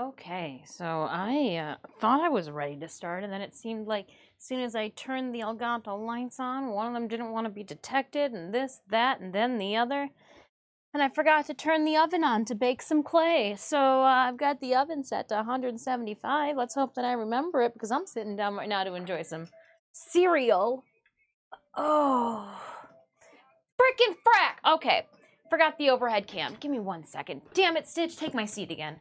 Okay, so I thought I was ready to start, and then it seemed like as soon as I turned the Elgato lights on, one of them didn't want to be detected, and this, that, and then the other. And I forgot to turn the oven on to bake some clay. So I've got the oven set to 175. Let's hope that I remember it, because I'm sitting down right now to enjoy some cereal. Oh, frickin' frack! Okay, forgot the overhead cam. Give me 1 second. Damn it, Stitch, take my seat again.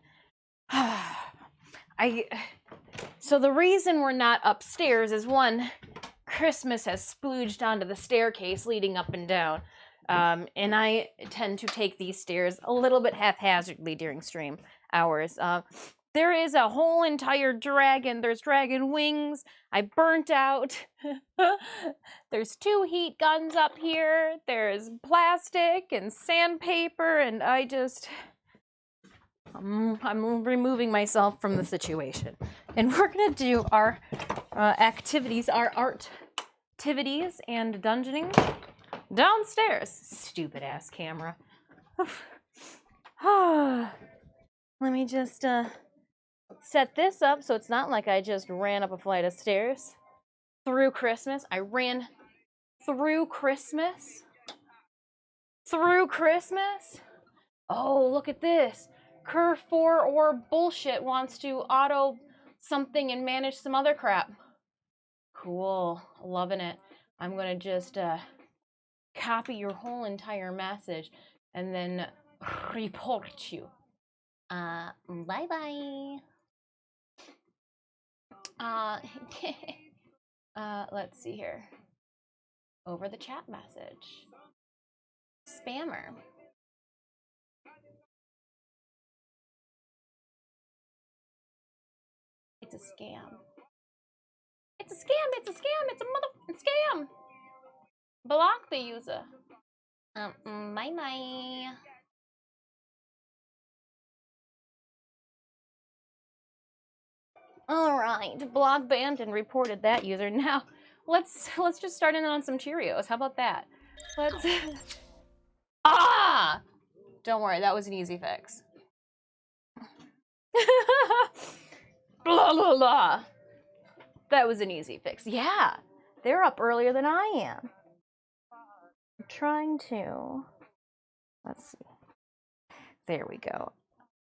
So the reason we're not upstairs is, one, Christmas has splooged onto the staircase leading up and down. And I tend to take these stairs a little bit haphazardly during stream hours. There is a whole entire dragon. There's dragon wings. I burnt out. There's 2 heat guns up here. There's plastic and sandpaper, and I'm removing myself from the situation. And we're gonna do our activities, our art activities and dungeoning downstairs. Stupid ass camera. Let me just set this up so it's not like I just ran up a flight of stairs through Christmas. I ran through Christmas. Through Christmas? Oh, look at this. Curve 4 or bullshit wants to auto something and manage some other crap. Cool. Loving it. I'm gonna just copy your whole entire message and then report you. Bye-bye. Let's see here. Over the chat message. Spammer. It's a scam. It's a scam, it's a scam, it's a scam. Block the user. Bye-bye. All right, block banned and reported that user. Now, let's just start in on some Cheerios. How about that? Let's. Ah! Don't worry, that was an easy fix. Blah blah blah. That was an easy fix. Yeah, they're up earlier than I am. I'm trying to. Let's see. There we go.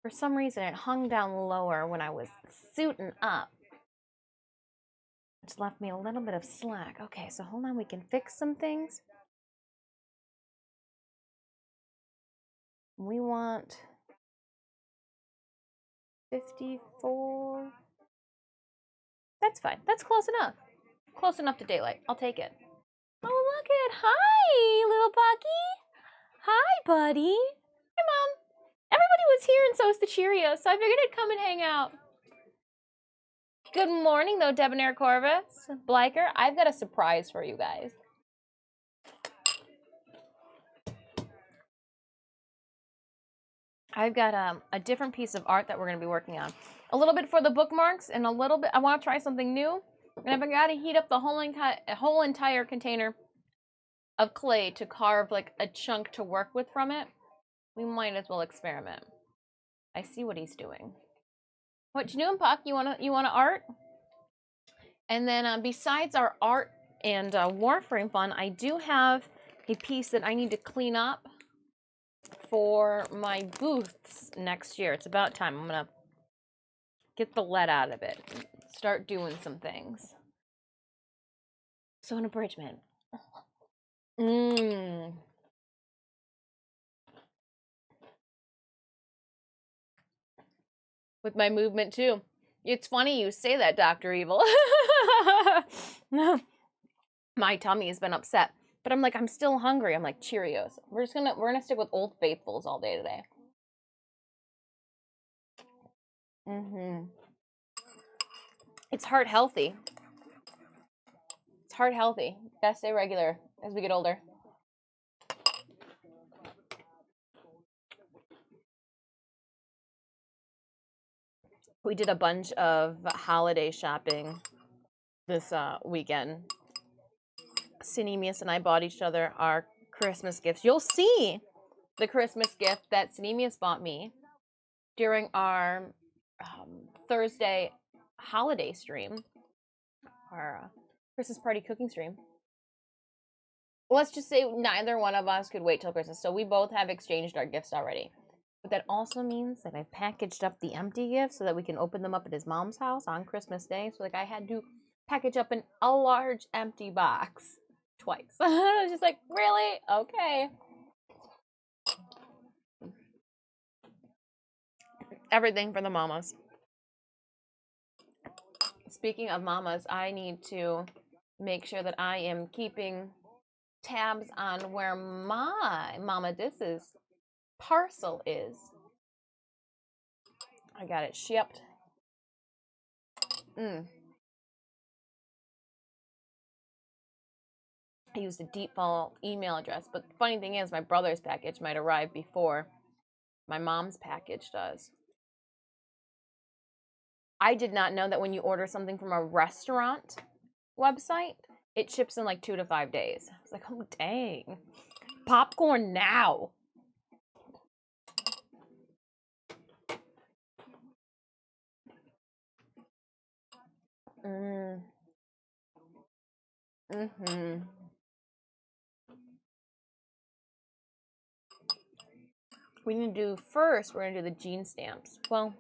For some reason, it hung down lower when I was suiting up, which left me a little bit of slack. Okay, so hold on, we can fix some things. We want 54. That's fine. That's close enough. Close enough to daylight. I'll take it. Oh, look at, hi, little Bucky. Hi, buddy. Hi, Mom. Everybody was here and so is the Cheerios, so I figured I'd come and hang out. Good morning, though, Debonair Corvus. Bliker, I've got a surprise for you guys. I've got a different piece of art that we're going to be working on. A little bit for the bookmarks, and a little bit, I want to try something new. And if I got to heat up the whole entire container of clay to carve like a chunk to work with from it, we might as well experiment. I see what he's doing. What you doing, Puck? You wanna art? And then besides our art and Warframe fun, I do have a piece that I need to clean up for my booths next year. It's about time. I'm gonna get the lead out of it and start doing some things. So an abridgment. With my movement too. It's funny you say that, Dr. Evil. My tummy has been upset. But I'm like, I'm still hungry. I'm like, Cheerios. We're gonna stick with Old Faithfuls all day today. It's heart healthy. It's heart healthy. Gotta stay regular as we get older. We did a bunch of holiday shopping this weekend. Cinemius and I bought each other our Christmas gifts. You'll see the Christmas gift that Cinemius bought me during our Thursday holiday stream, our Christmas party cooking stream. Let's just say neither one of us could wait till Christmas, so we both have exchanged our gifts already. But that also means that I've packaged up the empty gifts so that we can open them up at his mom's house on Christmas Day. So like I had to package up a large empty box twice. I was just like, really? Okay. Everything for the mamas. Speaking of mamas, I need to make sure that I am keeping tabs on where my Mama Dis's parcel is. I got it shipped. I used a default email address, but the funny thing is my brother's package might arrive before my mom's package does. I did not know that when you order something from a restaurant website, it ships in like 2 to 5 days. I was like, oh dang. Popcorn now. We need to do first, we're going to do the gene stamps. Well,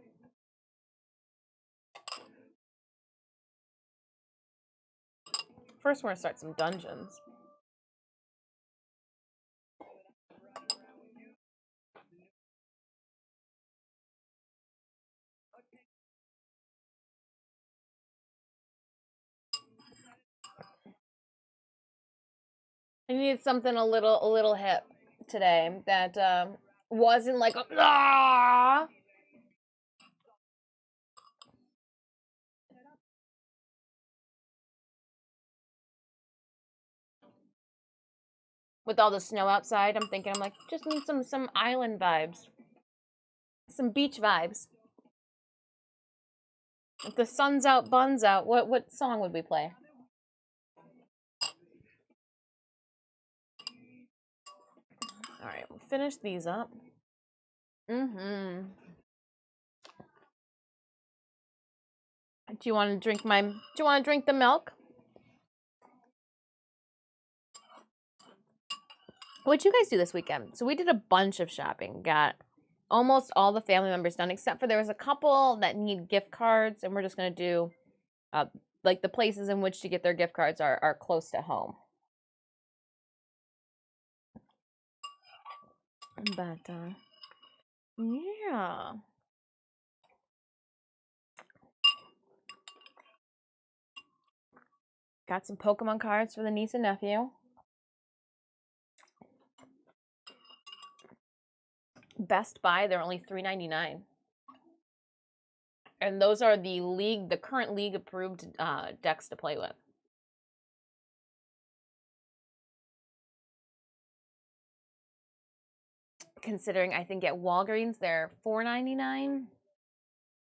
first we're going to start some dungeons. I needed something a little hip today that wasn't like ah. With all the snow outside, I'm thinking I'm like just need some island vibes. Some beach vibes. If the sun's out, buns out, what song would we play? All right, we'll finish these up. Do you want to drink the milk? What'd you guys do this weekend? So we did a bunch of shopping. Got almost all the family members done, except for there was a couple that need gift cards, and we're just gonna do like the places in which to get their gift cards are close to home. But yeah. Got some Pokemon cards for the niece and nephew. Best Buy, they're only $3.99. And those are the current league approved decks to play with. Considering I think at Walgreens they're $4.99,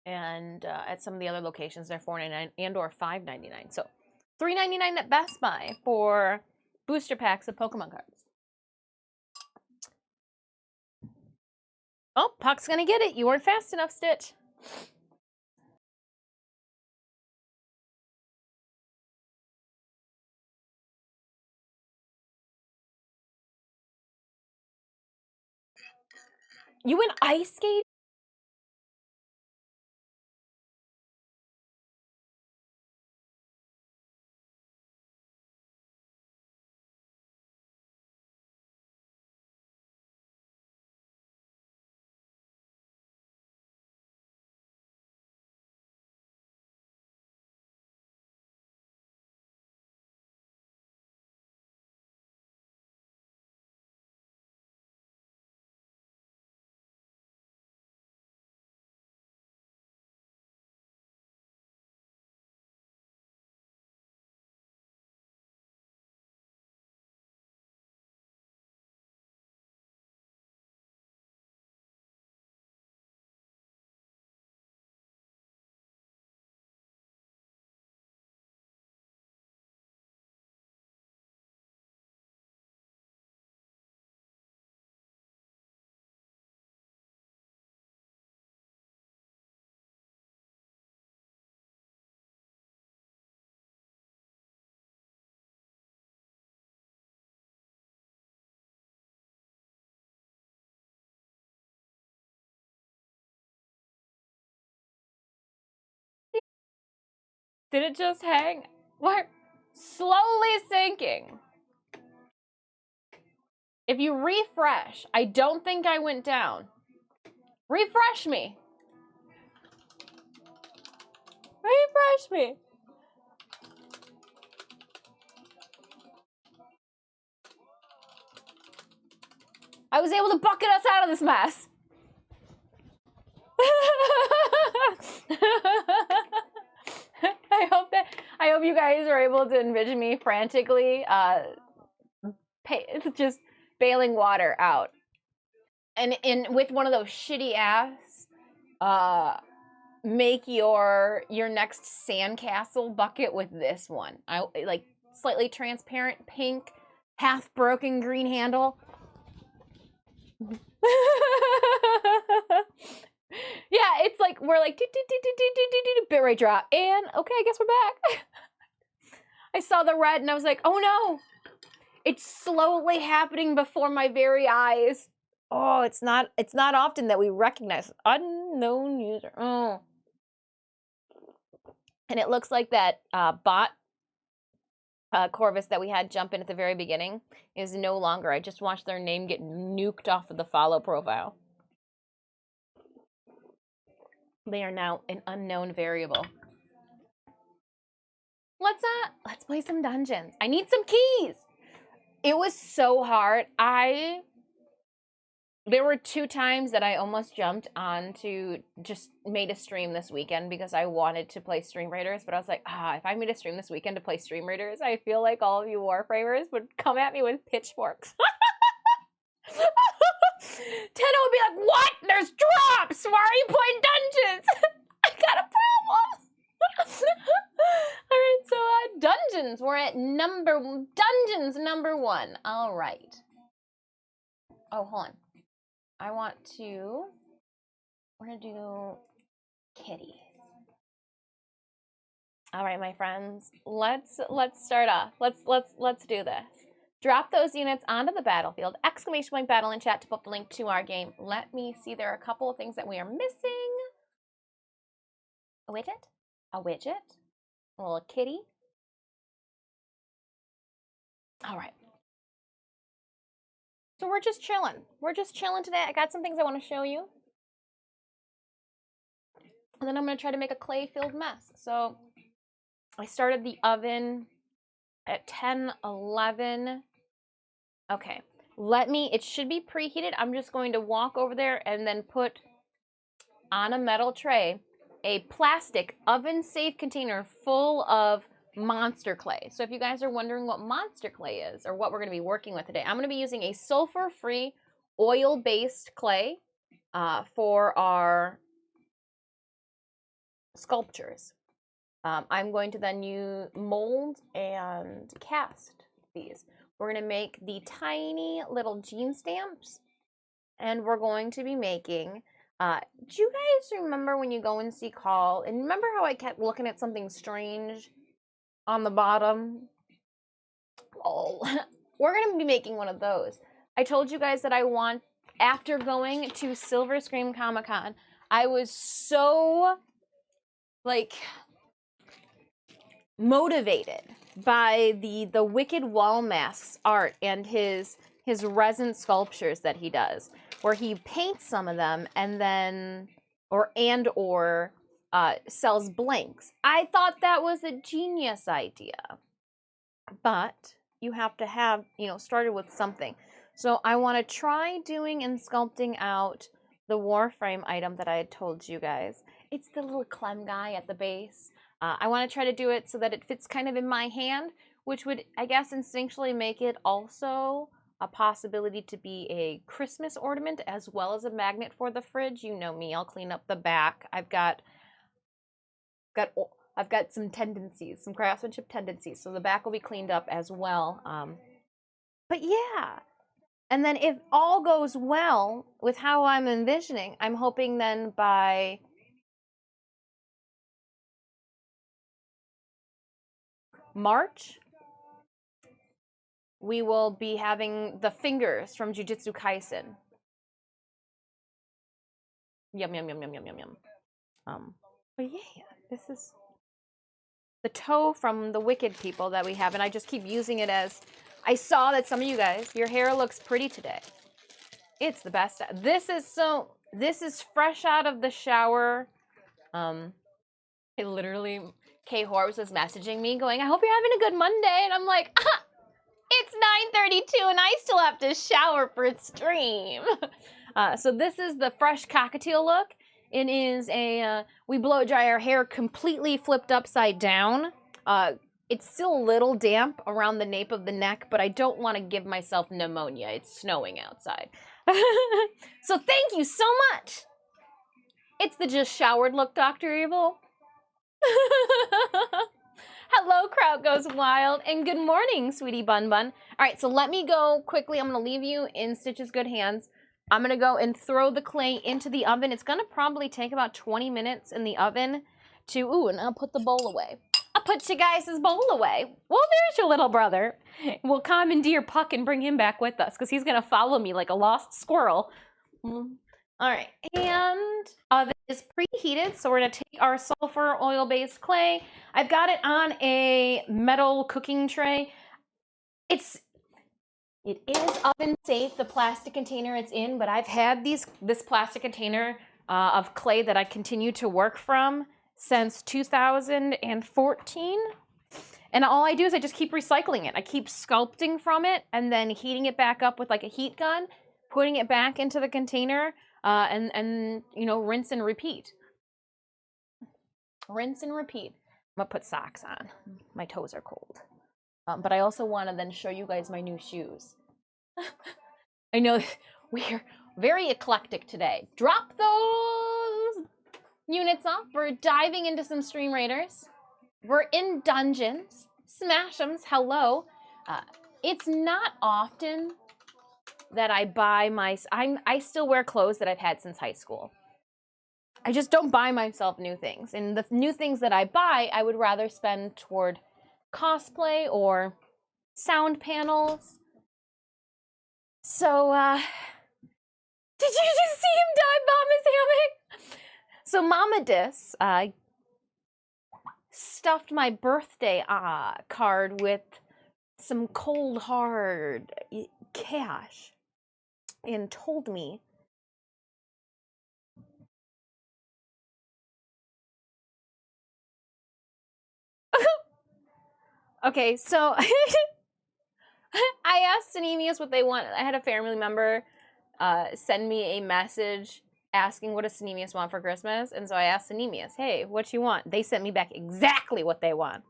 and at some of the other locations they're $4.99 and or $5.99. So $3.99 at Best Buy for booster packs of Pokemon cards. Oh, Puck's gonna get it. You weren't fast enough, Stitch. You went ice skating? Did it just hang? What? Slowly sinking. If you refresh, I don't think I went down. Refresh me. Refresh me. I was able to bucket us out of this mess. I hope you guys are able to envision me frantically just bailing water out. And with one of those shitty ass make your next sandcastle bucket with this one. I like slightly transparent pink, half broken green handle. Yeah, it's like we're like bit rate drop, and okay, I guess we're back. I saw the red and I was like, oh no, it's slowly happening before my very eyes. Oh, it's not often that we recognize unknown user. Oh, and it looks like that bot Corvus that we had jump in at the very beginning is no longer. I just watched their name get nuked off of the follow profile. They are now an unknown variable. Let's play some dungeons. I need some keys. It was so hard. There were 2 times that I almost jumped on to just made a stream this weekend because I wanted to play Stream Raiders, but I was like, if I made a stream this weekend to play Stream Raiders, I feel like all of you Warframers would come at me with pitchforks. Tenno would be like, what? There's drops! Why are you playing dungeons? I got a problem! Alright, so dungeons. We're at dungeons number 1. Alright. Oh, hold on. We're gonna do kitties. Alright, my friends. Let's start off. Let's do this. Drop those units onto the battlefield. Exclamation point battle in chat to put the link to our game. Let me see. There are a couple of things that we are missing. A widget. A little kitty. All right. So we're just chilling. We're just chilling today. I got some things I want to show you. And then I'm going to try to make a clay-filled mess. So I started the oven at 10:11. Okay, it should be preheated. I'm just going to walk over there and then put on a metal tray a plastic oven-safe container full of monster clay. So if you guys are wondering what monster clay is or what we're going to be working with today, I'm going to be using a sulfur-free oil-based clay for our sculptures. I'm going to then use mold and cast these. We're going to make the tiny little gene stamps, and we're going to be making, do you guys remember when you go and see Call, and remember how I kept looking at something strange on the bottom? Oh, we're going to be making one of those. I told you guys that after going to Silver Scream Comic-Con, I was so, motivated by the Wicked Wall Masks art and his resin sculptures that he does, where he paints some of them and then or sells blanks. I thought that was a genius idea, but you have to have started with something. So I want to try doing and sculpting out the Warframe item that I had told you guys. It's the little Clem guy at the base. I want to try to do it so that it fits kind of in my hand, which would, I guess, instinctually make it also a possibility to be a Christmas ornament as well as a magnet for the fridge. You know me, I'll clean up the back. I've got some tendencies, some craftsmanship tendencies, so the back will be cleaned up as well. But yeah, and then if all goes well with how I'm envisioning, I'm hoping then by March, we will be having the fingers from Jujutsu Kaisen. Yum, yum, yum, yum, yum, yum, yum. But yeah, this is the toe from the Wicked people that we have, and I just keep using it as, I saw that some of you guys, your hair looks pretty today. It's the best. This is fresh out of the shower. It literally, Kay Horbs was messaging me going, I hope you're having a good Monday. And I'm like, it's 9:32 and I still have to shower for stream. So this is the fresh cockatiel look. It is a, we blow dry our hair completely flipped upside down. It's still a little damp around the nape of the neck, but I don't want to give myself pneumonia. It's snowing outside. So thank you so much. It's the just showered look, Dr. Evil. Hello, Crowd Goes Wild, and good morning, sweetie Bun Bun. All right, so let me go quickly. I'm going to leave you in Stitch's good hands. I'm going to go and throw the clay into the oven. It's going to probably take about 20 minutes in the oven to, ooh, and I'll put the bowl away. I'll put you guys' bowl away. Well, there's your little brother. We'll commandeer Puck and bring him back with us because he's going to follow me like a lost squirrel. All right, and oven is preheated, so we're going to take our sulfur oil-based clay. I've got it on a metal cooking tray. It is oven safe, the plastic container it's in, but I've had this plastic container of clay that I continue to work from since 2014. And all I do is I just keep recycling it. I keep sculpting from it and then heating it back up with like a heat gun, putting it back into the container, and you know, rinse and repeat. Rinse and repeat. I'm gonna put socks on. My toes are cold. But I also want to then show you guys my new shoes. I know we're very eclectic today. Drop those units off. We're diving into some Stream Raiders. We're in dungeons. Smash 'ems. Hello. It's not often that I buy I still wear clothes that I've had since high school. I just don't buy myself new things. And the new things that I buy, I would rather spend toward cosplay or sound panels. So, did you just see him dive bomb his hammock? So Mama Dis stuffed my birthday card with some cold, hard cash and told me okay, so I asked Anemius what they want. I had a family member send me a message asking what does Anemius want for Christmas, and so I asked Anemius, hey, what you want? They sent me back exactly what they want.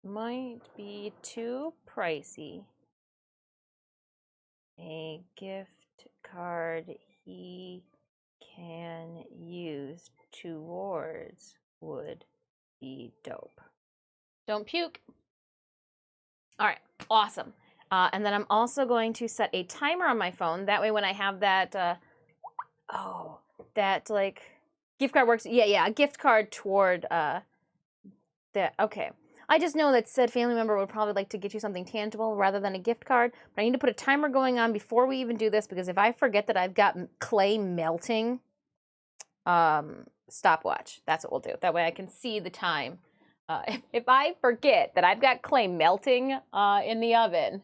Might be too pricey. A gift card he can use towards would be dope. Don't puke. All right, awesome. And then I'm also going to set a timer on my phone. That way when I have that, that like gift card works. Yeah, a gift card toward that. Okay. I just know that said family member would probably like to get you something tangible rather than a gift card. But I need to put a timer going on before we even do this because if I forget that I've got clay melting, stopwatch. That's what we'll do. That way I can see the time. If I forget that I've got clay melting in the oven,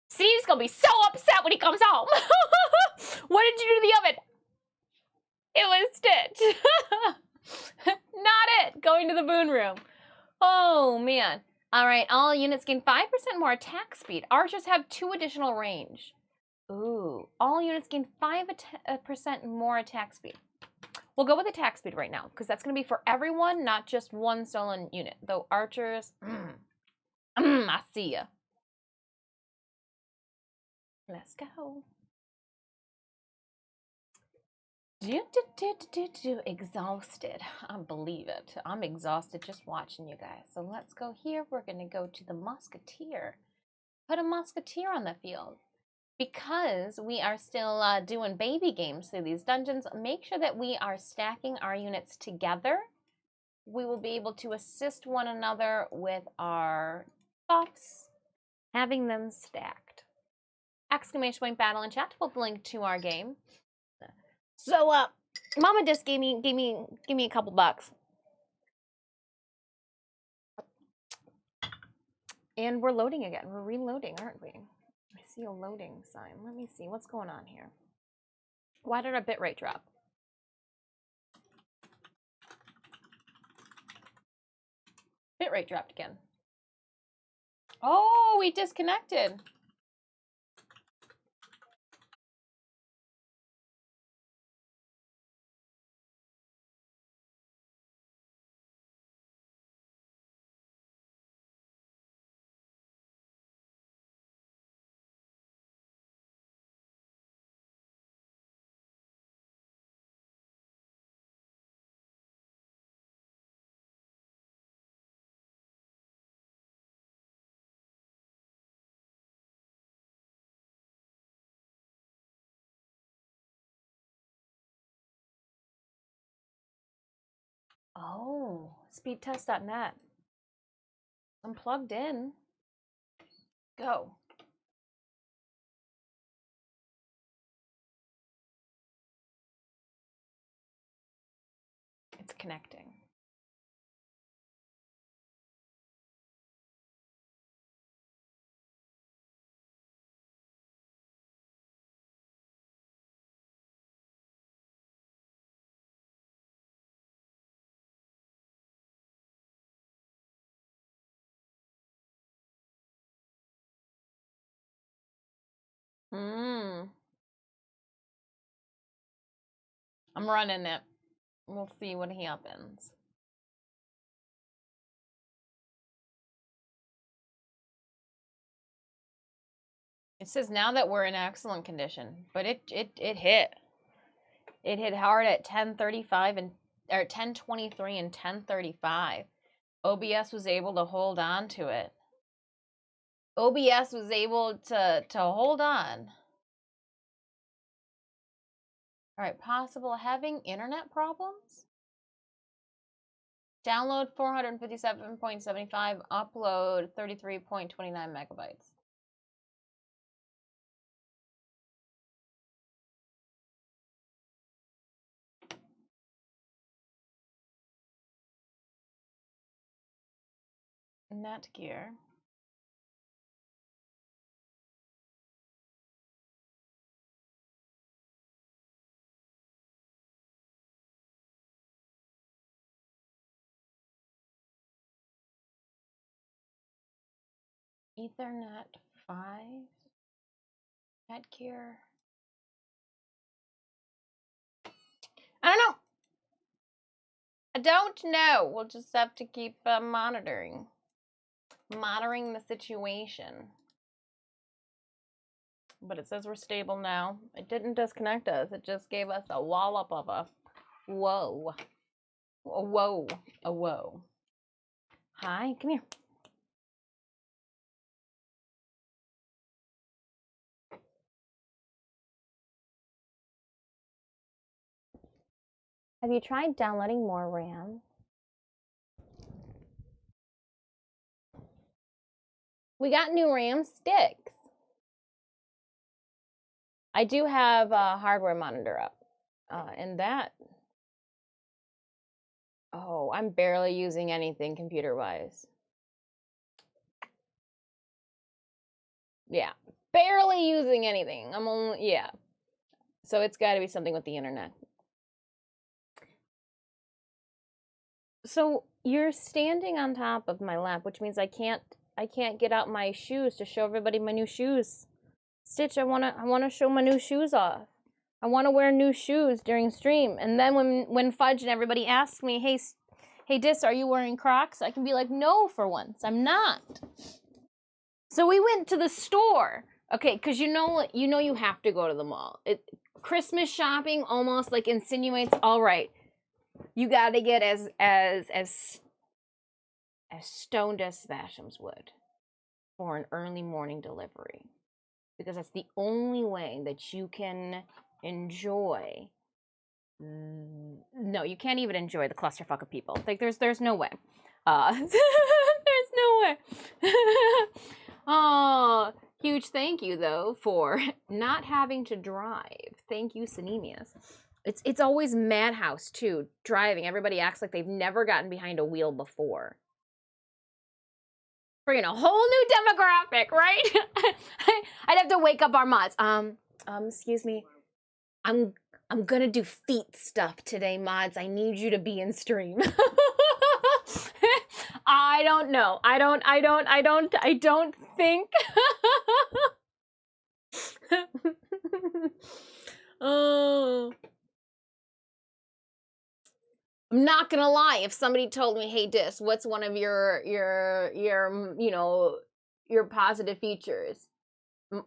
Steve's gonna be so upset when he comes home. What did you do to the oven? It was Stitch. Not it. Going to the Boon Room. Oh, man. All right. All units gain 5% more attack speed. Archers have 2 additional range. Ooh. All units gain 5% more attack speed. We'll go with attack speed right now, because that's going to be for everyone, not just one stolen unit. Though archers, I see ya. Let's go. Exhausted. I believe it. I'm exhausted just watching you guys. So let's go here. We're going to go to the Musketeer. Put a Musketeer on the field. because we are still doing baby games through these dungeons, make sure that we are stacking our units together. We will be able to assist one another with our buffs, having them stacked. Exclamation point battle in chat will link to our game. So, Mama just gave me a couple bucks. And we're loading again. We're reloading, aren't we? I see a loading sign. Let me see what's going on here. Why did our bitrate drop? Bitrate dropped again. Oh, we disconnected. Oh, speedtest.net. I'm plugged in. Go. It's connecting. I'm running it. We'll see what happens. It says now that we're in excellent condition, but it hit. It hit hard at 10:35 and or 10:23 and 10:35. OBS was able to hold on to it. OBS was able to hold on. All right, possible having internet problems? Download 457.75, upload 33.29 megabytes. Netgear. Ethernet 5. Netgear. I don't know. I don't know. We'll just have to keep monitoring the situation. But it says we're stable now. It didn't disconnect us. It just gave us a wallop of a whoa. A whoa. A whoa. Hi, come here. Have you tried downloading more RAM? We got new RAM sticks. I do have a hardware monitor up. And that... Oh, I'm barely using anything computer-wise. Yeah, barely using anything. I'm only... Yeah. So it's got to be something with the internet. So you're standing on top of my lap, which means I can't get out my shoes to show everybody my new shoes. Stitch, I wanna show my new shoes off. I wanna wear new shoes during stream. And then when Fudge and everybody asks me, hey Dis, are you wearing Crocs? I can be like, no, for once, I'm not. So we went to the store. Okay, because you know you have to go to the mall. Christmas shopping almost like insinuates, all right, you got to get as stoned as Svashams would for an early morning delivery. because that's the only way that you can enjoy. No, you can't even enjoy the clusterfuck of people. Like there's no way. There's no way. Oh, huge thank you though for not having to drive. Thank you, Sanemius. It's always madhouse too, driving. Everybody acts like they've never gotten behind a wheel before. Bringing a whole new demographic, right? I'd have to wake up our mods. Excuse me. I'm gonna do feet stuff today, mods. I need you to be in stream. I don't know. I don't think. Oh. I'm not gonna lie, if somebody told me, hey Dis, what's one of your you know, your positive features?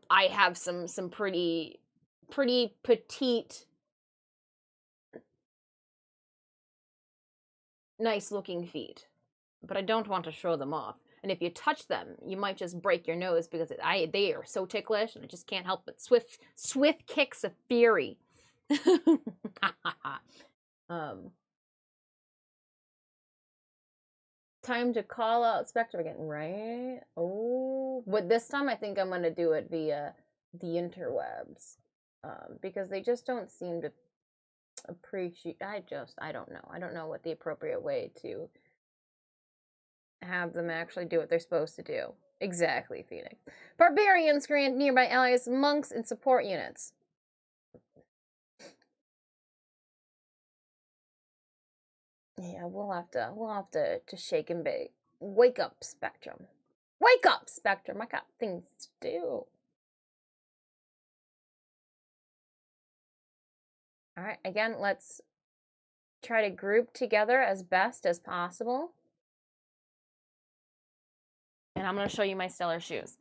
I have some pretty petite, nice looking feet, but I don't want to show them off. And if you touch them, you might just break your nose because they are so ticklish, and I just can't help but swift kicks of fury. Time to call out Spectrum again, right? Oh, but this time I think I'm gonna do it via the interwebs, because they just don't seem to appreciate. I don't know. I don't know what the appropriate way to have them actually do what they're supposed to do. Exactly, Phoenix. Barbarians grant nearby allies, monks, and support units. Yeah, we'll have to shake and bake. Wake up, Spectrum. Wake up, Spectrum. I got things to do. All right, again, let's try to group together as best as possible. And I'm going to show you my stellar shoes.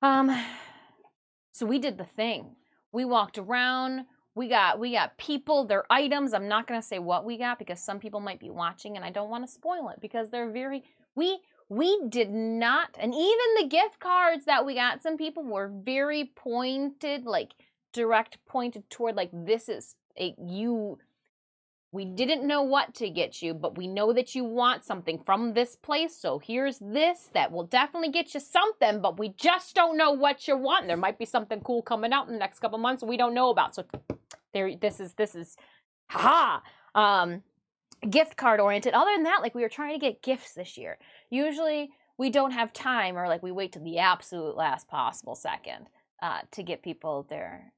So we did the thing. We walked around. We got people, their items. I'm not going to say what we got because some people might be watching and I don't want to spoil it because they're very, we did not, and even the gift cards that we got, some people were very pointed, like direct pointed toward like, this is we didn't know what to get you, but we know that you want something from this place, so here's this that will definitely get you something, but we just don't know what you're wanting. There might be something cool coming out in the next couple months we don't know about. So this is gift card oriented. Other than that, like, we were trying to get gifts this year. Usually we don't have time, or like we wait to the absolute last possible second to get people their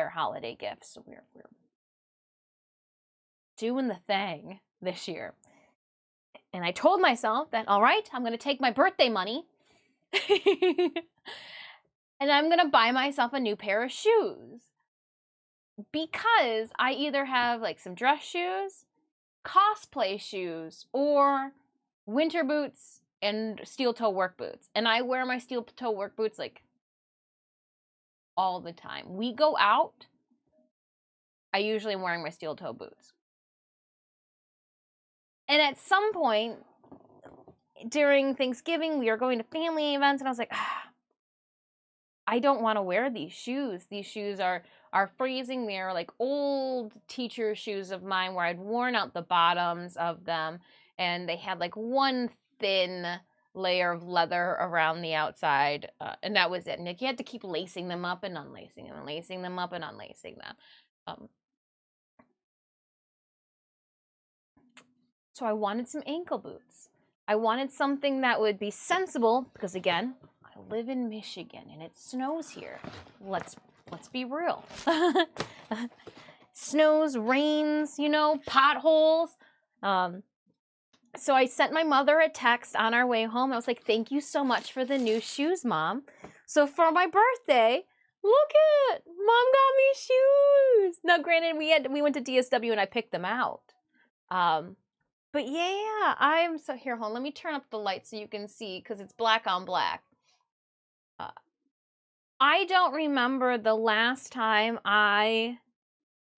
holiday gifts. So we're doing the thing this year. And I told myself that, all right, I'm going to take my birthday money and I'm going to buy myself a new pair of shoes, because I either have like some dress shoes, cosplay shoes, or winter boots and steel toe work boots. And I wear my steel toe work boots like all the time. We go out, I usually am wearing my steel toe boots. And at some point during Thanksgiving, we were going to family events, and I was like, I don't want to wear these shoes. These shoes are freezing. They are like old teacher shoes of mine where I'd worn out the bottoms of them, and they had like one thin layer of leather around the outside, and that was it. And you had to keep lacing them up and unlacing them, and lacing them up and unlacing them. So I wanted some ankle boots. I wanted something that would be sensible, because again, I live in Michigan and it snows here. Let's be real. Snows, rains, you know, potholes. So I sent my mother a text on our way home. I was like, thank you so much for the new shoes, Mom. So for my birthday, look at, Mom got me shoes. Now granted, we went to DSW and I picked them out. But yeah, I'm so, here, hold on, let me turn up the light so you can see, because it's black on black. I don't remember the last time I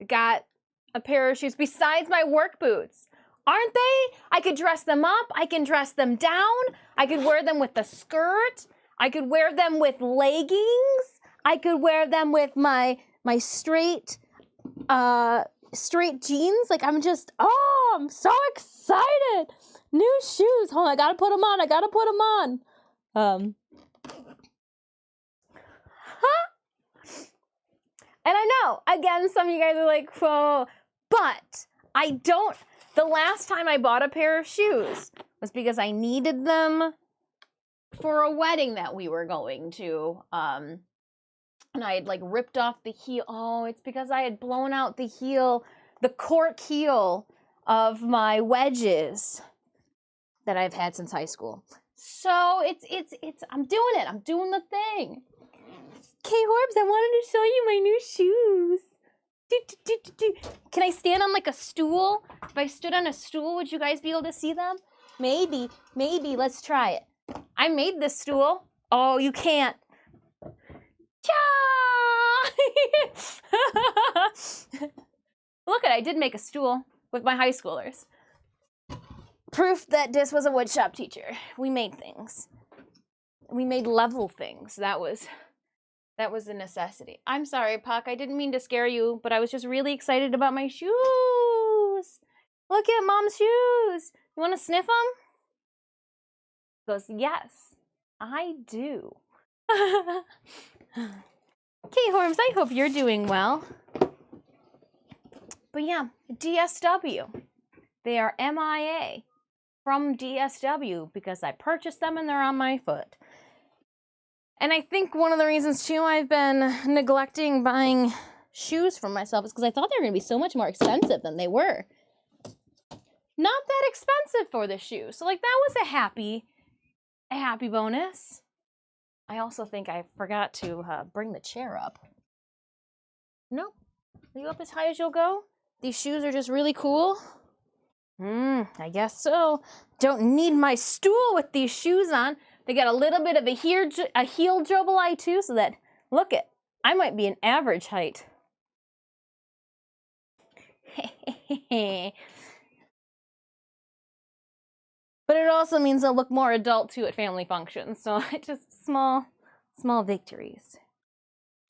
got a pair of shoes besides my work boots. Aren't they? I could dress them up, I can dress them down, I could wear them with a skirt, I could wear them with leggings, I could wear them with my straight jeans. Like I'm so excited. New shoes. Hold on, I gotta put them on. And I know, again, some of you guys are like, whoa, but the last time I bought a pair of shoes was because I needed them for a wedding that we were going to. And I had like ripped off the heel. Oh, it's because I had blown out the heel, the cork heel of my wedges that I've had since high school. So I'm doing it. I'm doing the thing. Okay, Horbs, I wanted to show you my new shoes. Can I stand on like a stool? If I stood on a stool, would you guys be able to see them? Maybe. Let's try it. I made this stool. Oh, you can't. Look, I did make a stool with my high schoolers. Proof that Dis was a woodshop teacher. We made things. We made level things. That was a necessity. I'm sorry, Puck. I didn't mean to scare you, but I was just really excited about my shoes. Look at Mom's shoes. You want to sniff them? Goes, yes, I do. Okay, Horms, I hope you're doing well. But yeah, DSW. They are MIA from DSW because I purchased them and they're on my foot. And I think one of the reasons, too, I've been neglecting buying shoes for myself is because I thought they were going to be so much more expensive than they were. Not that expensive for the shoe. So, like, that was a happy bonus. I also think I forgot to bring the chair up. Nope. Are you up as high as you'll go? These shoes are just really cool. I guess so. Don't need my stool with these shoes on. They got a little bit of a heel jobolite too, so that, look it, I might be an average height. But it also means I'll look more adult too at family functions, so just small victories.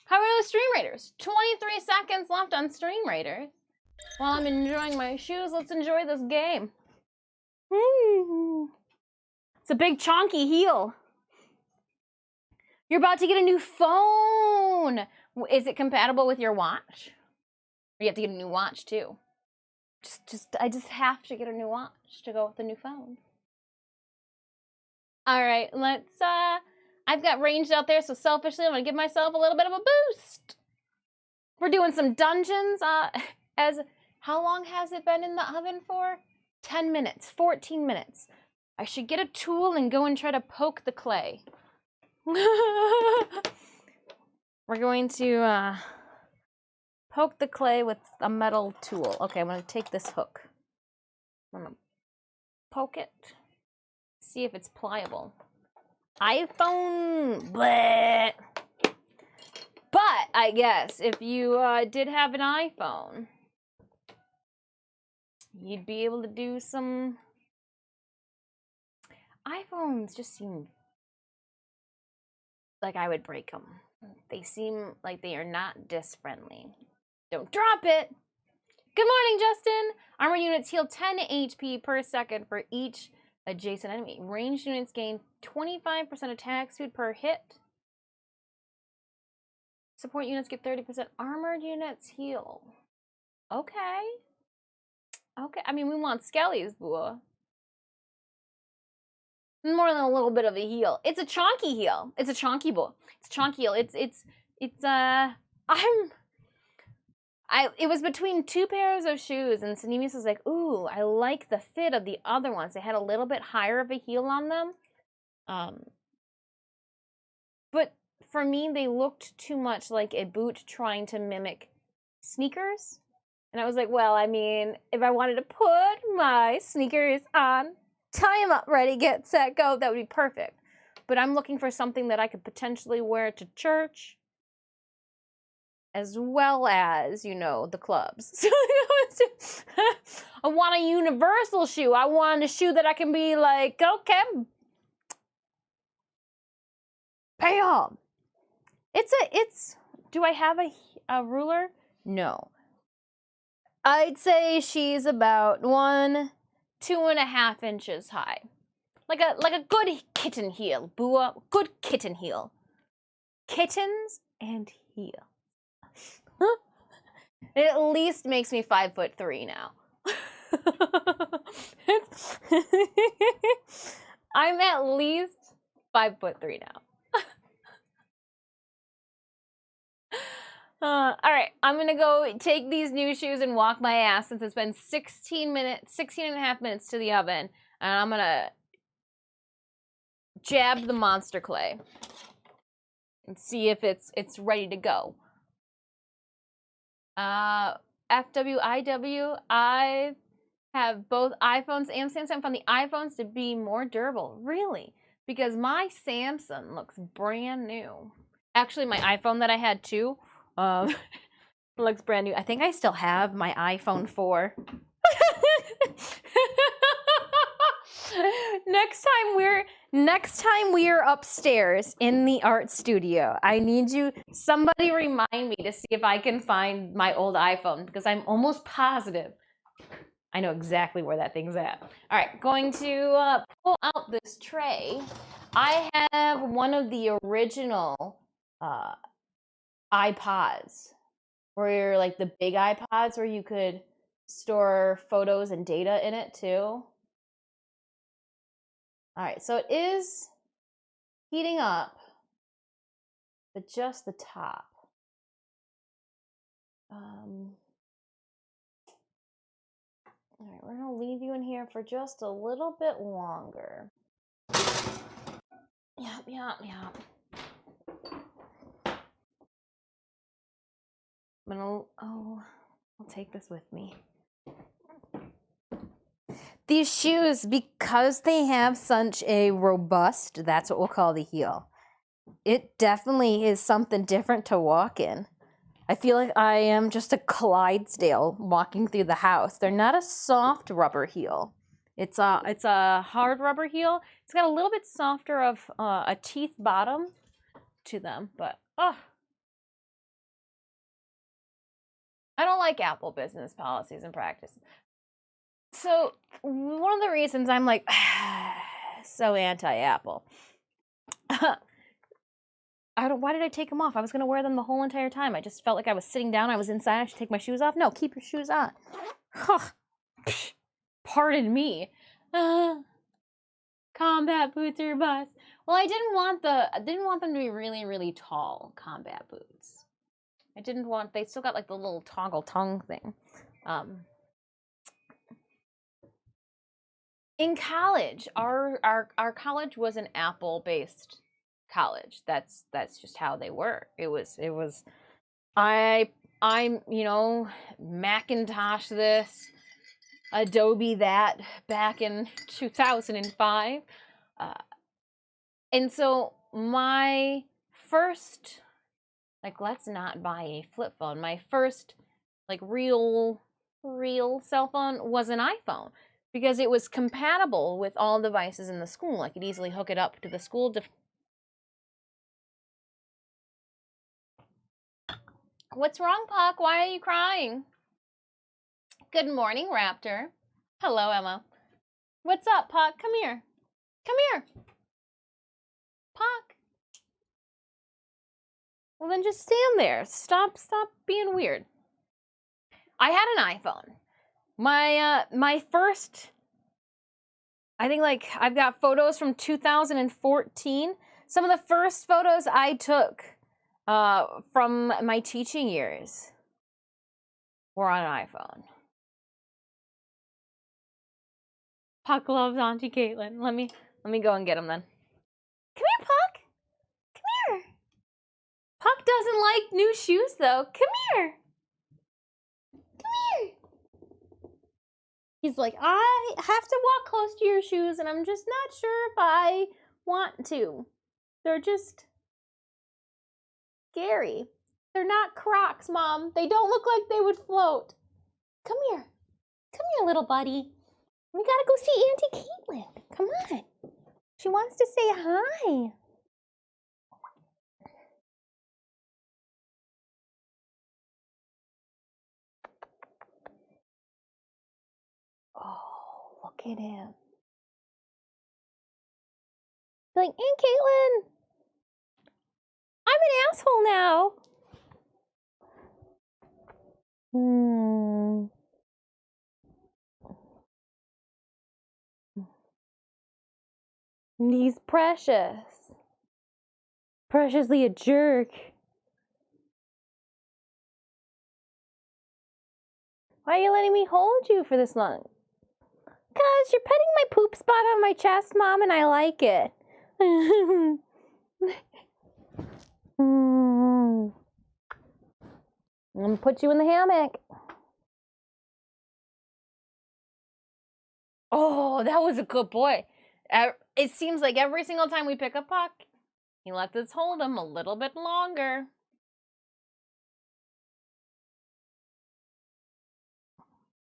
How are those Stream Raiders? 23 seconds left on Stream Raiders. While I'm enjoying my shoes, let's enjoy this game. It's a big chonky heel. You're about to get a new phone. Is it compatible with your watch? Or you have to get a new watch too? I just have to get a new watch to go with the new phone. All right, let's, I've got ranged out there, so selfishly I'm gonna give myself a little bit of a boost. We're doing some dungeons, how long has it been in the oven for? 10 minutes, 14 minutes. I should get a tool and go and try to poke the clay. We're going to poke the clay with a metal tool. Okay, I'm going to take this hook. I'm going to poke it. See if it's pliable. iPhone, bleh. But I guess if you did have an iPhone, you'd be able to do some... iPhones just seem like I would break them. They seem like they are not disc-friendly. Don't drop it! Good morning, Justin! Armor units heal 10 HP per second for each adjacent enemy. Ranged units gain 25% attack speed per hit. Support units get 30%. Armored units heal. Okay. Okay, I mean, we want skellies, boo. More than a little bit of a heel. It's a chonky heel. It's a chonky bull. It's a chonky heel. It was between two pairs of shoes, and Sanemis was like, ooh, I like the fit of the other ones. They had a little bit higher of a heel on them. But for me, they looked too much like a boot trying to mimic sneakers. And I was like, well, I mean, if I wanted to put my sneakers on, tie them up, ready, get, set, go, that would be perfect. But I'm looking for something that I could potentially wear to church, as well as, you know, the clubs. So I want a universal shoe. I want a shoe that I can be like, okay, bam. Do I have a ruler? No. I'd say she's about 2.5 inches high. Like a good kitten heel, Bua. Good kitten heel. Kittens and heel. It at least makes me 5'3" now. I'm at least 5'3" now. All right, I'm gonna go take these new shoes and walk my ass since it's been 16 and a half minutes to the oven, and I'm gonna jab the monster clay and see if it's ready to go. FWIW, I have both iPhones and Samsung. I found the iPhones to be more durable. Really? Because my Samsung looks brand new. Actually, my iPhone that I had too looks brand new. I think I still have my iPhone 4. Next time we're upstairs in the art studio, I need somebody remind me to see if I can find my old iPhone, because I'm almost positive I know exactly where that thing's at. All right, going to pull out this tray. I have one of the original iPods, where like the big iPods where you could store photos and data in it too. All right, so it is heating up, but just the top. All right, we're gonna leave you in here for just a little bit longer. Yep. I'll take this with me. These shoes, because they have such a robust, that's what we'll call the heel, it definitely is something different to walk in. I feel like I am just a Clydesdale walking through the house. They're not a soft rubber heel. It's a hard rubber heel. It's got a little bit softer of a teeth bottom to them, but I don't like Apple business policies and practices. So one of the reasons I'm like so anti-Apple. Why did I take them off? I was going to wear them the whole entire time. I just felt like I was sitting down. I was inside. I should take my shoes off. No, keep your shoes on. Pardon me. Combat boots are bust. Well, I didn't want them to be really, really tall combat boots. They still got like the little toggle tongue thing. In college, our college was an Apple-based college. That's just how they were. It was I'm Macintosh this, Adobe that back in 2005. And so my first, let's not buy a flip phone. My first real cell phone was an iPhone, because it was compatible with all devices in the school. I could easily hook it up to the school. What's wrong, Puck? Why are you crying? Good morning, Raptor. Hello, Emma. What's up, Puck? Come here. Come here. Puck. Well, then just stand there. Stop being weird. I had an iPhone. My first, I think I've got photos from 2014. Some of the first photos I took from my teaching years were on an iPhone. Puck loves Auntie Caitlin. Let me go and get him then. Come here, Puck. Come here. Puck doesn't like new shoes though. Come here. Come here. He's like, I have to walk close to your shoes and I'm just not sure if I want to. They're just scary. They're not Crocs, Mom. They don't look like they would float. Come here. Come here, little buddy. We gotta go see Auntie Caitlin. Come on. She wants to say hi. at him. Like, Aunt Caitlin, I'm an asshole now. He's precious. Preciously a jerk. Why are you letting me hold you for this long? 'Cause you're putting my poop spot on my chest, Mom, and I like it. I'm gonna put you in the hammock. Oh, that was a good boy. It seems like every single time we pick a Puck, he lets us hold him a little bit longer.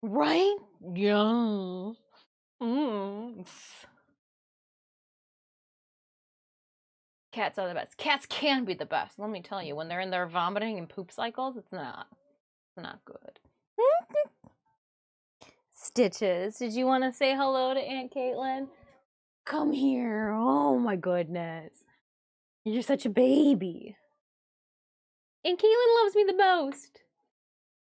Right? Yeah. Cats are the best. Cats can be the best. Let me tell you, when they're in their vomiting and poop cycles, it's not good. Stitches, did you want to say hello to Aunt Caitlin? Come here. Oh my goodness. You're such a baby. Aunt Caitlin loves me the most.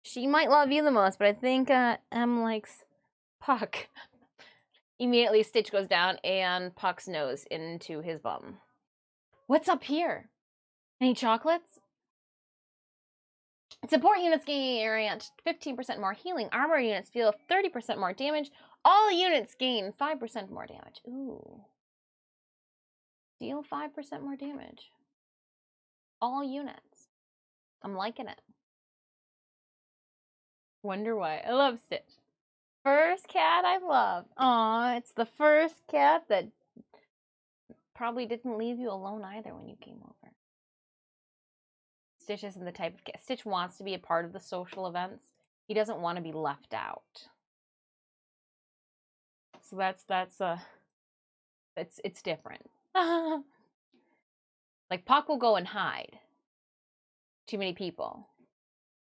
She might love you the most, but I think Em likes Puck. Immediately, Stitch goes down and Puck's nose into his bum. What's up here? Any chocolates? Support units gain area 15% more healing. Armor units deal 30% more damage. All units gain 5% more damage. Ooh. Deal 5% more damage. All units. I'm liking it. Wonder why. I love Stitch. First cat I've loved. Aw, it's the first cat that probably didn't leave you alone either when you came over. Stitch isn't the type of cat. Stitch wants to be a part of the social events. He doesn't want to be left out. So it's different. Like Puck will go and hide. Too many people.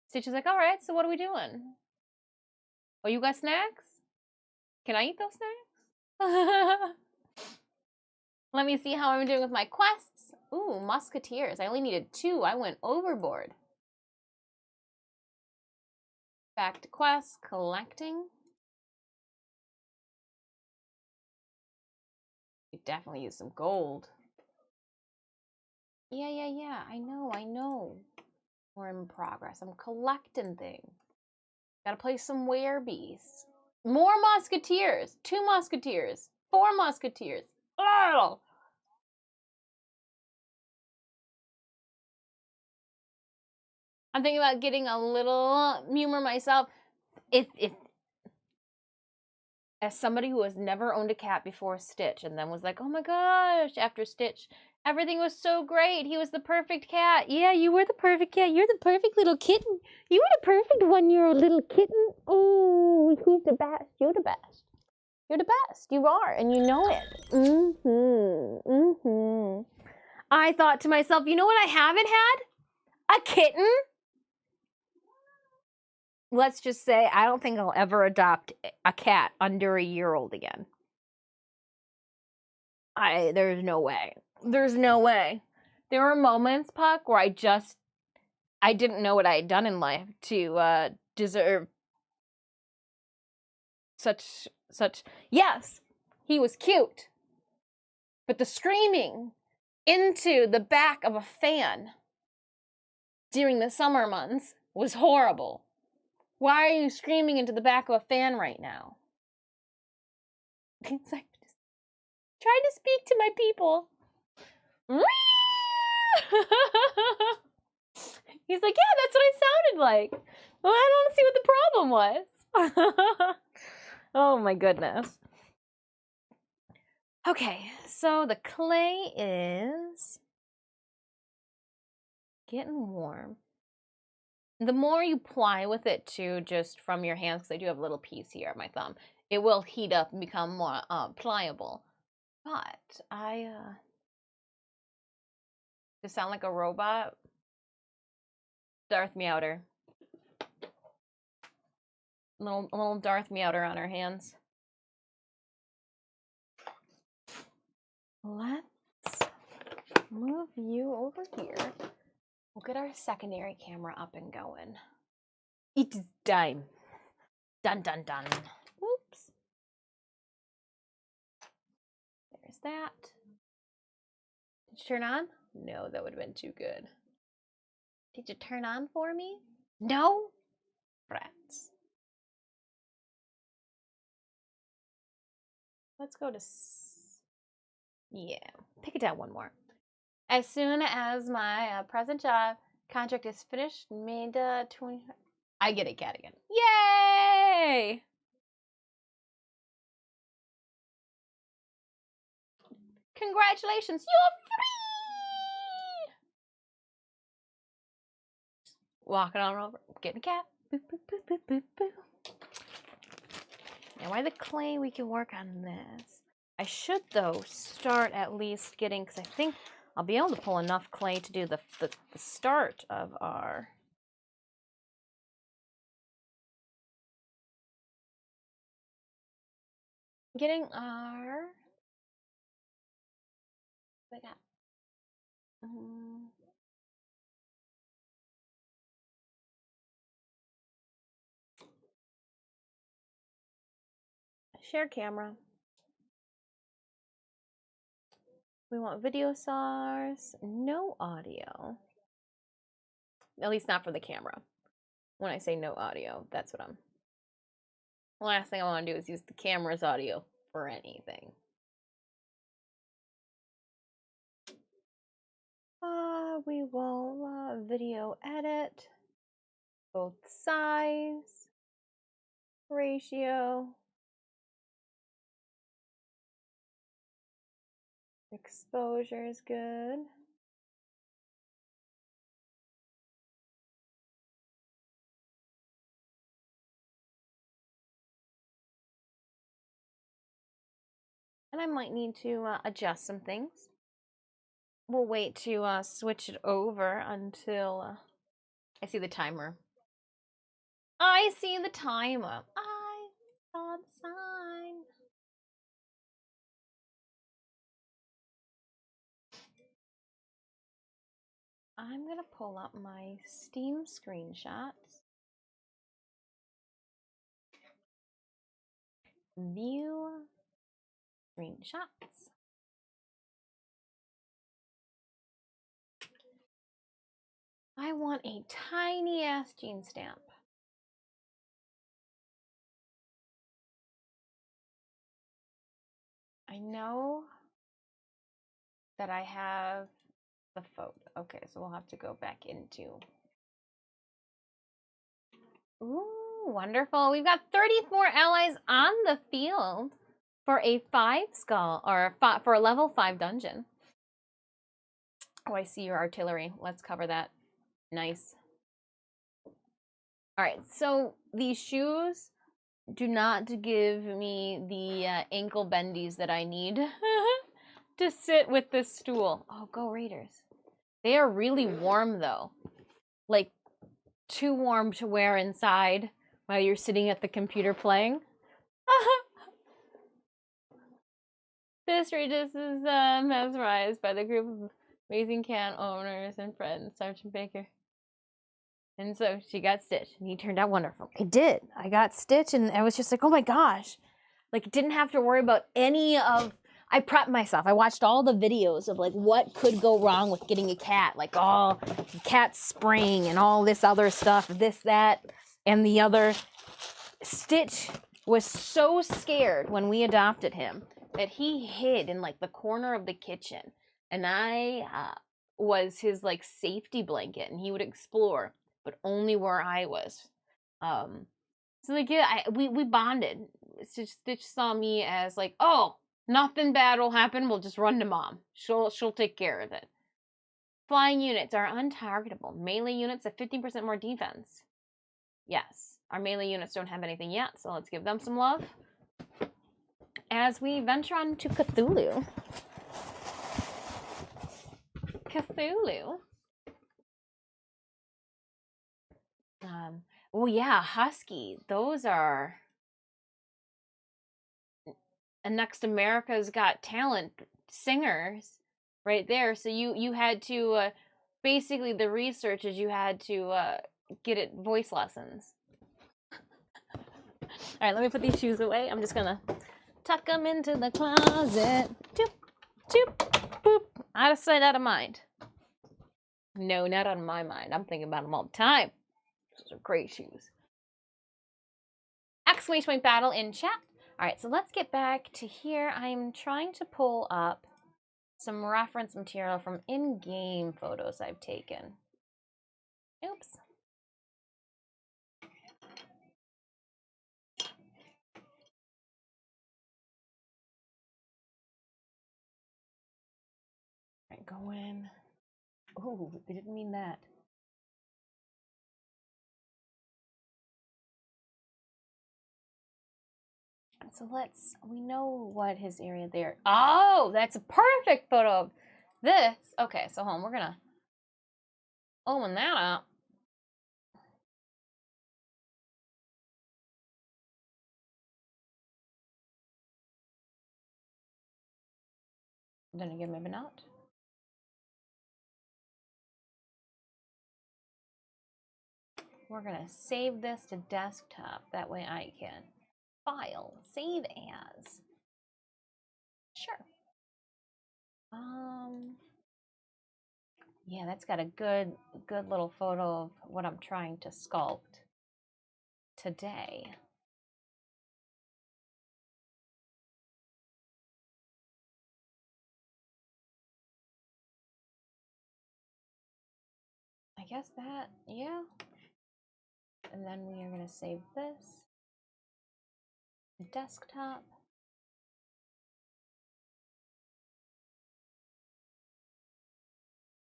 Stitch is like, all right, so what are we doing? Oh, you got snacks? Can I eat those snacks? Let me see how I'm doing with my quests. Ooh, musketeers. I only needed 2. I went overboard. Back to quests, collecting. You definitely use some gold. Yeah. I know. We're in progress. I'm collecting things. Gotta play some werebeasts. More musketeers. 2 musketeers. 4 musketeers. Oh! I'm thinking about getting a little Mumer myself. If as somebody who has never owned a cat before Stitch and then was like, oh my gosh, after Stitch, everything was so great. He was the perfect cat. Yeah, you were the perfect cat. You're the perfect little kitten. You were the perfect 1-year-old little kitten. Oh, who's the best? You're the best. You're the best. You are, and you know it. I thought to myself, you know what I haven't had? A kitten. Let's just say I don't think I'll ever adopt a cat under a year-old again. There's no way. There's no way. There were moments, Puck, where I didn't know what I had done in life to deserve such. Yes, he was cute, but the screaming into the back of a fan during the summer months was horrible. Why are you screaming into the back of a fan right now? It's like, just trying to speak to my people. He's like, yeah, that's what I sounded like. Well, I don't want to see what the problem was. Oh my goodness. Okay, so the clay is getting warm. The more you ply with it too, just from your hands, because I do have a little piece here on my thumb, it will heat up and become more pliable. But to sound like a robot, Darth Meowder. Little Darth Meowder on our hands. Let's move you over here. We'll get our secondary camera up and going. It is time. Dun dun dun. Whoops. There's that. Did you turn on? No, that would have been too good. Did you turn on for me? No? Rats. Let's go to... Yeah, pick it down one more. As soon as my present job contract is finished, made 20... I get a cat again. Yay! Congratulations, you're free! Walking on over, getting a cat. Boop, boop, boop, boop, boop, boop. Now, why the clay? We can work on this. I should, though, start at least getting, because I think I'll be able to pull enough clay to do the start of our... Getting our... What I got? Share camera. We want video source, no audio. At least not for the camera. When I say no audio, that's what I'm... The last thing I want to do is use the camera's audio for anything. We will video edit, both size, ratio, exposure is good. And I might need to adjust some things. We'll wait to switch it over until I see the timer. I see the timer. I saw the sign. I'm going to pull up my Steam screenshots. View screenshots. I want a tiny ass gene stamp. I know that I have the photo. Okay, so we'll have to go back into... Ooh, wonderful. We've got 34 allies on the field for a 5 skull, or for a level 5 dungeon. Oh, I see your artillery. Let's cover that. Nice. All right, so these shoes do not give me the ankle bendies that I need to sit with this stool. Oh, go Raiders. They are really warm, though. Like, too warm to wear inside while you're sitting at the computer playing. This Regis is mesmerized by the group of amazing can owners and friends, Sergeant Baker. And so she got Stitch, and he turned out wonderful. I did. I got Stitch, and I was just like, oh my gosh. Like, didn't have to worry about any of... I prepped myself. I watched all the videos of, like, what could go wrong with getting a cat. Like, oh, cat spraying and all this other stuff, this, that, and the other. Stitch was so scared when we adopted him that he hid in, like, the corner of the kitchen. And I was his, like, safety blanket, and he would explore, but only where I was. So, like, yeah, we bonded. Stitch saw me as, like, oh, nothing bad will happen. We'll just run to mom. She'll take care of it. Flying units are untargetable. Melee units have 15% more defense. Yes, our melee units don't have anything yet, so let's give them some love. As we venture on to Cthulhu. Cthulhu. Oh yeah, Husky. Those are... And Next America's Got Talent singers right there. So you had to basically the research is you had to get it voice lessons. All right, let me put these shoes away. I'm just gonna tuck them into the closet. Choop, choop, boop. Out of sight, out of mind. No, not out of my mind. I'm thinking about them all the time. Those are great shoes. Exclamation point battle in chat. All right, so let's get back to here. I'm trying to pull up some reference material from in-game photos I've taken. Oops. All right, go in. Oh, they didn't mean that. So we know what his area there. Oh, that's a perfect photo of this. Okay, so hold on, we're gonna open that up. Then again, maybe not. We're gonna save this to desktop. That way I can file, save as. Sure. Yeah, that's got a good little photo of what I'm trying to sculpt today. I guess that, yeah. And then we are gonna save this. Desktop.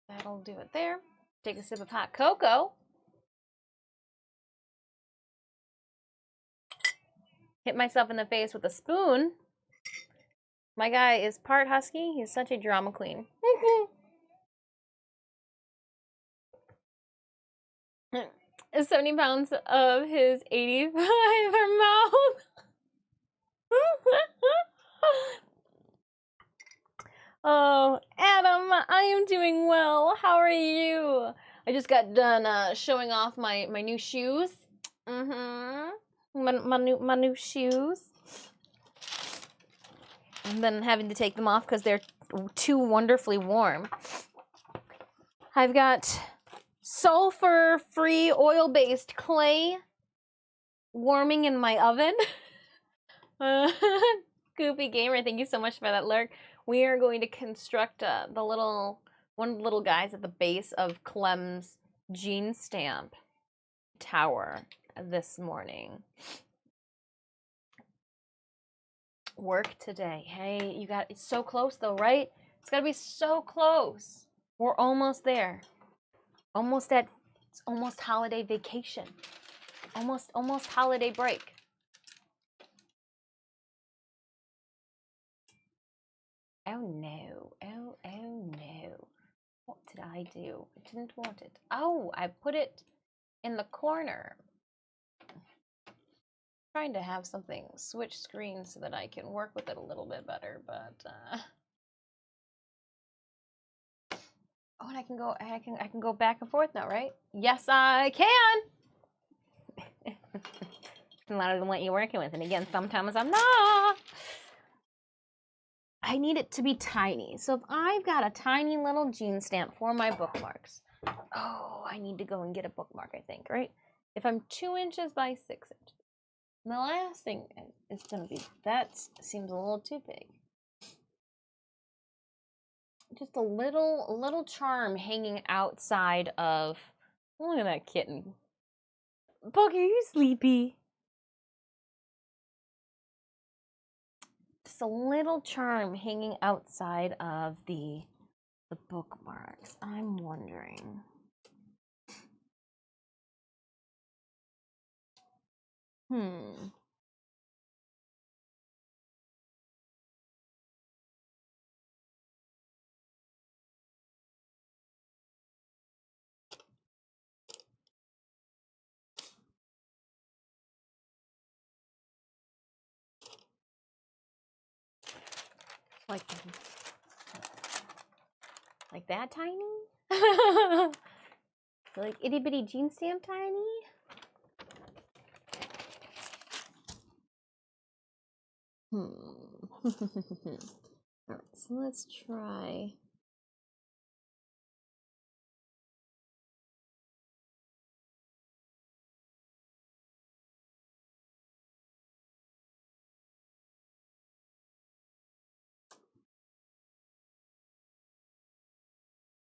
That'll do it there. Take a sip of hot cocoa. Hit myself in the face with a spoon. My guy is part husky. He's such a drama queen. 70 pounds of his 85 mouth. Oh, Adam, I am doing well. How are you? I just got done showing off my new shoes. My new shoes. And then having to take them off because they're too wonderfully warm. I've got sulfur-free oil-based clay warming in my oven. Goofy Gamer, thank you so much for that lurk. We are going to construct one of the little guys at the base of Clem's gene stamp tower this morning. Work today. Hey, it's so close though, right? It's gotta be so close. We're almost there. It's almost holiday vacation. Almost holiday break. Oh no, oh no. What did I do? I didn't want it. Oh, I put it in the corner. Trying to have something switch screens so that I can work with it a little bit better, but oh, and I can go back and forth now, right? Yes, I can. A lot of them what you're working with, and again, sometimes I'm not. I need it to be tiny. So if I've got a tiny little gene stamp for my bookmarks, oh, I need to go and get a bookmark, I think, right? If I'm 2 inches by 6 inches, and the last thing is going to be, that seems a little too big. Just a little charm hanging outside of, look at that kitten. Buggy, are you sleepy? Just a little charm hanging outside of the bookmarks. I'm wondering. Like Like that tiny? Like itty bitty jean stamp tiny? Alright, so let's try.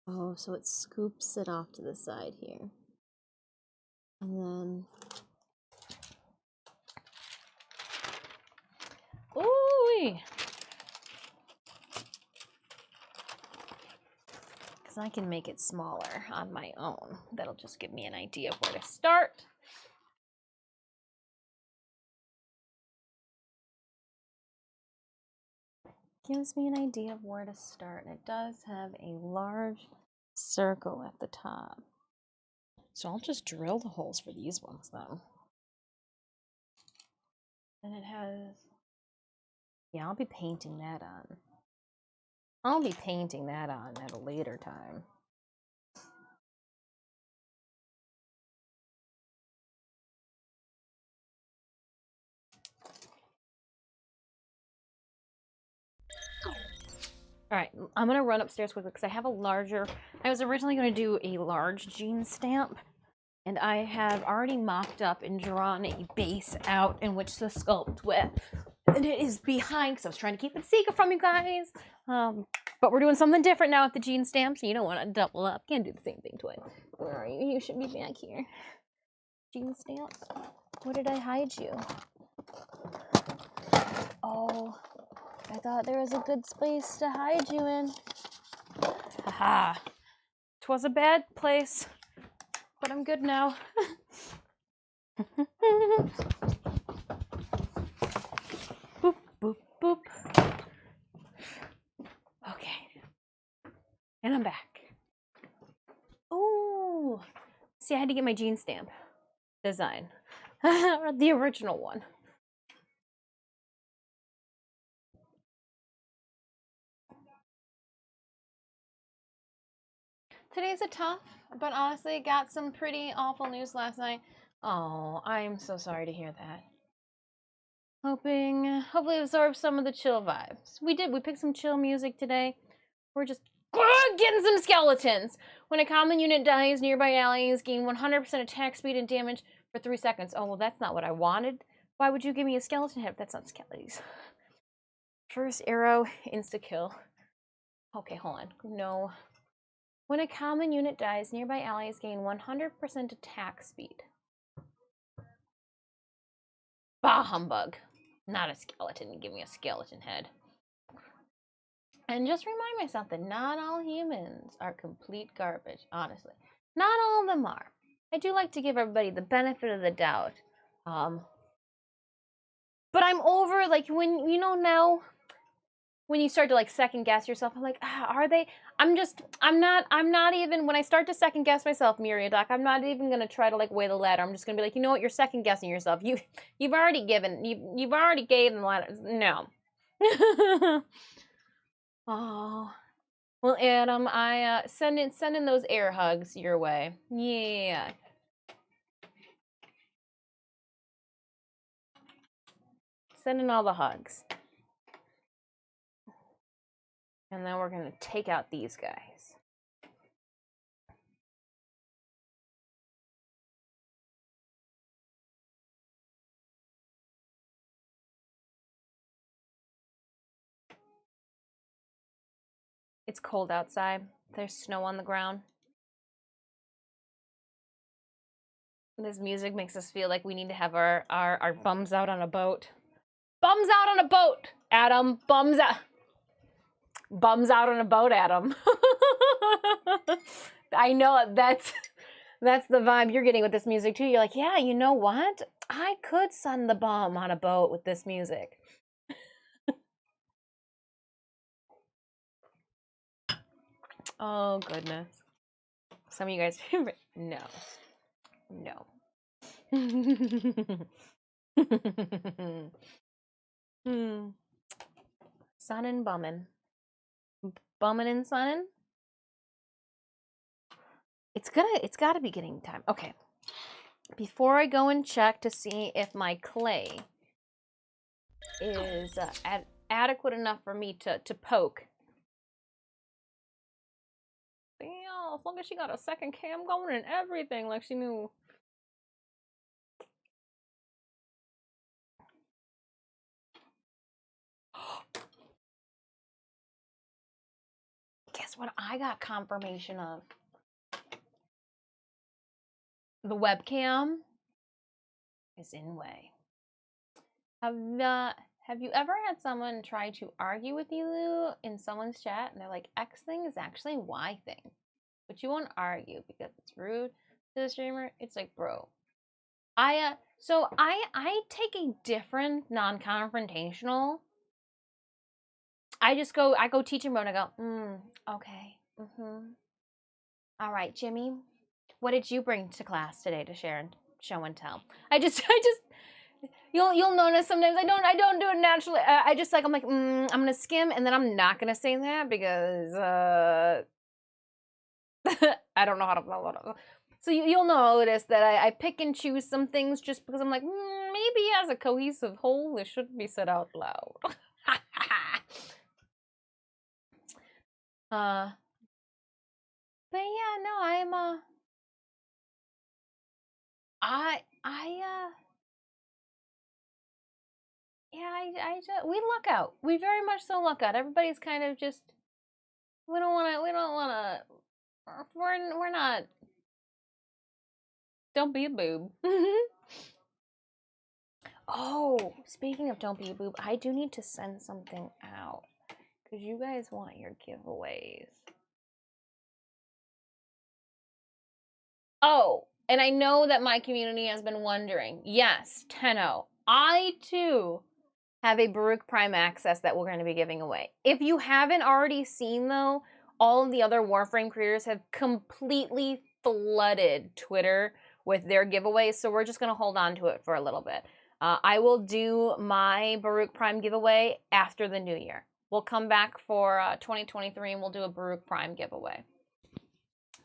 Oh, so it scoops it off to the side here. And then... Ooh-wee! Because I can make it smaller on my own. That'll just give me an idea of where to start. Gives me an idea of where to start. And it does have a large circle at the top. So I'll just drill the holes for these ones though. And it has, yeah, I'll be painting that on. I'll be painting that on at a later time. All right, I'm gonna run upstairs quickly because I have a larger, I was originally gonna do a large jean stamp, and I have already mocked up and drawn a base out in which to sculpt with. And it is behind, because I was trying to keep it secret from you guys. But we're doing something different now with the jean stamp, so you don't want to double up. Can't do the same thing twice. Where are you? You should be back here. Jean stamp. Where did I hide you? Oh, I thought there was a good space to hide you in. Haha. 'Twas a bad place, but I'm good now. Boop, boop, boop. Okay. And I'm back. Ooh. See, I had to get my jean stamp design. The original one. Today's a tough, but honestly got some pretty awful news last night. Oh, I'm so sorry to hear that. Hopefully absorb some of the chill vibes. We picked some chill music today. We're just getting some skeletons. When a common unit dies, nearby allies gain 100% attack speed and damage for 3 seconds. Oh, well, that's not what I wanted. Why would you give me a skeleton head if that's not skeletons? First arrow, insta-kill. Okay, hold on. No. When a common unit dies, nearby allies gain 100% attack speed. Bah humbug. Not a skeleton. Give me a skeleton head. And just remind myself that not all humans are complete garbage, honestly. Not all of them are. I do like to give everybody the benefit of the doubt. But I'm over, like, when, you know, now, when you start to, like, second guess yourself, I'm like, are they? I'm not even, when I start to second guess myself, Doc, I'm not even going to try to, like, weigh the ladder. I'm just going to be like, you know what, you're second guessing yourself. You've already given, you've already gave them the ladder. No. Oh. Well, Adam, I send in those air hugs your way. Yeah. Send in all the hugs. And then we're gonna take out these guys. It's cold outside. There's snow on the ground. This music makes us feel like we need to have our bums out on a boat. Bums out on a boat, Adam. Bums out. Bums out on a boat, Adam. I know that's the vibe you're getting with this music too. You're like, yeah, you know what? I could sun the bum on a boat with this music. Oh goodness. Some of you guys, no. Sunnin' bummin'. Bummin' and sunnin'? It's got to be getting time. Okay. Before I go and check to see if my clay is adequate enough for me to poke. Yeah, as long as she got a second cam going and everything, like she knew. Guess what I got confirmation of? The webcam is in way. Have you ever had someone try to argue with you in someone's chat and they're like, X thing is actually Y thing, but you won't argue because it's rude to the streamer? It's like, bro, I take a different non-confrontational. I go teaching mode and I go, okay, all right, Jimmy, what did you bring to class today to share and show and tell? I just you'll notice sometimes I don't do it naturally. I'm like, I'm gonna skim and then I'm not gonna say that because I don't know how to. So you'll notice that I pick and choose some things just because I'm like, maybe as a cohesive whole, this shouldn't be said out loud. But yeah, no, I'm we luck out. We very much so luck out. Everybody's kind of just we don't wanna we're not. Don't be a boob. Oh, speaking of don't be a boob, I do need to send something out because you guys want your giveaways. Oh, and I know that my community has been wondering. Yes, Tenno, I too have a Baruch Prime access that we're going to be giving away. If you haven't already seen, though, all of the other Warframe creators have completely flooded Twitter with their giveaways, so we're just going to hold on to it for a little bit. I will do my Baruch Prime giveaway after the new year. We'll come back for 2023 and we'll do a Baruch Prime giveaway.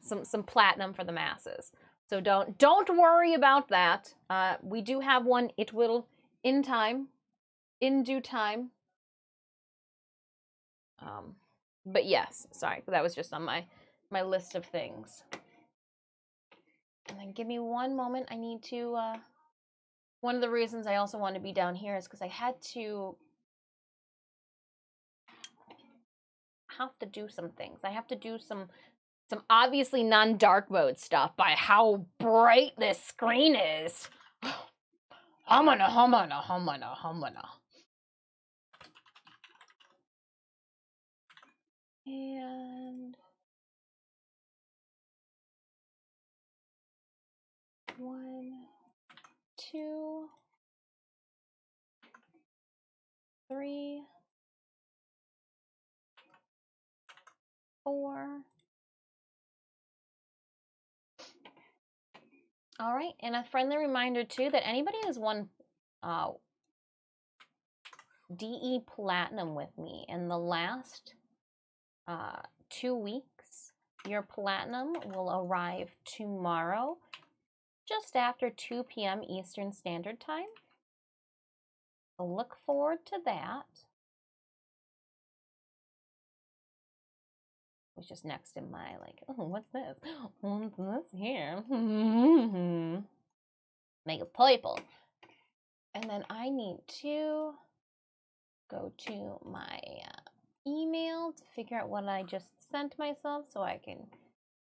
Some platinum for the masses. So don't worry about that. We do have one. It will in due time. But yes, sorry, that was just on my list of things. And then give me one moment. I need to. One of the reasons I also want to be down here is because I have to do some things. I have to do some obviously non-dark mode stuff by how bright this screen is. Humana. And 1, 2, 3, 4. All right, and a friendly reminder too that anybody who's won DE Platinum with me in the last 2 weeks, your Platinum will arrive tomorrow, just after 2 p.m. Eastern Standard Time. So look forward to that. It was just next in my, like, oh, what's this? What's this here? Make it purple. And then I need to go to my email to figure out what I just sent myself so I can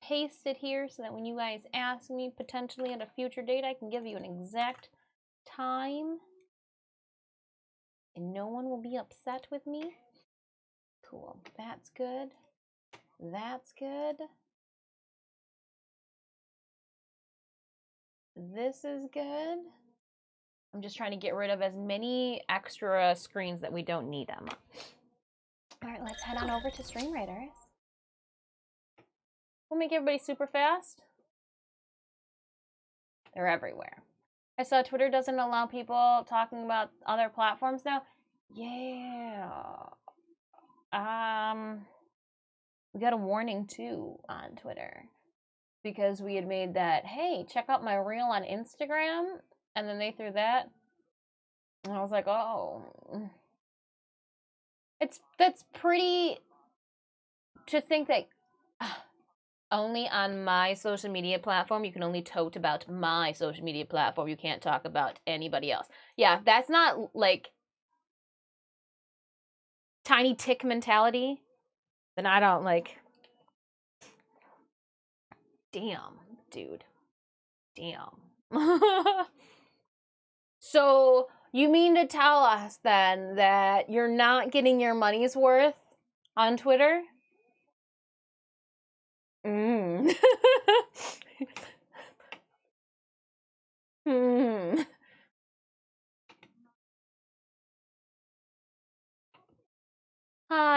paste it here so that when you guys ask me potentially at a future date, I can give you an exact time and no one will be upset with me. Cool. That's good. That's good. This is good. I'm just trying to get rid of as many extra screens that we don't need them. All right, let's head on over to Stream Raiders. We'll make everybody super fast. They're everywhere. I saw Twitter doesn't allow people talking about other platforms now. Yeah. We got a warning too on Twitter. because we had made that, hey, check out my reel on Instagram, and then they threw that, and I was like, oh, that's pretty, to think that only on my social media platform, you can only tote about my social media platform. You can't talk about anybody else. Yeah, that's not like tiny tick mentality, then I don't like. Damn, dude. Damn. So you mean to tell us then that you're not getting your money's worth on Twitter? Mm. Hmm.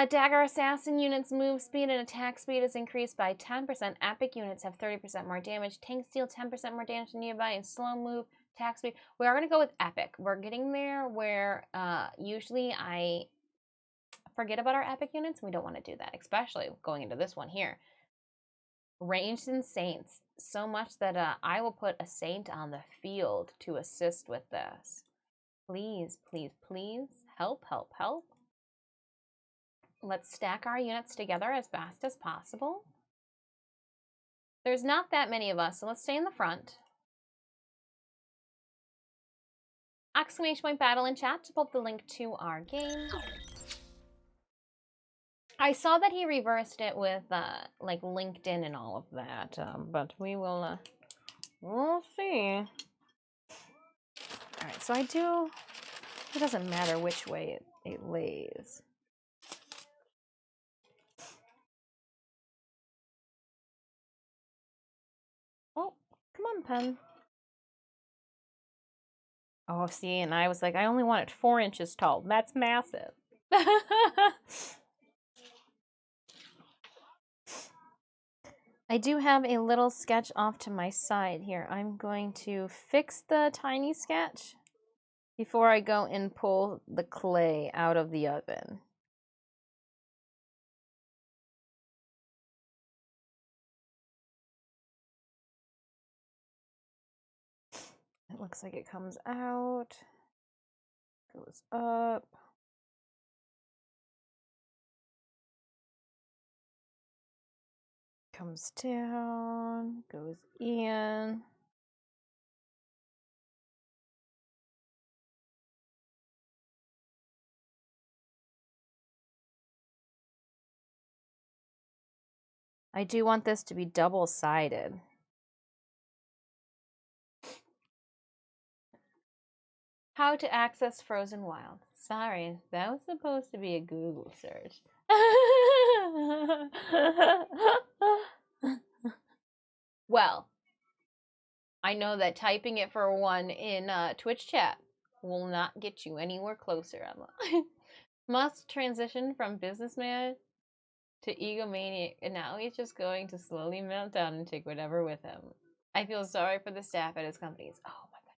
Dagger Assassin units' move speed and attack speed is increased by 10%. Epic units have 30% more damage. Tanks deal 10% more damage than nearby and slow move attack speed. We are going to go with Epic. We're getting there where usually I forget about our Epic units. We don't want to do that, especially going into this one here. Ranged and Saints. So much that I will put a Saint on the field to assist with this. Please, please, please. Help, help, help. Let's stack our units together as fast as possible. There's not that many of us, so let's stay in the front. Exclamation point battle in chat to put the link to our game. I saw that he reversed it with like LinkedIn and all of that, but we will we'll see. All right, so I do. It doesn't matter which way it lays. Oh, come on, pen. Oh, see, and I was like, I only want it 4 inches tall. That's massive. I do have a little sketch off to my side here. I'm going to fix the tiny sketch before I go and pull the clay out of the oven. It looks like it comes out, goes up, comes down, goes in. I do want this to be double-sided. How to access Frozen Wild. Sorry, that was supposed to be a Google search. Well, I know that typing it for one in Twitch chat will not get you anywhere closer, Emma. Must transition from businessman to egomaniac, and now he's just going to slowly melt down and take whatever with him. I feel sorry for the staff at his companies. Oh my god!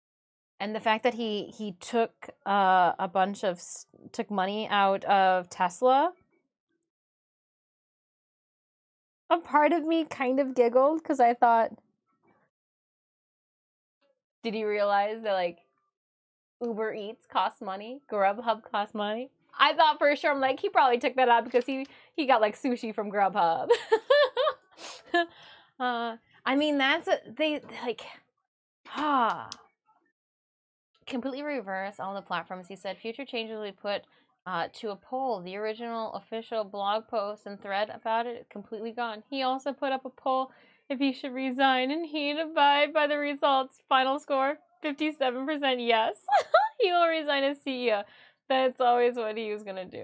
And the fact that he took a bunch of took money out of Tesla. A part of me kind of giggled because I thought, did he realize that like Uber Eats costs money, Grubhub costs money? I thought for sure, I'm like, he probably took that out because he got like sushi from Grubhub. I mean, they like, completely reverse all the platforms. He said future changes will be put to a poll. The original official blog post and thread about it completely gone. He also put up a poll if he should resign, and he'd abide by the results. Final score, 57% yes. He will resign as CEO. That's always what he was gonna do.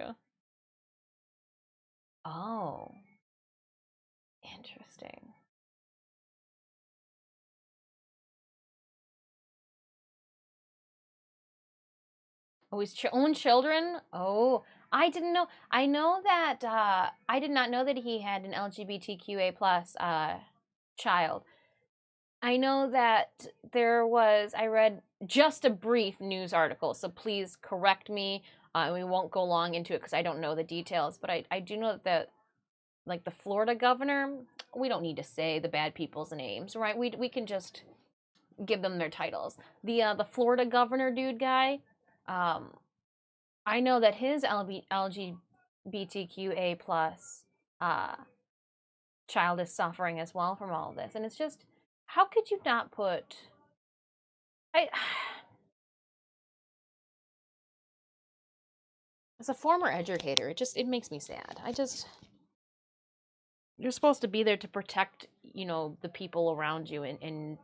Oh, interesting. Oh, his own children? Oh, I didn't know. I know that I did not know that he had an LGBTQA plus child. I know that there was. I read just a brief news article, so please correct me. And we won't go long into it because I don't know the details. But I do know that like the Florida governor, we don't need to say the bad people's names, right? We can just give them their titles. The Florida governor dude guy, I know that his LGBTQA plus child is suffering as well from all of this, and it's just, how could you not put? As a former educator, it makes me sad. You're supposed to be there to protect, the people around you and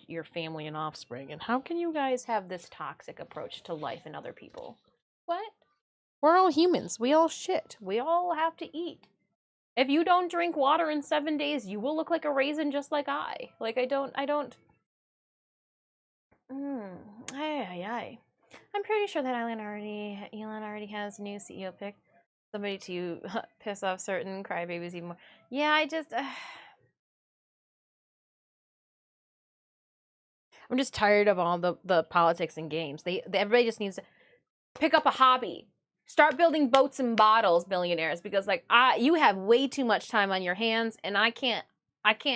your family and offspring. And how can you guys have this toxic approach to life and other people? What? We're all humans. We all shit. We all have to eat. If you don't drink water in 7 days, you will look like a raisin just like I. Like, I don't. Aye. I'm pretty sure that Elon already has a new CEO pick. Somebody to piss off certain crybabies even more. Yeah, I'm just tired of all the politics and games. Everybody just needs to pick up a hobby. Start building boats and bottles, billionaires, because you have way too much time on your hands, and I can't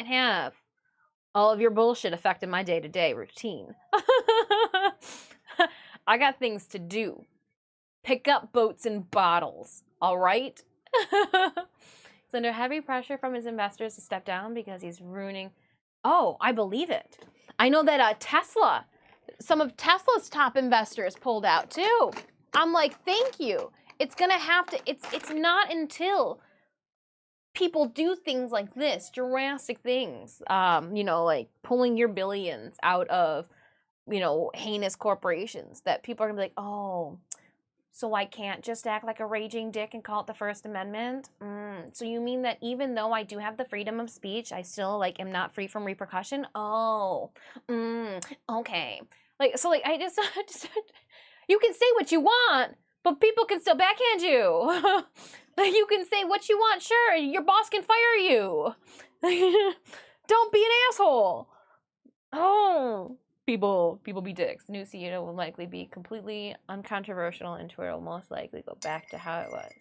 have all of your bullshit affecting my day-to-day routine. I got things to do. Pick up boats and bottles, all right? He's under heavy pressure from his investors to step down because he's ruining... Oh, I believe it. I know that Tesla, some of Tesla's top investors pulled out too. I'm like, thank you. It's gonna have to... It's not until people do things like this, drastic things, like pulling your billions out of, heinous corporations, that people are gonna be like, oh, so I can't just act like a raging dick and call it the First Amendment? So you mean that even though I do have the freedom of speech, I still, am not free from repercussion? Oh, okay. I just, you can say what you want, but people can still backhand you. You can say what you want, sure, your boss can fire you. Don't be an asshole. Oh. People be dicks. New CEO will likely be completely uncontroversial, and Twitter will most likely go back to how it was.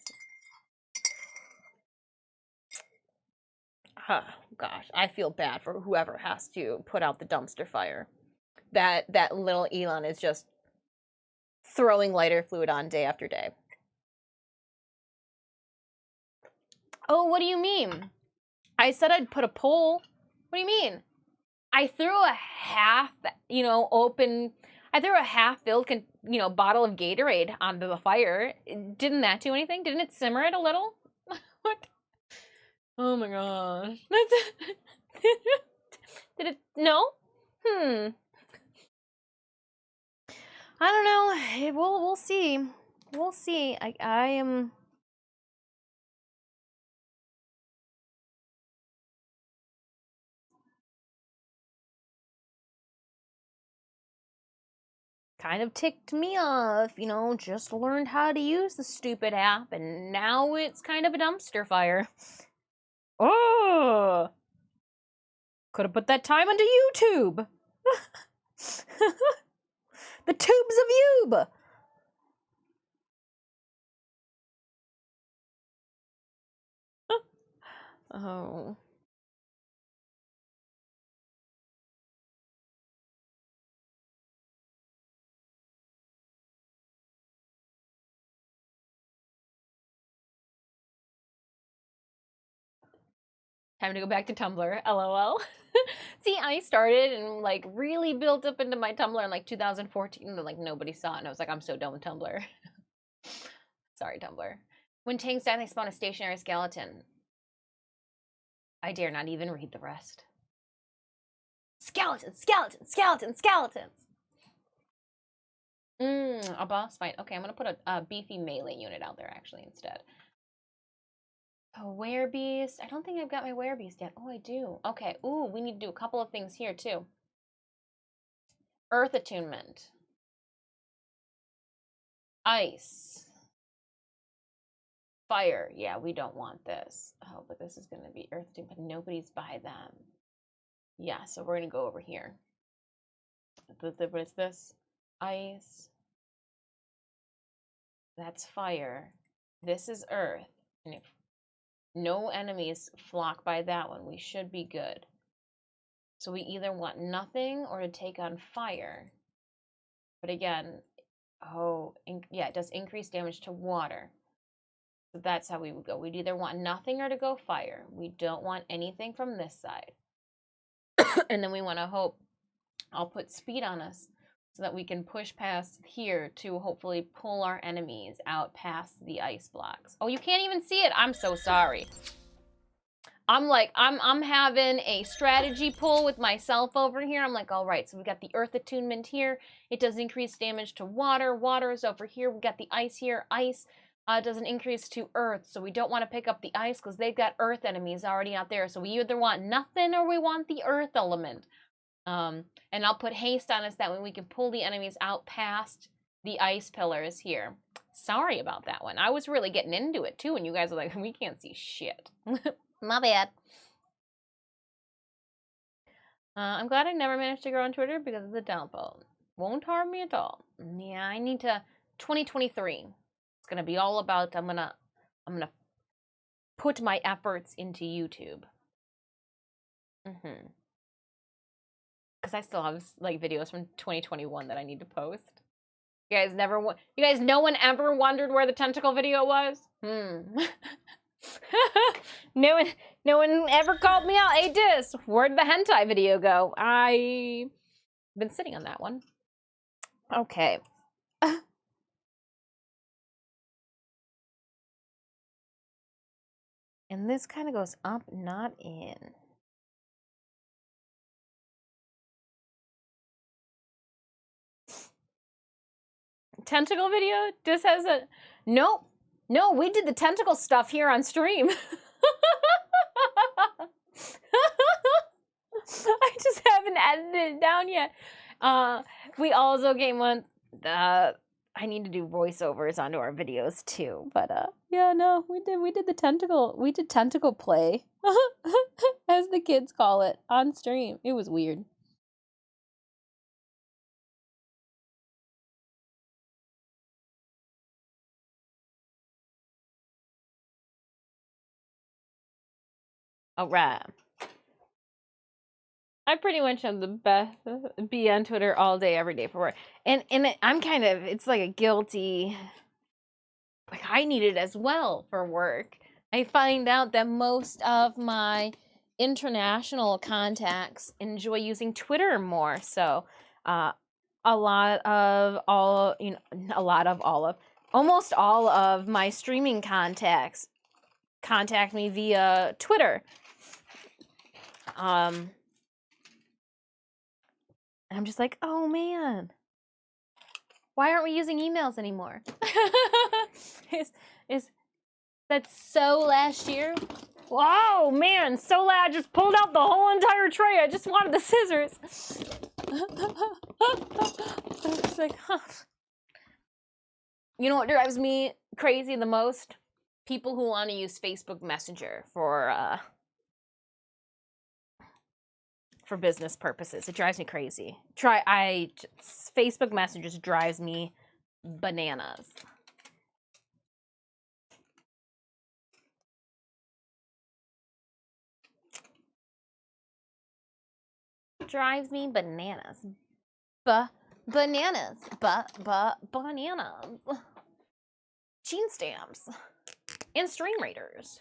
Gosh, I feel bad for whoever has to put out the dumpster fire. That little Elon is just throwing lighter fluid on day after day. Oh, what do you mean? I said I'd put a poll. What do you mean? I threw a half, I threw a half-filled, bottle of Gatorade onto the fire. Didn't that do anything? Didn't it simmer it a little? What? Oh my gosh. Did it? No? I don't know. We'll see. We'll see. I am... kind of ticked me off, just learned how to use the stupid app, and now it's kind of a dumpster fire. Oh! Could have put that time onto YouTube! The tubes of Yube! Oh. Time to go back to Tumblr, LOL. See, I started and really built up into my Tumblr in 2014, and nobody saw it, and I was like, I'm so done with Tumblr. Sorry, Tumblr. When tanks die, they spawn a stationary skeleton. I dare not even read the rest. Skeletons, skeletons, skeletons, skeletons! A boss fight. Okay, I'm gonna put a beefy melee unit out there, actually, instead. A werebeast. I don't think I've got my werebeast yet. Oh, I do. Okay. Ooh, we need to do a couple of things here, too. Earth attunement. Ice. Fire. Yeah, we don't want this. Oh, but this is going to be earth attunement, but nobody's by them. Yeah, so we're going to go over here. What is this? Ice. That's fire. This is earth. And if No enemies flock by that one. We should be good. So we either want nothing or to take on fire. But again, yeah, it does increase damage to water. So that's how we would go. We'd either want nothing or to go fire. We don't want anything from this side. And then we want to hope I'll put speed on us so that we can push past here to hopefully pull our enemies out past the ice blocks. Oh, you can't even see it. I'm so sorry. I'm having a strategy pull with myself over here. I'm like, all right, so we got the earth attunement here. It does increase damage to water. Water is over here. We got the ice here. Ice does an increase to earth, so we don't want to pick up the ice because they've got earth enemies already out there. So we either want nothing or we want the earth element. And I'll put haste on us that way we can pull the enemies out past the ice pillars here. Sorry about that one. I was really getting into it too, and you guys are like, we can't see shit. My bad. I'm glad I never managed to grow on Twitter because of the downfall. Won't harm me at all. Yeah, I need to. 2023. It's gonna be all about. I'm gonna put my efforts into YouTube. Because I still have like videos from 2021 that I need to post. You guys no one ever wondered where the tentacle video was? No one ever called me out. Hey, Dis, where'd the hentai video go? I've been sitting on that one. Okay. And this kind of goes up, not in. Tentacle video? Dis has a... Nope. No, we did the tentacle stuff here on stream. I just haven't edited it down yet. We also came on... I need to do voiceovers onto our videos too, but yeah, no, we did the tentacle play, as the kids call it, on stream. It was weird. All right. I pretty much have the best be on Twitter all day, every day for work. And I'm kind of, it's like a guilty, like I need it as well for work. I find out that most of my international contacts enjoy using Twitter more. So almost all of my streaming contacts contact me via Twitter. And I'm just like, oh man, why aren't we using emails anymore? Is that so last year? Whoa, man, so I just pulled out the whole entire tray. I just wanted the scissors. It's like, huh. You know what drives me crazy the most? People who want to use Facebook Messenger for business purposes. It drives me crazy. Facebook Messenger just drives me bananas. Drives me bananas. Bananas. Bananas. Gene stamps. And stream raiders.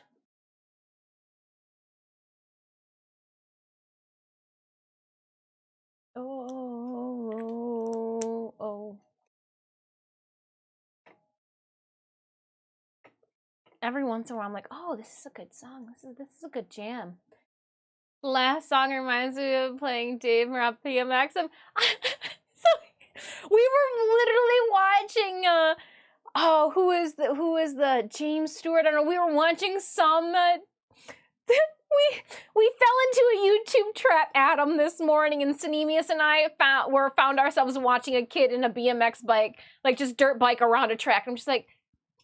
Oh. Every once in a while, I'm like, oh, this is a good song. This is a good jam. Last song reminds me of playing Dave Marab PMX. So we were literally watching. Who is the James Stewart? I don't know. We were watching some. We fell into a YouTube trap, Adam, this morning, and Sanemius and I found ourselves watching a kid in a BMX bike, like just dirt bike around a track. I'm just like,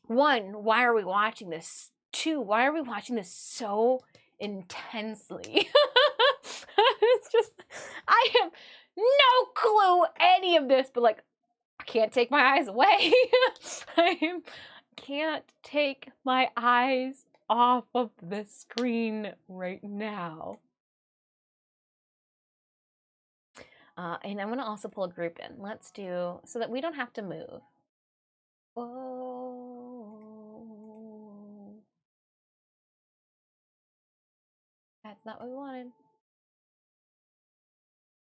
one, why are we watching this? Two, why are we watching this so intensely? It's just, I have no clue any of this, but like, I can't take my eyes away. I can't take my eyes off of the screen right now. And I'm going to also pull a group in. Let's do, so that we don't have to move. Whoa. That's not what we wanted.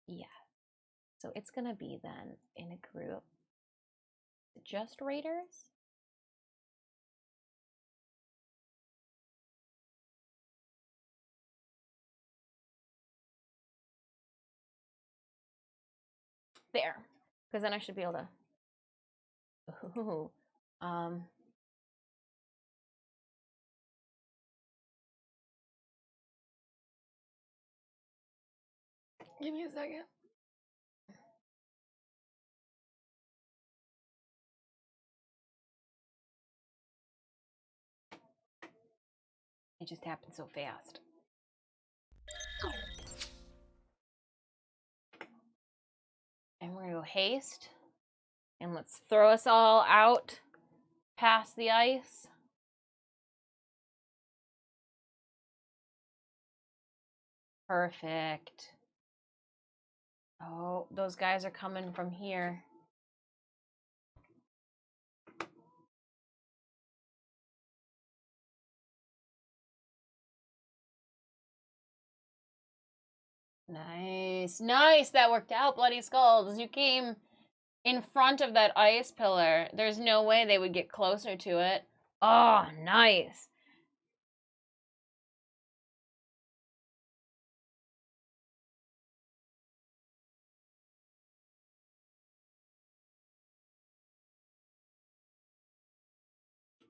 Yeah. So it's going to be then in a group. Just Raiders? There. Because then I should be able to. Ooh. Give me a second. It just happened so fast. And we're going to go haste. And let's throw us all out past the ice. Perfect. Oh, those guys are coming from here. Nice. Nice. That worked out, Bloody Skulls. You came in front of that ice pillar. There's no way they would get closer to it. Oh, nice.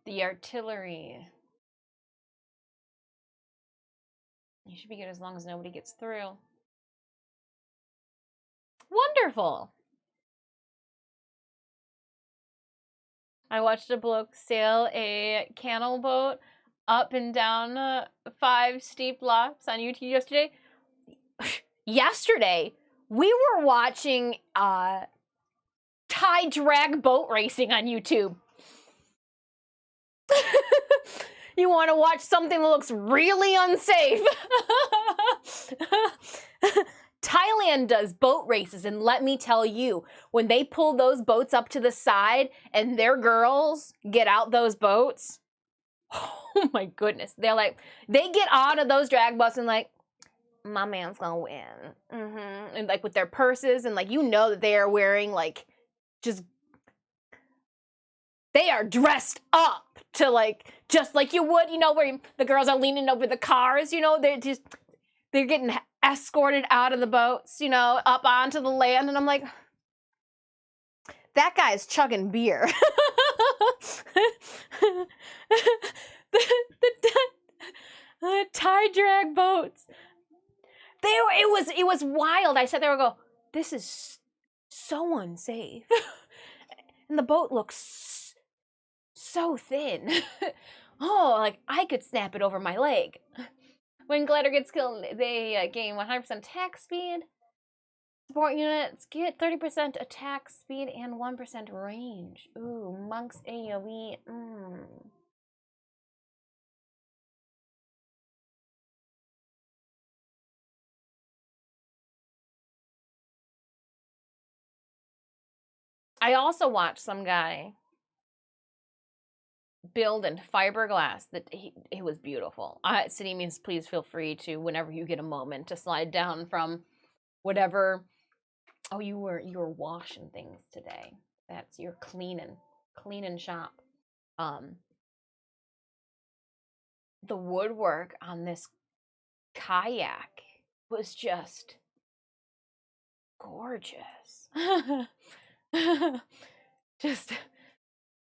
The artillery. You should be good as long as nobody gets through. Wonderful. I watched a bloke sail a canal boat up and down 5 steep blocks on YouTube yesterday. Yesterday, we were watching Thai drag boat racing on YouTube. You want to watch something that looks really unsafe? Thailand does boat races, and let me tell you, when they pull those boats up to the side and their girls get out those boats, oh my goodness, they're like, they get out of those drag boats and like, my man's gonna win. And like with their purses, and like, you know that they are wearing like, just, they are dressed up to like, just like you would, you know, where the girls are leaning over the cars, you know, they're getting escorted out of the boats, you know, up onto the land. And I'm like, that guy's chugging beer. the Thai drag boats. It was wild. I sat there and go, this is so unsafe. And the boat looks so thin. Oh, like I could snap it over my leg. When glider gets killed, they gain 100% attack speed. Support units get 30% attack speed and 1% range. Ooh, monks AoE. I also watched some guy build in fiberglass that it was beautiful. Sinemies, please feel free to, whenever you get a moment, to slide down from whatever. Oh, you were washing things today. That's your cleaning shop. The woodwork on this kayak was just gorgeous. just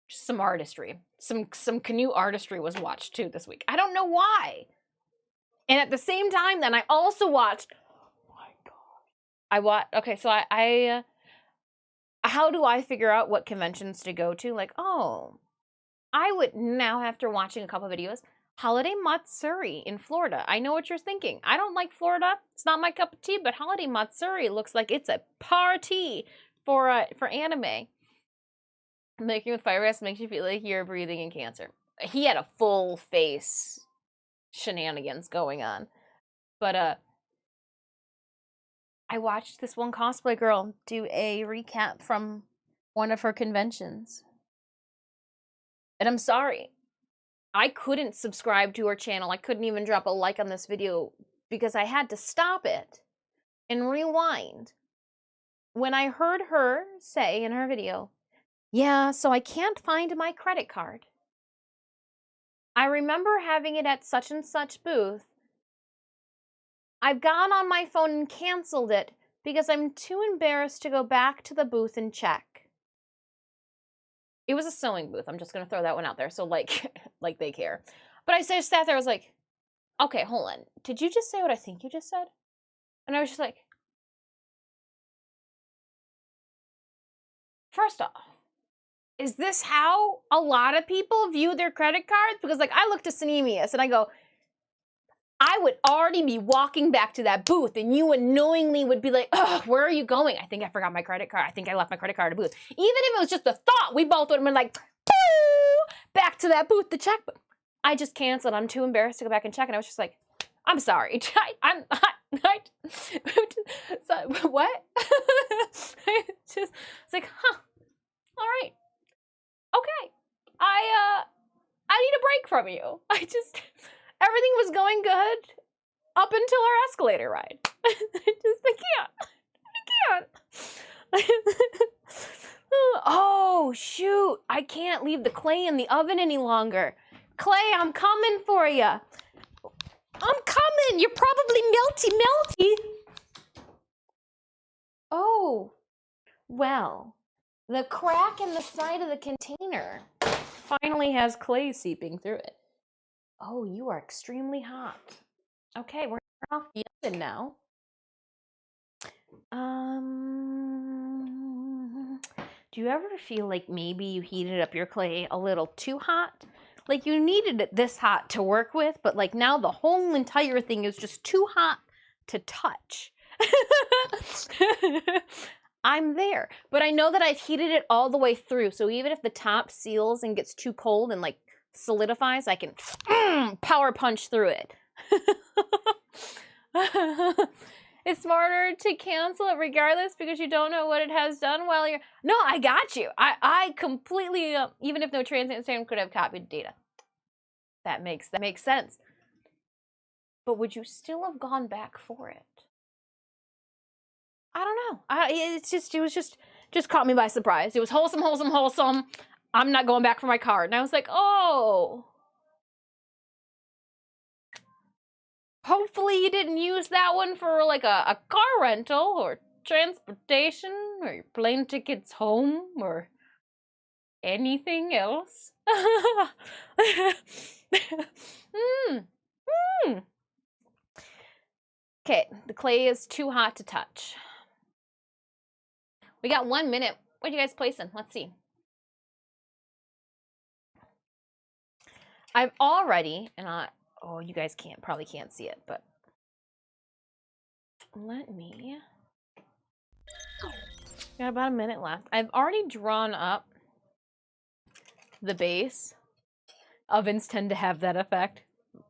some artistry. Some canoe artistry was watched too this week. I don't know why. And at the same time, then I also watched. Oh my god! Okay, so I how do I figure out what conventions to go to? Like, oh, I would now, after watching a couple videos, Holiday Matsuri in Florida. I know what you're thinking. I don't like Florida. It's not my cup of tea, but Holiday Matsuri looks like it's a party for anime. Making with fiberglass makes you feel like you're breathing in cancer. He had a full face shenanigans going on. But I watched this one cosplay girl do a recap from one of her conventions. And I'm sorry, I couldn't subscribe to her channel. I couldn't even drop a like on this video because I had to stop it and rewind when I heard her say in her video, yeah, so I can't find my credit card. I remember having it at such and such booth. I've gone on my phone and canceled it because I'm too embarrassed to go back to the booth and check. It was a sewing booth. I'm just going to throw that one out there. So like they care. But I just sat there. I was like, okay, hold on. Did you just say what I think you just said? And I was just like, first off, is this how a lot of people view their credit cards? Because like I looked to Cinemius and I go, I would already be walking back to that booth and you unknowingly would be like, oh, where are you going? I think I forgot my credit card. I think I left my credit card at a booth. Even if it was just a thought, we both would have been like, boo, back to that booth to check. But I just canceled. I'm too embarrassed to go back and check. And I was just like, I'm sorry. So, what? It's like, huh, all right. Okay. I need a break from you. Everything was going good up until our escalator ride. I can't. Oh, shoot. I can't leave the clay in the oven any longer. Clay, I'm coming for you. I'm coming. You're probably melty. Oh, well, the crack in the side of the container finally has clay seeping through it. Oh, you are extremely hot. Okay, we're gonna turn off the oven now. Do you ever feel like maybe you heated up your clay a little too hot? Like you needed it this hot to work with, but like now the whole entire thing is just too hot to touch. I'm there, but I know that I've heated it all the way through. So even if the top seals and gets too cold and like solidifies, I can power punch through it. It's smarter to cancel it regardless because you don't know what it has done while you're... No, I got you. I completely, even if no transit system could have copied data. That makes sense. But would you still have gone back for it? I don't know. It was just caught me by surprise. It was wholesome. I'm not going back for my card. And I was like, oh. Hopefully you didn't use that one for like a car rental or transportation or your plane tickets home or anything else. Okay, the clay is too hot to touch. We got 1 minute. What are you guys placing? Let's see. I've already, oh, you guys probably can't see it, but let me, got about a minute left. I've already drawn up the base. Ovens tend to have that effect.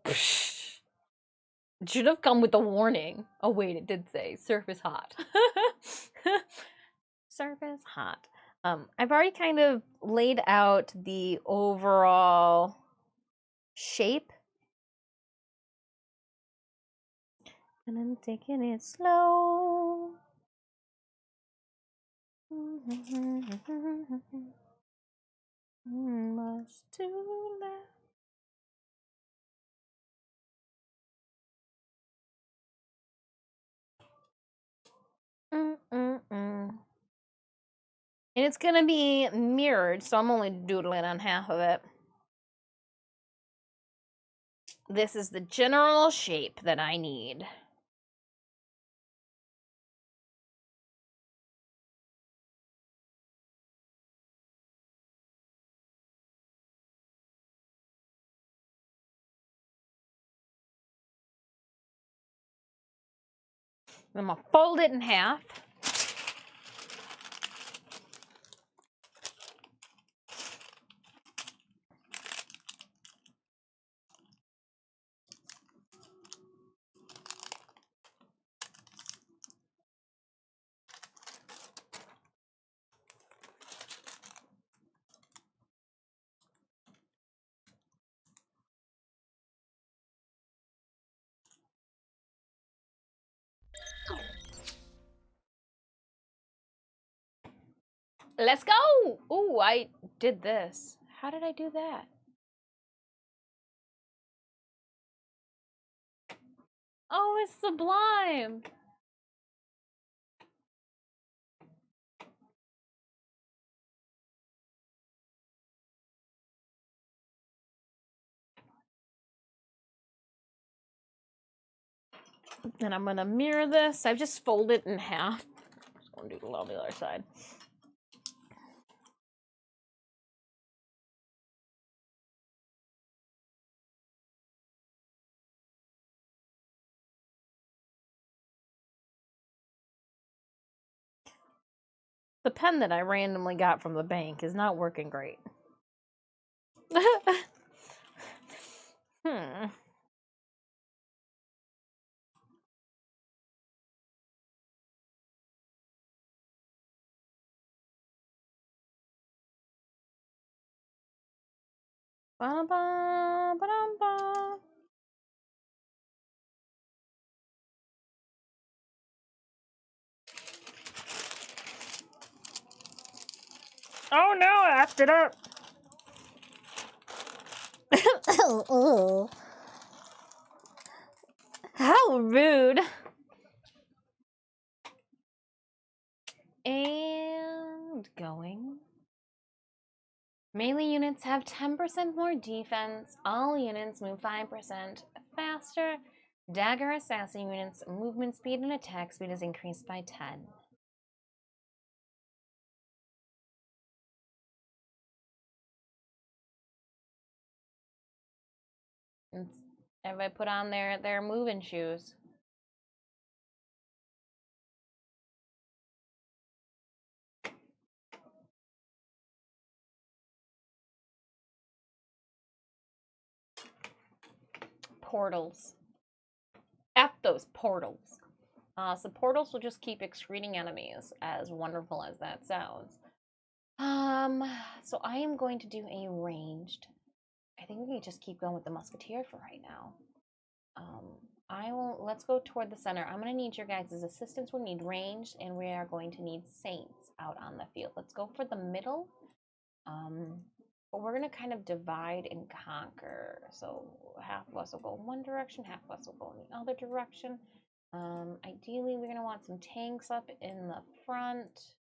It should have come with a warning. Oh wait, it did say surface hot. Surface hot. I've already kind of laid out the overall shape. And I'm taking it slow. Much too late. And it's gonna be mirrored, so I'm only doodling on half of it. This is the general shape that I need. I'm gonna fold it in half. Let's go! Ooh, I did this. How did I do that? Oh, it's sublime! Then I'm gonna mirror this. I've just folded it in half. Just gonna do it on the other side. The pen that I randomly got from the bank is not working great. Hmm. Ba-ba, ba-dum-ba. Oh no, I effed it up. Oh, how rude. And going. Melee units have 10% more defense. All units move 5% faster. Dagger assassin units' movement speed and attack speed is increased by 10. And everybody put on their moving shoes. Portals. F those portals. So portals will just keep excreting enemies, as wonderful as that sounds. So I am going to do a ranged. I think we can just keep going with the musketeer for right now. Let's go toward the center. I'm gonna need your guys' assistance. We need ranged, and we are going to need saints out on the field. Let's go for the middle. But we're gonna kind of divide and conquer. So half of us will go in one direction, half of us will go in the other direction. Ideally, we're gonna want some tanks up in the front.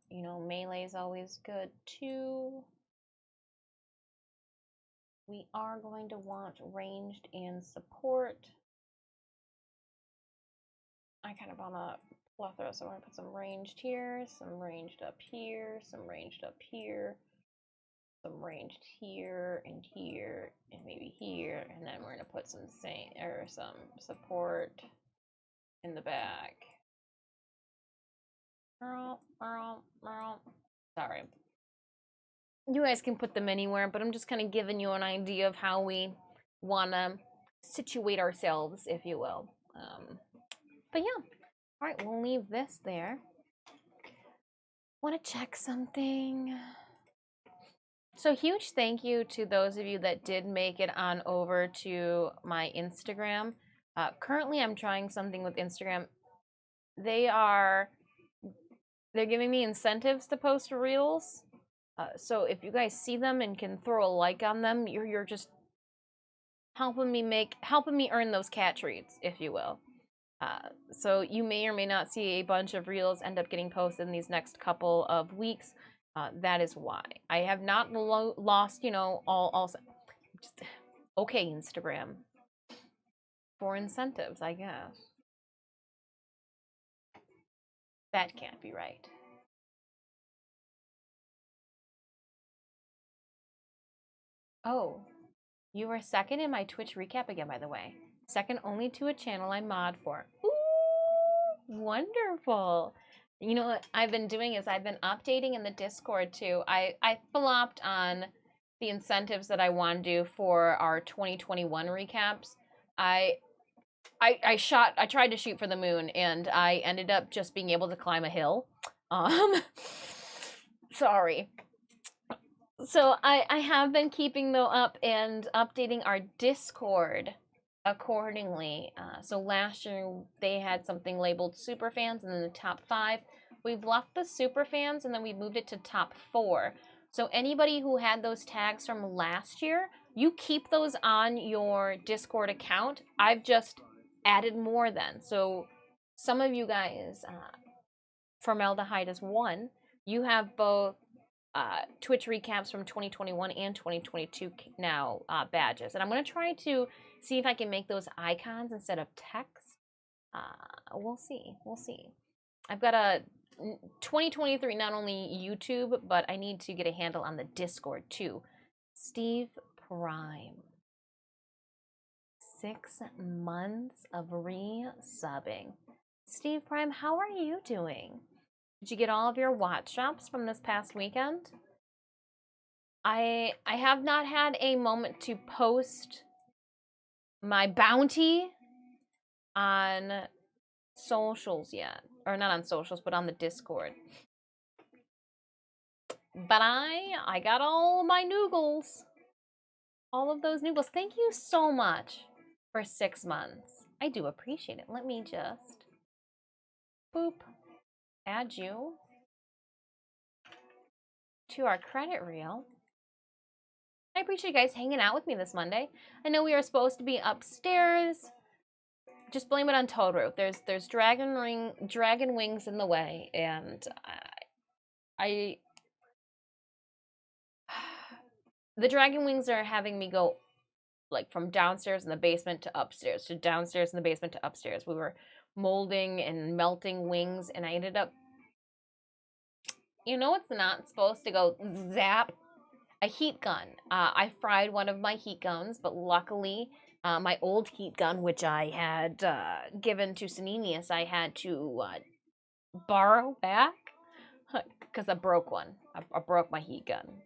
You know, melee is always good too. We are going to want ranged and support. I kind of want a plethora, so we're gonna put some ranged here, some ranged up here, some ranged up here, some ranged here and here, and maybe here, and then we're gonna put some some support in the back. Sorry. You guys can put them anywhere, but I'm just kind of giving you an idea of how we want to situate ourselves, if you will. But yeah, all right, we'll leave this there. Want to check something? So huge thank you to those of you that did make it on over to my Instagram. Currently, I'm trying something with Instagram. They're giving me incentives to post reels. So if you guys see them and can throw a like on them, you're just helping me earn those cat treats, if you will. So you may or may not see a bunch of reels end up getting posted in these next couple of weeks. That is why I have not lost, you know, all just okay, Instagram, for incentives, I guess. That can't be right. Oh, you were second in my Twitch recap again, by the way. Second only to a channel I mod for. Ooh, wonderful. You know what I've been doing is I've been updating in the Discord too. I flopped on the incentives that I want to do for our 2021 recaps. I tried to shoot for the moon and I ended up just being able to climb a hill. Sorry. So I have been keeping though up and updating our Discord accordingly. So last year they had something labeled super fans and then the top 5, we've left the super fans and then we moved it to top 4. So anybody who had those tags from last year, you keep those on your Discord account. I've just added more then. So some of you guys, Formaldehyde is 1. You have both Twitch recaps from 2021 and 2022 now badges. And I'm going to try to see if I can make those icons instead of text. We'll see. We'll see. I've got a 2023, not only YouTube, but I need to get a handle on the Discord too. Steve Prime. 6 months of re-subbing. Steve Prime, how are you doing? Did you get all of your watch drops from this past weekend? I have not had a moment to post my bounty on socials yet. Or not on socials, but on the Discord. But I got all my noogles. All of those noogles. Thank you so much for 6 months. I do appreciate it. Let me just boop. Add you to our credit reel. I appreciate you guys hanging out with me this Monday. I know we are supposed to be upstairs. Just blame it on Toadroof. There's dragon wings in the way, and the dragon wings are having me go like from downstairs in the basement to upstairs to downstairs in the basement to upstairs. We were molding and melting wings, and I ended up, you know, it's not supposed to go zap. A heat gun. I fried one of my heat guns, but luckily my old heat gun, which I had given to Saninius, I had to borrow back because I broke one. I broke my heat gun.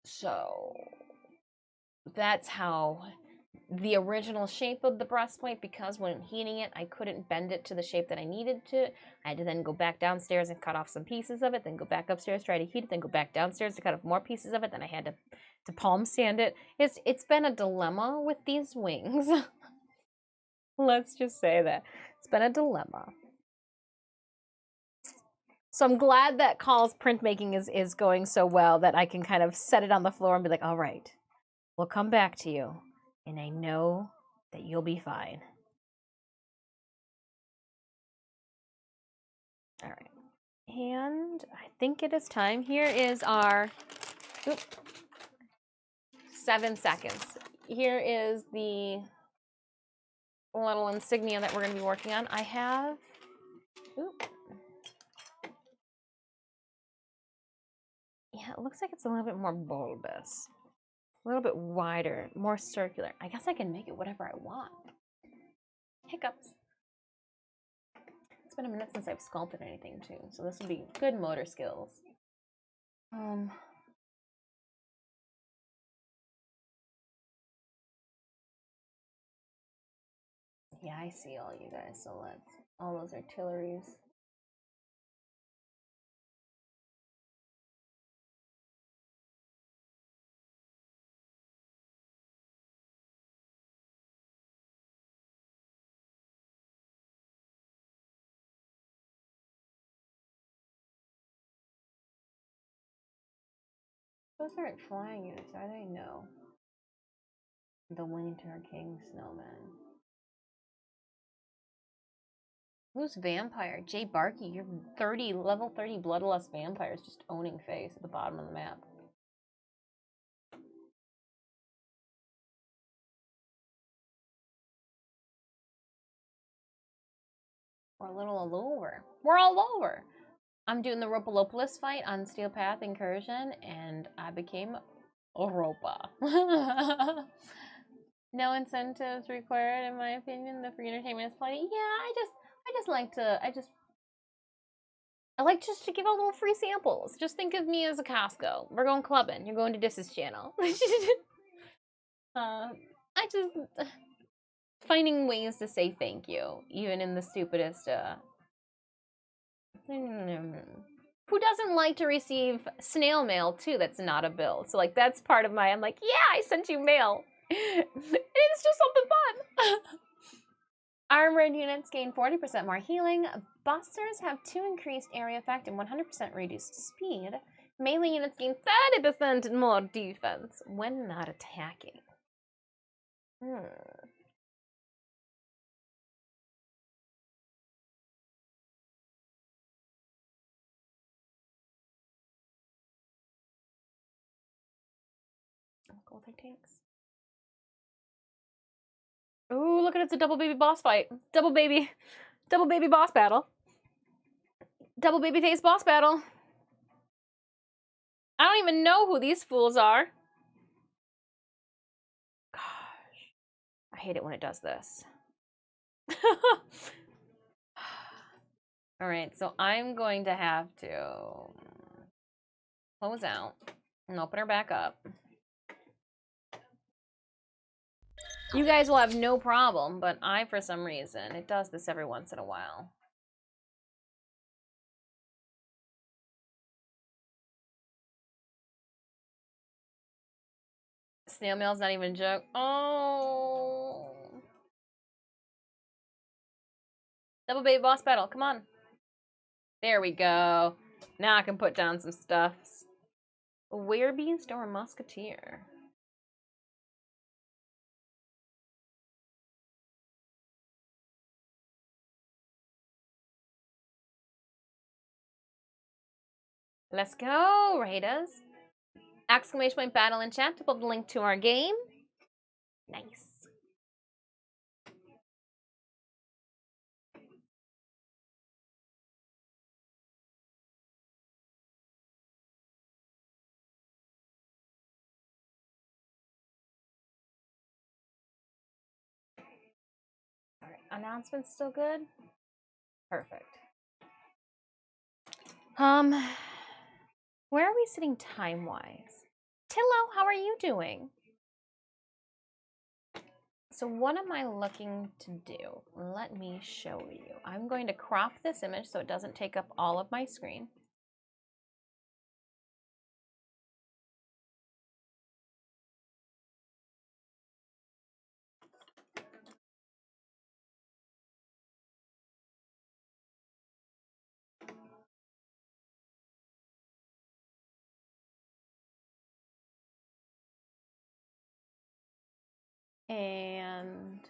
So that's how the original shape of the breastplate, because when heating it, I couldn't bend it to the shape that I needed to. I had to then go back downstairs and cut off some pieces of it, then go back upstairs, try to heat it, then go back downstairs to cut off more pieces of it. Then I had to palm sand it. It's been a dilemma with these wings. Let's just say that. It's been a dilemma. So I'm glad that Call's printmaking is going so well that I can kind of set it on the floor and be like, all right, we'll come back to you. And I know that you'll be fine. All right. And I think it is time. Here is our 7 seconds. Here is the little insignia that we're going to be working on. I have... Yeah, it looks like it's a little bit more bulbous. A little bit wider, more circular. I guess I can make it whatever I want. Hiccups. It's been a minute since I've sculpted anything too, so this will be good motor skills. Yeah, I see all you guys, so let's, all those artilleries. Those aren't flying units, are they? No. The Winter King Snowman. Who's Vampire? Jay Barkey, you're level 30 bloodlust vampires just owning face at the bottom of the map. We're a little all over. We're all over. I'm doing the Ropalopolis fight on Steel Path Incursion, and I became Oropa. No incentives required, in my opinion. The free entertainment is plenty. Yeah, I like just to give out little free samples. Just think of me as a Costco. We're going clubbing. You're going to Dis's channel. Finding ways to say thank you, even in the stupidest, Who doesn't like to receive snail mail, too, that's not a bill? So, like, that's part of my, I'm like, yeah, I sent you mail. It's just something fun. Armored units gain 40% more healing. Busters have 2 increased area effect and 100% reduced speed. Melee units gain 30% more defense when not attacking. I'll go with our tanks. Ooh, look at it, it's a double baby boss fight. Double baby boss battle. Double baby face boss battle. I don't even know who these fools are. Gosh, I hate it when it does this. All right, so I'm going to have to close out and open her back up. You guys will have no problem, but I, for some reason, it does this every once in a while. Snail mail's not even a joke. Oh. Double baby boss battle, come on. There we go. Now I can put down some stuffs. A werebeast or a musketeer? Let's go, Raiders. Exclamation point battle in chat to put the link to our game. Nice. All right, announcements still good? Perfect. Where are we sitting time-wise? Tillo, how are you doing? So what am I looking to do? Let me show you. I'm going to crop this image so it doesn't take up all of my screen. And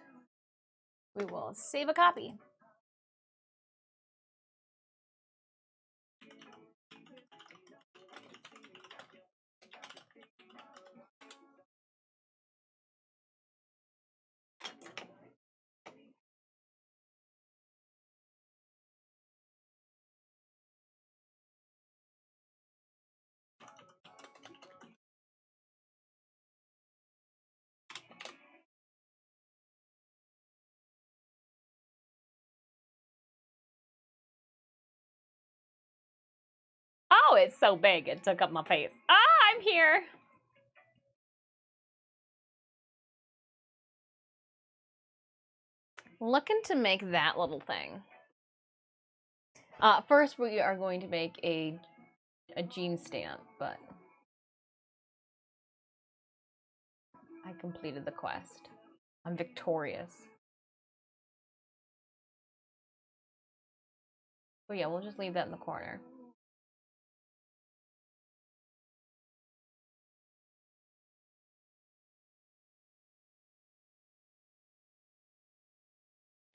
we will save a copy. Oh, it's so big it took up my face. Ah, I'm here. Looking to make that little thing. First, we are going to make a gene stamp, but I completed the quest. I'm victorious. Oh yeah, we'll just leave that in the corner.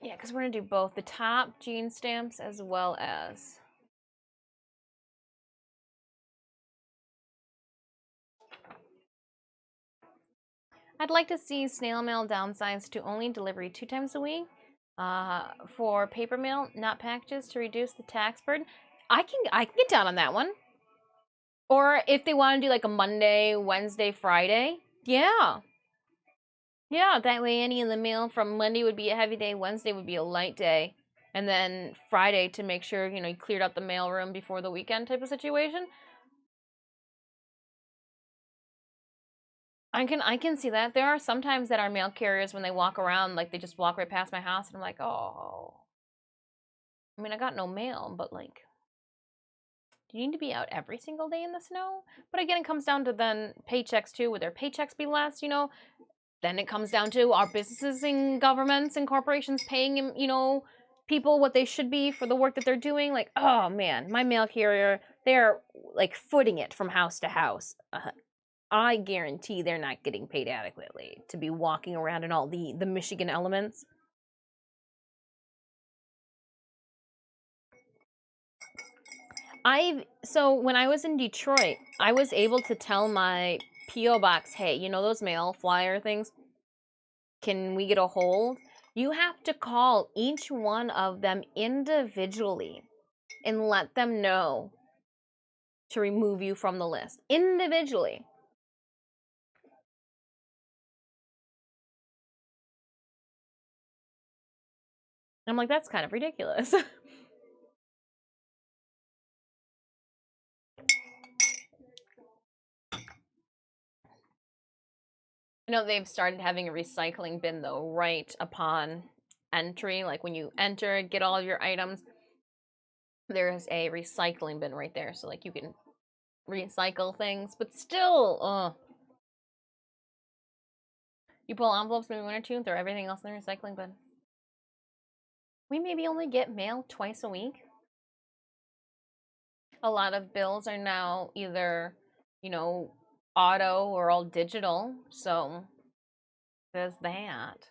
Yeah, because we're going to do both the top gene stamps as well as... I'd like to see snail mail downsized to only delivery 2 times a week. For paper mail, not packages, to reduce the tax burden. I can get down on that one. Or if they want to do like a Monday, Wednesday, Friday. Yeah. Yeah, that way any of the mail from Monday would be a heavy day, Wednesday would be a light day, and then Friday to make sure, you know, you cleared out the mail room before the weekend type of situation. I can see that. There are sometimes that our mail carriers, when they walk around, like they just walk right past my house, and I'm like, oh. I mean, I got no mail, but like, do you need to be out every single day in the snow? But again, it comes down to then paychecks too. Would their paychecks be less, you know? Then it comes down to our businesses and governments and corporations paying, you know, people what they should be for the work that they're doing. Like, oh man, my mail carrier, they're like footing it from house to house. I guarantee they're not getting paid adequately to be walking around in all the Michigan elements. So when I was in Detroit, I was able to tell my PO box, hey, you know those mail flyer things? Can we get a hold? You have to call each one of them individually and let them know to remove you from the list individually. I'm like, that's kind of ridiculous. I know they've started having a recycling bin though, right upon entry. Like when you enter, get all of your items, there's a recycling bin right there. So like you can recycle things, but still, you pull envelopes, maybe one or two, and throw everything else in the recycling bin. We maybe only get mail twice a week. A lot of bills are now either, auto or all digital. So there's that.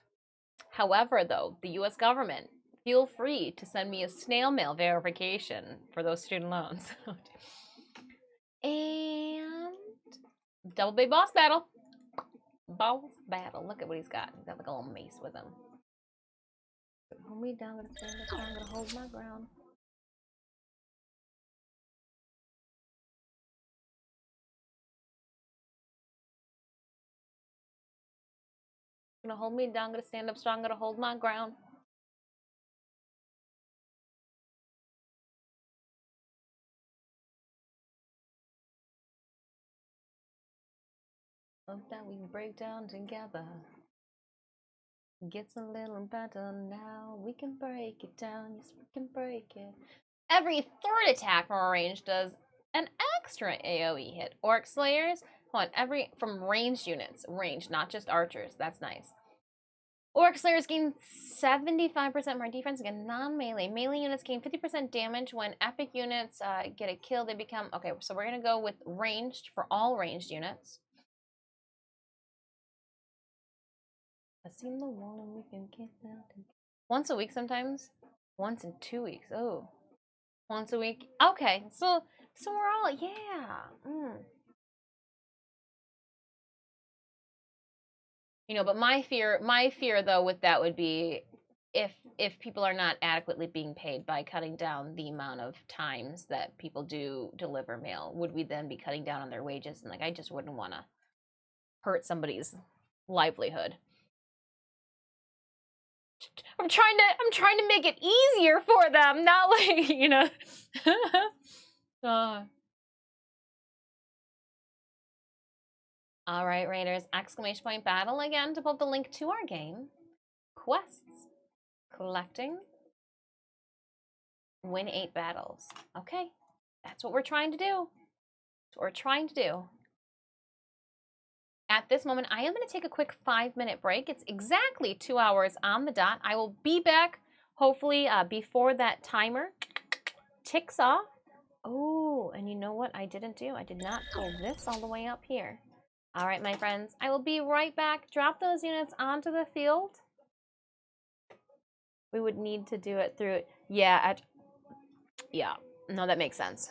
However, though, the US government, feel free to send me a snail mail verification for those student loans. And double bay boss battle. Boss battle. Look at what he's got. He's got like a little mace with him. Hold me down, I'm gonna hold my ground. Gonna hold me down, gonna stand up strong, gonna hold my ground. Hope that we break down together. Gets a little better now. We can break it down. Yes, we can break it. Every third attack from a range does an extra AoE hit. Orc Slayers, hold on, from ranged units. Ranged, not just archers. That's nice. Orc Slayers gain 75% more defense against non-melee. Melee units gain 50% damage. When epic units get a kill, they become... Okay, so we're going to go with ranged for all ranged units. I've seen the wall and we can get down. Once a week sometimes. Once in 2 weeks. Oh. Once a week. Okay, so we're all... Yeah. But my fear though with that would be if people are not adequately being paid by cutting down the amount of times that people do deliver mail, would we then be cutting down on their wages? And like, I just wouldn't want to hurt somebody's livelihood. I'm trying to make it easier for them, not like, All right, Raiders, exclamation point battle again to pull up the link to our game. Quests. Collecting. Win 8 battles. Okay, that's what we're trying to do. That's what we're trying to do. At this moment, I am going to take a quick 5-minute break. It's exactly 2 hours on the dot. I will be back, hopefully, before that timer ticks off. Oh, and you know what I didn't do? I did not pull this all the way up here. All right, my friends, I will be right back. Drop those units onto the field. We would need to do it through... Yeah, yeah. No, that makes sense.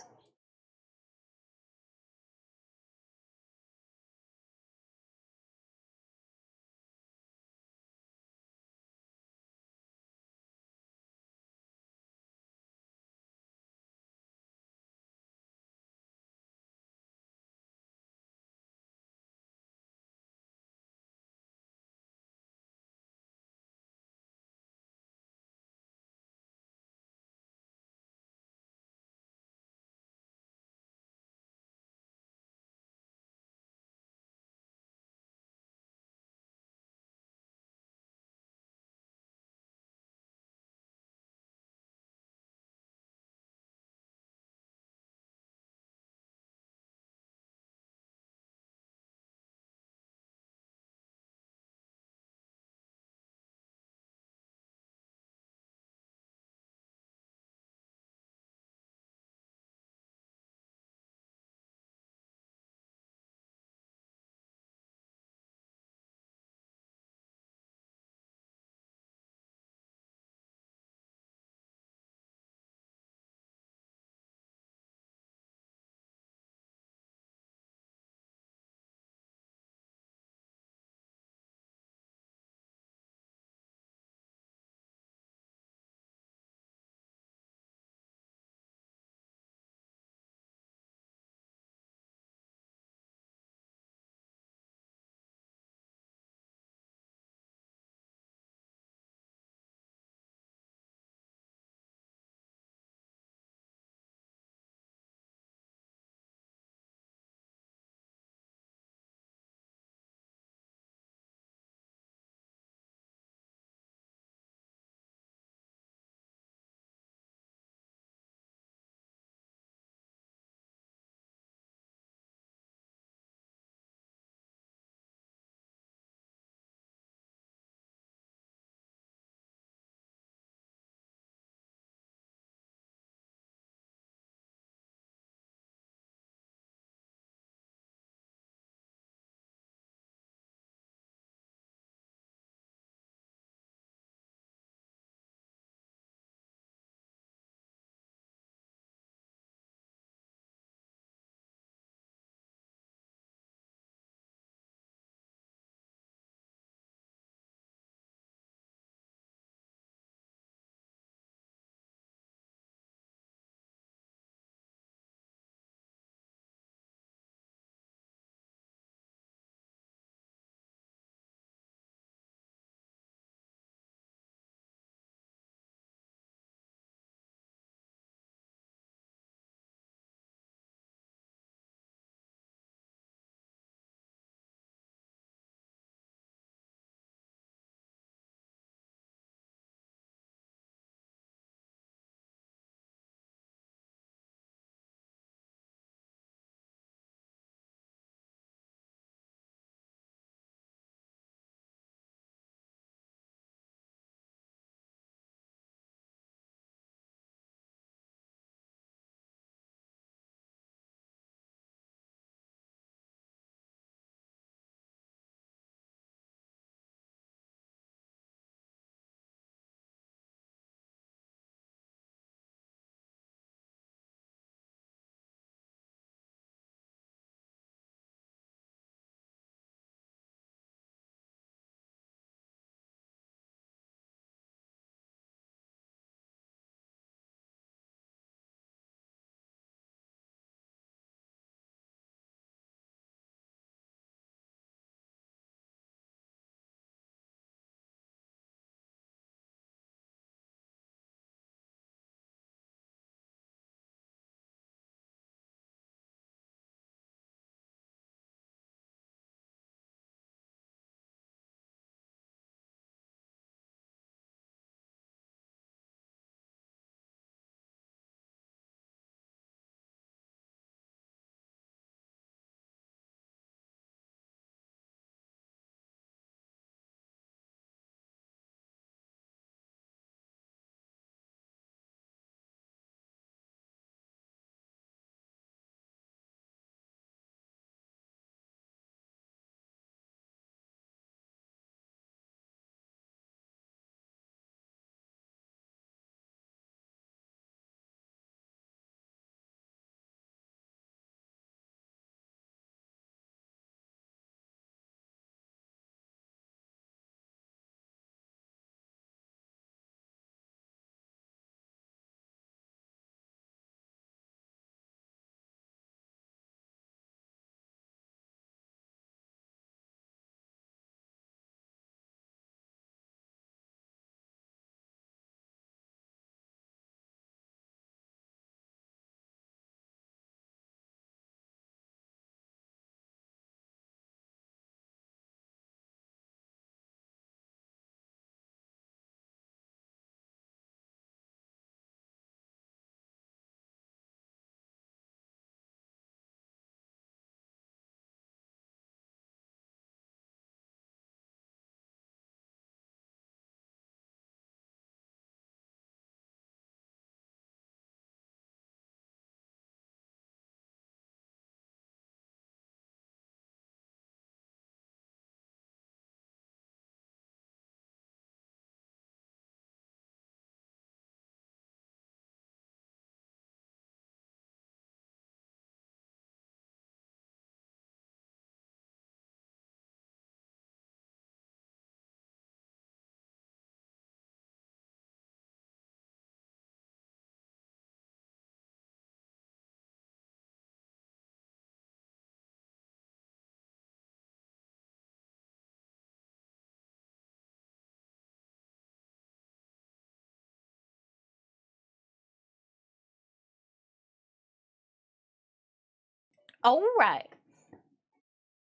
All right.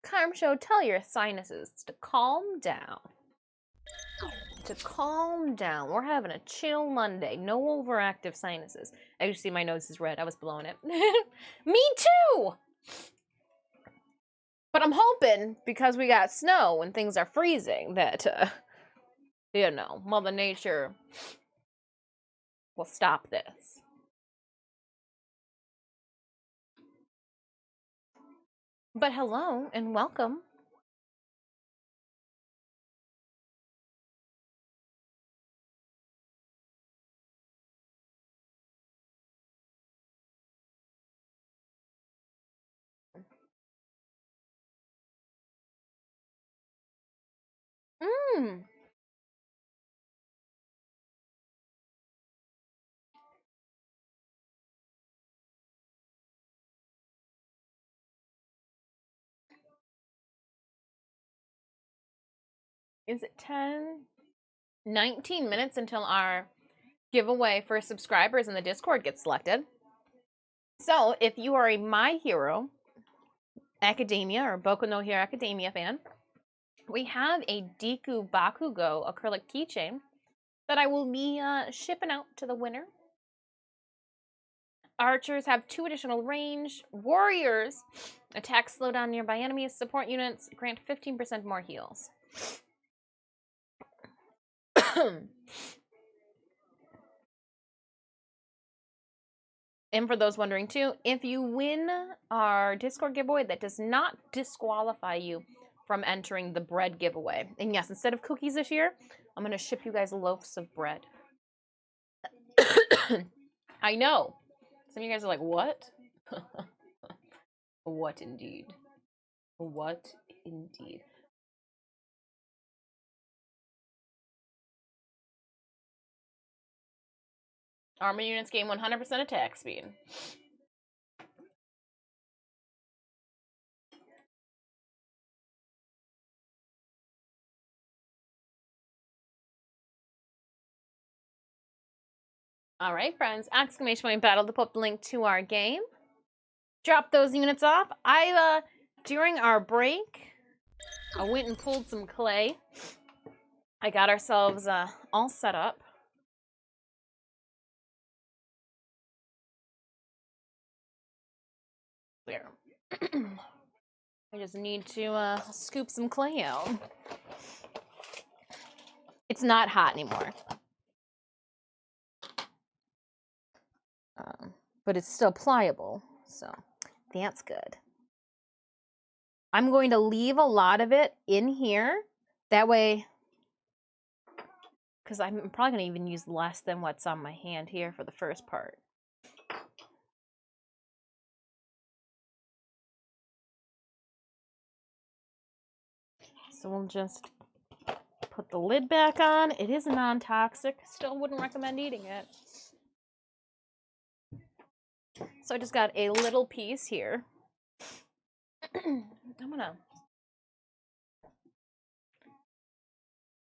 Carm Show, tell your sinuses to calm down. To calm down. We're having a chill Monday. No overactive sinuses. I just see my nose is red. I was blowing it. Me too! But I'm hoping, because we got snow and things are freezing, that, you know, Mother Nature will stop this. But hello and welcome. Mmm. Is it 10? 19 minutes until our giveaway for subscribers in the Discord gets selected. So if you are a My Hero Academia or Boku no Hero Academia fan, we have a Deku Bakugo acrylic keychain that I will be shipping out to the winner. Archers have 2 additional range. Warriors attack slow down nearby enemies. Support units grant 15% more heals. And for those wondering too, if you win our Discord giveaway, that does not disqualify you from entering the bread giveaway. And yes, instead of cookies this year, I'm going to ship you guys loaves of bread. I know. Some of you guys are like, what? What indeed? What indeed? Armor units gain 100% attack speed. All right, friends. Exclamation point battle to put the link to our game. Drop those units off. During our break, I went and pulled some clay. I got ourselves all set up. There. I just need to scoop some clay out. It's not hot anymore. But it's still pliable, so that's good. I'm going to leave a lot of it in here. That way, because I'm probably going to even use less than what's on my hand here for the first part. So we'll just put the lid back on. It is non-toxic. Still wouldn't recommend eating it. So I just got a little piece here.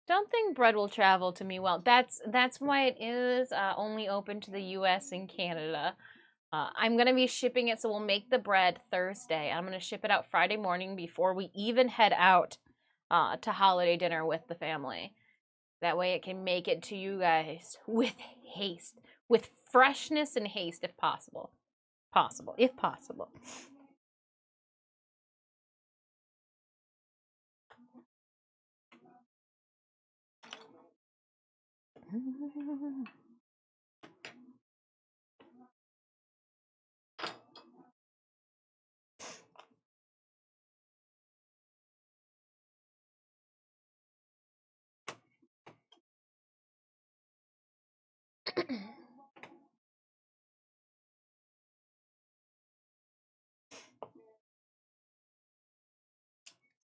Don't think bread will travel to me well. That's why it is only open to the US and Canada. I'm going to be shipping it, so we'll make the bread Thursday. I'm going to ship it out Friday morning before we even head out to holiday dinner with the family. That way it can make it to you guys with haste, with freshness and haste if possible. If possible.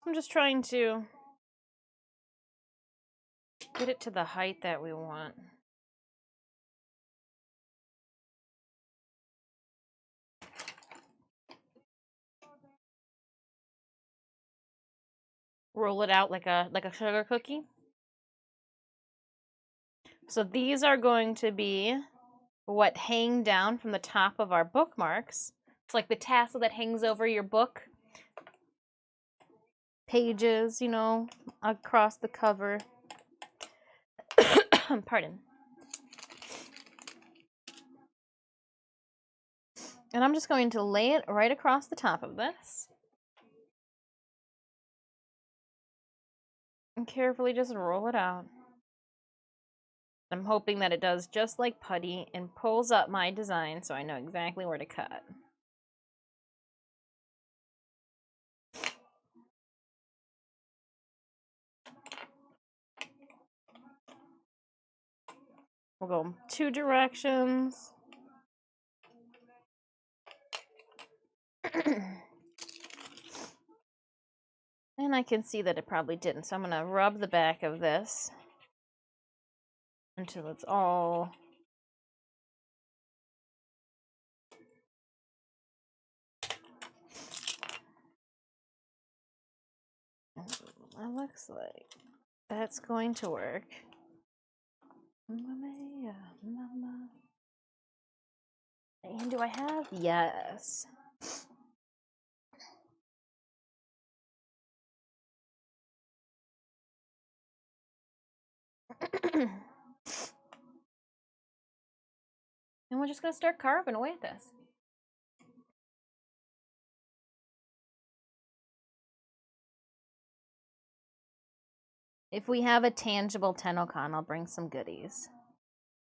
I'm just trying to get it to the height that we want. Roll it out like a sugar cookie. So these are going to be what hang down from the top of our bookmarks It's like the tassel that hangs over your book pages, you know, across the cover. Pardon. And I'm just going to lay it right across the top of this. And carefully just roll it out. I'm hoping that it does just like putty and pulls up my design so I know exactly where to cut. We'll go 2 directions. And I can see that it probably didn't, so I'm going to rub the back of this until it's all it looks like that's going to work. And do I have? Yes. And we're just going to start carving away at this. If we have a tangible Tennokan, I'll bring some goodies.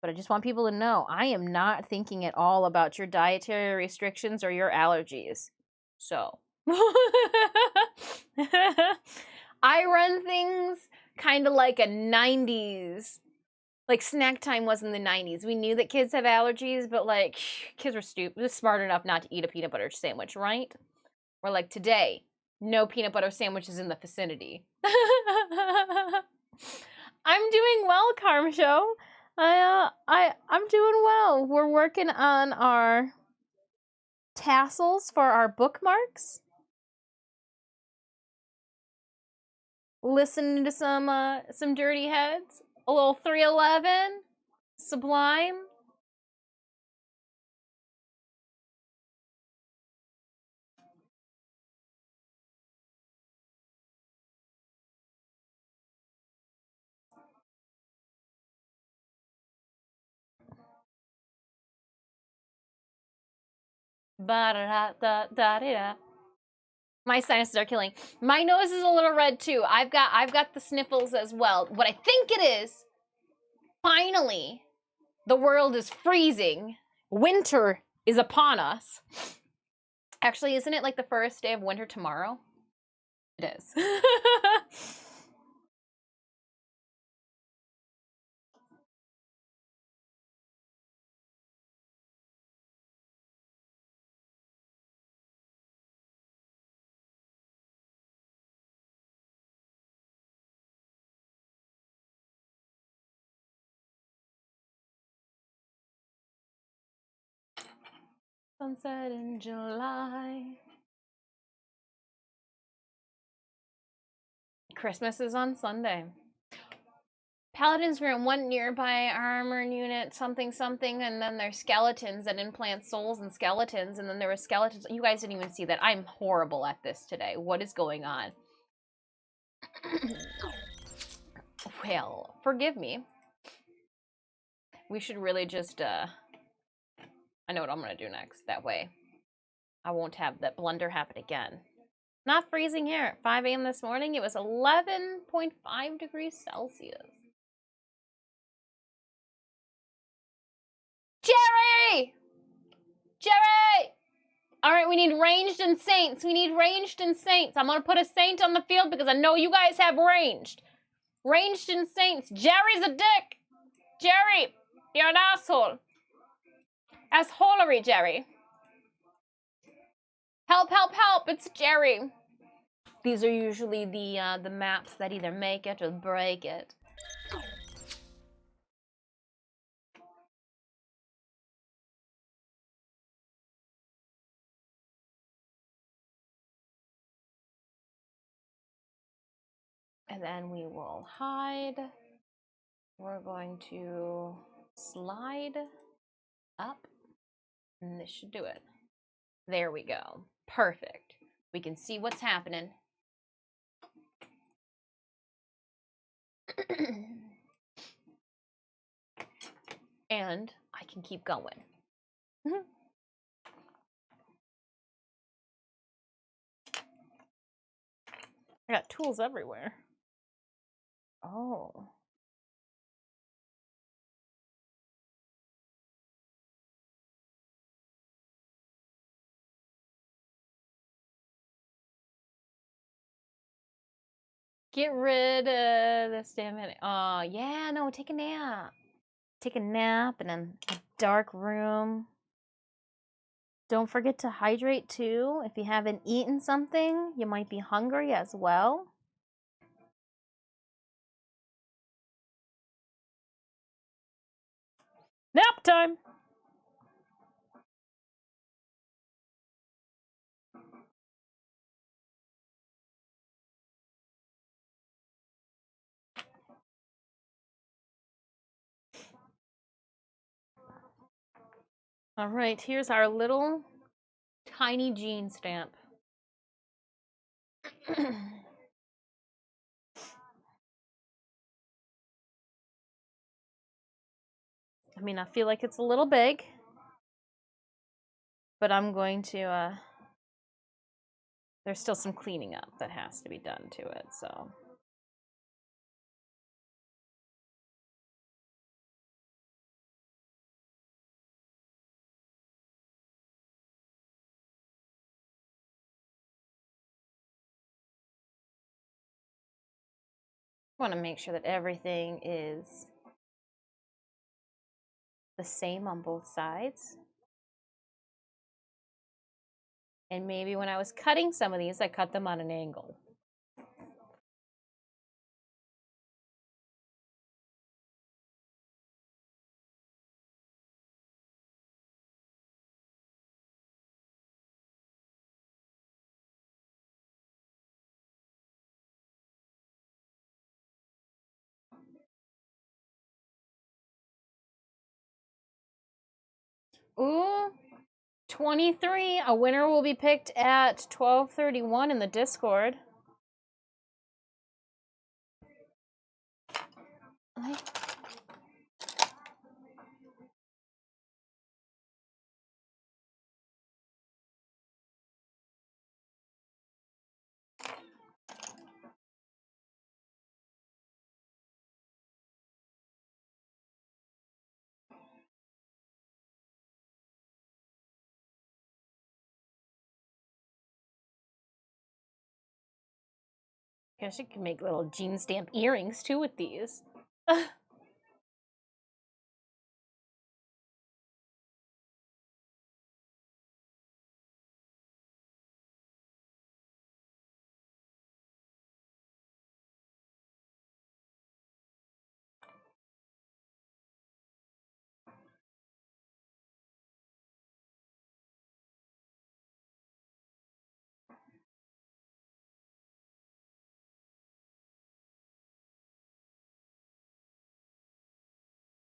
But I just want people to know, I am not thinking at all about your dietary restrictions or your allergies. So. I run things kind of like a 90s. Like, snack time was in the 90s. We knew that kids have allergies, but, like, kids were stupid, smart enough not to eat a peanut butter sandwich, right? Or, like, today, no peanut butter sandwiches in the vicinity. I'm doing well, Carm Show. I'm doing well. We're working on our tassels for our bookmarks. Listening to some Dirty Heads. A little 311. Sublime. Ba-da-da-da-da-da. My sinuses are killing. My nose is a little red too. I've got the sniffles as well. What I think it is, finally, the world is freezing. Winter is upon us. Actually, isn't it like the first day of winter tomorrow? It is. Sunset in July. Christmas is on Sunday. Paladins were in one nearby armor unit, something, and then there's skeletons that implant souls and skeletons, and then there were skeletons. You guys didn't even see that. I'm horrible at this today. What is going on? Well, forgive me. We should really just, I know what I'm gonna do next. That way, I won't have that blunder happen again. Not freezing here. At 5 a.m. this morning, it was 11.5 degrees Celsius. Jerry! Jerry! All right, we need ranged and saints. We need ranged and saints. I'm going to put a saint on the field because I know you guys have ranged. Ranged and saints. Jerry's a dick. Jerry, you're an asshole. Assholery, Jerry. Help, help, help. It's Jerry. These are usually the maps that either make it or break it. And then we will hide. We're going to slide up, and this should do it. There we go. Perfect. We can see what's happening. And I can keep going. I got tools everywhere. Oh. Get rid of this damn it. Oh, yeah, no, take a nap. Take a nap in a dark room. Don't forget to hydrate too. If you haven't eaten something, you might be hungry as well. Nap time! All right, here's our little tiny gene stamp. I mean, I feel like it's a little big, but I'm going to, there's still some cleaning up that has to be done to it, so. I want to make sure that everything is the same on both sides. And maybe when I was cutting some of these, I cut them on an angle. Ooh, 23. A winner will be picked at 12:31 in the Discord. Guess you can make little gene stamp earrings too with these.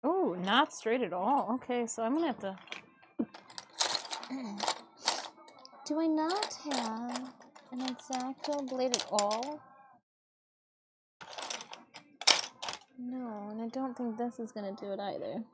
Oh, not straight at all. Okay, so I'm gonna have to. Do I not have an X-Acto blade at all? No, and I don't think this is gonna do it either.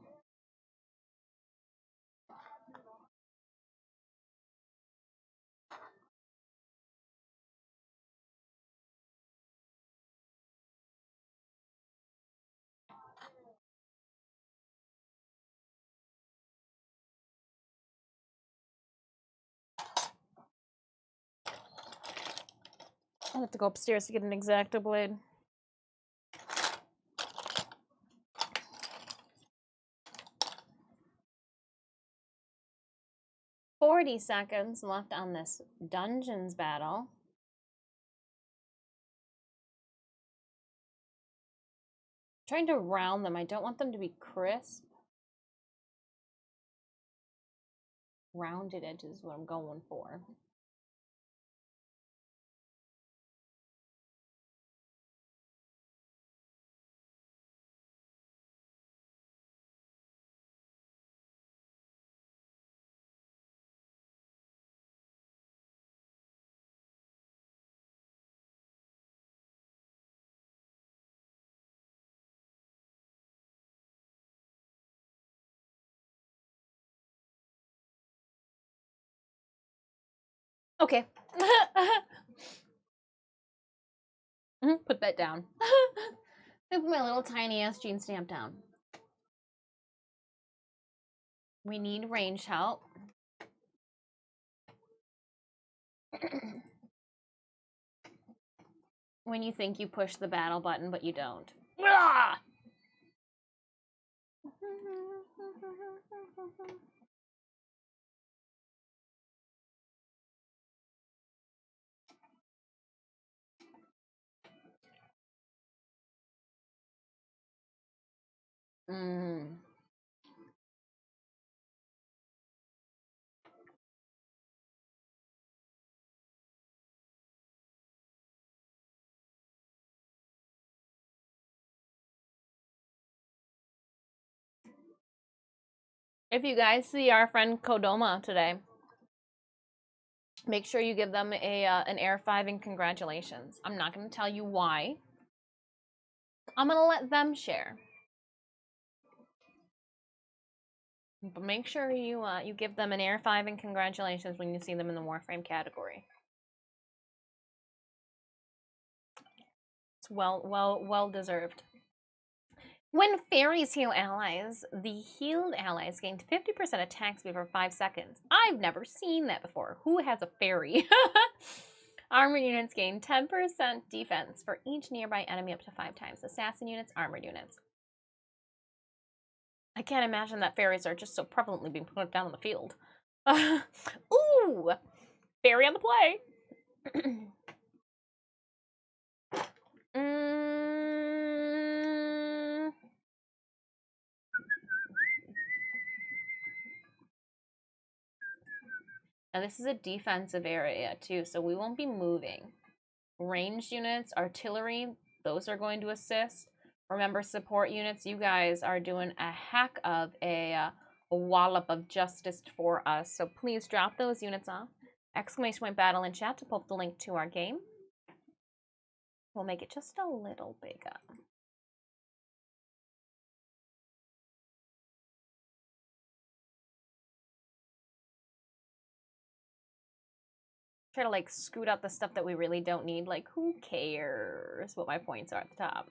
I'll have to go upstairs to get an X-Acto blade. "40 seconds left on this dungeons battle. I'm trying to round them. I don't want them to be crisp. Rounded edges is what I'm going for. Okay. Put that down. I put my little tiny ass gene stamp down. We need range help. When you think you push the battle button, but you don't. Ah! If you guys see our friend Kodoma today, make sure you give them an Air 5 and congratulations. I'm not going to tell you why. I'm going to let them share. But make sure you give them an Air 5 and congratulations when you see them in the Warframe category. It's well deserved. When fairies heal allies, the healed allies gain 50% attack speed for 5 seconds. I've never seen that before. Who has a fairy? Armored units gain 10% defense for each nearby enemy up to 5 times. Assassin units, armored units. I can't imagine that fairies are just so prevalently being put down on the field. Ooh! Fairy on the play! Now this is a defensive area too, so we won't be moving. Ranged units, artillery, those are going to assist. Remember, support units, you guys are doing a heck of a wallop of justice for us. So please drop those units off. Exclamation point battle in chat to pull up the link to our game. We'll make it just a little bigger. Try to like scoot out the stuff that we really don't need. Like, who cares what my points are at the top?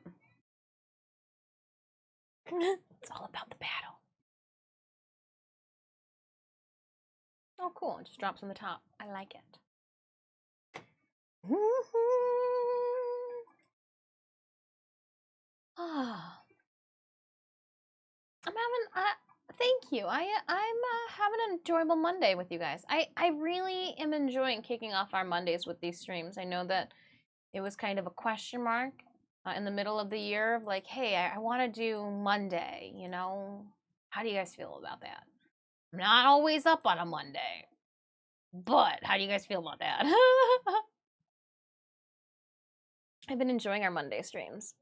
It's all about the battle. Oh, cool. It just drops on the top. I like it. I'm having thank you. I'm having an enjoyable Monday with you guys. I really am enjoying kicking off our Mondays with these streams. I know that it was kind of a question mark in the middle of the year of like, hey, I want to do Monday, you know? How do you guys feel about that? I'm not always up on a Monday, but how do you guys feel about that? I've been enjoying our Monday streams.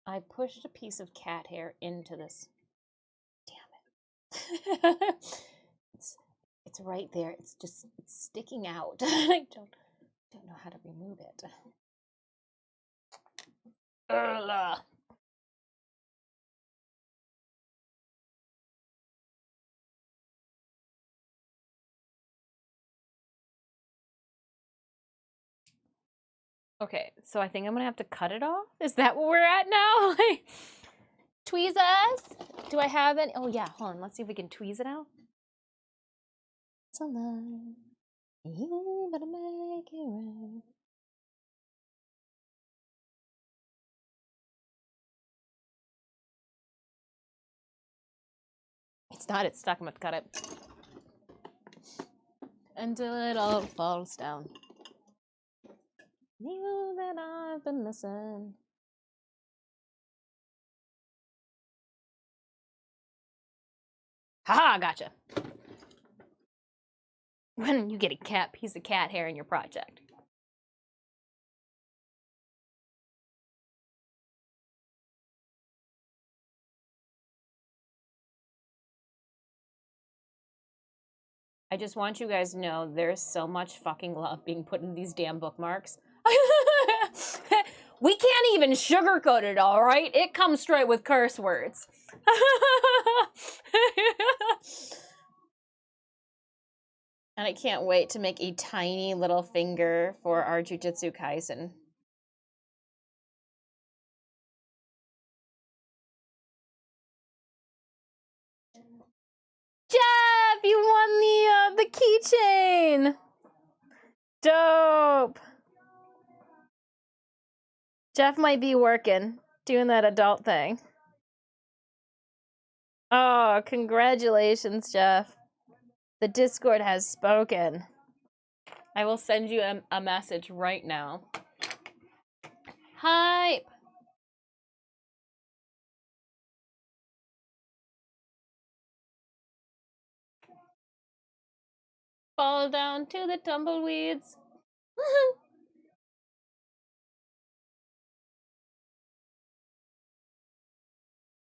I pushed a piece of cat hair into this. Damn it. it's right there. It's sticking out. I don't know how to remove it. Okay, so I think I'm gonna have to cut it off. Is that what we're at now? Tweezers? Do I have any? Oh yeah, hold on. Let's see if we can tweeze it out. It's a lie. You better make it right. It's not. It's stuck. I'm gonna cut it until it all falls down. You that I've been missing. Haha, gotcha. When you get a piece of cat hair in your project. I just want you guys to know there's so much fucking love being put in these damn bookmarks. We can't even sugarcoat it, all right? It comes straight with curse words. And I can't wait to make a tiny little finger for our Jujutsu Kaisen. Jeff, you won the keychain. Dope. Jeff might be working, doing that adult thing. Oh, congratulations, Jeff. The Discord has spoken. I will send you a message right now. Hype! Fall down to the tumbleweeds.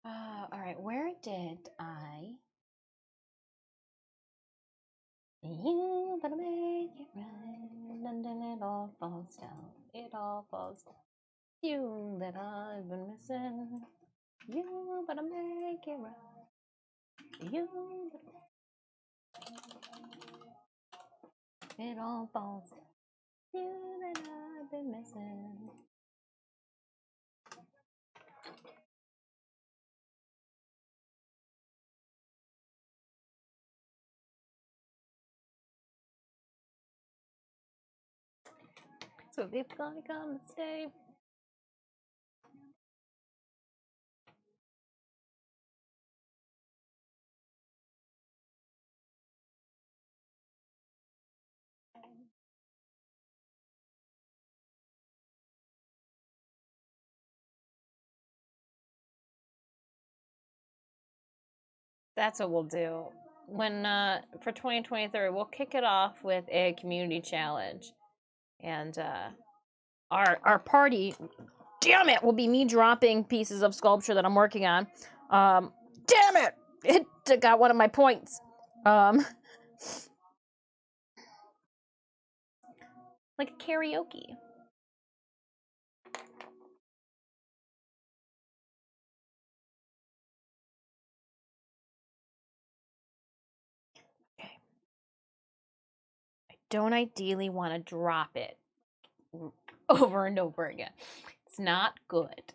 Alright, where did I... You better make it right, and then it all falls down. It all falls down. You that I've been missing. You better make it right. You better... It all falls down. You that I've been missing. So if you're gonna come and stay. That's what we'll do. When for 2023, we'll kick it off with a community challenge, and our party, damn it, will be me dropping pieces of sculpture that I'm working on. Damn it, it took out one of my points. Like a karaoke. Okay. I don't ideally want to drop it over and over again. It's not good.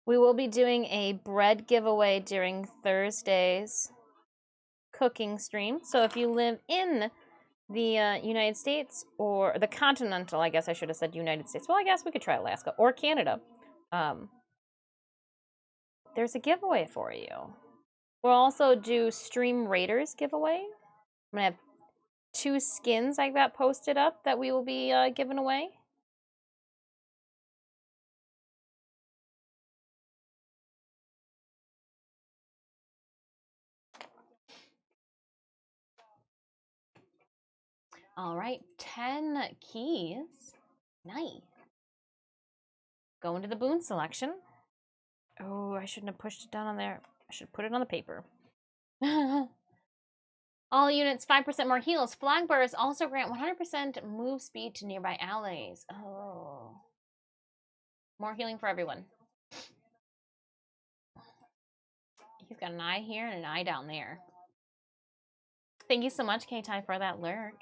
We will be doing a bread giveaway during Thursday's cooking stream. So if you live in the United States, or the continental, I guess I should have said United States. Well, I guess we could try Alaska or Canada. There's a giveaway for you. We'll also do Stream Raiders giveaway. I'm going to have 2 skins I got posted up that we will be giving away. All right, 10 keys. Nice. Going to the boon selection. Oh, I shouldn't have pushed it down on there. I should put it on the paper. All units, 5% more heals. Flag bearers also grant 100% move speed to nearby allies. Oh. More healing for everyone. He's got an eye here and an eye down there. Thank you so much, K-Ty, for that lurk.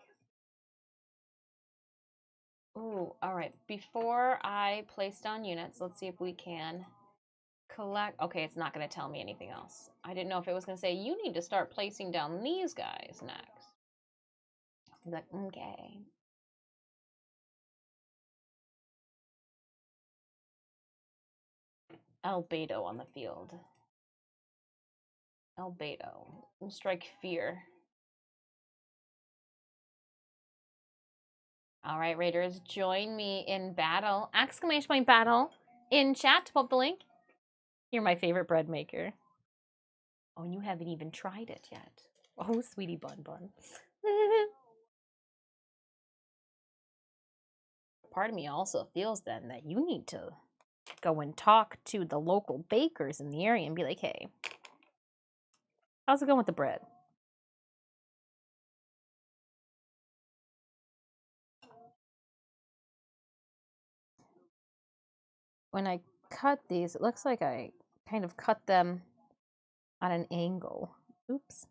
Ooh, all right. Before I place down units, let's see if we can collect. Okay, it's not going to tell me anything else. I didn't know if it was going to say, you need to start placing down these guys next. I'm like, okay. Albedo on the field. Albedo. We'll strike fear. All right, Raiders, join me in battle. Exclamation point battle in chat to pop the link. You're my favorite bread maker. Oh, and you haven't even tried it yet. Oh, sweetie bun bun. part of me also feels then that you need to go and talk to the local bakers in the area and be like, hey, how's it going with the bread? When I cut these, it looks like I kind of cut them on an angle. Oops.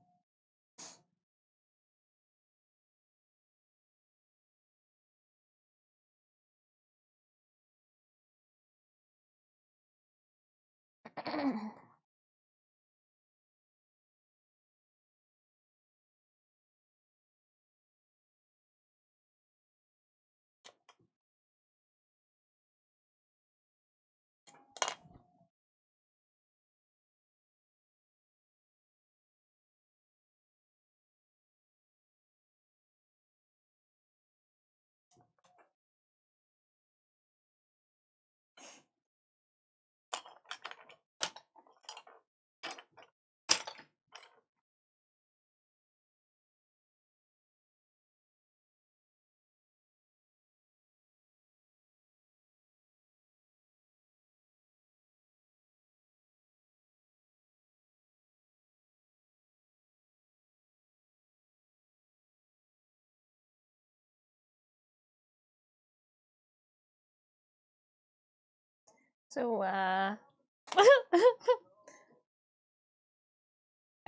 So, I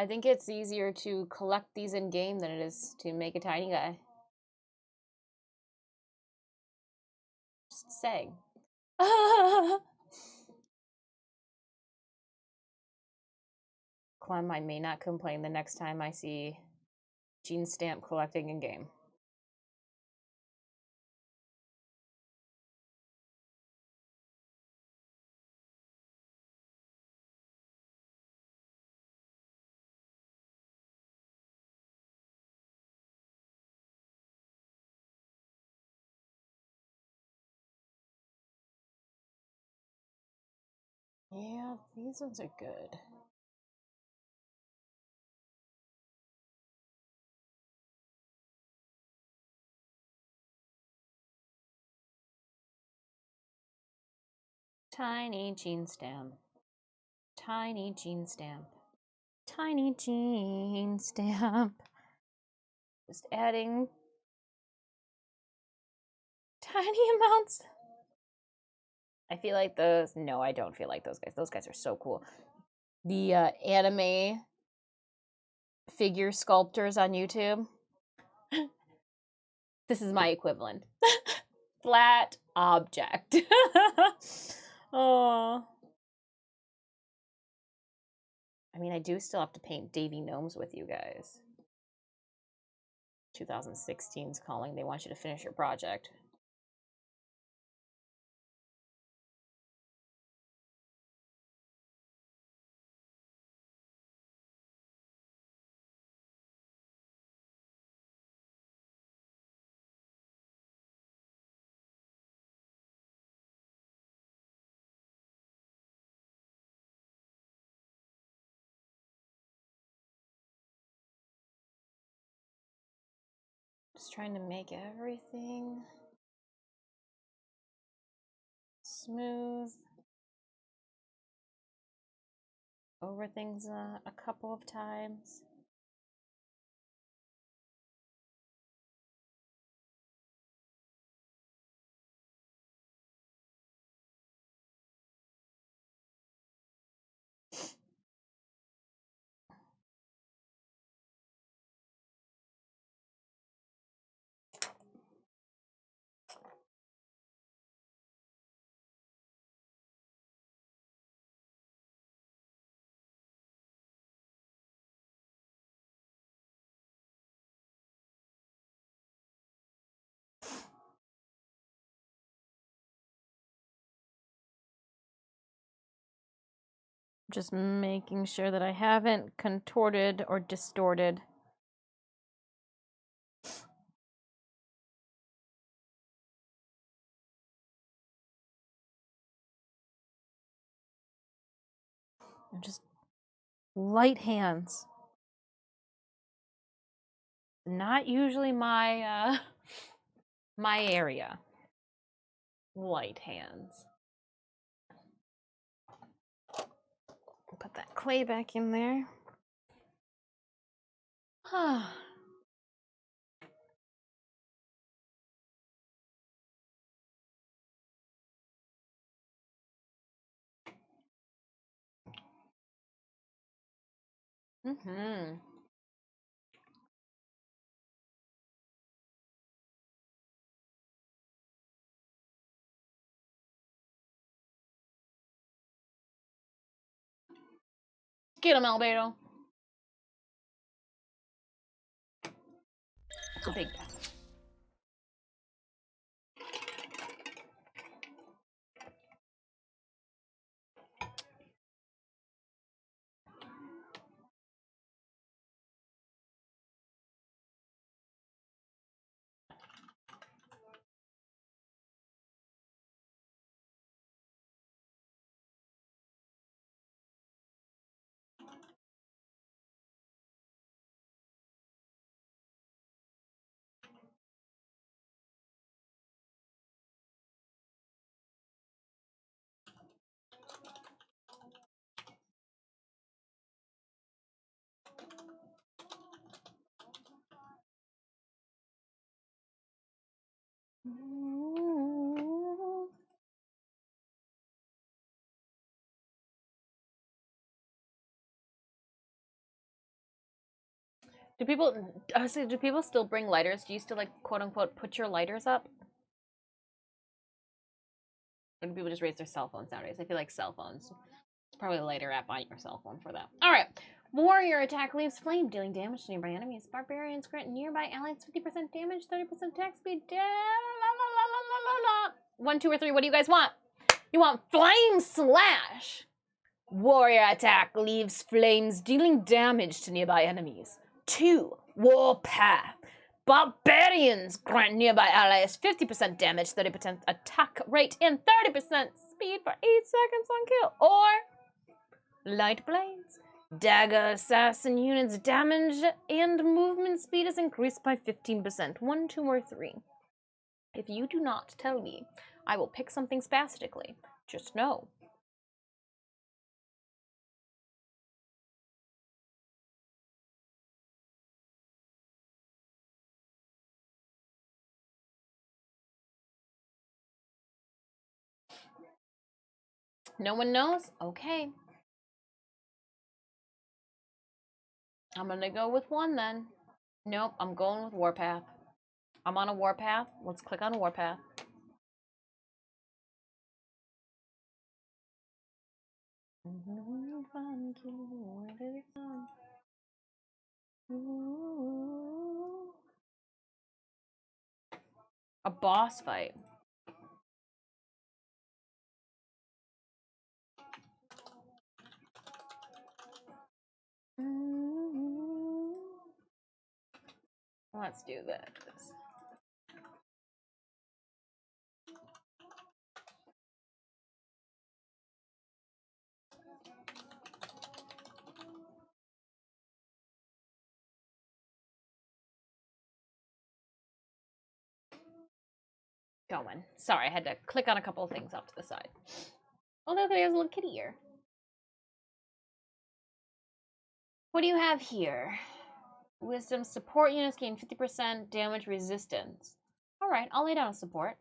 think it's easier to collect these in game than it is to make a tiny guy. Just saying. Clem, I may not complain the next time I see Gene Stamp collecting in game. Yeah, these ones are good. Tiny Gene Stamp. Tiny Gene Stamp. Tiny Gene Stamp. Just adding tiny amounts. I feel like those. No, I don't feel like those guys. Those guys are so cool. The anime figure sculptors on YouTube. This is my equivalent. Flat object. Oh. I mean, I do still have to paint Davy Gnomes with you guys. 2016's calling. They want you to finish your project. Just trying to make everything smooth. Over things a couple of times. Just making sure that I haven't contorted or distorted. And just light hands. Not usually my my area. light hands. Put that clay back in there. Mm-hmm. Get him, Albedo. It's a big guy. Do people still bring lighters? Do you still like quote unquote put your lighters up? Or do people just raise their cell phones nowadays? I feel like cell phones. It's probably a lighter app on your cell phone for that. Alright. Warrior attack leaves flame, dealing damage to nearby enemies. Barbarians grant nearby allies 50% damage, 30% attack speed. 1, 2, or 3. What do you guys want? You want flame slash? Warrior attack leaves flames, dealing damage to nearby enemies. 2. Warpath. Barbarians grant nearby allies 50% damage, 30% attack rate, and 30% speed for 8 seconds on kill. Or Light Blades. Dagger assassin units' damage and movement speed is increased by 15%. 1, 2, or 3. If you do not tell me, I will pick something spastically. Just know. No one knows? Okay. I'm gonna go with 1 then. Nope, I'm going with Warpath. I'm on a Warpath. Let's click on Warpath. A boss fight. Let's do this. Going. Sorry, I had to click on a couple of things off to the side. Oh, look, there's a little kitty here. What do you have here? Wisdom support units gain 50% damage resistance. Alright, I'll lay down a support.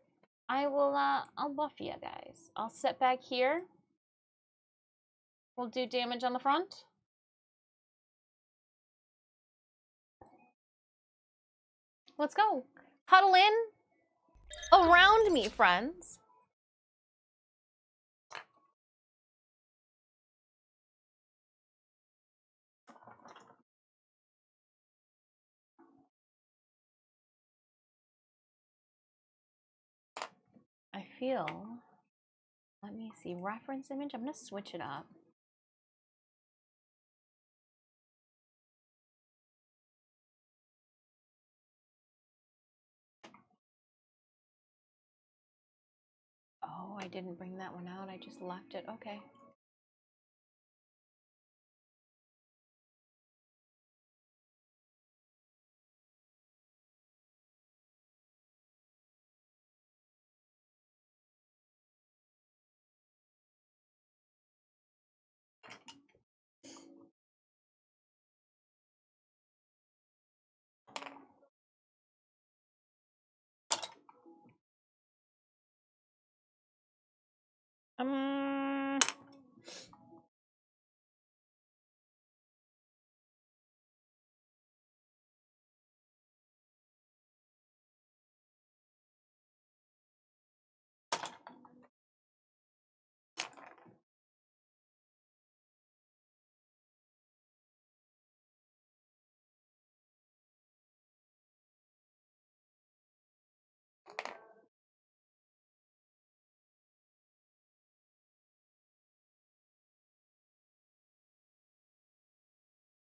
I'll buff you guys. I'll sit back here. We'll do damage on the front. Let's go. Huddle in around me, friends. I feel, let me see, reference image. I'm gonna switch it up. Oh, I didn't bring that one out. I just left it. Okay.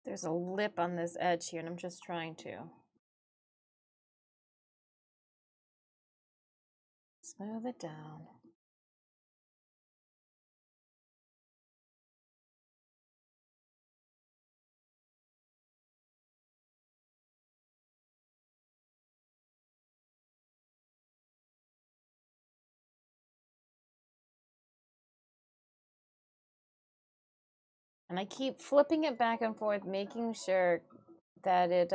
There's a lip on this edge here, and I'm just trying to smooth it down. And I keep flipping it back and forth, making sure that it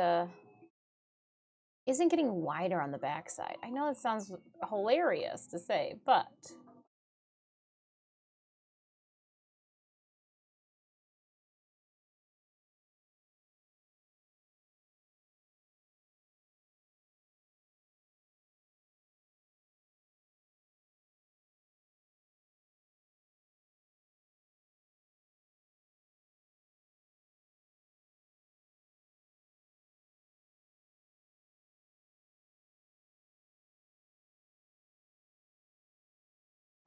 isn't getting wider on the backside. I know it sounds hilarious to say, but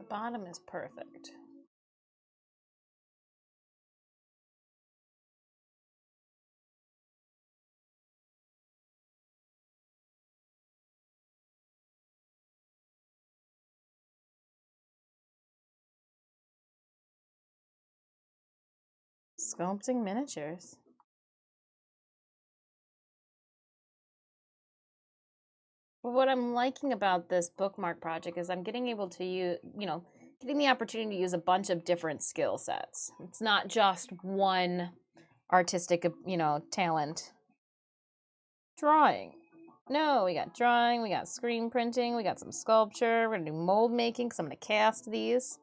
the bottom is perfect. Sculpting miniatures. But what I'm liking about this bookmark project is I'm getting able to use, getting the opportunity to use a bunch of different skill sets. It's not just one artistic, talent. Drawing. No, we got drawing, we got screen printing, we got some sculpture, we're gonna do mold making because I'm gonna cast these.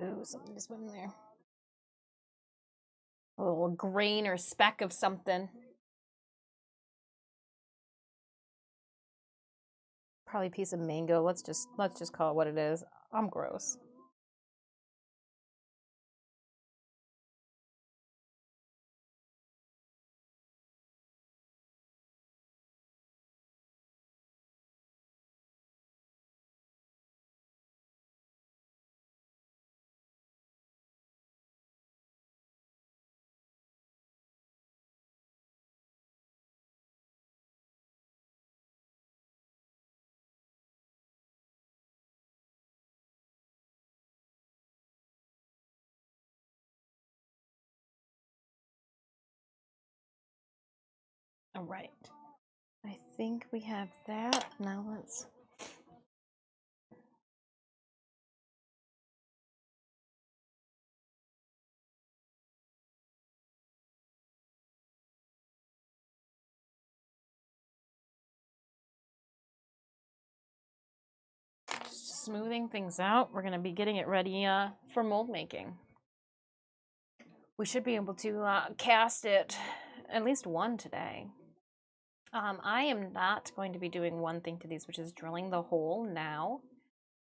Ooh, something just went in there. A little grain or speck of something. Probably a piece of mango. Let's just call it what it is. I'm gross. All right. I think we have that. Now let's just smoothing things out. We're going to be getting it ready for mold making. We should be able to cast it at least one today. I am not going to be doing one thing to these, which is drilling the hole now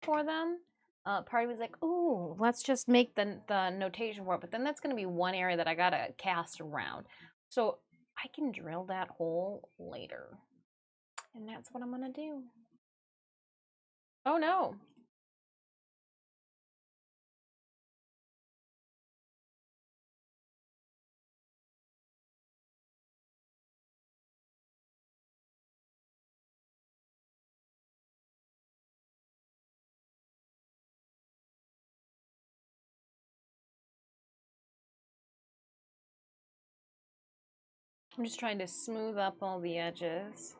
for them. Part of me was like, ooh, let's just make the notation for it. But then that's going to be one area that I got to cast around. So I can drill that hole later. And that's what I'm going to do. Oh, no. I'm just trying to smooth up all the edges.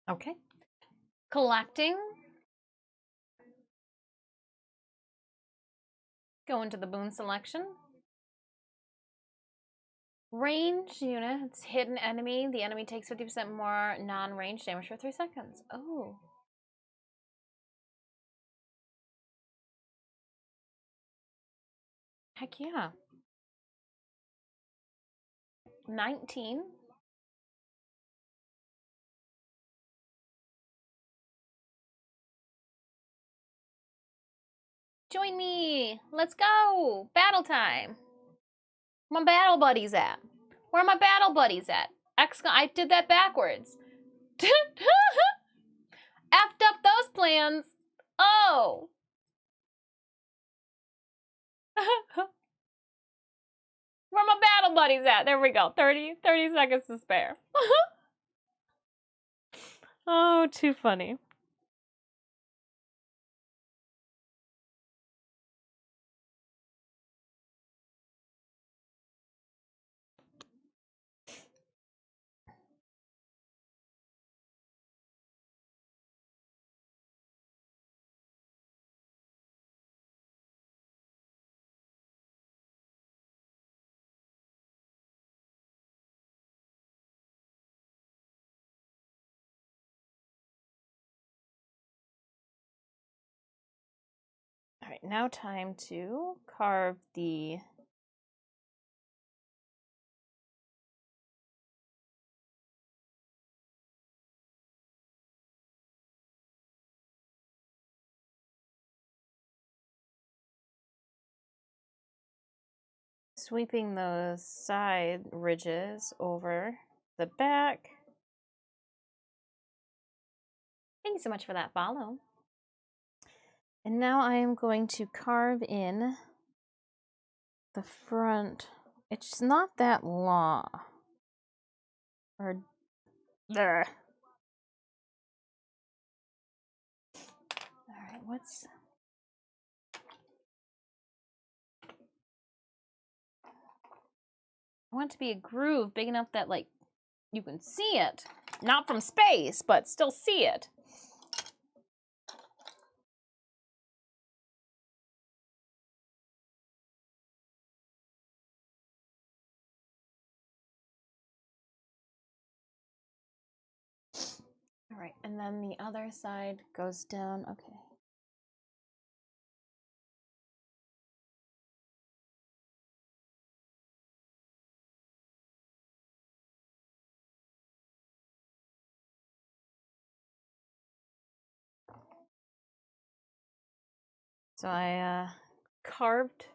Okay. Collecting. Go into the boon selection. Range units, hit an enemy. The enemy takes 50% more non-range damage for 3 seconds. Oh. Heck yeah. 19. Join me. Let's go. Battle time. Where my battle buddies at? Where are my battle buddies at? I did that backwards. Effed up those plans. Oh. Where my battle buddies at? There we go. 30 seconds to spare. Oh, too funny. All right, now time to carve the sweeping those side ridges over the back. Thank you so much for that follow. And now I am going to carve in the front. It's not that long. Or there. All right, what's I want it to be a groove big enough that like you can see it. Not from space, but still see it. All right, and then the other side goes down. Okay. So I carved.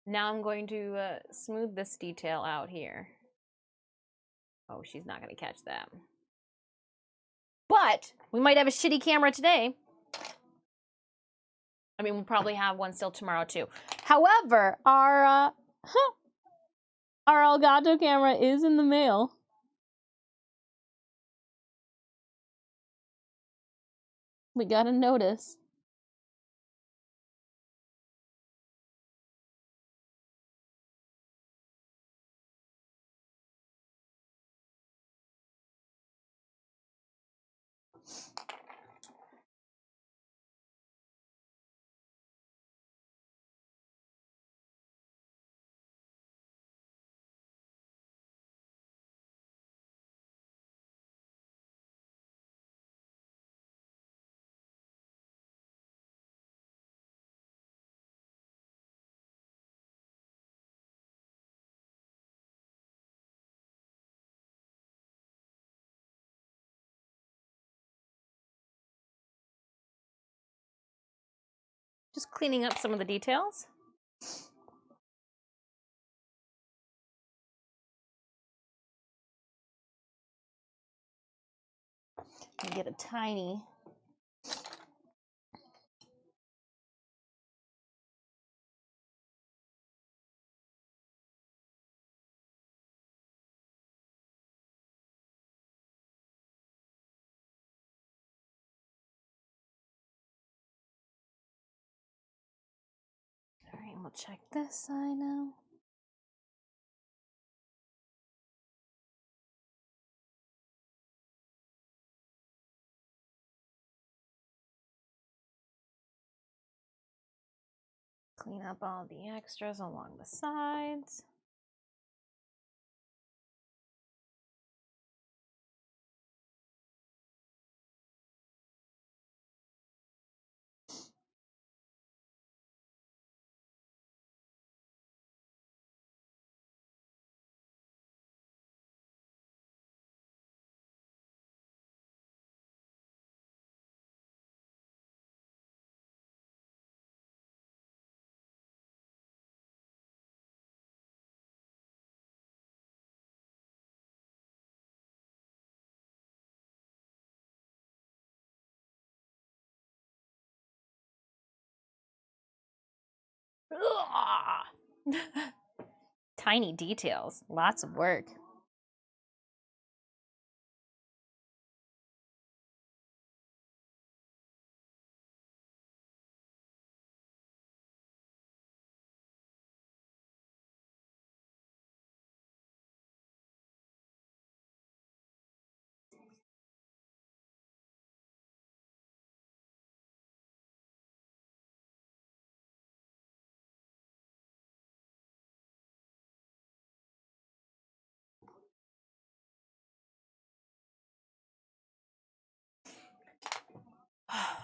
Now I'm going to smooth this detail out here. Oh, she's not going to catch that. But we might have a shitty camera today. I mean, we'll probably have one still tomorrow too. However, our Elgato camera is in the mail. We got a notice. Just cleaning up some of the details. I get a tiny all right, we'll check this side now. Clean up all the extras along the sides. Tiny details, lots of work.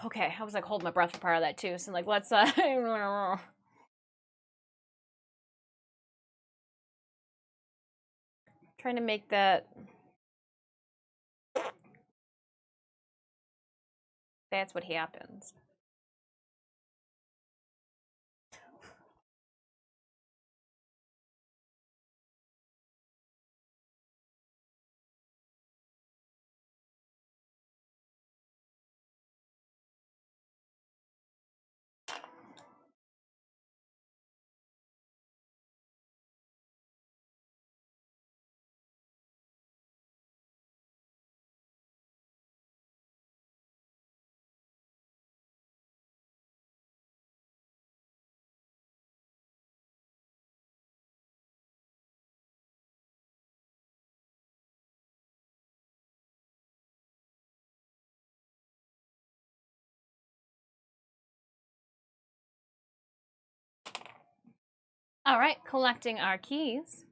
Okay, I was like holding my breath for part of that too. So like, let's trying to make that. That's what happens. All right, collecting our keys.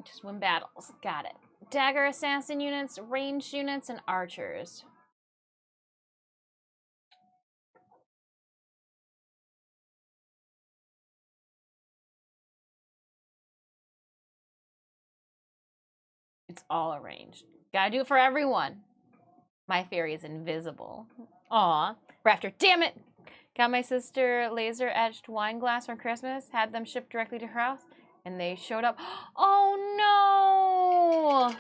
Just win battles. Got it. Dagger assassin units, ranged units, and archers. It's all arranged. Gotta do it for everyone. My fairy is invisible. Aw. Raptor, damn it! Got my sister laser-etched wine glass for Christmas, had them shipped directly to her house, and they showed up. Oh no!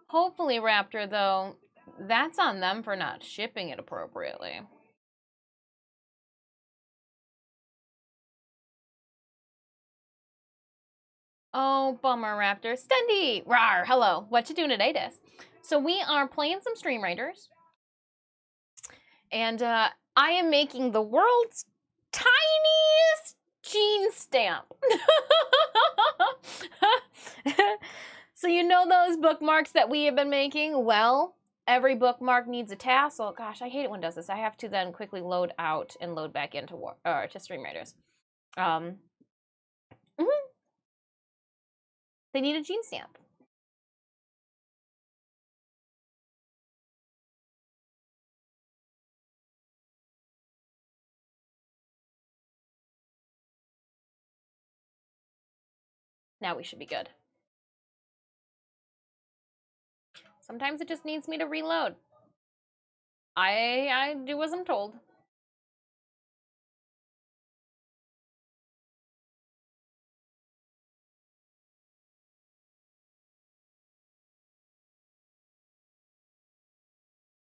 Hopefully, Raptor, though, that's on them for not shipping it appropriately. Oh, bummer, Raptor. Stendy! Rawr, hello. What you doing today, Des? So we are playing some Stream Raiders. And I am making the world's tiniest gene stamp. So you know those bookmarks that we have been making? Well, every bookmark needs a tassel. Gosh, I hate it when it does this. I have to then quickly load out and load back into to Stream Raiders. They need a gene stamp. Now we should be good. Sometimes it just needs me to reload. I do as I'm told.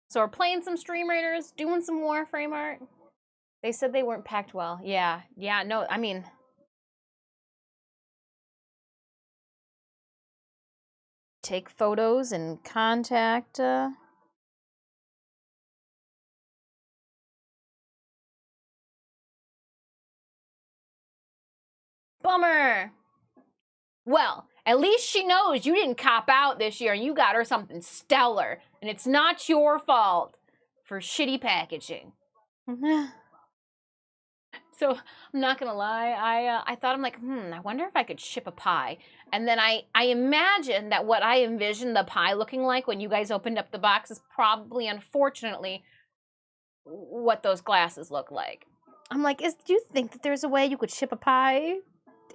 So we're playing some Stream Raiders, doing some Warframe art. They said they weren't packed well. Yeah, no, I mean... Take photos and contact... Bummer! Well, at least she knows you didn't cop out this year and you got her something stellar. And it's not your fault for shitty packaging. So, I'm not gonna lie, I thought, I'm like, I wonder if I could ship a pie. And then I imagined that what I envisioned the pie looking like when you guys opened up the box is probably, unfortunately, what those glasses look like. I'm like, do you think that there's a way you could ship a pie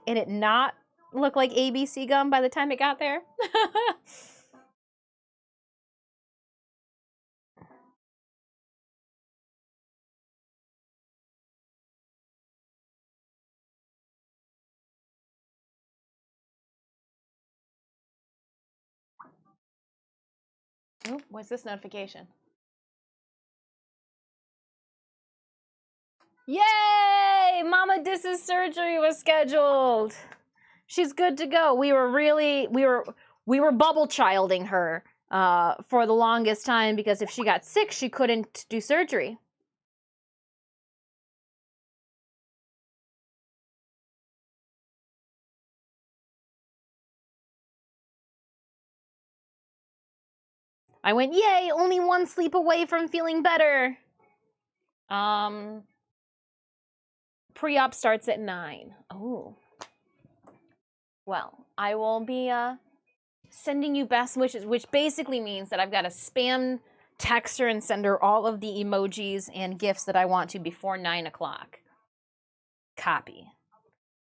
and it not look like ABC gum by the time it got there? Oh, what's this notification? Yay! Mama Dis's surgery was scheduled. She's good to go. We were bubble childing her for the longest time because if she got sick, she couldn't do surgery. I went, yay, only one sleep away from feeling better. Pre-op starts at 9. Oh. Well, I will be sending you best wishes, which basically means that I've got to spam text her and send her all of the emojis and gifts that I want to before 9 o'clock. Copy.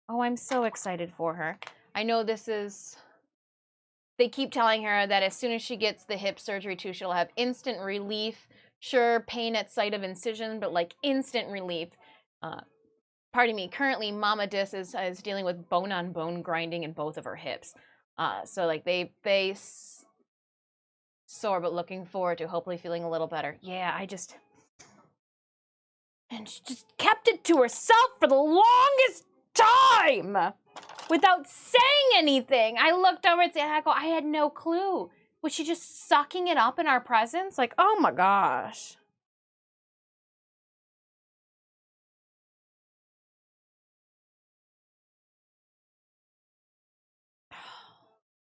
Oh, I'm so excited for her. I know this is... They keep telling her that as soon as she gets the hip surgery too, she'll have instant relief. Sure, pain at site of incision, but like instant relief. Pardon me, currently Mama Dis is dealing with bone-on-bone grinding in both of her hips. So like they sore, but looking forward to hopefully feeling a little better. Yeah, and she just kept it to herself for the longest time without saying anything. I looked over at Santa, I go, I had no clue. Was she just sucking it up in our presence? Like, oh my gosh.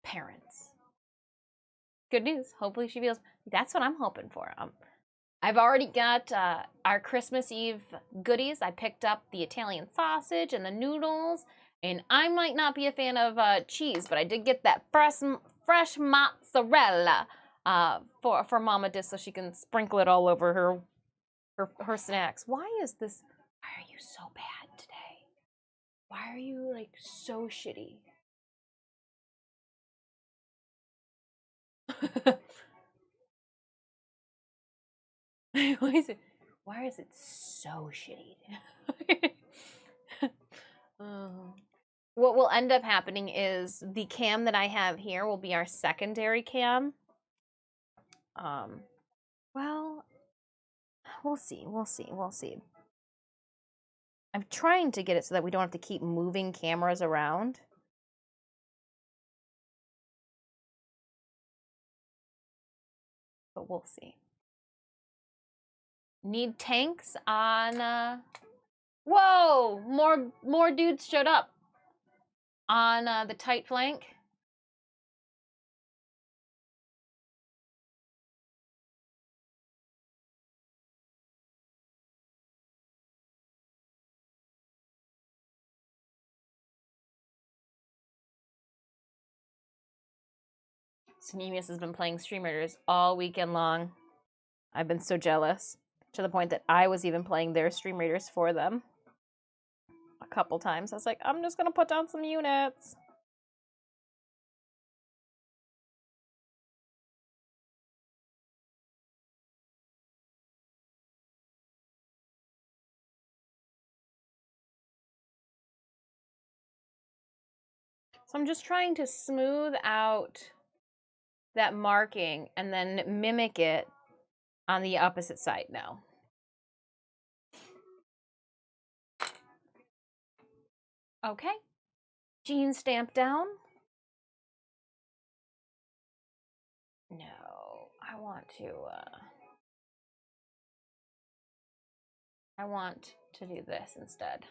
Parents. Good news. Hopefully she feels, that's what I'm hoping for. I've already got our Christmas Eve goodies. I picked up the Italian sausage and the noodles. And I might not be a fan of cheese, but I did get that fresh mozzarella for Mama Dis so she can sprinkle it all over her snacks. Why are you so bad today? Why are you like so shitty? Why is it so shitty? What will end up happening is the cam that I have here will be our secondary cam. Well, we'll see. I'm trying to get it so that we don't have to keep moving cameras around. But we'll see. Need tanks on, whoa! More dudes showed up on the tight flank. Sneemius has been playing Stream Raiders all weekend long. I've been so jealous, to the point that I was even playing their Stream Raiders for them a couple times. I was like, I'm just gonna put down some units. So I'm just trying to smooth out that marking and then mimic it on the opposite side now. Okay. Gene stamp down. No, I want to do this instead.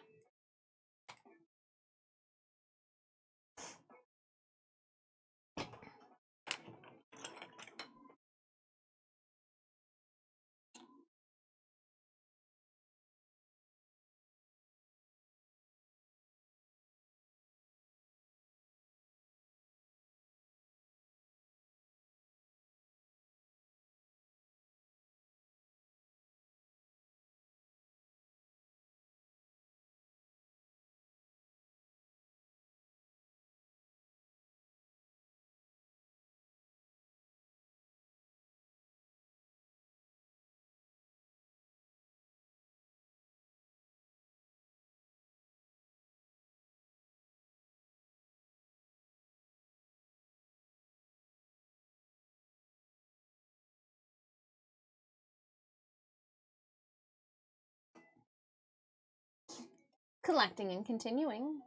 Collecting and continuing.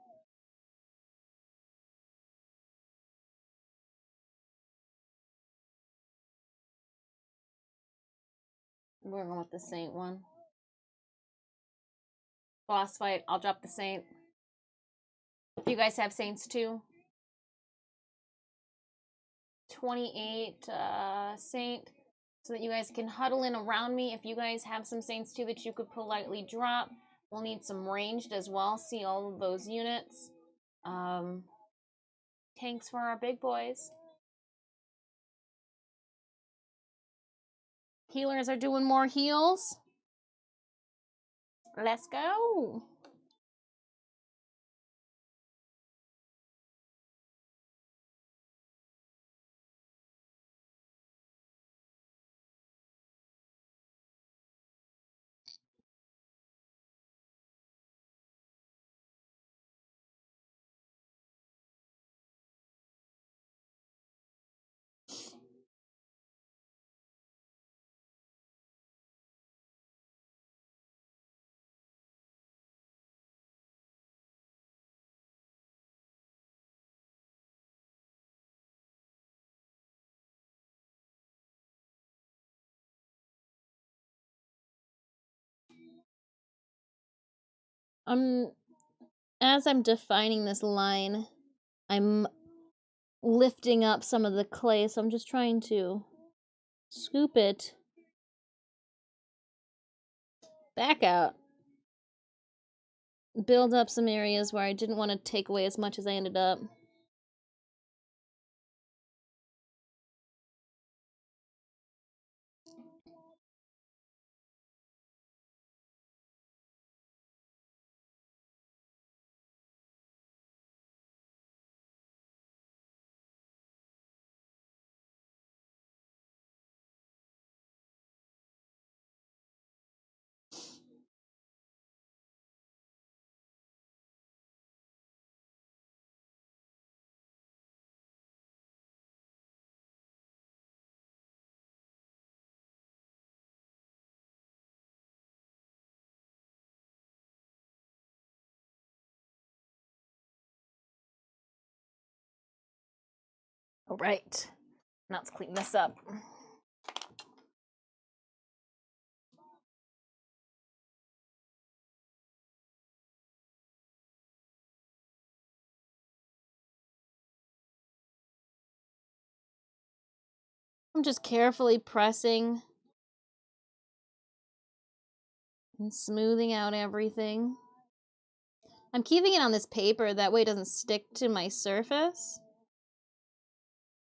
We're going with the Saint one. Boss fight. I'll drop the Saint. Do you guys have Saints too? 28 Saint, so that you guys can huddle in around me. If you guys have some Saints too that you could politely drop, we'll need some ranged as well. See all of those units. Tanks for our big boys. Healers are doing more heals. Let's go. As I'm defining this line, I'm lifting up some of the clay, so I'm just trying to scoop it back out. Build up some areas where I didn't want to take away as much as I ended up. All right, now let's clean this up. I'm just carefully pressing and smoothing out everything. I'm keeping it on this paper, that way it doesn't stick to my surface.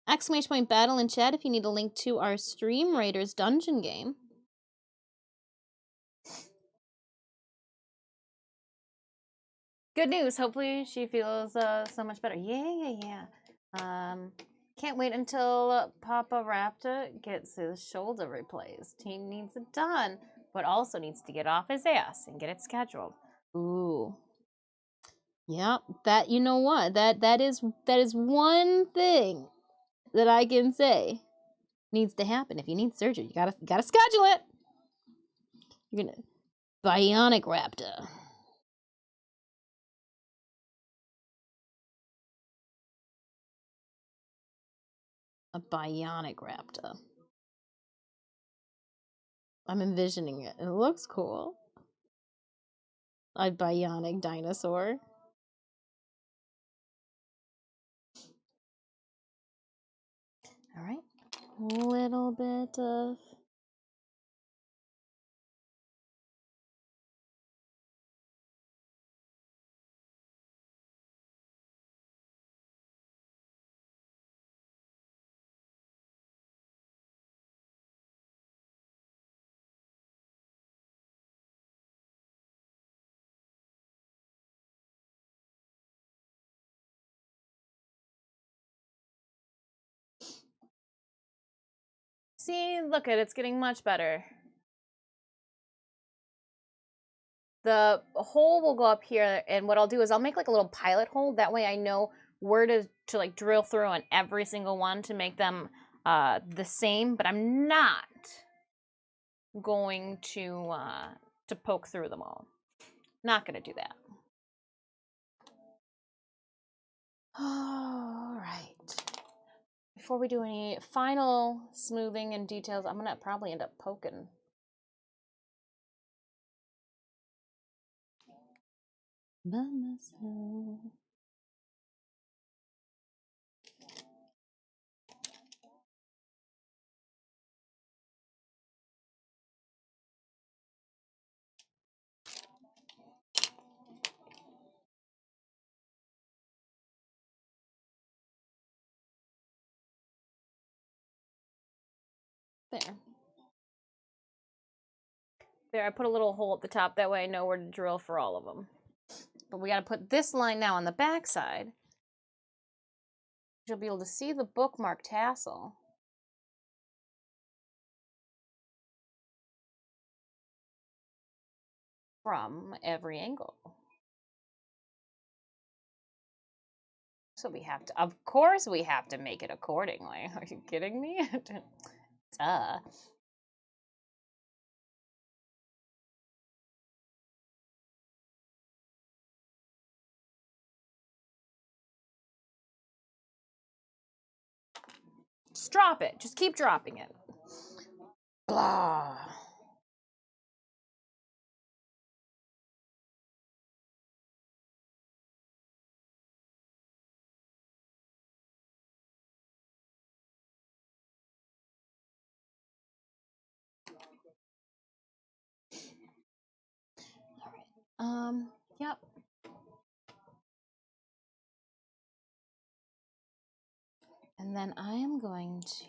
Exclamation point battle in chat if you need a link to our Stream Raiders dungeon game. Good news. Hopefully she feels so much better. Yeah. Can't wait until Papa Raptor gets his shoulder replaced. He needs it done, but also needs to get off his ass and get it scheduled. Ooh. Yep, that, you know what? That is one thing that I can say needs to happen. If you need surgery, you gotta schedule it. You're gonna bionic raptor. A bionic raptor. I'm envisioning it. It looks cool. A bionic dinosaur. All right. A little bit of... See, look at it, it's getting much better. The hole will go up here, and what I'll do is I'll make like a little pilot hole. That way I know where to like drill through on every single one to make them the same, but I'm not going to poke through them all. Not gonna do that. All right. Before we do any final smoothing and details, I'm gonna probably end up poking. By myself. There. There, I put a little hole at the top. That way I know where to drill for all of them. But we got to put this line now on the back side. You'll be able to see the bookmark tassel. From every angle. So we have to, of course we have to make it accordingly. Are you kidding me? Duh. Just drop it. Just keep dropping it. Blah. All right. Yep. And then I am going to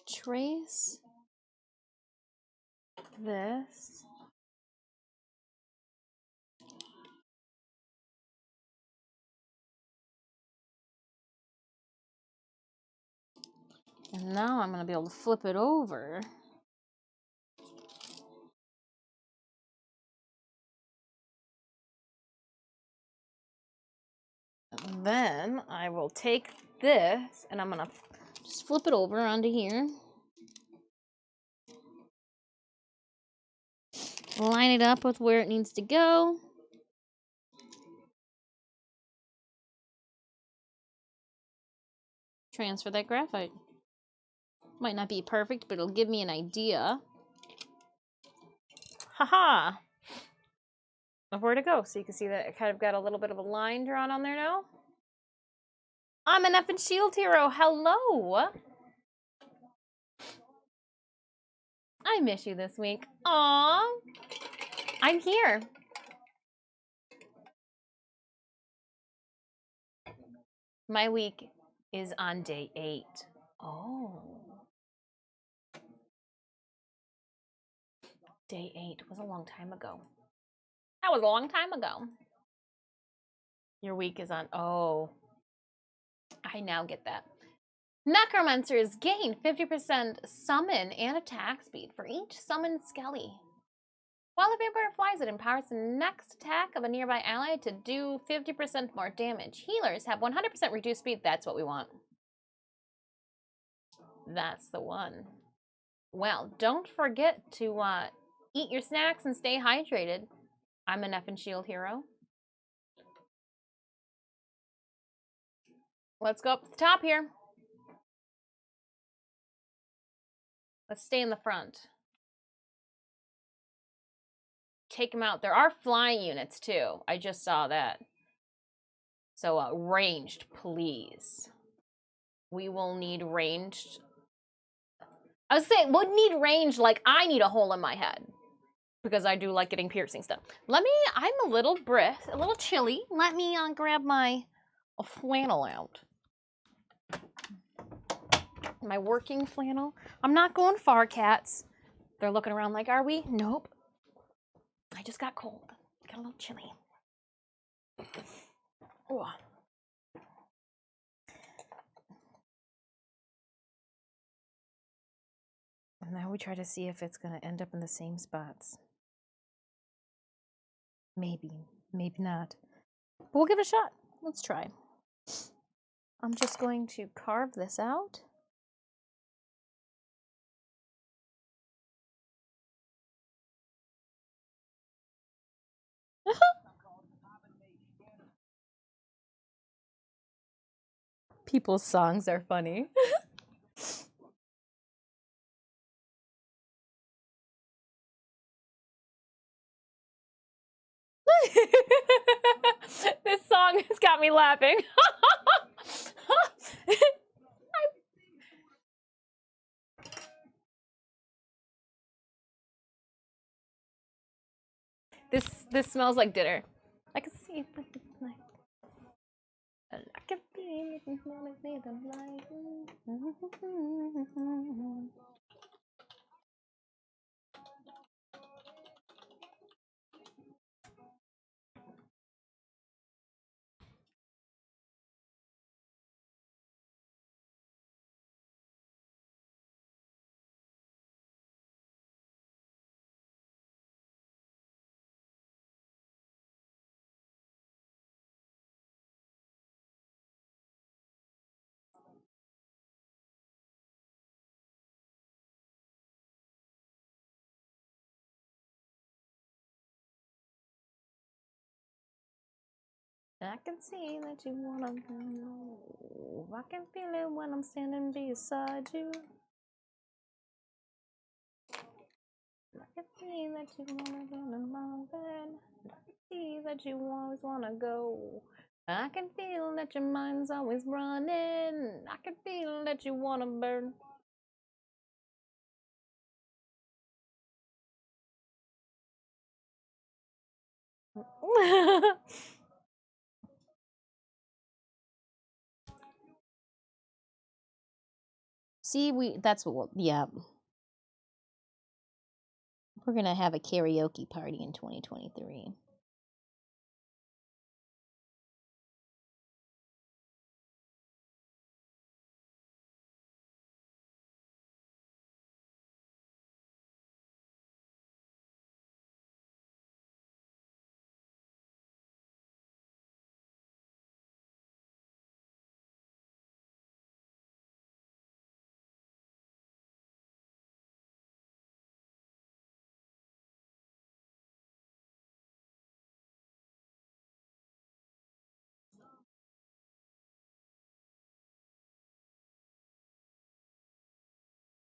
trace this. And now I'm going to be able to flip it over. And then I will take this and I'm going to just flip it over onto here. Line it up with where it needs to go. Transfer that graphite. Might not be perfect, but it'll give me an idea. Haha! Of where to go. So you can see that it kind of got a little bit of a line drawn on there now. I'm an effing shield hero. Hello! I miss you this week. Aww! I'm here. My week is on day 8. Oh. Day 8 was a long time ago. That was a long time ago. Your week is on... Oh. I now get that. Necromancers gain 50% summon and attack speed for each summoned skelly. While a vampire flies, it empowers the next attack of a nearby ally to do 50% more damage. Healers have 100% reduced speed. That's what we want. That's the one. Well, don't forget to eat your snacks and stay hydrated. I'm an effing shield hero. Let's go up to the top here. Let's stay in the front. Take them out. There are flying units too. I just saw that. So ranged, please. We will need ranged. I was saying, we'll need range like I need a hole in my head. Because I do like getting piercing stuff. I'm a little chilly. Let me grab my flannel out. My working flannel. I'm not going far, cats. They're looking around like, are we? Nope. I just got cold. Got a little chilly. Ooh. And now we try to see if it's going to end up in the same spots. Maybe. Maybe not. But we'll give it a shot. Let's try. I'm just going to carve this out. People's songs are funny. This song has got me laughing. This smells like dinner. I can see it. I can feel it. I can see that you wanna move. I can feel it when I'm standing beside you. I can see that you wanna go to my bed. I can see that you always wanna go. I can feel that your mind's always running. I can feel that you wanna burn. See, that's what yeah. We're gonna have a karaoke party in 2023.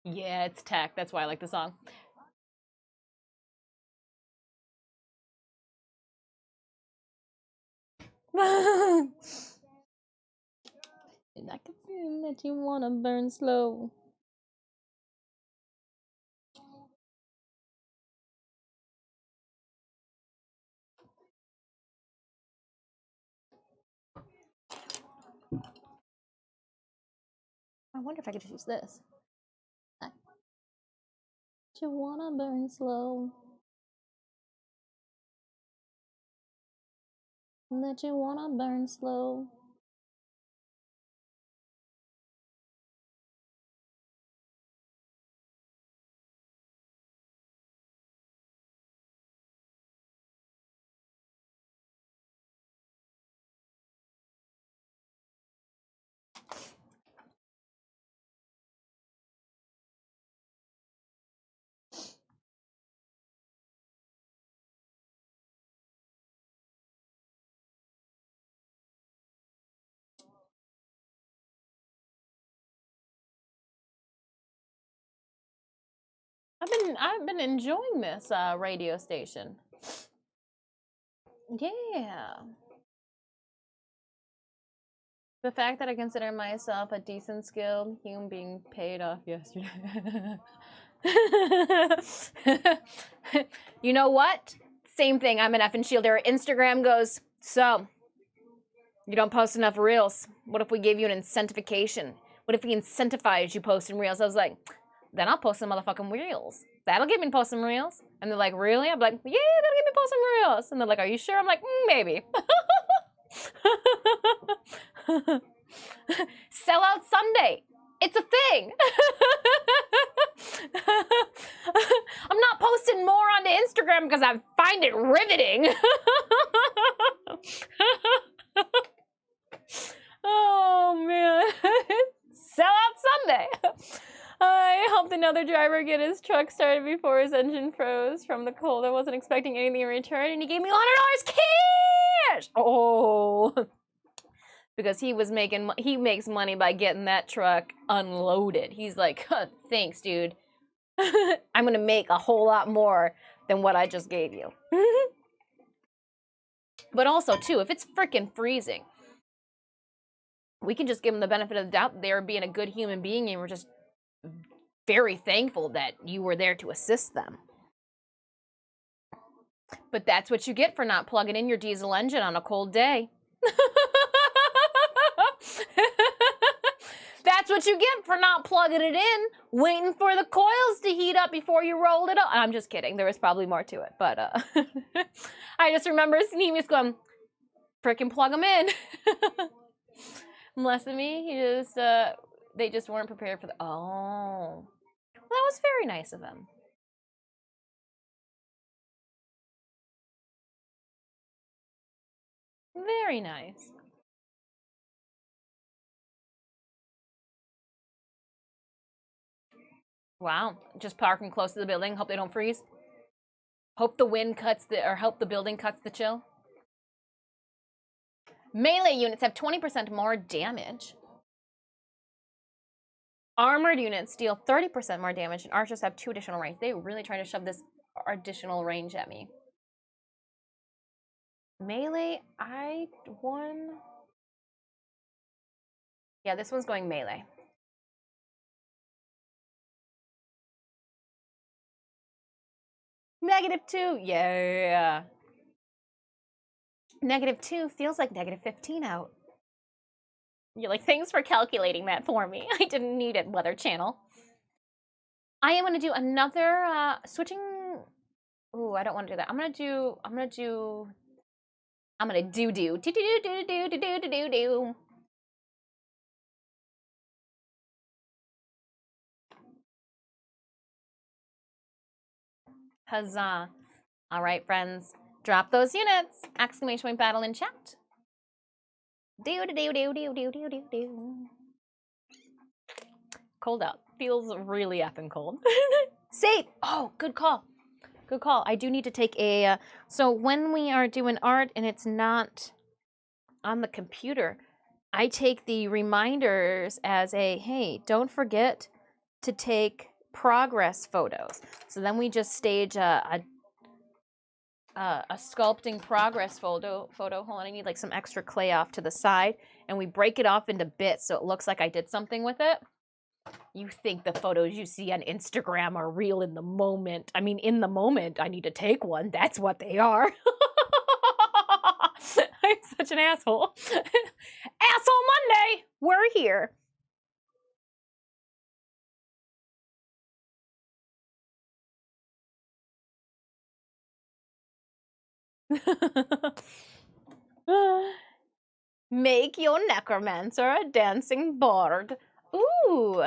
Yeah, it's tech. That's why I like the song. And I can feel that you wanna burn slow. I wonder if I could just use this. That you wanna burn slow. That you wanna burn slow. I've been enjoying this radio station. Yeah. The fact that I consider myself a decent skilled human being paid off yesterday. You know what? Same thing. I'm an effing shielder. Instagram goes, so you don't post enough reels. What if we gave you an incentivification? What if we incentivized you posting reels? I was like, then I'll post some motherfucking reels. That'll get me to post some reels. And they're like, really? I'm like, yeah, that'll get me to post some reels. And they're like, are you sure? I'm like, maybe. Sell out Sunday. It's a thing. I'm not posting more onto Instagram because I find it riveting. Oh man. Sell out Sunday. I helped another driver get his truck started before his engine froze from the cold. I wasn't expecting anything in return, and he gave me $100 cash. Oh, because he makes money by getting that truck unloaded. He's like, thanks, dude. I'm gonna make a whole lot more than what I just gave you. But also, too, if it's freaking freezing, we can just give them the benefit of the doubt that they're being a good human being, and we're just very thankful that you were there to assist them. But that's what you get for not plugging in your diesel engine on a cold day. That's what you get for not plugging it in, waiting for the coils to heat up before you rolled it up. I'm just kidding. There was probably more to it, but I just remember seeing me going, frickin' plug them in. Less than me, they just weren't prepared for the, oh. Well, that was very nice of him. Very nice. Wow, just parking close to the building. Hope they don't freeze. Hope the wind hope the building cuts the chill. Melee units have 20% more damage. Armored units deal 30% more damage, and archers have 2 additional range. They really try to shove this additional range at me. Melee, I won. Yeah, this one's going melee. -2, yeah. -2 feels like -15 out. You're like, thanks for calculating that for me. I didn't need it, Weather Channel. I am gonna do another switching. Ooh, I don't want to do that. I'm gonna do do. Huzzah. All right, friends. Drop those units! Exclamation point battle in chat. Do. Cold out. Feels really effing cold. Safe! Oh, good call. Good call. I do need to take a... so when we are doing art and it's not on the computer, I take the reminders as a, hey, don't forget to take progress photos. So then we just stage a sculpting progress photo. Hold on, I need like some extra clay off to the side, and we break it off into bits so it looks like I did something with it. You think the photos you see on Instagram are real in the moment. I mean, in the moment, I need to take one. That's what they are. I'm such an asshole. Asshole Monday! We're here. Make your necromancer a dancing board. Ooh.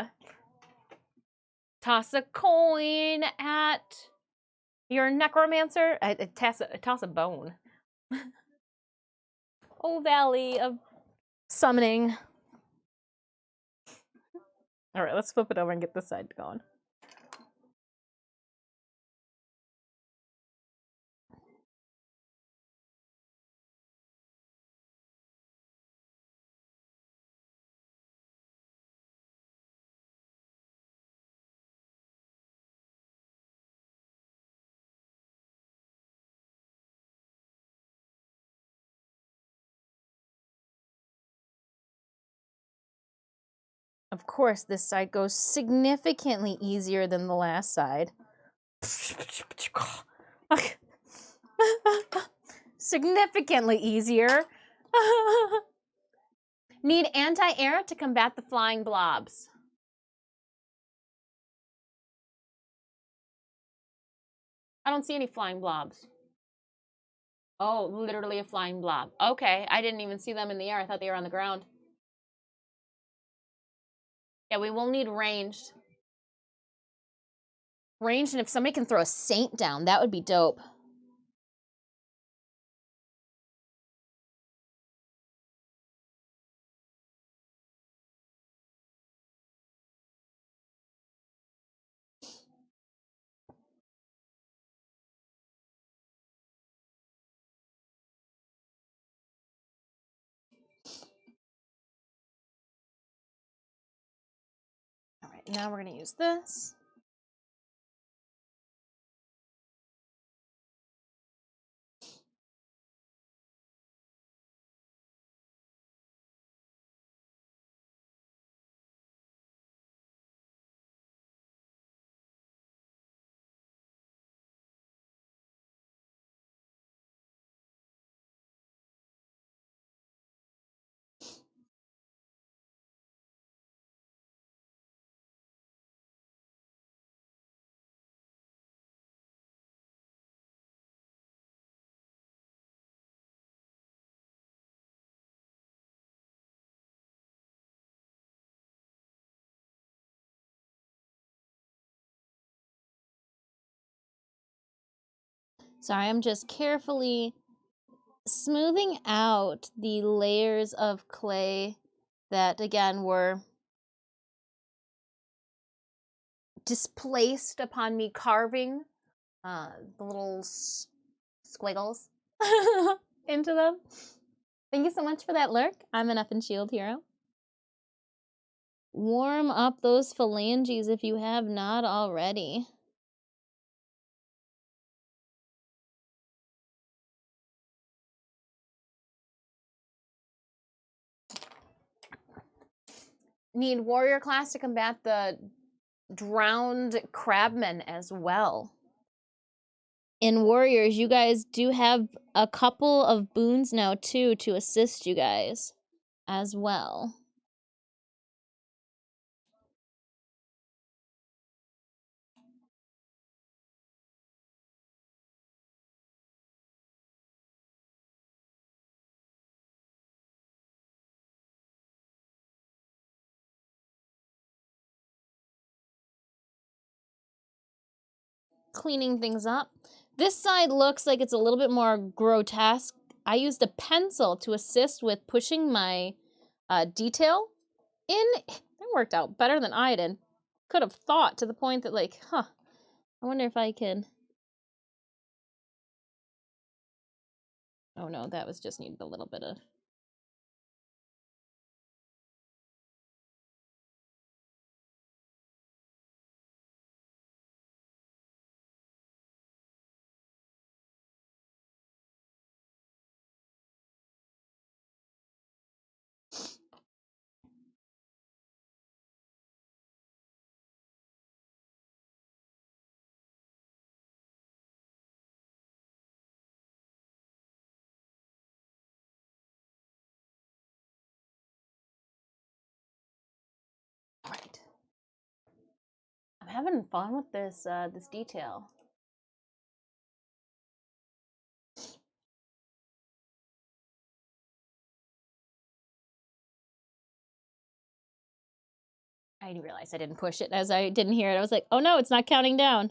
Toss a coin at your necromancer. Toss a bone. Oh, Valley of Summoning. All right, let's flip it over and get this side going. Of course, this side goes significantly easier than the last side. Significantly easier. Need anti-air to combat the flying blobs. I don't see any flying blobs. Oh, literally a flying blob. Okay, I didn't even see them in the air. I thought they were on the ground. Yeah, we will need ranged. Ranged, and if somebody can throw a saint down, that would be dope. All right, now we're going to use this. Sorry, I'm just carefully smoothing out the layers of clay that, again, were displaced upon me carving the little squiggles into them. Thank you so much for that lurk. I'm an Up and Shield hero. Warm up those phalanges if you have not already. Need warrior class to combat the drowned crabmen as well. In warriors, you guys do have a couple of boons now too to assist you guys as well. Cleaning things up. This side looks like it's a little bit more grotesque. I used a pencil to assist with pushing my detail in. It worked out better than I did. Could have thought, to the point that, like, I wonder if I can. Oh no, that was just needed a little bit of. Right. I'm having fun with this this detail. I realized I didn't push it as I didn't hear it. I was like, oh no, it's not counting down.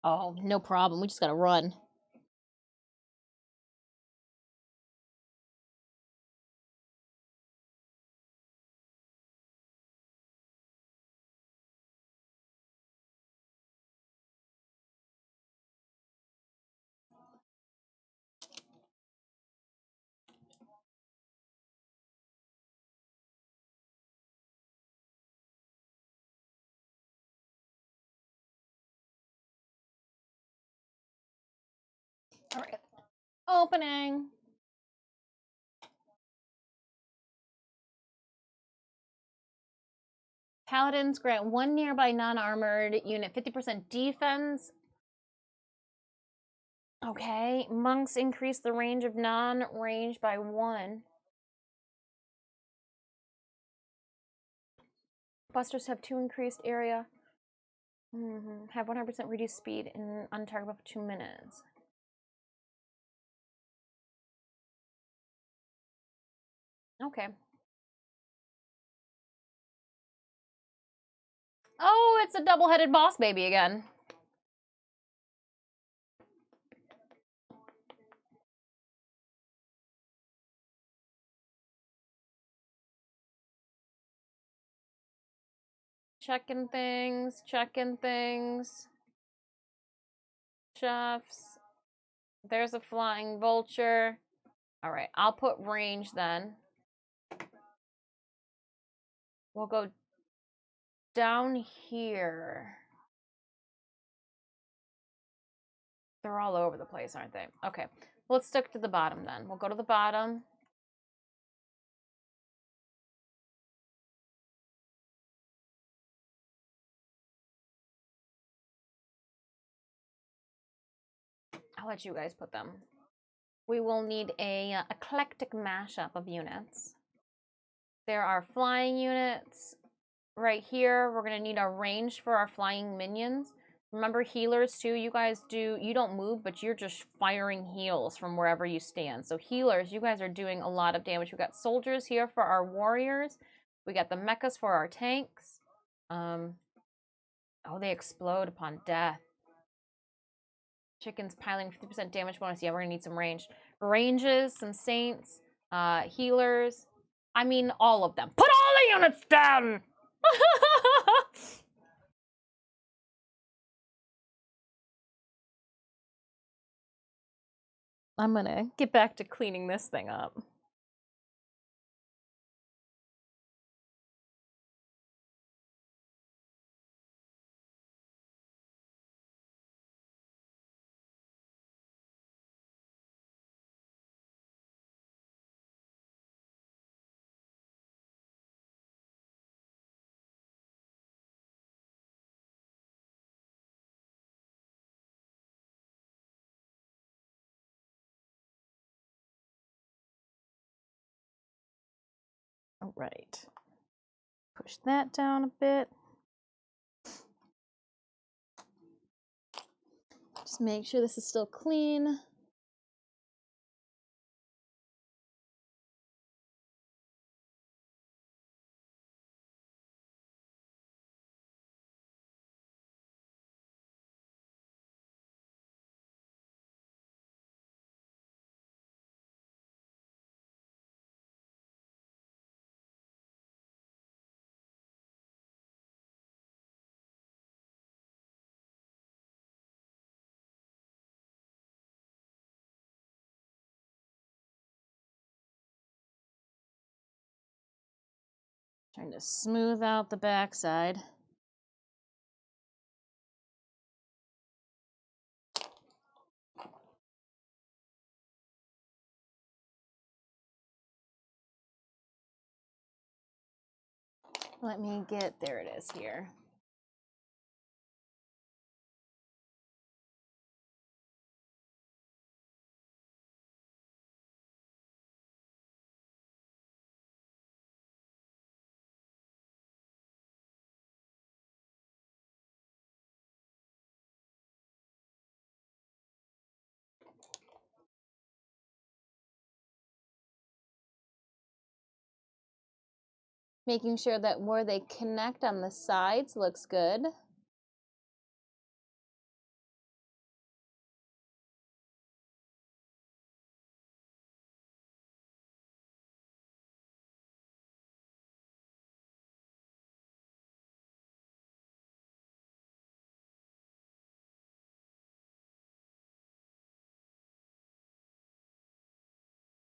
Oh, no problem. We just gotta run. All right. Opening. Paladins grant one nearby non-armored unit 50% defense. Okay. Monks increase the range of non-range by 1. Busters have 2 increased area. Have 100% reduced speed in on target for 2 minutes. Okay. Oh, it's a double-headed boss baby again. Checking things, checking things. Chefs. There's a flying vulture. All right, I'll put range then. We'll go down here. They're all over the place, aren't they? Okay, let's stick to the bottom then. We'll go to the bottom. I'll let you guys put them. We will need a eclectic mashup of units. There are flying units right here. We're gonna need a range for our flying minions. Remember healers too, you guys you don't move, but you're just firing heals from wherever you stand. So healers, you guys are doing a lot of damage. We got soldiers here for our warriors. We got the mechas for our tanks. Oh, they explode upon death. Chickens piling 50% damage bonus. Yeah, we're gonna need some range. Ranges, some saints, healers. I mean, all of them. Put all the units down! I'm gonna get back to cleaning this thing up. All right. Push that down a bit. Just make sure this is still clean. Trying to smooth out the backside. Let me get, there it is here. Making sure that where they connect on the sides looks good.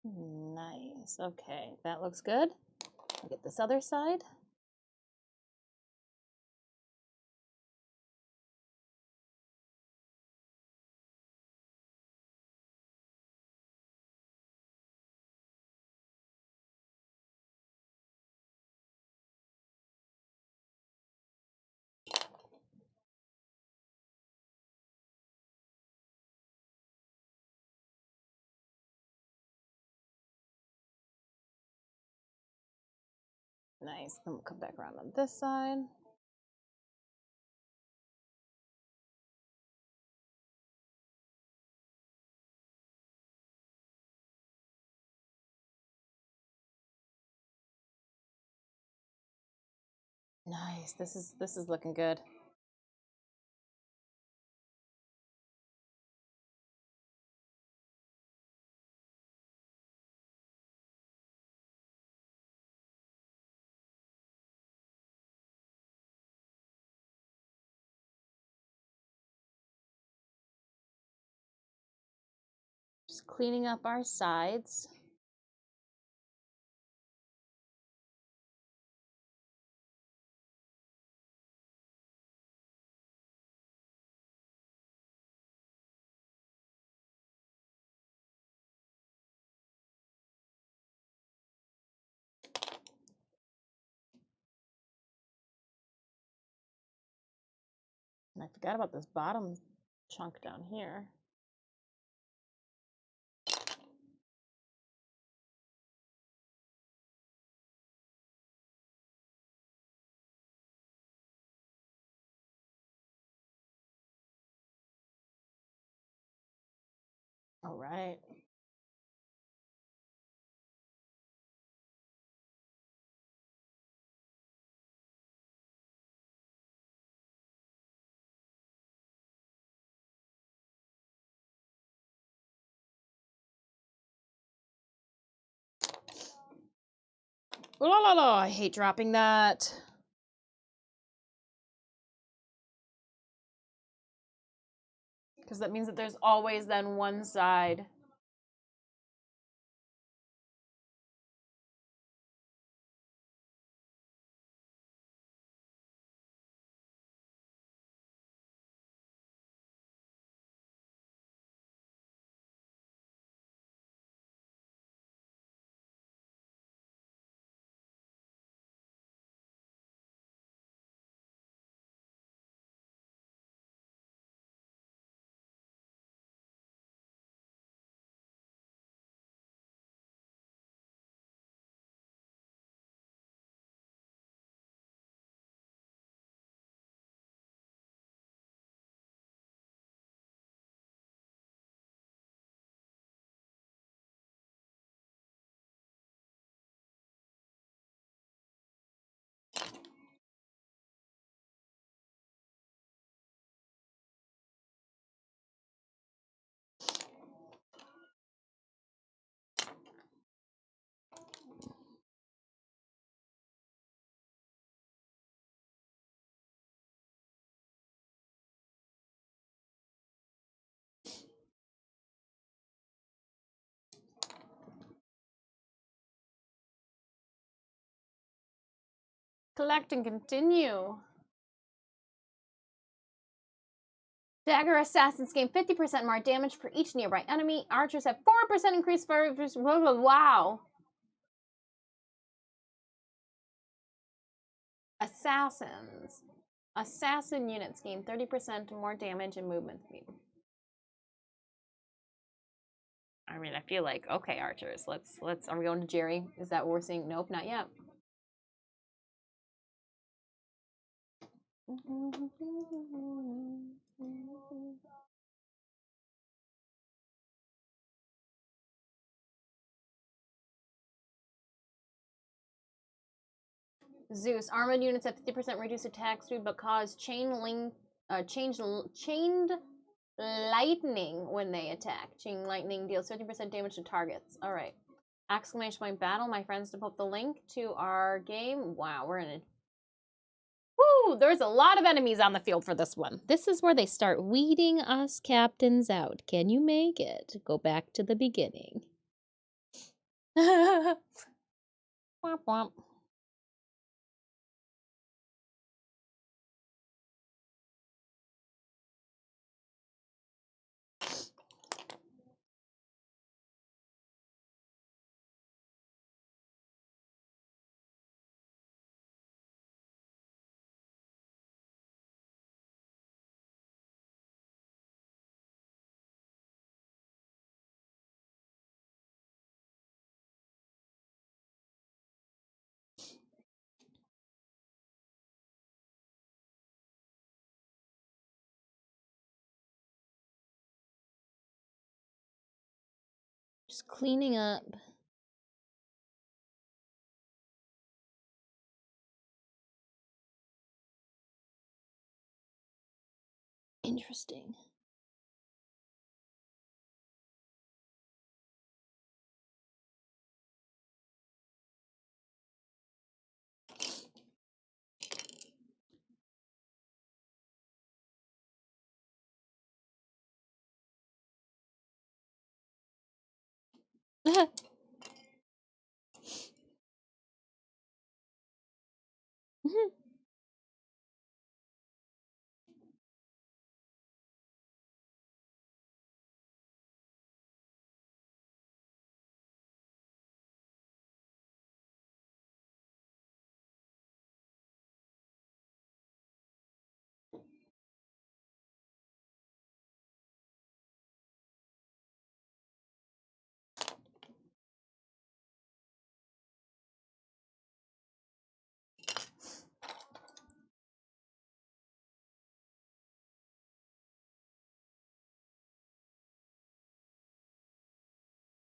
Nice. Okay, that looks good. I'll get this other side. Nice. Then we'll come back around on this side. Nice. This is looking good. Just cleaning up our sides. And I forgot about this bottom chunk down here. All right. La la la, I hate dropping that. Because that means that there's always then one side. Collect and continue. Dagger assassins gain 50% more damage for each nearby enemy. Archers have 4% increased for. Wow. Assassins. Assassin units gain 30% more damage and movement speed. I mean, I feel like, okay, archers, let's are we going to Jerry? Is that what we're seeing? Nope, not yet. Zeus. Armored units have 50% reduced attack speed but cause chained lightning when they attack. Chain lightning deals 50% damage to targets. Alright. Exclamation point battle. My friends, to put the link to our game. Wow, we're in it. Woo! There's a lot of enemies on the field for this one. This is where they start weeding us captains out. Can you make it? Go back to the beginning. Womp womp. Just cleaning up. Interesting.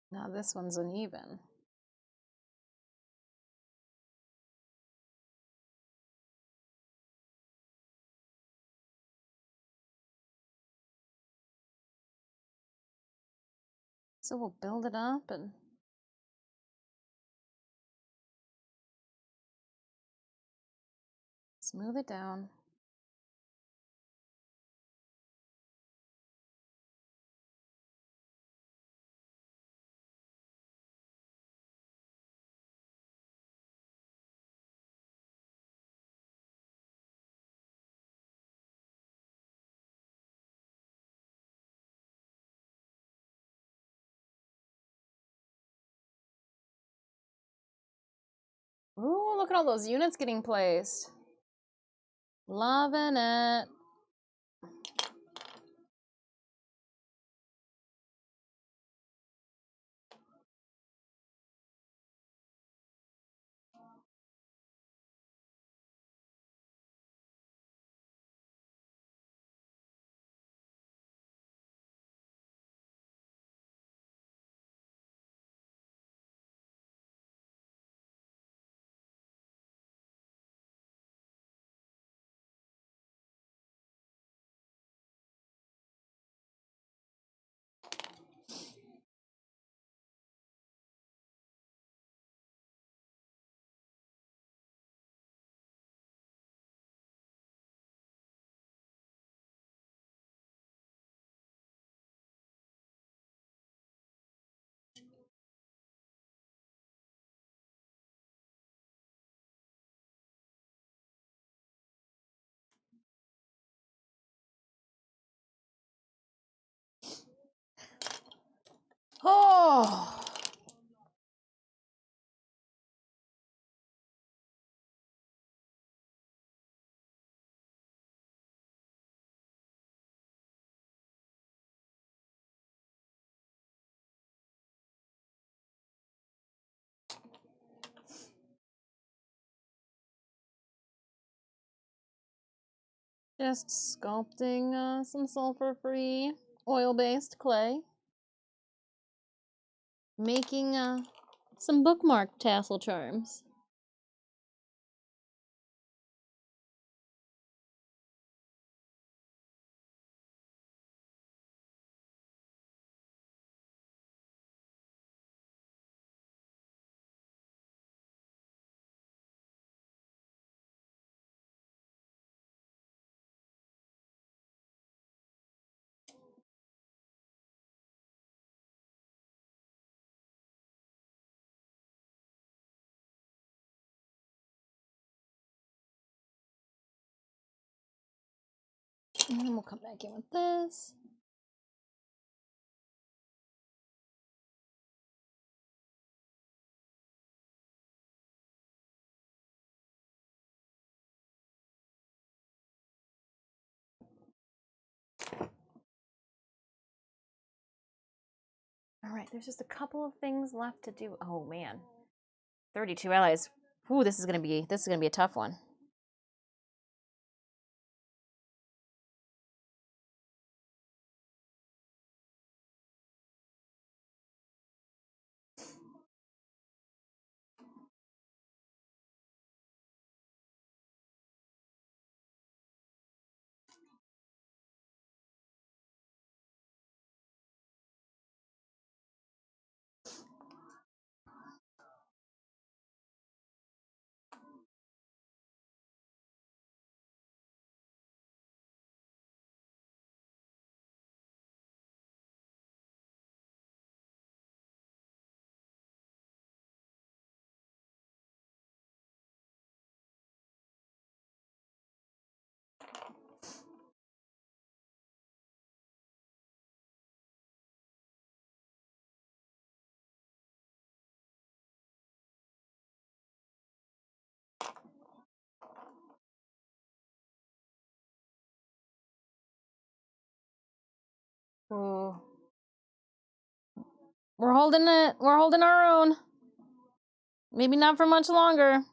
Now this one's uneven. So we'll build it up and smooth it down. Ooh, look at all those units getting placed. Loving it. Oh. Just sculpting some sulfur-free oil-based clay. Making some bookmark tassel charms. And then we'll come back in with this. All right, there's just a couple of things left to do. Oh man, 32 allies. Ooh, this is gonna be a tough one. Ooh. We're holding it. We're holding our own. Maybe not for much longer.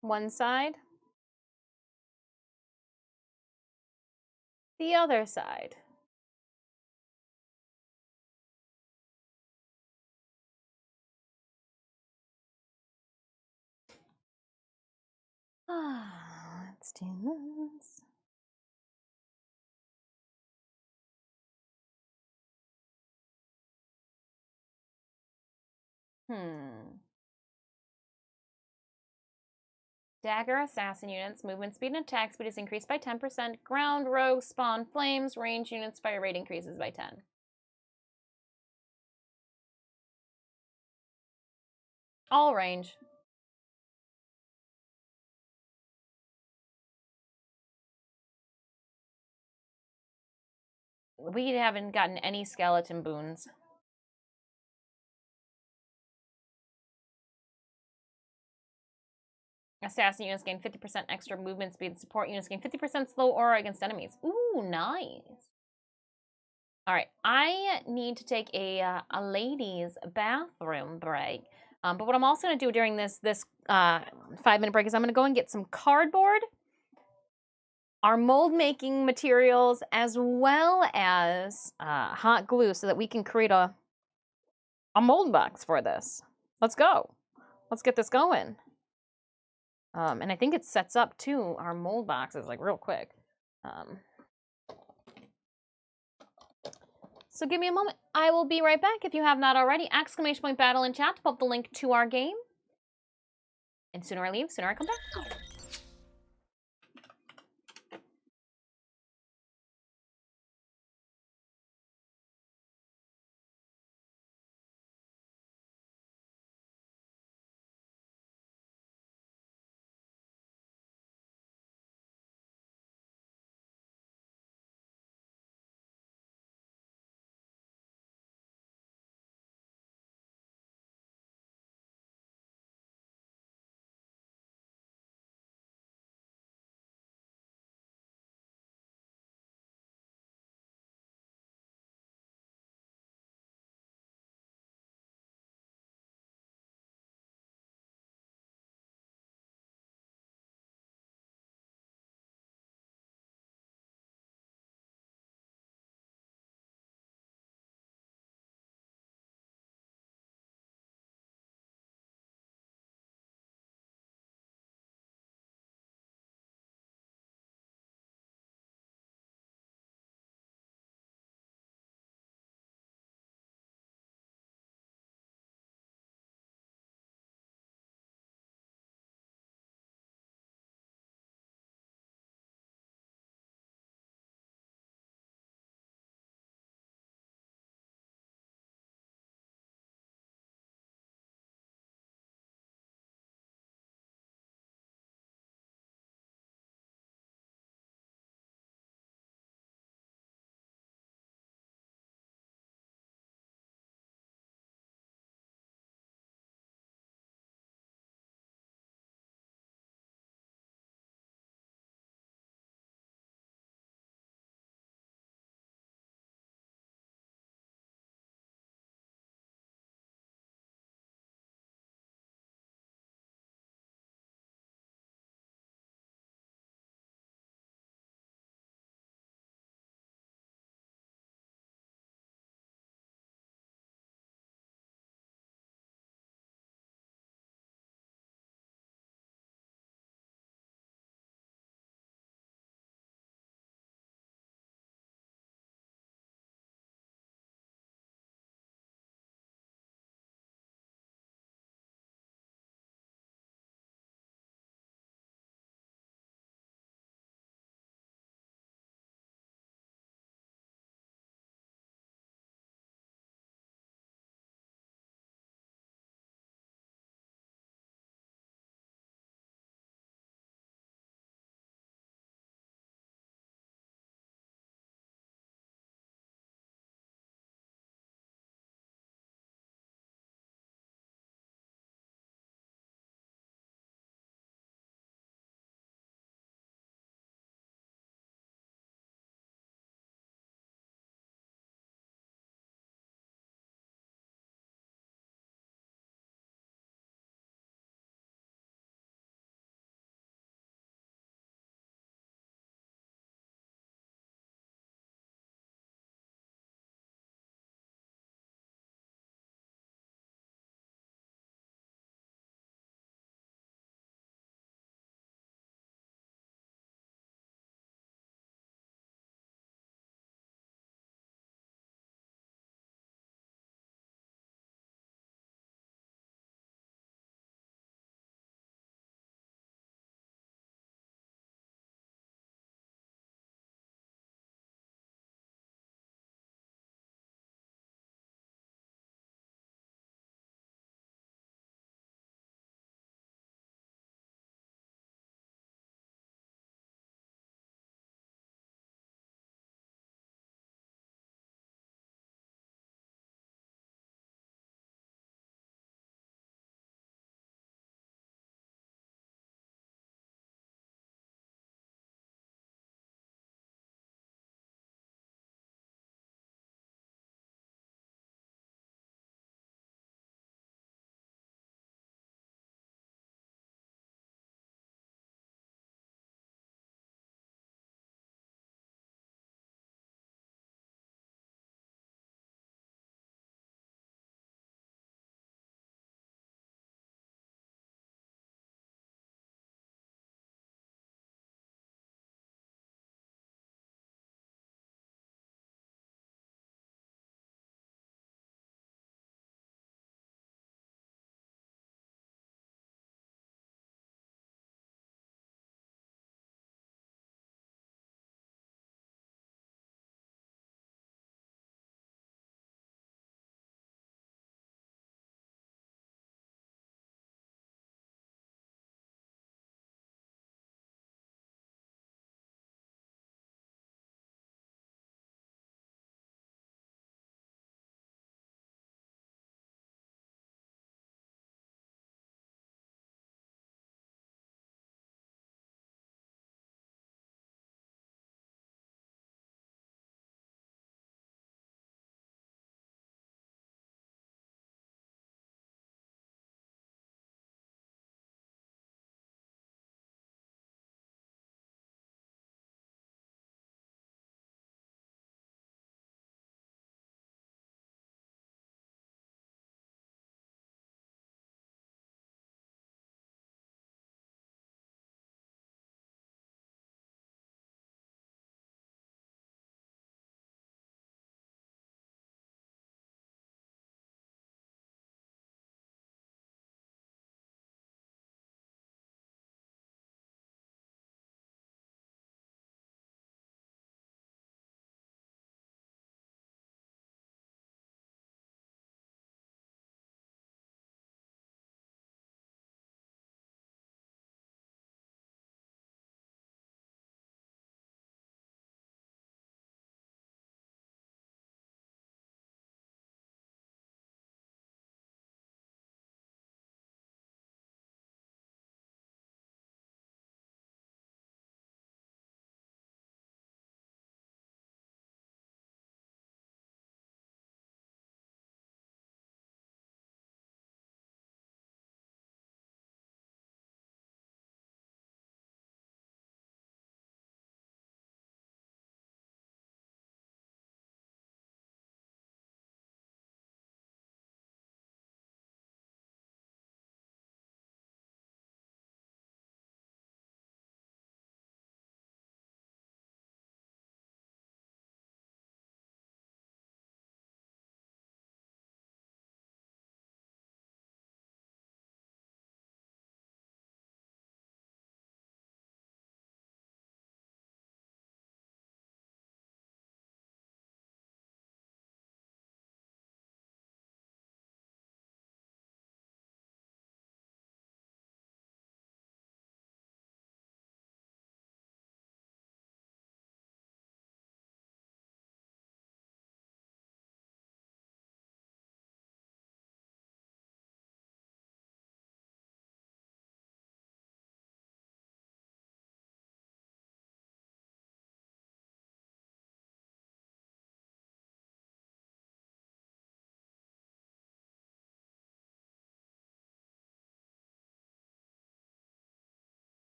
One side. The other side. Let's do this. Dagger assassin units, movement speed and attack speed is increased by 10%. Ground, rogue, spawn, flames, range units, fire rate increases by 10. All range. We haven't gotten any skeleton boons. Assassin units gain 50% extra movement speed. Support units gain 50% slow aura against enemies. Ooh, nice. All right, I need to take a ladies' bathroom break. But what I'm also going to do during this 5-minute break is I'm going to go and get some cardboard, our mold making materials, as well as hot glue so that we can create a mold box for this. Let's go. Let's get this going. And I think it sets up too our mold boxes like real quick. So give me a moment. I will be right back. If you have not already, !battle in chat to pop the link to our game. And sooner I leave, sooner I come back.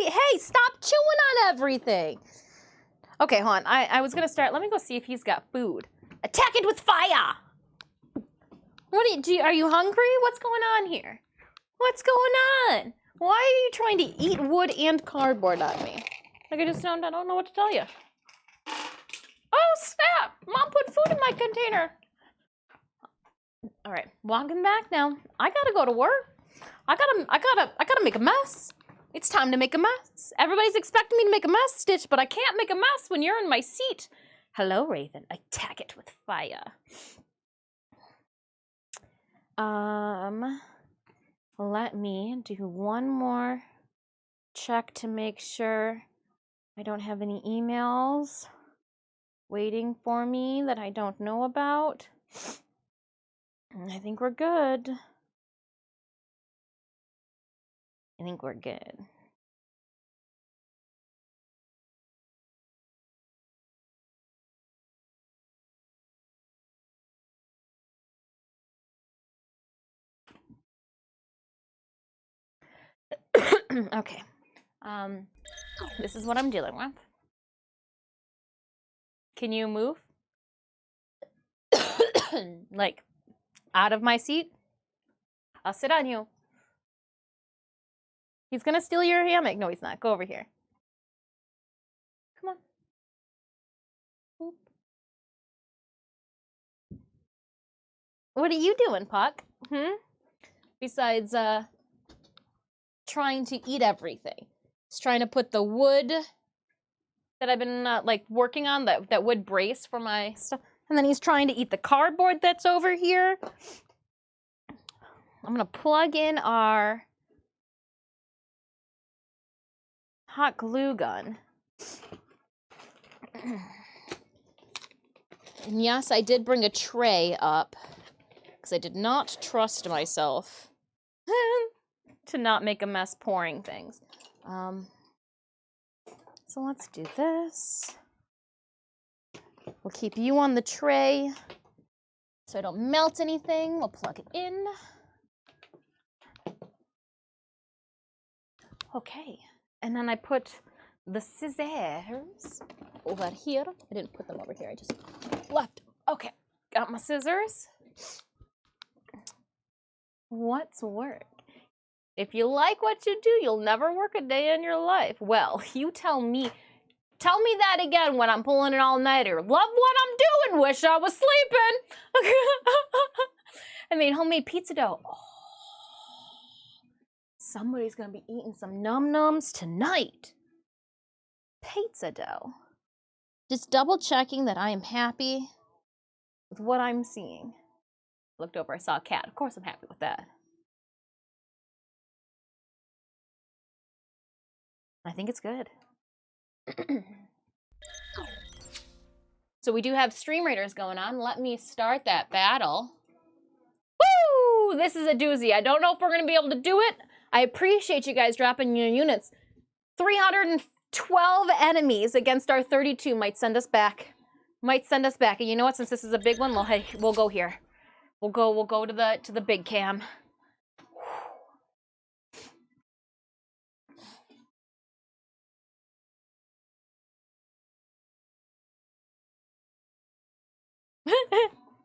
Hey, stop chewing on everything. Okay, hold on. I was gonna start. Let me go see if he's got food. Attack it with fire. What are you hungry? What's going on here? What's going on? Why are you trying to eat wood and cardboard on me? Like I don't know what to tell you. Oh snap! Mom put food in my container. All right, walking back now. I gotta go to work. I gotta make a mess. It's time to make a mess. Everybody's expecting me to make a mess, Stitch, but I can't make a mess when you're in my seat. Hello, Raven. Attack it with fire. Let me do one more check to make sure I don't have any emails waiting for me that I don't know about. I think we're good. I think we're good. Okay. This is what I'm dealing with. Can you move? Like, out of my seat? I'll sit on you. He's gonna steal your hammock. No, he's not. Go over here. Come on. Boop. What are you doing, Puck? Besides, trying to eat everything. He's trying to put the wood that I've been, like, working on, that wood brace for my stuff. And then he's trying to eat the cardboard that's over here. I'm gonna plug in our hot glue gun. And yes, I did bring a tray up because I did not trust myself to not make a mess pouring things. So let's do this. We'll keep you on the tray so I don't melt anything. We'll plug it in. Okay, and then I put the scissors over here. I didn't put them over here, I just left them. Okay, got my scissors. What's work? If you like what you do, you'll never work a day in your life. Well, you tell me that again when I'm pulling an all-nighter. Love what I'm doing, wish I was sleeping. I made homemade pizza dough. Oh. Somebody's gonna be eating some num-nums tonight. Pizza dough. Just double checking that I am happy with what I'm seeing. Looked over, I saw a cat. Of course I'm happy with that. I think it's good. So we do have Stream Raiders going on. Let me start that battle. Woo! This is a doozy. I don't know if we're gonna be able to do it. I appreciate you guys dropping your units. 312 enemies against our 32 might send us back. And you know what? Since this is a big one, we'll go here. We'll go to the big cam.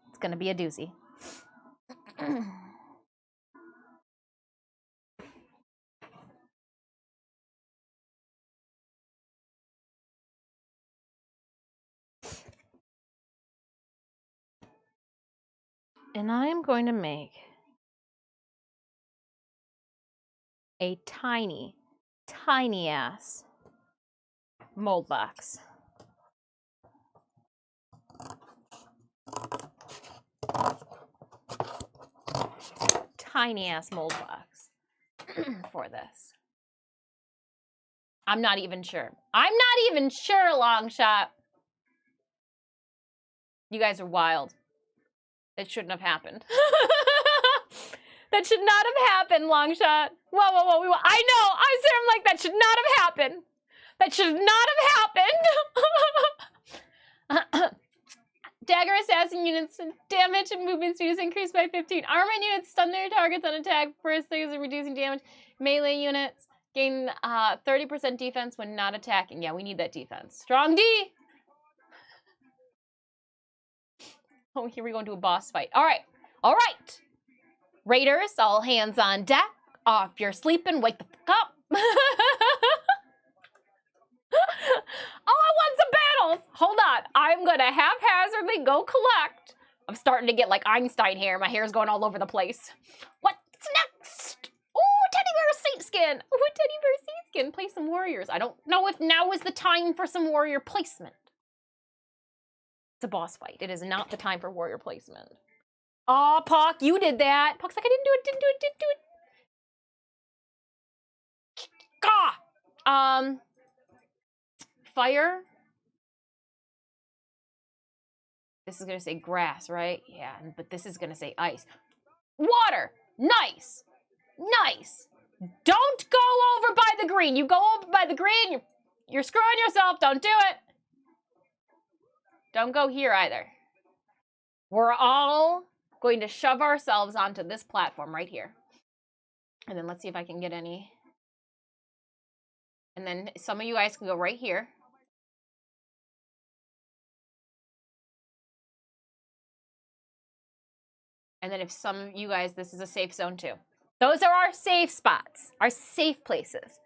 It's gonna be a doozy. And I am going to make a tiny, tiny ass mold box. Tiny ass mold box for this. I'm not even sure. Long shot. You guys are wild. It shouldn't have happened. That should not have happened, long shot. Whoa. I know. I'm like, that should not have happened. That should not have happened. Dagger assassin units damage and movement speed is increased by 15. Armor units stun their targets on attack. Burst things and reducing damage. Melee units Gain 30% defense when not attacking. Yeah, we need that defense. Strong D! Oh, here we go into a boss fight. All right. All right. Raiders, all hands on deck. If you're sleeping, wake the fuck up. Oh, I won some battles. Hold on. I'm going to haphazardly go collect. I'm starting to get like Einstein here. My hair's going all over the place. What's next? Ooh, teddy bear saint skin. Ooh, teddy bear saint skin. Play some warriors. I don't know if now is the time for some warrior placement. It's a boss fight. It is not the time for warrior placement. Oh, Puck, you did that. Puck's like, I didn't do it, didn't do it. Gah! Fire. This is gonna say grass, right? Yeah, but this is gonna say ice. Water. Nice. Nice. Don't go over by the green. You go over by the green, you're screwing yourself. Don't do it. Don't go here either. We're all going to shove ourselves onto this platform right here. And then let's see if I can get any. And then some of you guys can go right here. And then if some of you guys, this is a safe zone too. Those are our safe spots, our safe places.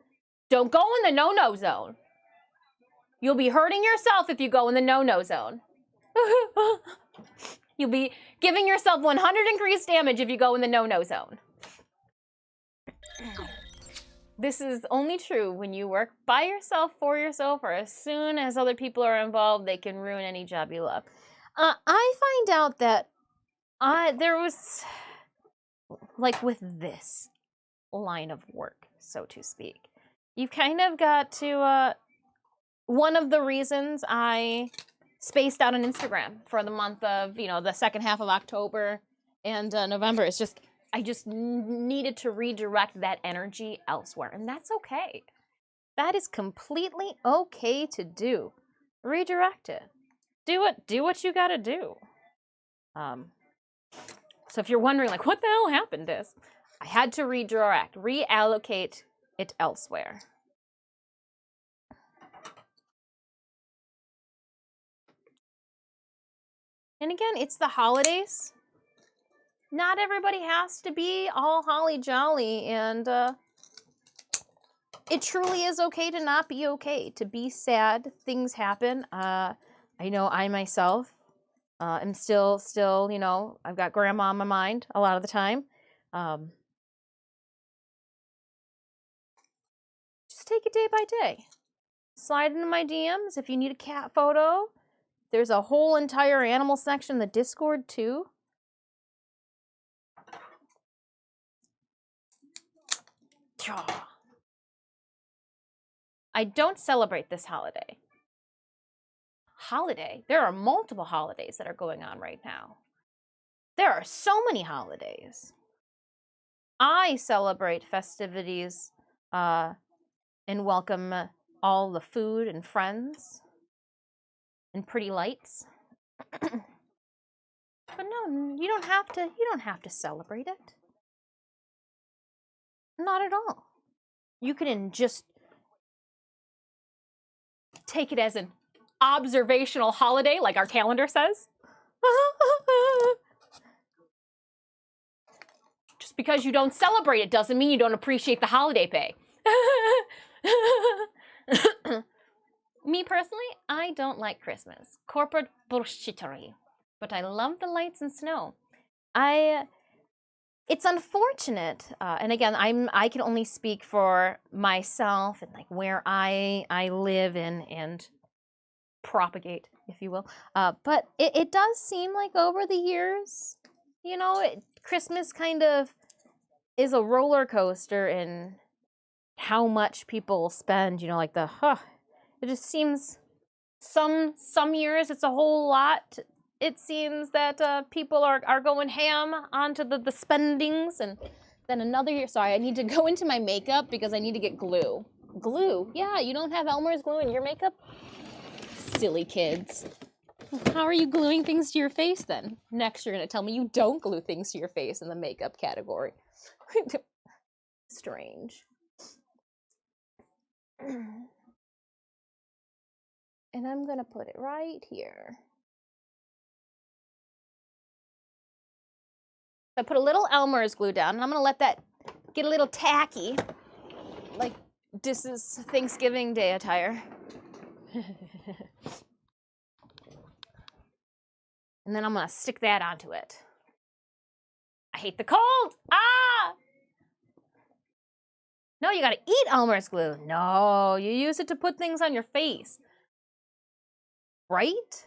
Don't go in the no-no zone. You'll be hurting yourself if you go in the no-no zone. You'll be giving yourself 100 increased damage if you go in the no-no zone. This is only true when you work by yourself, for yourself, or as soon as other people are involved, they can ruin any job you love. I find out that there was, like with this line of work, so to speak, you kind of got to, one of the reasons I spaced out on Instagram for the month of, the second half of October and November. It's just, I just needed to redirect that energy elsewhere. And that's okay. That is completely okay to do. Redirect it. Do what you gotta do. So if you're wondering, like, what the hell happened to this? I had to redirect, reallocate it elsewhere. And again, it's the holidays. Not everybody has to be all holly jolly, and it truly is okay to not be okay, to be sad. Things happen. I know I myself am still, I've got grandma on my mind a lot of the time. Just take it day by day. Slide into my DMs if you need a cat photo. There's a whole entire animal section in the Discord too. I don't celebrate this holiday. There are multiple holidays that are going on right now. There are so many holidays. I celebrate festivities and welcome all the food and friends and pretty lights. But no, you don't have to celebrate it. Not at all. You can just take it as an observational holiday, like our calendar says. Just because you don't celebrate it doesn't mean you don't appreciate the holiday pay. Me personally, I don't like Christmas. Corporate bullshittery. But I love the lights and snow. It's unfortunate, and again, I can only speak for myself and like where I live and propagate, if you will. But it does seem like over the years, Christmas kind of is a roller coaster in how much people spend. Like it just seems some years it's a whole lot. It seems that people are going ham onto the spendings, and then another year. Sorry, I need to go into my makeup because I need to get glue. Glue? Yeah, you don't have Elmer's glue in your makeup? Silly kids. How are you gluing things to your face then? Next, you're going to tell me you don't glue things to your face in the makeup category. Strange. And I'm gonna put it right here. I put a little Elmer's glue down, and I'm gonna let that get a little tacky, like this is Thanksgiving Day attire. And then I'm gonna stick that onto it. I hate the cold. Ah! No, you gotta eat Elmer's glue. No, you use it to put things on your face. Right?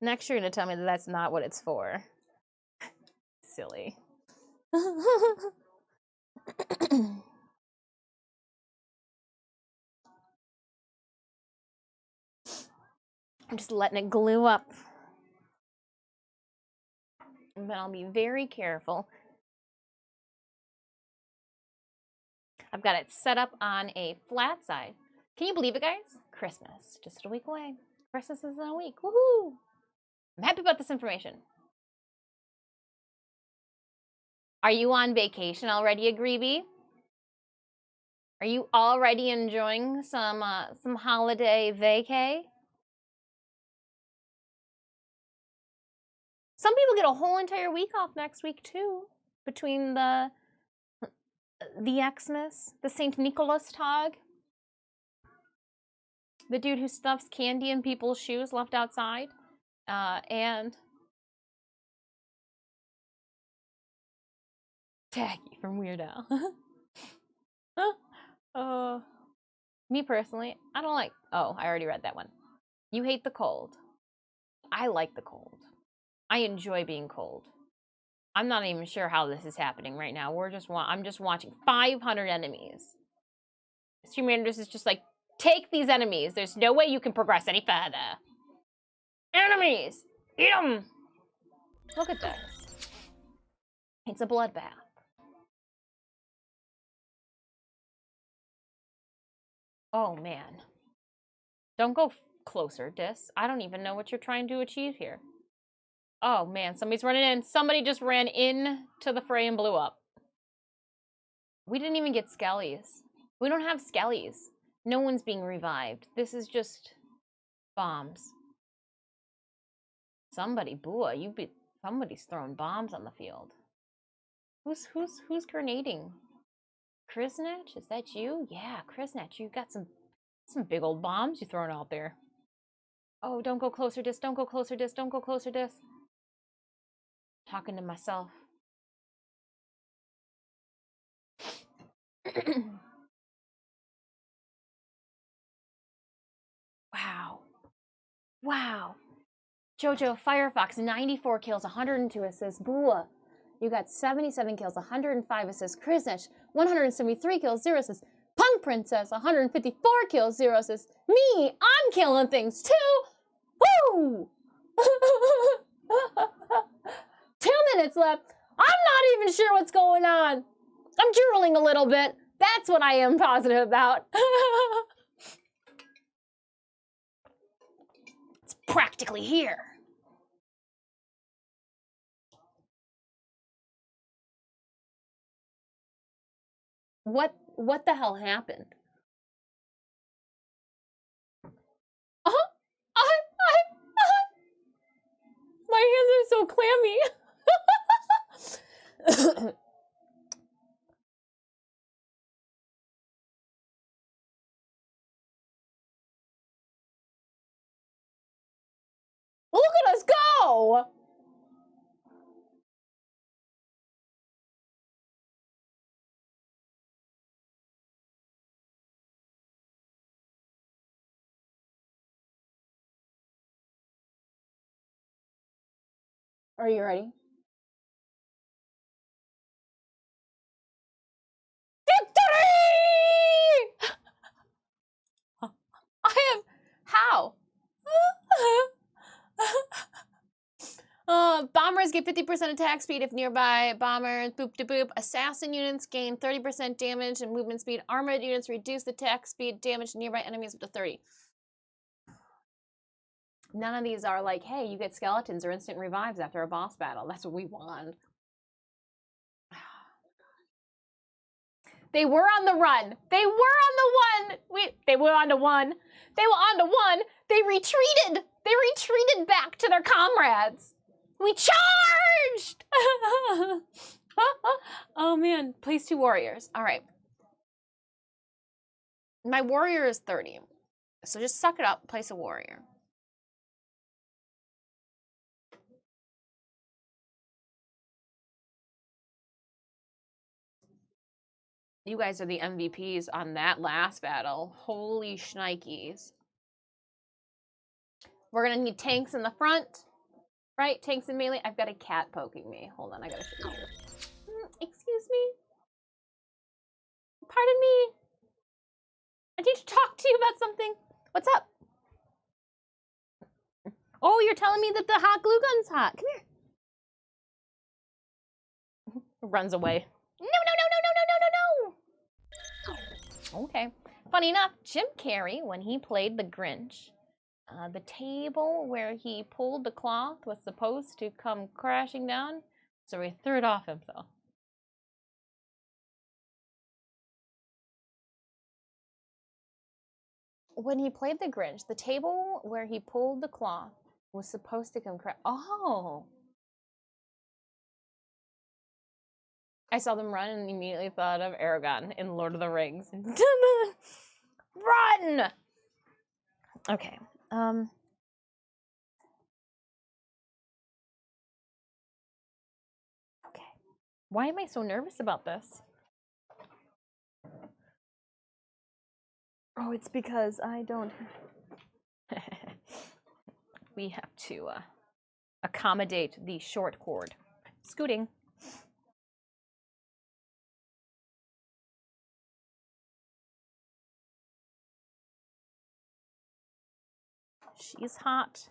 Next, you're gonna tell me that that's not what it's for. Silly. I'm just letting it glue up. And then I'll be very careful. I've got it set up on a flat side. Can you believe it, guys? Christmas, just a week away. Christmas is in a week. Woohoo! I'm happy about this information. Are you on vacation already, Agreeby? Are you already enjoying some holiday vacay? Some people get a whole entire week off next week too, between the Xmas, the Saint Nicholas Tag, the dude who stuffs candy in people's shoes left outside, and Tacky from Weird Al. Me personally, I don't like. Oh, I already read that one. You hate the cold. I like the cold. I enjoy being cold. I'm not even sure how this is happening right now. I'm just watching 500 enemies. Stream Managers is just like, take these enemies. There's no way you can progress any further. Enemies! Eat them! Look at this. It's a bloodbath. Oh, man. Don't go closer, Dis. I don't even know what you're trying to achieve here. Oh, man. Somebody's running in. Somebody just ran in to the fray and blew up. We didn't even get skellies. We don't have skellies. No one's being revived. This is just bombs. Somebody, Bua, somebody's throwing bombs on the field. Who's grenading? Krisnetch, is that you? Yeah, Krisnetch, you got some big old bombs you throwing out there. Oh, don't go closer, Dis. Don't go closer, Dis. Don't go closer, Dis. Talking to myself. Wow. Wow. Jojo, Firefox, 94 kills, 102 assists. Bua, you got 77 kills, 105 assists. Krisnetch, 173 kills, 0 assists. Punk Princess, 154 kills, 0 assists. Me, I'm killing things too. Woo! 2 minutes left. I'm not even sure what's going on. I'm drooling a little bit. That's what I am positive about. It's practically here. What the hell happened? My hands are so clammy. Look at us go! Are you ready? Victory! I am... How? Bombers get 50% attack speed if nearby bombers boop to boop. Assassin units gain 30% damage and movement speed. Armored units reduce the attack speed damage to nearby enemies up to 30. None of these are like, hey, you get skeletons or instant revives after a boss battle. That's what we want. They were on the run. They were on the one. They were on the one. They were on the one. They retreated. They retreated back to their comrades. We charged! Oh man, place 2 warriors. All right. My warrior is 30. So just suck it up, place a warrior. You guys are the MVPs on that last battle. Holy shnikes. We're gonna need tanks in the front, right? Tanks and melee. I've got a cat poking me. Hold on, I gotta show you. Excuse me? Pardon me? I need to talk to you about something. What's up? Oh, you're telling me that the hot glue gun's hot. Come here. Runs away. No, no, no, no, no, no, no, no, no. Okay. Funny enough, Jim Carrey, when he played the Grinch, the table where he pulled the cloth was supposed to come crashing down, so he threw it off himself. When he played the Grinch, the table where he pulled the cloth was supposed to come crash. Oh. I saw them run and immediately thought of Aragorn in Lord of the Rings. Run! Okay. Okay. Why am I so nervous about this? Oh, it's because I don't... We have to accommodate the short cord. Scooting. She's hot.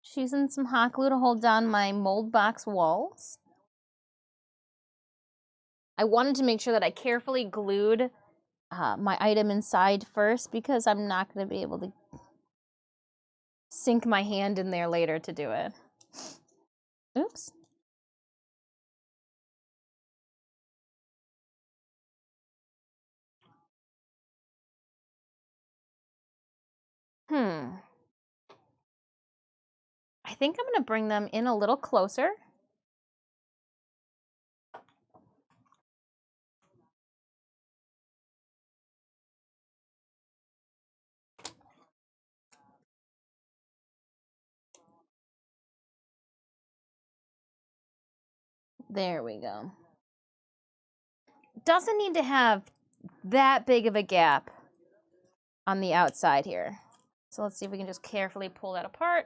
She's using some hot glue to hold down my mold box walls. I wanted to make sure that I carefully glued my item inside first because I'm not going to be able to sink my hand in there later to do it. Oops. I think I'm going to bring them in a little closer. There we go. Doesn't need to have that big of a gap on the outside here. So let's see if we can just carefully pull that apart.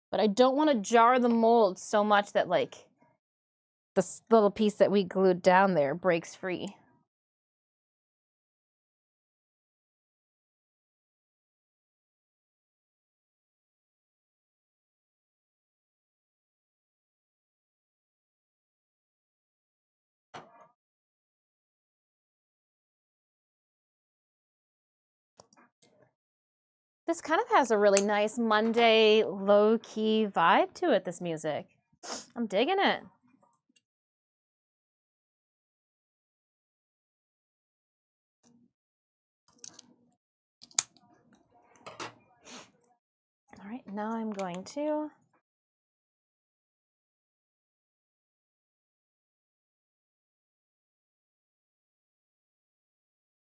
But I don't want to jar the mold so much that like this little piece that we glued down there breaks free. This kind of has a really nice Monday low-key vibe to it, this music. I'm digging it. All right, now I'm going to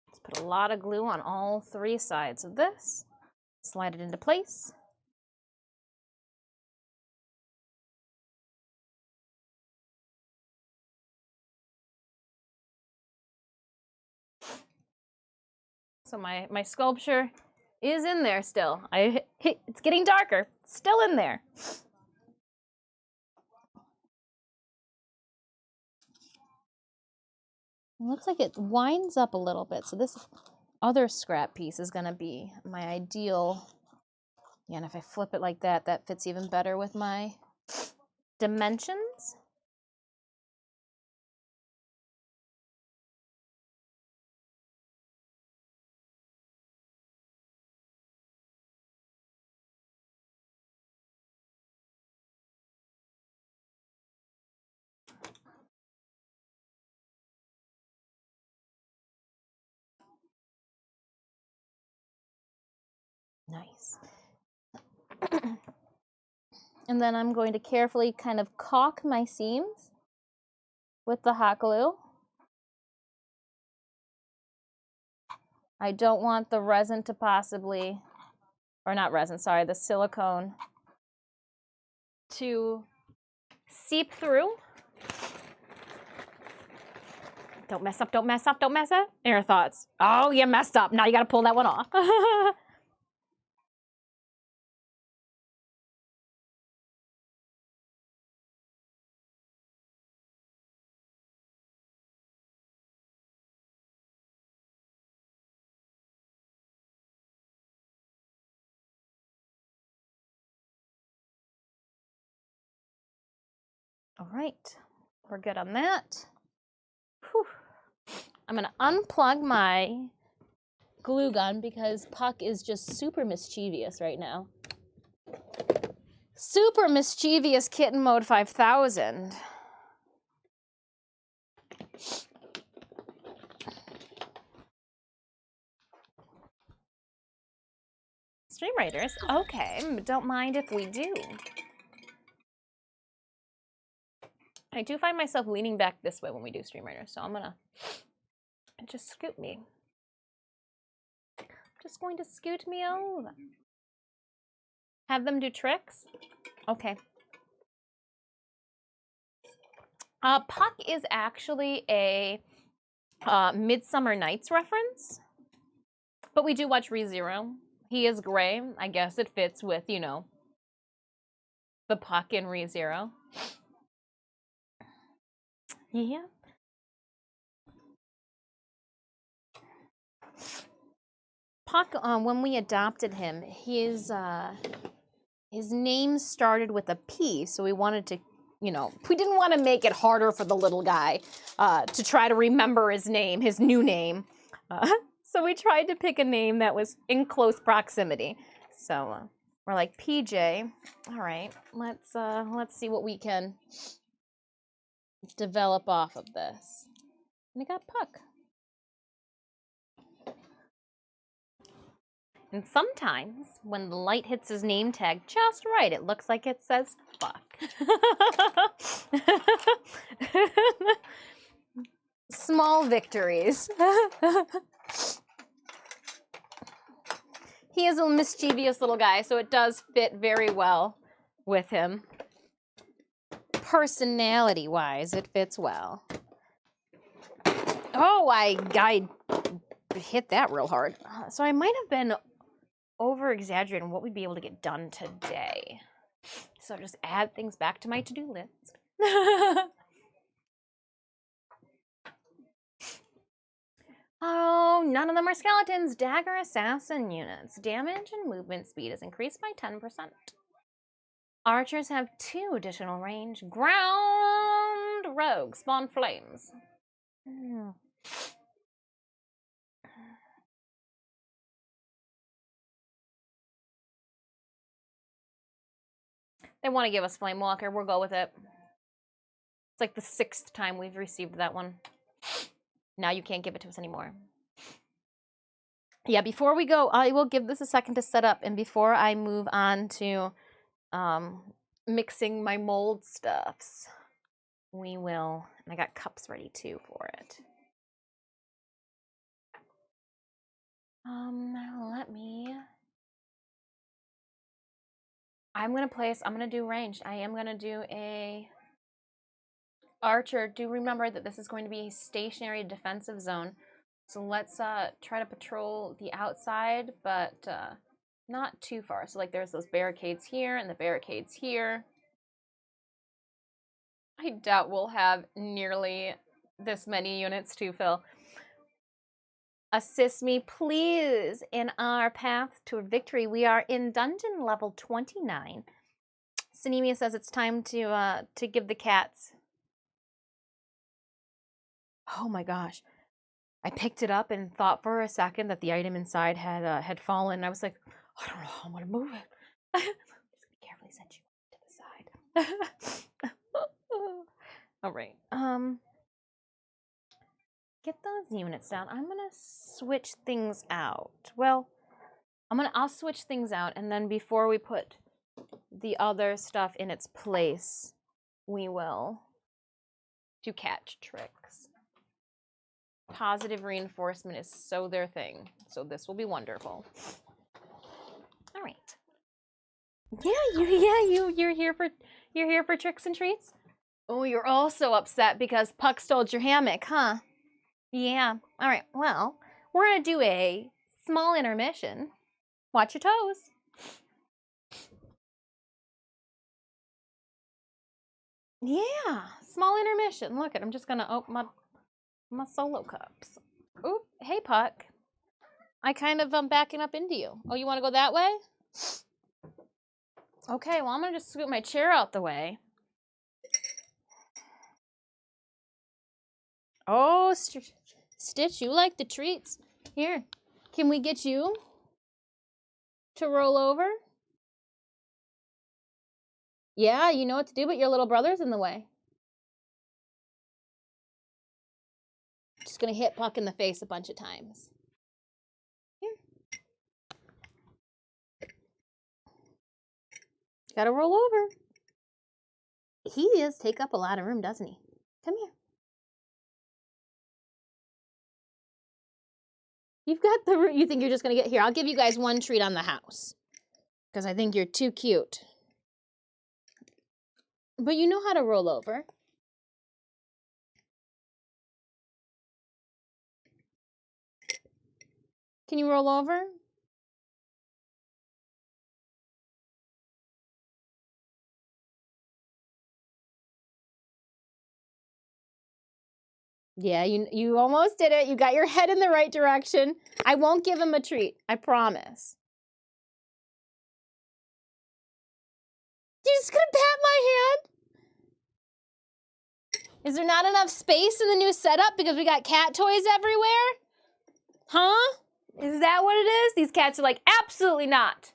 let's put a lot of glue on all 3 sides of this. Slide it into place. So my sculpture is in there still. It's getting darker. It's still in there. It looks like it winds up a little bit. So this other scrap piece is going to be my ideal. Yeah, and if I flip it like that, that fits even better with my dimensions. Nice. And then I'm going to carefully kind of caulk my seams with the hot glue. I don't want the resin to possibly, or not resin, sorry, the silicone to seep through. Don't mess up, don't mess up, don't mess up. Air thoughts. Oh, you messed up. Now you gotta pull that one off. All right, we're good on that. Whew. I'm gonna unplug my glue gun because Puck is just super mischievous right now. Super mischievous kitten mode 5000. Stream Raiders? Okay, don't mind if we do. I do find myself leaning back this way when we do Stream Raiders, so I'm gonna just scoot me. Just going to scoot me over. Have them do tricks? Okay. Puck is actually a Midsummer Nights reference, but we do watch ReZero. He is gray. I guess it fits with, you know, the Puck in ReZero. Yeah. Puck, when we adopted him, his name started with a P, so we wanted to, you know, we didn't want to make it harder for the little guy to try to remember his name, his new name. So we tried to pick a name that was in close proximity. So we're like, PJ. All right, let's see what we can develop off of this. And I got Puck. And sometimes, when the light hits his name tag just right, it looks like it says fuck. Small victories. He is a mischievous little guy, so it does fit very well with him. Personality-wise, it fits well. Oh, I hit that real hard. So I might have been over-exaggerating what we'd be able to get done today. So just add things back to my to-do list. Oh, none of them are skeletons. Dagger assassin units. Damage and movement speed is increased by 10%. Archers have 2 additional range. Ground rogue. Spawn flames. They want to give us Flame Walker. We'll go with it. It's like the 6th time we've received that one. Now you can't give it to us anymore. Yeah, before we go, I will give this a second to set up. And before I move on to mixing my mold stuffs, we will, and I got cups ready too for it. Let me, I'm gonna do ranged. I am gonna do a archer. Do remember that this is going to be a stationary defensive zone. So let's try to patrol the outside, but not too far. So like there's those barricades here and the barricades here. I doubt we'll have nearly this many units to fill. Assist me, please, in our path to victory. We are in dungeon level 29. Sinemia says it's time to give the cats. Oh my gosh. I picked it up and thought for a second that the item inside had fallen. I was like, I don't know how I'm gonna move it. I'm just gonna carefully set you to the side. All right. Get those units down. I'm gonna switch things out. Well, I'll switch things out, and then before we put the other stuff in its place, we will do cat tricks. Positive reinforcement is so their thing. So this will be wonderful. All right. You're here for tricks and treats? Oh, you're also upset because Puck stole your hammock, huh? Yeah. All right. Well, we're going to do a small intermission. Watch your toes. Yeah, small intermission. Look, I'm just going to open my solo cups. Oop, hey, Puck. I kind of am backing up into you. Oh, you want to go that way? Okay, well, I'm going to just scoot my chair out the way. Oh, Stitch, you like the treats. Here, can we get you to roll over? Yeah, you know what to do, but your little brother's in the way. Just gonna hit Puck in the face a bunch of times. Here. Gotta roll over. He does take up a lot of room, doesn't he? Come here. You've got the room. You think you're just gonna get here? I'll give you guys one treat on the house. Because I think you're too cute. But you know how to roll over. Can you roll over? Yeah, you almost did it. You got your head in the right direction. I won't give him a treat. I promise. You're just gonna pat my hand? Is there not enough space in the new setup because we got cat toys everywhere? Huh? Is that what it is? These cats are like, absolutely not.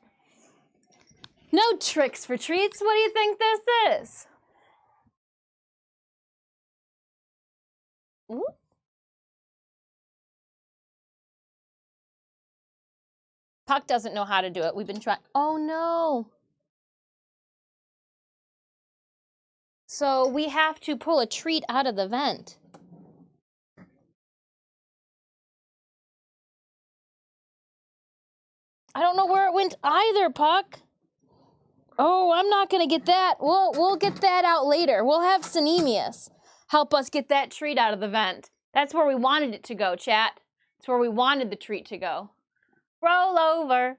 No tricks for treats. What do you think this is? Ooh. Puck doesn't know how to do it. We've been trying. Oh, no. So we have to pull a treat out of the vent. I don't know where it went either, Puck. Oh, I'm not going to get that. We'll get that out later. We'll have Synemius help us get that treat out of the vent. That's where we wanted it to go, chat. It's where we wanted the treat to go. Roll over,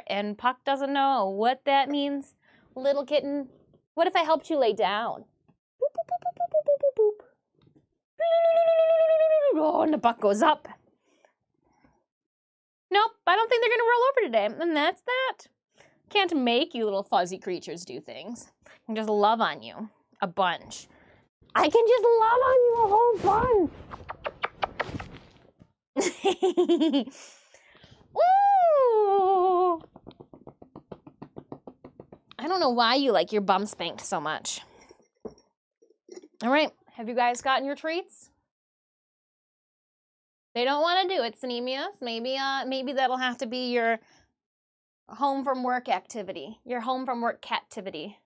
and Puck doesn't know what that means. Little kitten, what if I helped you lay down? Boop, boop, boop, boop, boop, boop, boop, boop. Oh, and the Puck goes up. Nope, I don't think they're going to roll over today, and that's that. Can't make you little fuzzy creatures do things. I can just love on you a bunch. I can just love on you a whole bunch. Ooh. I don't know why you like your bum spanked so much. All right, have you guys gotten your treats? They don't want to do it, Synemius. Maybe that'll have to be your home from work activity. Your home from work captivity.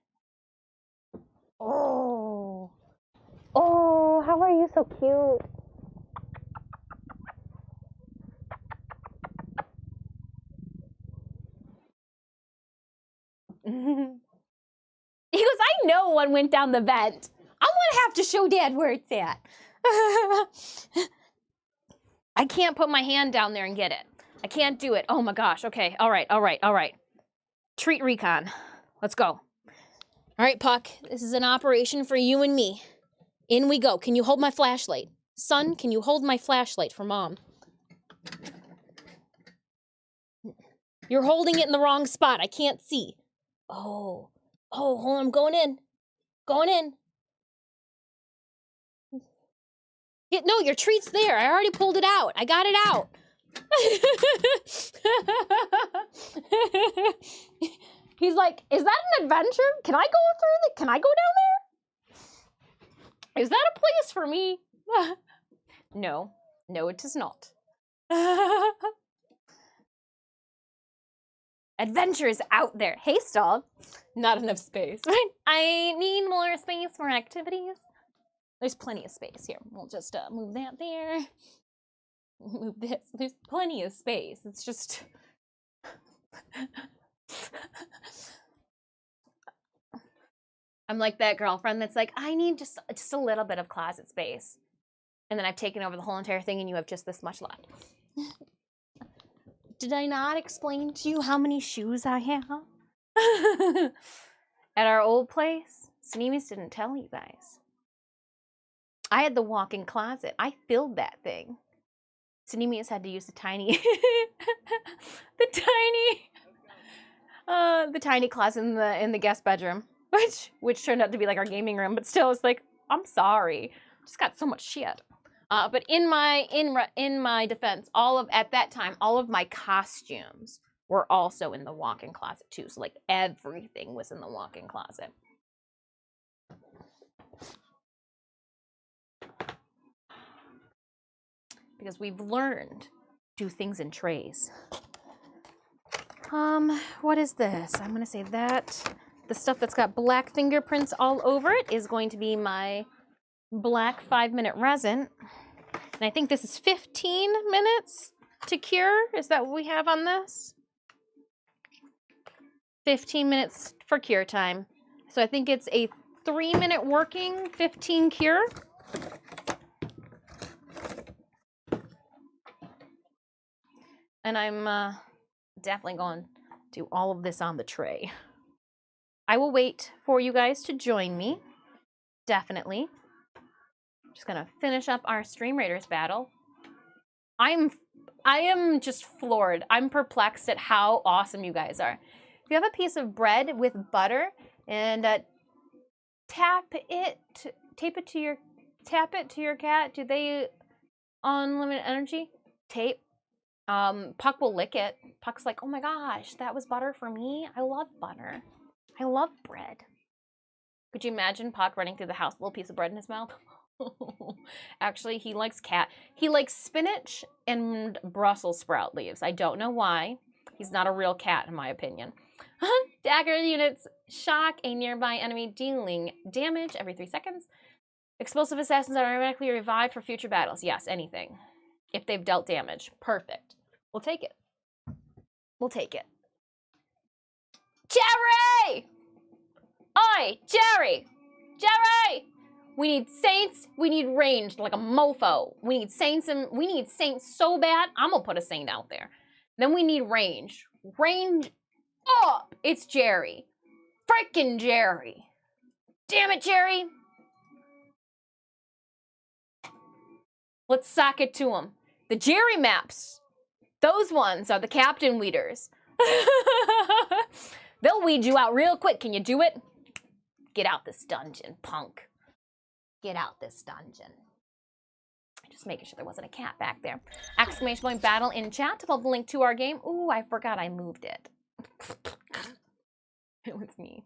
Oh, how are you so cute? He goes, I know one went down the vent. I'm gonna have to show Dad where it's at. I can't put my hand down there and get it. I can't do it. Oh my gosh. Okay. All right. Treat recon. Let's go. All right, Puck. This is an operation for you and me. In we go. Can you hold my flashlight? Son, can you hold my flashlight for Mom? You're holding it in the wrong spot. I can't see. Oh, hold on. I'm going in. No, your treat's there. I already pulled it out. I got it out. He's like, is that an adventure? Can I go down there? Is that a place for me? No, it is not. Adventures out there. Hey, stall. Not enough space. I need more space for activities. There's plenty of space here. We'll just move that there. Move this. There's plenty of space. It's just... I'm like that girlfriend that's like, I need just a little bit of closet space. And then I've taken over the whole entire thing and you have just this much left. Did I not explain to you how many shoes I have? At our old place, Sneemies didn't tell you guys. I had the walk-in closet. I filled that thing. Sneemies had to use the tiny, the tiny closet in the guest bedroom, which turned out to be like our gaming room. But still, it's like, I'm sorry, just got so much shit. But in my defense, at that time, all of my costumes were also in the walk-in closet too. So like everything was in the walk-in closet. Because we've learned do things in trays. What is this? I'm gonna say that the stuff that's got black fingerprints all over it is going to be my black 5-minute resin. And I think this is 15 minutes to cure. Is that what we have on this? 15 minutes for cure time. So I think it's a 3-minute working, 15 cure. And I'm definitely going to do all of this on the tray. I will wait for you guys to join me. Definitely. Just gonna finish up our Stream Raiders battle. I am just floored. I'm perplexed at how awesome you guys are. If you have a piece of bread with butter and tap it to your cat, do they unlimited energy? Tape. Puck will lick it. Puck's like, oh my gosh, that was butter for me. I love butter. I love bread. Could you imagine Puck running through the house with a little piece of bread in his mouth? Actually, he likes He likes spinach and Brussels sprout leaves. I don't know why. He's not a real cat, in my opinion. Dagger units shock a nearby enemy, dealing damage every 3 seconds. Explosive assassins are automatically revived for future battles. Yes, anything. If they've dealt damage. Perfect. We'll take it. We'll take it. Jerry! Oi, Jerry! Jerry! We need saints. We need ranged like a mofo. We need saints so bad. I'm gonna put a saint out there. Then we need range. Range up. It's Jerry. Frickin' Jerry. Damn it, Jerry. Let's sock it to him. The Jerry maps. Those ones are the captain weeders. They'll weed you out real quick. Can you do it? Get out this dungeon, punk. Get out this dungeon. Just making sure there wasn't a cat back there. Exclamation point battle in chat to put the link to our game. Ooh, I forgot I moved it. It was me.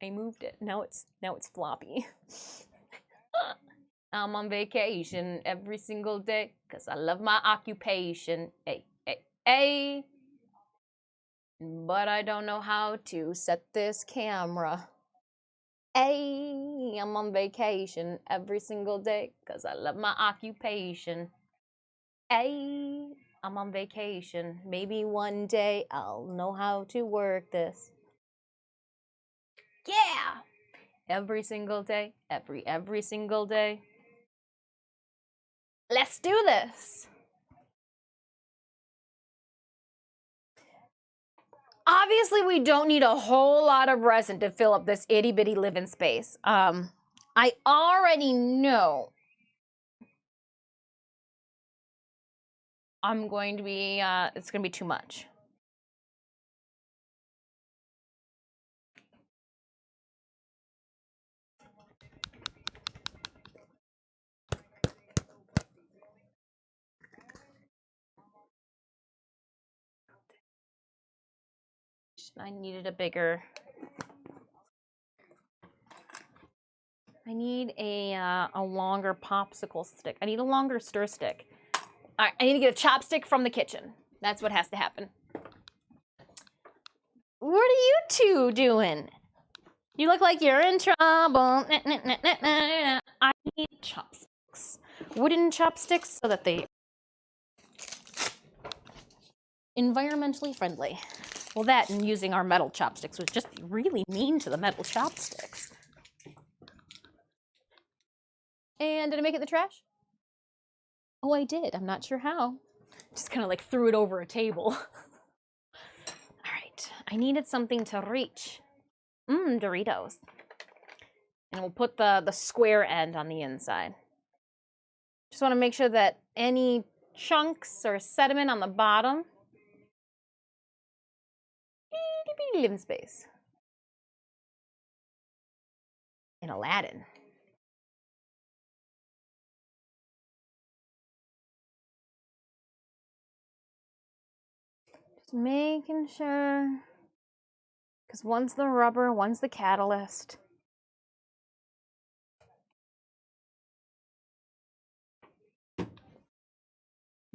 I moved it. Now it's floppy. I'm on vacation every single day because I love my occupation. Hey, hey, hey. But I don't know how to set this camera. Hey, I'm on vacation every single day because I love my occupation. Hey, I'm on vacation. Maybe one day I'll know how to work this. Yeah! Every single day, every single day. Let's do this! Obviously, we don't need a whole lot of resin to fill up this itty-bitty living space. I already know I'm going to be, it's going to be too much. I needed a bigger... I need a longer popsicle stick. I need a longer stir stick. All right, I need to get a chopstick from the kitchen. That's what has to happen. two doing? You look like you're in trouble. I need chopsticks. Wooden chopsticks so that they environmentally friendly. Well, that and using our metal chopsticks was just really mean to the metal chopsticks. And did I make it in the trash? Oh, I did. I'm not sure how. Just kind of like threw it over a table. All right. I needed something to reach. Doritos. And we'll put the square end on the inside. Just want to make sure that any chunks or sediment on the bottom leave in space. In Aladdin. Just making sure. Because one's the rubber, one's the catalyst.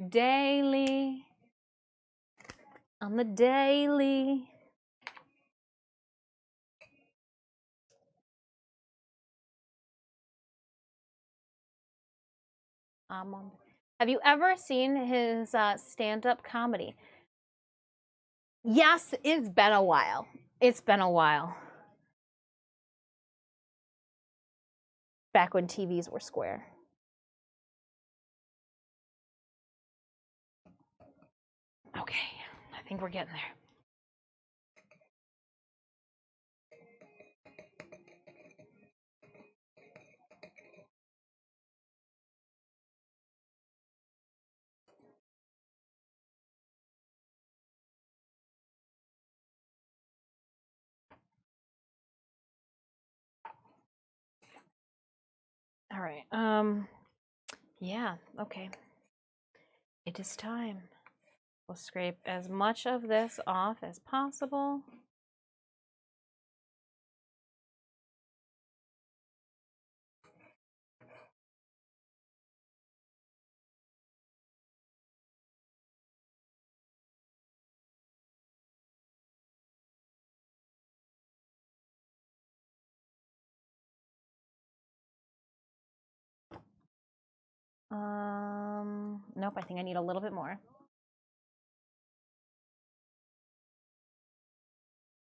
Daily. On the daily. Have you ever seen his stand-up comedy? Yes, it's been a while. It's been a while. Back when TVs were square. Okay, I think we're getting there. All right. Yeah, okay. It is time. We'll scrape as much of this off as possible. Nope, I think I need a little bit more.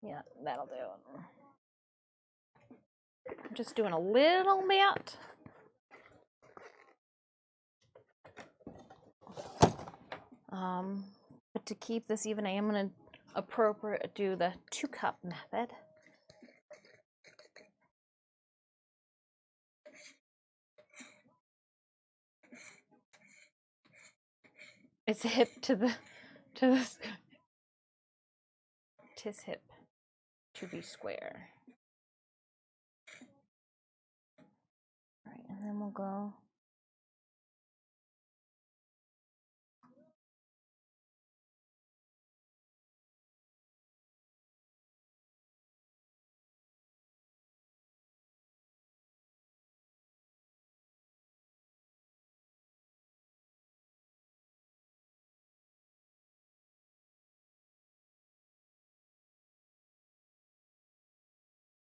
Yeah, that'll do it. I'm just doing a little bit. But to keep this even, I am going to do the 2-cup method. It's hip to this. Tis hip to be square. All right, and then we'll go.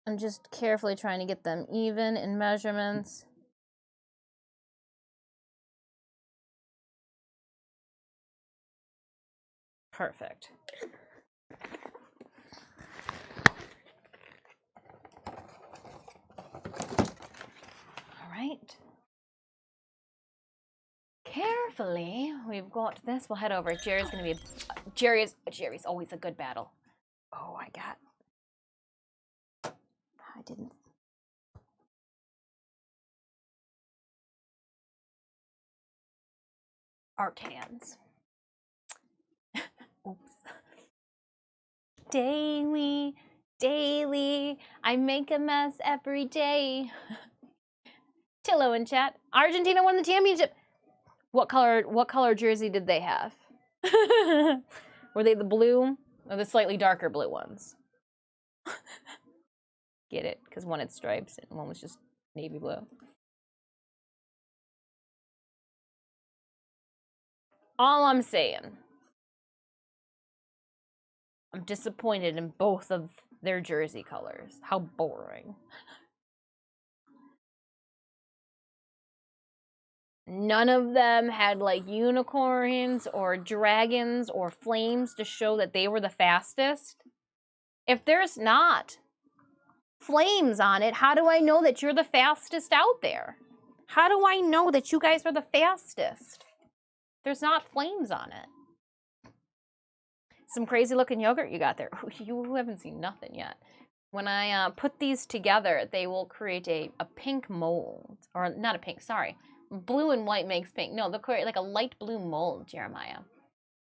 I'm just carefully trying to get them even in measurements. Perfect. All right. Carefully, we've got this. We'll head over. Jerry's always a good battle. Oh, I didn't. Art hands. Oops. Daily, I make a mess every day. Tillo in chat. Argentina won the championship. What color jersey did they have? Were they the blue or the slightly darker blue ones? Get it? Because one had stripes and one was just navy blue. All I'm saying, I'm disappointed in both of their jersey colors. How boring. None of them had like unicorns or dragons or flames to show that they were the fastest. If there's not flames on it, how do I know that you're the fastest out there? How do I know that you guys are the fastest? There's not flames on it. Some crazy looking yogurt you got there. You haven't seen nothing yet. When I put these together, they will create a pink mold. Or not a pink, sorry. Blue and white makes pink. No, they'll create like a light blue mold, Jeremiah.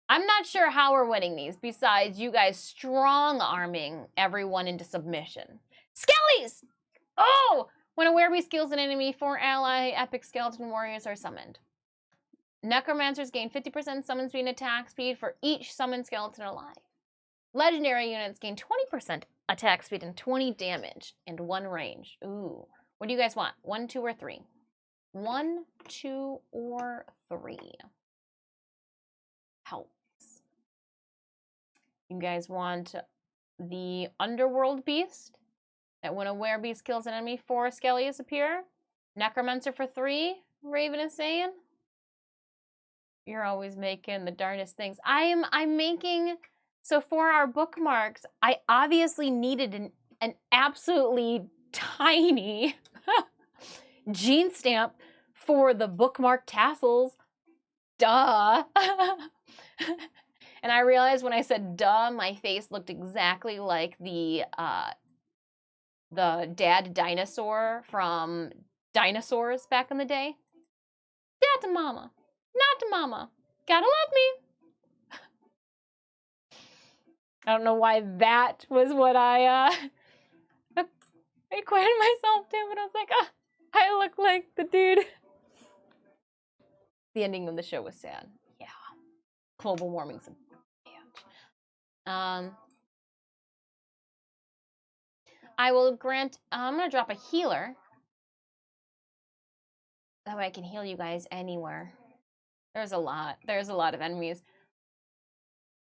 I'm not sure how we're winning these, besides you guys strong-arming everyone into submission. Skellies! Oh! When a werebeast kills an enemy, 4 ally epic skeleton warriors are summoned. Necromancers gain 50% summon speed and attack speed for each summoned skeleton alive. Legendary units gain 20% attack speed and 20 damage and 1 range. Ooh. What do you guys want? 1, 2, or 3? 1, 2, or 3? Helps. You guys want the Underworld Beast? That when a werebeast kills an enemy, 4 skellies appear. Necromancer for 3, Raven is saying. You're always making the darndest things. I'm making, so for our bookmarks, I obviously needed an absolutely tiny gene stamp for the bookmark tassels. Duh. And I realized when I said duh, my face looked exactly like the dad dinosaur from Dinosaurs back in the day. Dad to mama, not to mama. Gotta love me. I don't know why that was what I equated myself to, but I was like, ah, I look like the dude. The ending of the show was sad. Yeah. Global warming's a bitch. I will grant, I'm gonna drop a healer. That way I can heal you guys anywhere. There's a lot of enemies.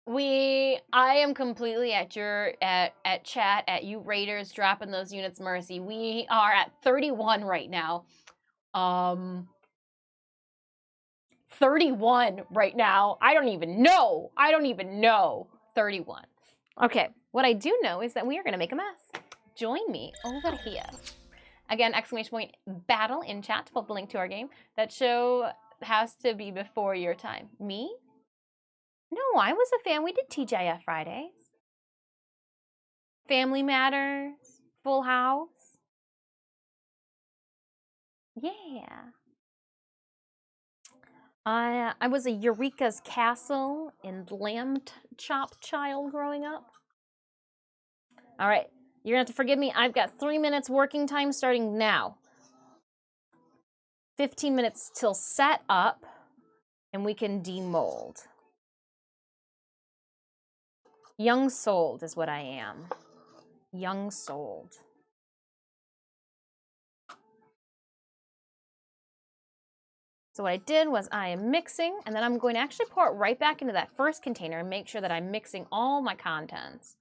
I am completely at your, at chat, at you raiders dropping those units mercy. We are at 31 right now. 31 right now. I don't even know. 31. Okay, what I do know is that we are gonna make a mess. Join me over here. Again, exclamation point battle in chat to put the link to our game. That show has to be before your time. Me? No, I was a fan. We did TGIF Fridays. Family Matters. Full House. Yeah. I was a Eureka's Castle and Lamb Chop child growing up. All right. You're going to have to forgive me. I've got 3 minutes working time starting now. 15 minutes till set up, and we can demold. Young souled is what I am. Young souled. So what I did was I am mixing, and then I'm going to actually pour it right back into that first container and make sure that I'm mixing all my contents.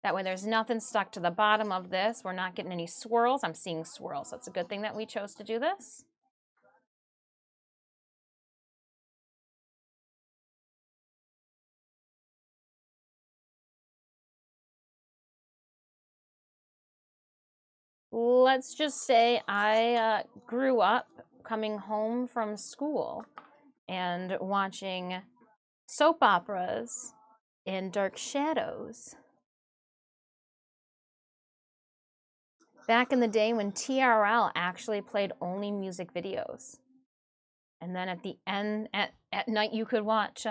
That way there's nothing stuck to the bottom of this. We're not getting any swirls. I'm seeing swirls, so it's a good thing that we chose to do this. Let's just say I grew up coming home from school and watching soap operas in dark shadows. Back in the day when TRL actually played only music videos. And then at the end, at night, you could watch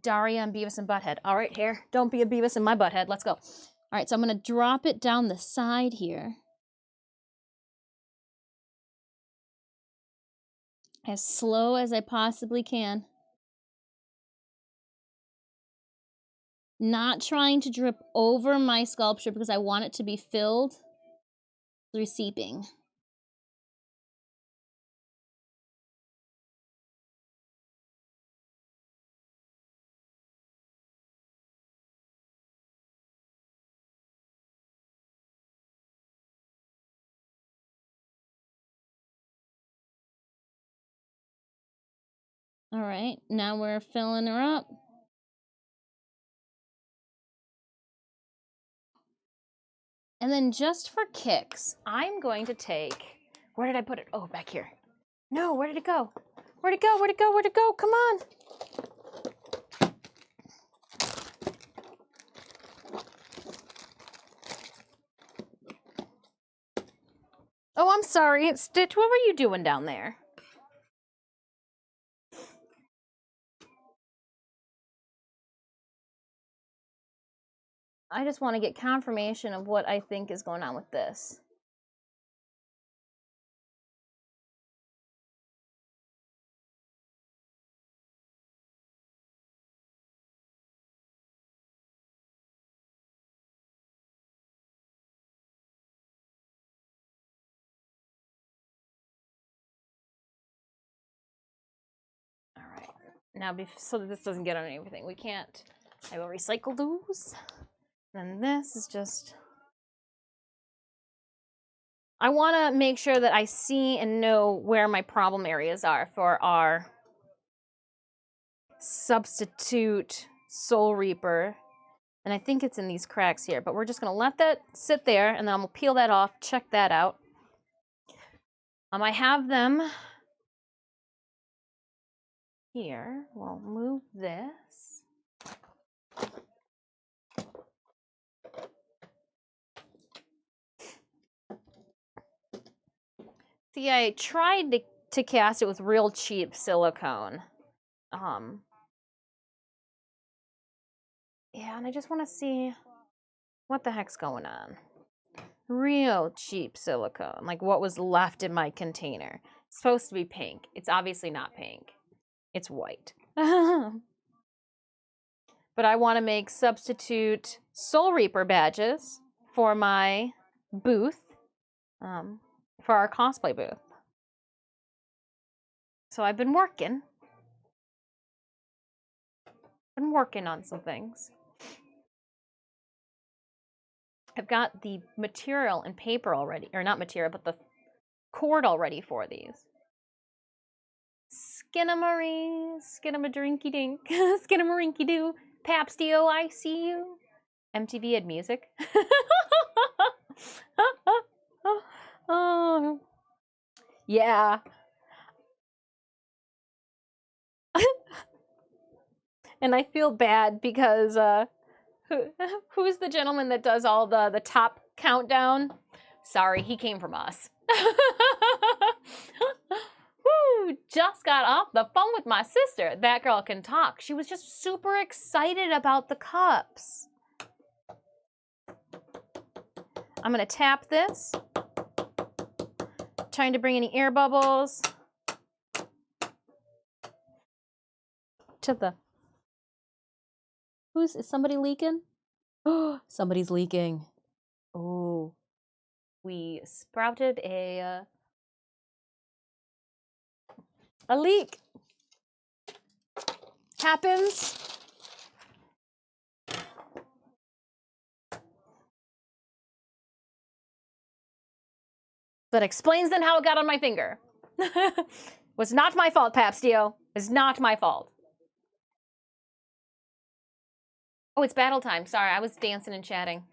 Daria and Beavis and Butthead. All right, here, don't be a Beavis and my Butthead. Let's go. All right, so I'm going to drop it down the side here. As slow as I possibly can. Not trying to drip over my sculpture because I want it to be filled through seeping. All right, now we're filling her up. And then just for kicks, I'm going to take, where did I put it? Oh, back here. No, where did it go? Where'd it go? Where'd it go? Where'd it go? Come on. Oh, I'm sorry. Stitch, what were you doing down there? I just want to get confirmation of what I think is going on with this. All right. Now, so that this doesn't get on everything, I will recycle those. And this is just, I want to make sure that I see and know where my problem areas are for our substitute Soul Reaper. And I think it's in these cracks here, but we're just going to let that sit there, and then I'm going to peel that off, check that out. I have them here. We'll move this. See, I tried to cast it with real cheap silicone. Yeah, and I just want to see what the heck's going on. Real cheap silicone, like what was left in my container. It's supposed to be pink. It's obviously not pink. It's white. But I want to make substitute Soul Reaper badges for my booth, for our cosplay booth. So I've been working on some things. I've got the material and paper already, or not material, but the cord already for these. Skinnamaree, skinnamadrinky-dink, skinnamarinky-doo, Papstio, I see you. MTV had music. Oh, yeah. And I feel bad because who's the gentleman that does all the top countdown? Sorry, he came from us. Woo! Just got off the phone with my sister. That girl can talk. She was just super excited about the cups. I'm gonna tap this. Trying to bring any air bubbles to the. Is somebody leaking? Oh, somebody's leaking. Oh, we sprouted a leak. Happens. That explains then how it got on my finger. Was not my fault, Papstio. It's not my fault. Oh, it's battle time. Sorry, I was dancing and chatting.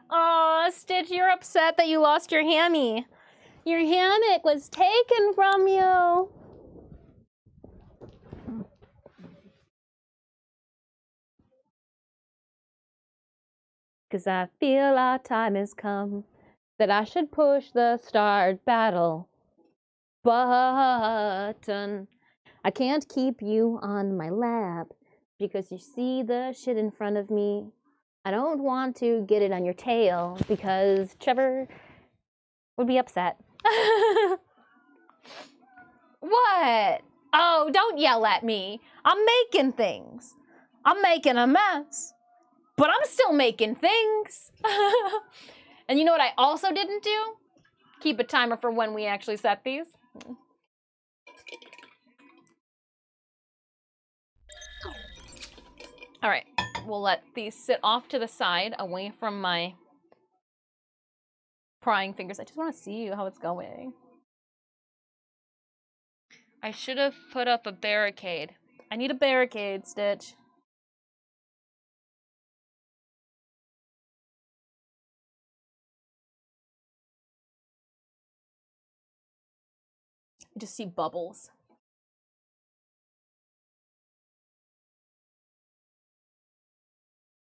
Aw, Stitch, you're upset that you lost your hammy. Your hammock was taken from you. Cause I feel our time has come, that I should push the start battle button. I can't keep you on my lap because you see the shit in front of me. I don't want to get it on your tail because Trevor would be upset. What? Oh, don't yell at me. I'm making things. I'm making a mess. But I'm still making things. And you know what I also didn't do? Keep a timer for when we actually set these. All right, we'll let these sit off to the side away from my Prying fingers. I just want to see how it's going. I should have put up a barricade. I need a barricade, Stitch. I just see bubbles.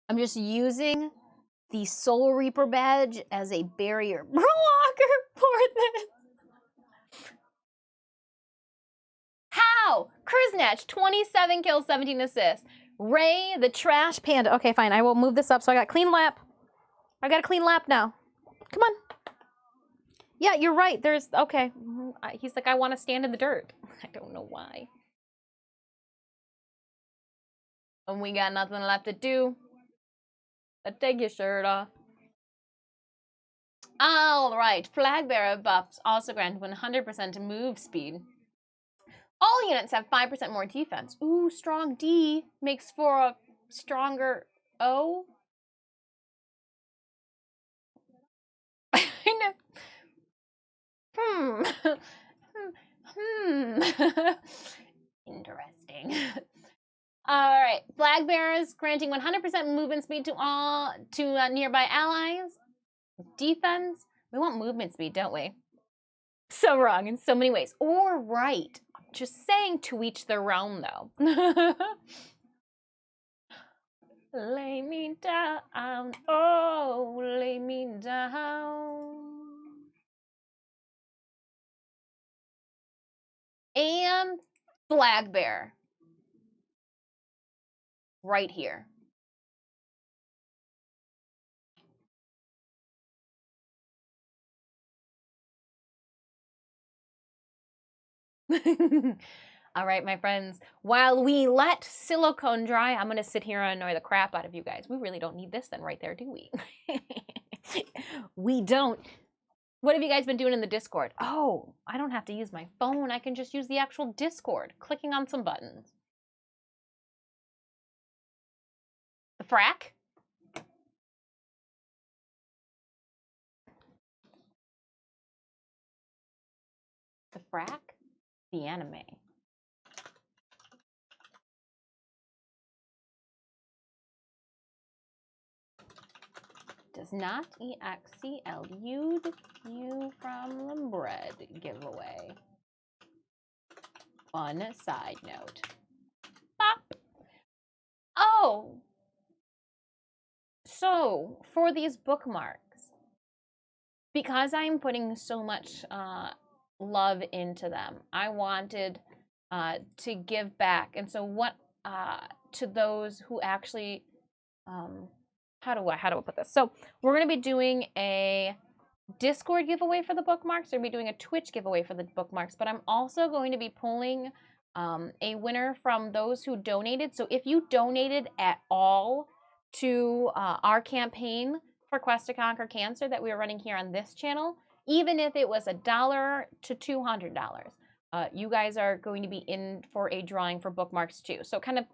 I'm just using the Soul Reaper badge as a barrier blocker for this. How? Kriznetch, 27 kills, 17 assists. Ray, the trash panda. Okay, fine. I will move this up so I got clean lap. I got a clean lap now. Come on. Yeah, you're right. There's, okay. He's like, I want to stand in the dirt. I don't know why. And we got nothing left to do. But take your shirt off. All right. Flag bearer buffs also grant 100% move speed. All units have 5% more defense. Ooh, strong D makes for a stronger O. Interesting. All right, flag bearers granting 100% movement speed to nearby allies. Defense. We want movement speed, don't we? So wrong in so many ways. Or right. Just saying, to each their own, though. Lay me down. Oh, lay me down. And flag bearer. Right here. All right, my friends. While we let silicone dry, I'm going to sit here and annoy the crap out of you guys. We really don't need this then right there, do we? We don't. What have you guys been doing in the Discord? Oh, I don't have to use my phone. I can just use the actual Discord, clicking on some buttons. The frack? The frack? The anime. Does not EXCLU you from the bread giveaway. Fun side note. Pop. Oh. So, for these bookmarks, because I'm putting so much love into them, I wanted to give back. And so what to those who actually how do I put this? So we're going to be doing a Discord giveaway for the bookmarks. We're going to be doing a Twitch giveaway for the bookmarks, but I'm also going to be pulling a winner from those who donated. So if you donated at all to our campaign for Quest to Conquer Cancer that we are running here on this channel, even if it was $1 to $200, you guys are going to be in for a drawing for bookmarks too. So kind of,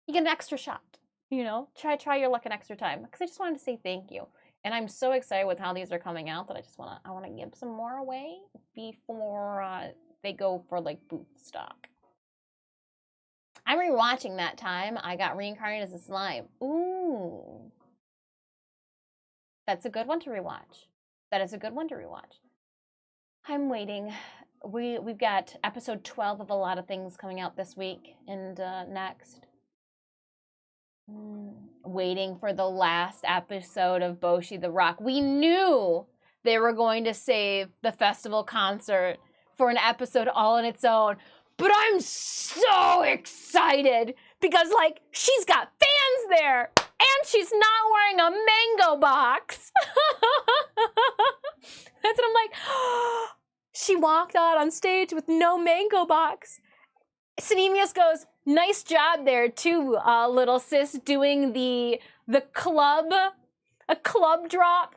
you get an extra shot. You know, try your luck an extra time, because I just wanted to say thank you. And I'm so excited with how these are coming out that I want to give some more away before they go for like booth stock. I'm rewatching that time I got reincarnated as a slime. Ooh. That's a good one to rewatch. That is a good one to rewatch. I'm waiting. We've got episode 12 of a lot of things coming out this week and next. Waiting for the last episode of Boshi the Rock. We knew they were going to save the festival concert for an episode all on its own, but I'm so excited because, like, she's got fans there and she's not wearing a mango box. That's what I'm like. Oh, she walked out on stage with no mango box. Synemius goes, nice job there too, little sis, doing a club drop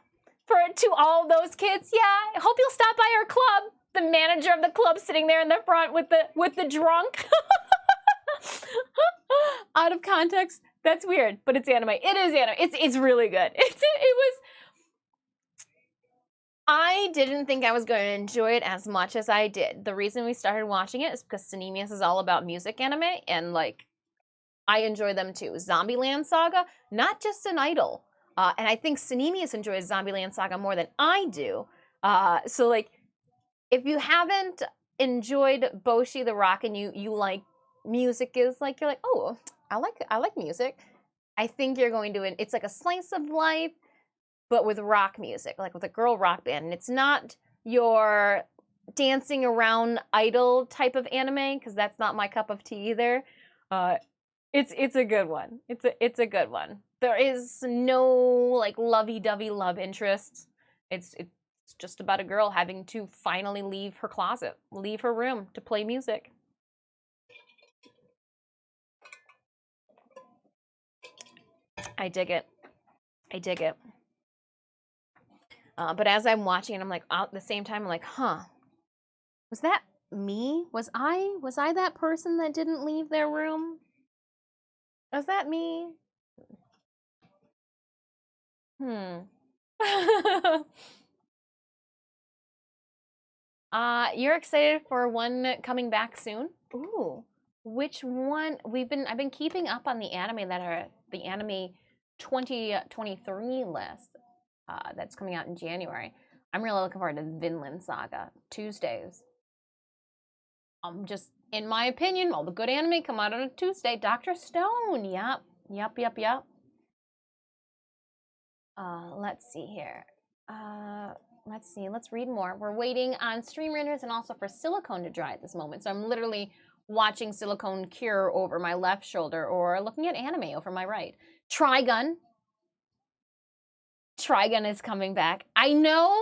to all those kids. Yeah, I hope you'll stop by our club. The manager of the club sitting there in the front with the drunk. Out of context, that's weird, but it's anime. It is anime. It's really good. It was. I didn't think I was going to enjoy it as much as I did. The reason we started watching it is because Cinemius is all about music anime, and like I enjoy them too. Zombieland Saga, not just an idol. And I think Cinemius enjoys Zombieland Saga more than I do. So like, if you haven't enjoyed Boshi the Rock and you like music is like, you're like, oh, I like music. I think you're going to, it's like a slice of life, but with rock music, like with a girl rock band. And it's not your dancing around idol type of anime, because that's not my cup of tea either. It's a good one. It's a good one. There is no like lovey-dovey love interest. It's just about a girl having to finally leave her closet, leave her room to play music. I dig it. I dig it. But as I'm watching it, I'm like, at the same time, I'm like, huh, was that me? Was I that person that didn't leave their room? Was that me? You're excited for one coming back soon? Ooh, which one? I've been keeping up on the anime that are the anime 2023 list. That's coming out in January. I'm really looking forward to Vinland Saga Tuesdays. Just in my opinion, all the good anime come out on a Tuesday. Dr. Stone, yep. Let's see here. Let's see. Let's read more. We're waiting on stream renders and also for silicone to dry at this moment. So I'm literally watching silicone cure over my left shoulder or looking at anime over my right. Trigun. Trigun is coming back. I know.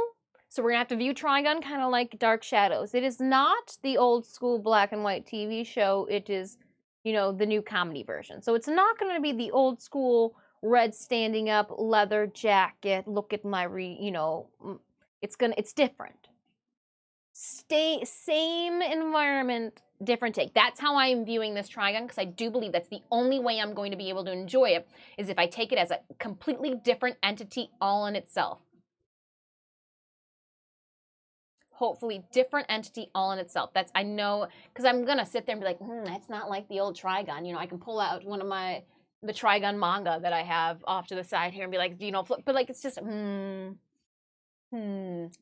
So we're gonna have to view Trigun kind of like Dark Shadows. It is not the old school black and white TV show. It is, you know, the new comedy version. So it's not gonna be the old school red standing up leather jacket. Look at my it's different. Same environment, different take. That's how I'm viewing this Trigun, because I do believe that's the only way I'm going to be able to enjoy it, is if I take it as a completely different entity all in itself. Hopefully different entity all in itself. That's, I know, because I'm gonna sit there and be like, that's not like the old Trigun. You know, I can pull out one of the Trigun manga that I have off to the side here and be like, you know, but like it's just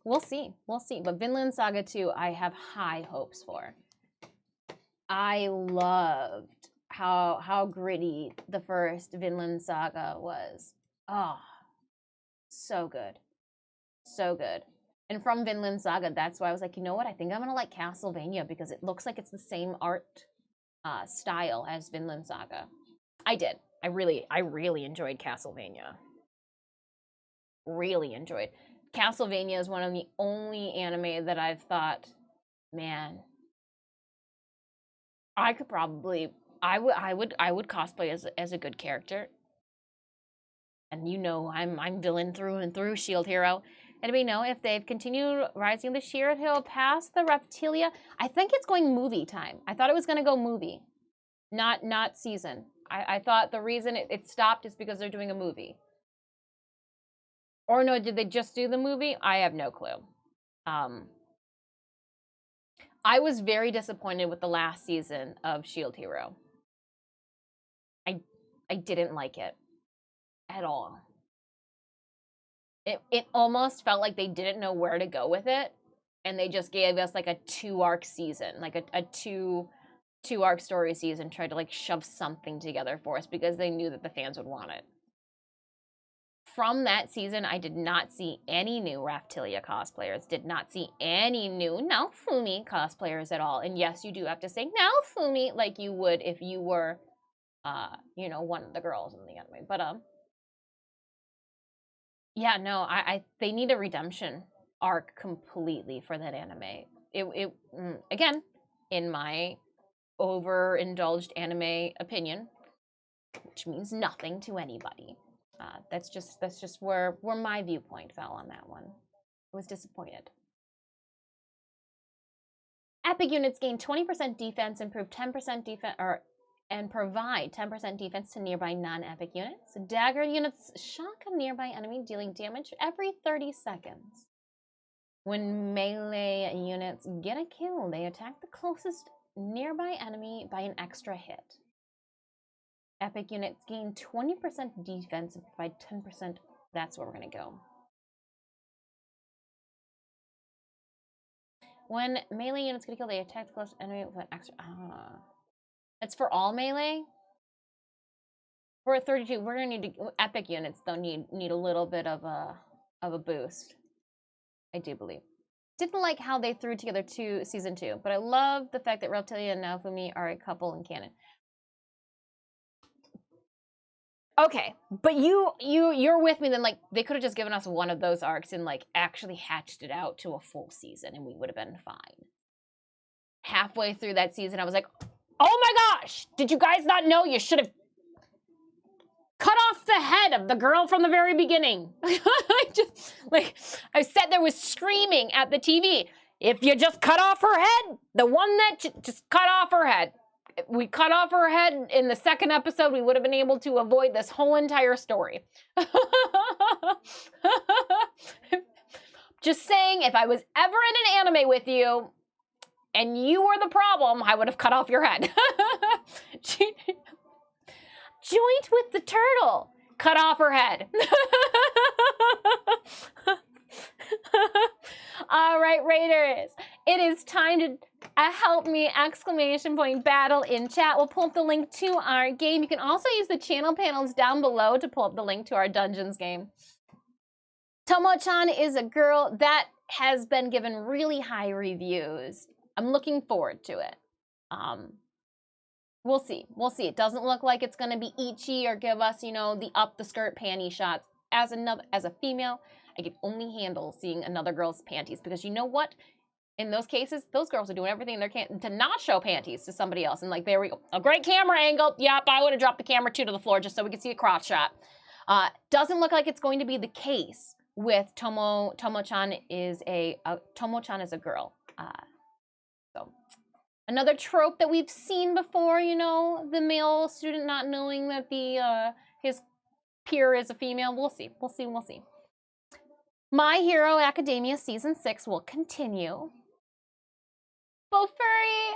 we'll see. But Vinland Saga 2, I have high hopes for. I loved how gritty the first Vinland Saga was. Oh, so good. And from Vinland Saga, that's why I was like, you know what? I think I'm gonna like Castlevania, because it looks like it's the same art style as Vinland Saga. I did. I really enjoyed Castlevania. Really enjoyed. Castlevania is one of the only anime that I've thought, man, I could probably, I would cosplay as a good character. And you know, I'm villain through and through, Shield Hero. And we know if they've continued rising this year, he'll pass the Reptilia. I think it's going movie time. I thought it was going to go movie, not season. I thought the reason it stopped is because they're doing a movie. Or no, did they just do the movie? I have no clue. I was very disappointed with the last season of Shield Hero. I didn't like it at all. It almost felt like they didn't know where to go with it, and they just gave us like a 2-arc season, like a two-arc story season, tried to like shove something together for us because they knew that the fans would want it. From that season, I did not see any new Raphtalia cosplayers, did not see any new Naofumi cosplayers at all. And yes, you do have to say Naofumi like you would if you were, you know, one of the girls in the anime. But yeah, no, they need a redemption arc completely for that anime. Again, in my overindulged anime opinion, which means nothing to anybody. That's just where my viewpoint fell on that one. I was disappointed. Epic units gain 20% defense, improve 10% defense, and provide 10% defense to nearby non-epic units. Dagger units shock a nearby enemy, dealing damage every 30 seconds. When melee units get a kill, they attack the closest nearby enemy by an extra hit. Epic units gain 20% defense and provide 10%. That's where we're going to go. When melee units get a kill, they attack the closest enemy with an extra. That's for all melee? We're at 32. We're going to need to. Epic units, though, need a little bit of a boost. I do believe. Didn't like how they threw together season 2, but I love the fact that Reptilia and Naofumi are a couple in canon. Okay, but you're with me then. Like, they could have just given us one of those arcs and like actually hatched it out to a full season, and we would have been fine. Halfway through that season, I was like, "Oh my gosh! Did you guys not know you should have cut off the head of the girl from the very beginning?" I sat there was screaming at the TV. If you just cut off her head, the one that just cut off her head. If we cut off her head in the second episode, we would have been able to avoid this whole entire story. Just saying, if I was ever in an anime with you and you were the problem, I would have cut off your head. Joint with the turtle. Cut off her head. All right, Raiders. It is time to help me ! Battle in chat. We'll pull up the link to our game. You can also use the channel panels down below to pull up the link to our Dungeons game. Tomo-chan is a girl that has been given really high reviews. I'm looking forward to it. We'll see. We'll see. It doesn't look like it's going to be ecchi or give us, you know, the up the skirt panty shots. As a female, I can only handle seeing another girl's panties because you know what? In those cases, those girls are doing everything in their can to not show panties to somebody else. And like, there we go. A great camera angle. Yep, I would have dropped the camera too to the floor just so we could see a crotch shot. Doesn't look like it's going to be the case with Tomo-chan is a girl. So another trope that we've seen before, you know, the male student not knowing that his peer is a female. We'll see. We'll see. We'll see. My Hero Academia Season 6 will continue. Furry,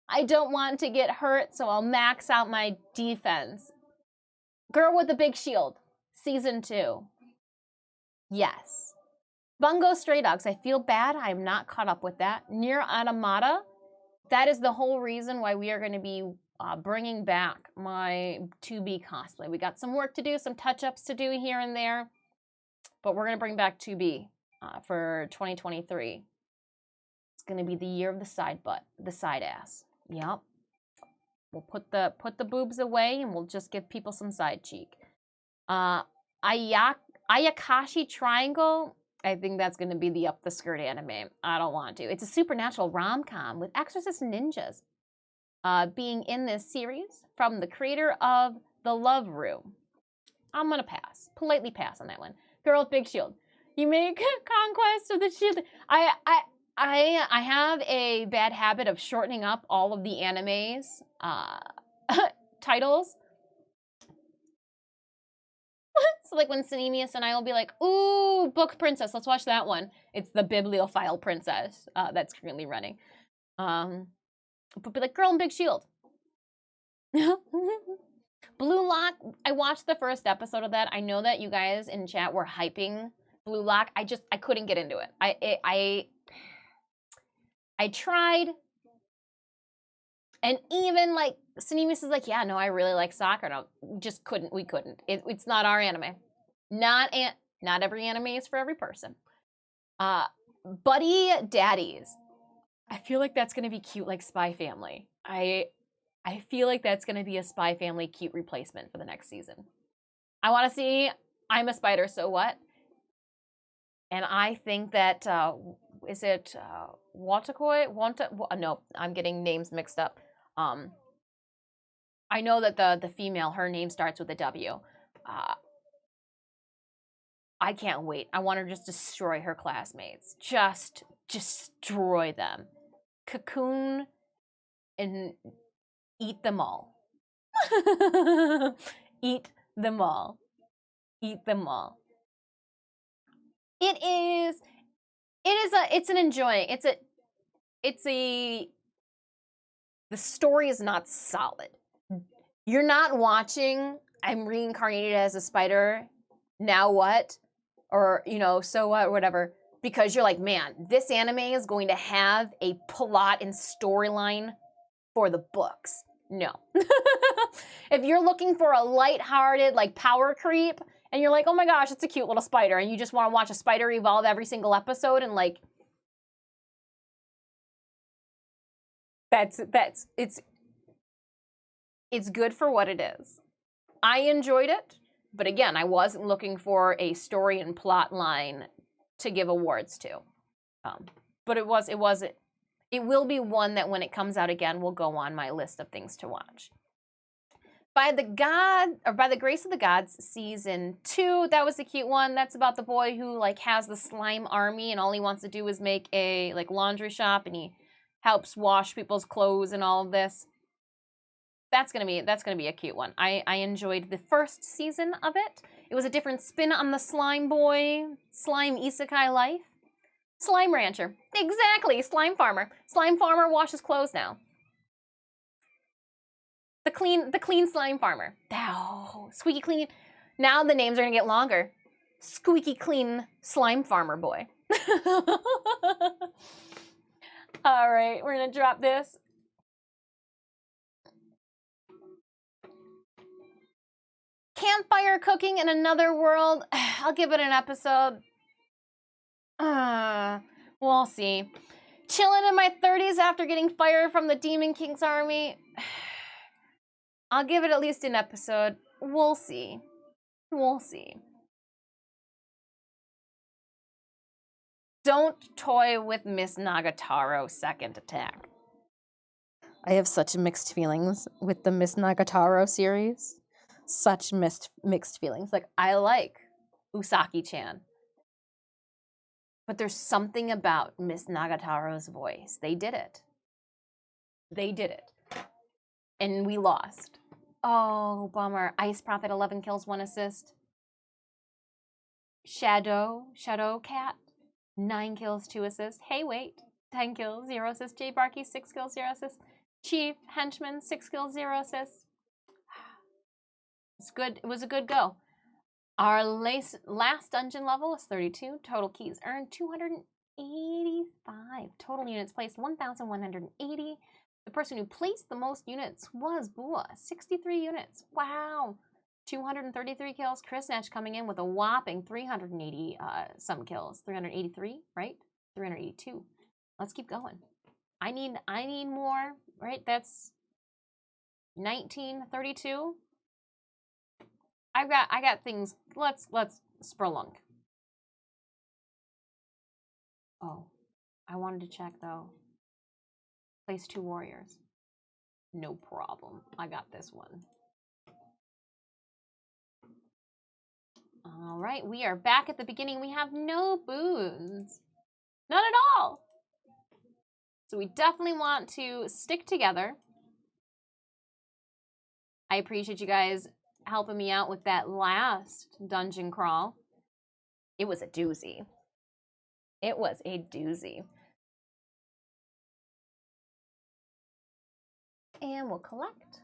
I don't want to get hurt, so I'll max out my defense. Girl with the Big Shield, Season 2. Yes. Bungo Stray Dogs, I feel bad. I'm not caught up with that. Nier Automata, that is the whole reason why we are going to be bringing back my 2B cosplay. We got some work to do, some touch-ups to do here and there, but we're going to bring back 2B for 2023. It's going to be the year of the side butt, the side ass. Yep. We'll put the boobs away and we'll just give people some side cheek. Ayakashi Triangle, I think that's going to be the up the skirt anime. I don't want to. It's a supernatural rom-com with exorcist ninjas being in this series from the creator of The Love Room. I'm going to pass. Politely pass on that one. Girl with Big Shield. You make Conquest of the Shield. I have a bad habit of shortening up all of the anime's titles. So like when Cinemius and I will be like, ooh, Book Princess, let's watch that one. It's the Bibliophile Princess that's currently running. But be like, Girl in Big Shield. Blue Lock, I watched the first episode of that. I know that you guys in chat were hyping Blue Lock. I couldn't get into it. I tried, and even like Cinemius is like, yeah, no, I really like soccer. No, just couldn't. We couldn't. It's not our anime. Not every anime is for every person. Buddy Daddies. I feel like that's gonna be cute, like Spy Family. I feel like that's gonna be a Spy Family cute replacement for the next season. I want to see I'm a Spider, so what? And I think that is it Watakoi? No, I'm getting names mixed up. I know that the female, her name starts with a W. I can't wait. I want her to just destroy her classmates. Just destroy them. Cocoon and eat them all. Eat them all. Eat them all. It is it's an enjoying. The story is not solid. You're not watching, I'm reincarnated as a spider, now what? Or, so what, or whatever. Because you're like, man, this anime is going to have a plot and storyline for the books. No. If you're looking for a lighthearted, like, power creep, and you're like, oh my gosh, it's a cute little spider, and you just want to watch a spider evolve every single episode, and like, it's good for what it is. I enjoyed it, but again, I wasn't looking for a story and plot line to give awards to. But it will be one that when it comes out again will go on my list of things to watch. By the Grace of the Gods season 2, that was a cute one. That's about the boy who like has the slime army and all he wants to do is make a like laundry shop and he helps wash people's clothes and all of this. That's gonna be a cute one. I enjoyed the first season of it. It was a different spin on the slime boy, slime isekai life. Slime rancher. Exactly, slime farmer. Slime farmer washes clothes now. The clean slime farmer. Oh, squeaky clean. Now the names are gonna get longer. Squeaky clean slime farmer boy. All right, we're gonna drop this. Campfire cooking in another world. I'll give it an episode. We'll see. Chilling in my 30s after getting fired from the Demon King's army. I'll give it at least an episode. We'll see. We'll see. Don't toy with Miss Nagataro's second attack. I have such mixed feelings with the Miss Nagataro series. Such mixed feelings. Like, I like Usaki-chan. But there's something about Miss Nagataro's voice. They did it. They did it. And we lost. Oh, bummer. Ice Prophet, 11 kills, 1 assist. Shadow Cat, 9 kills, 2 assists. Hey, wait, 10 kills, 0 assists. Jay Barkey, 6 kills, 0 assists. Chief Henchman, 6 kills, 0 assists. It's good. It was a good go. Our last dungeon level was 32. Total keys earned 285. Total units placed 1,180. The person who placed the most units was Bua, 63 units. Wow. 233 kills. Chris Nash coming in with a whopping 380 some kills. 383, right? 382. Let's keep going. I need more, right? That's 1932. I got things. Let's spurlunk. Oh, I wanted to check though. Place 2 warriors. No problem. I got this one. All right, we are back at the beginning. We have no boons. None at all. So we definitely want to stick together. I appreciate you guys helping me out with that last dungeon crawl. It was a doozy. It was a doozy. And we'll collect.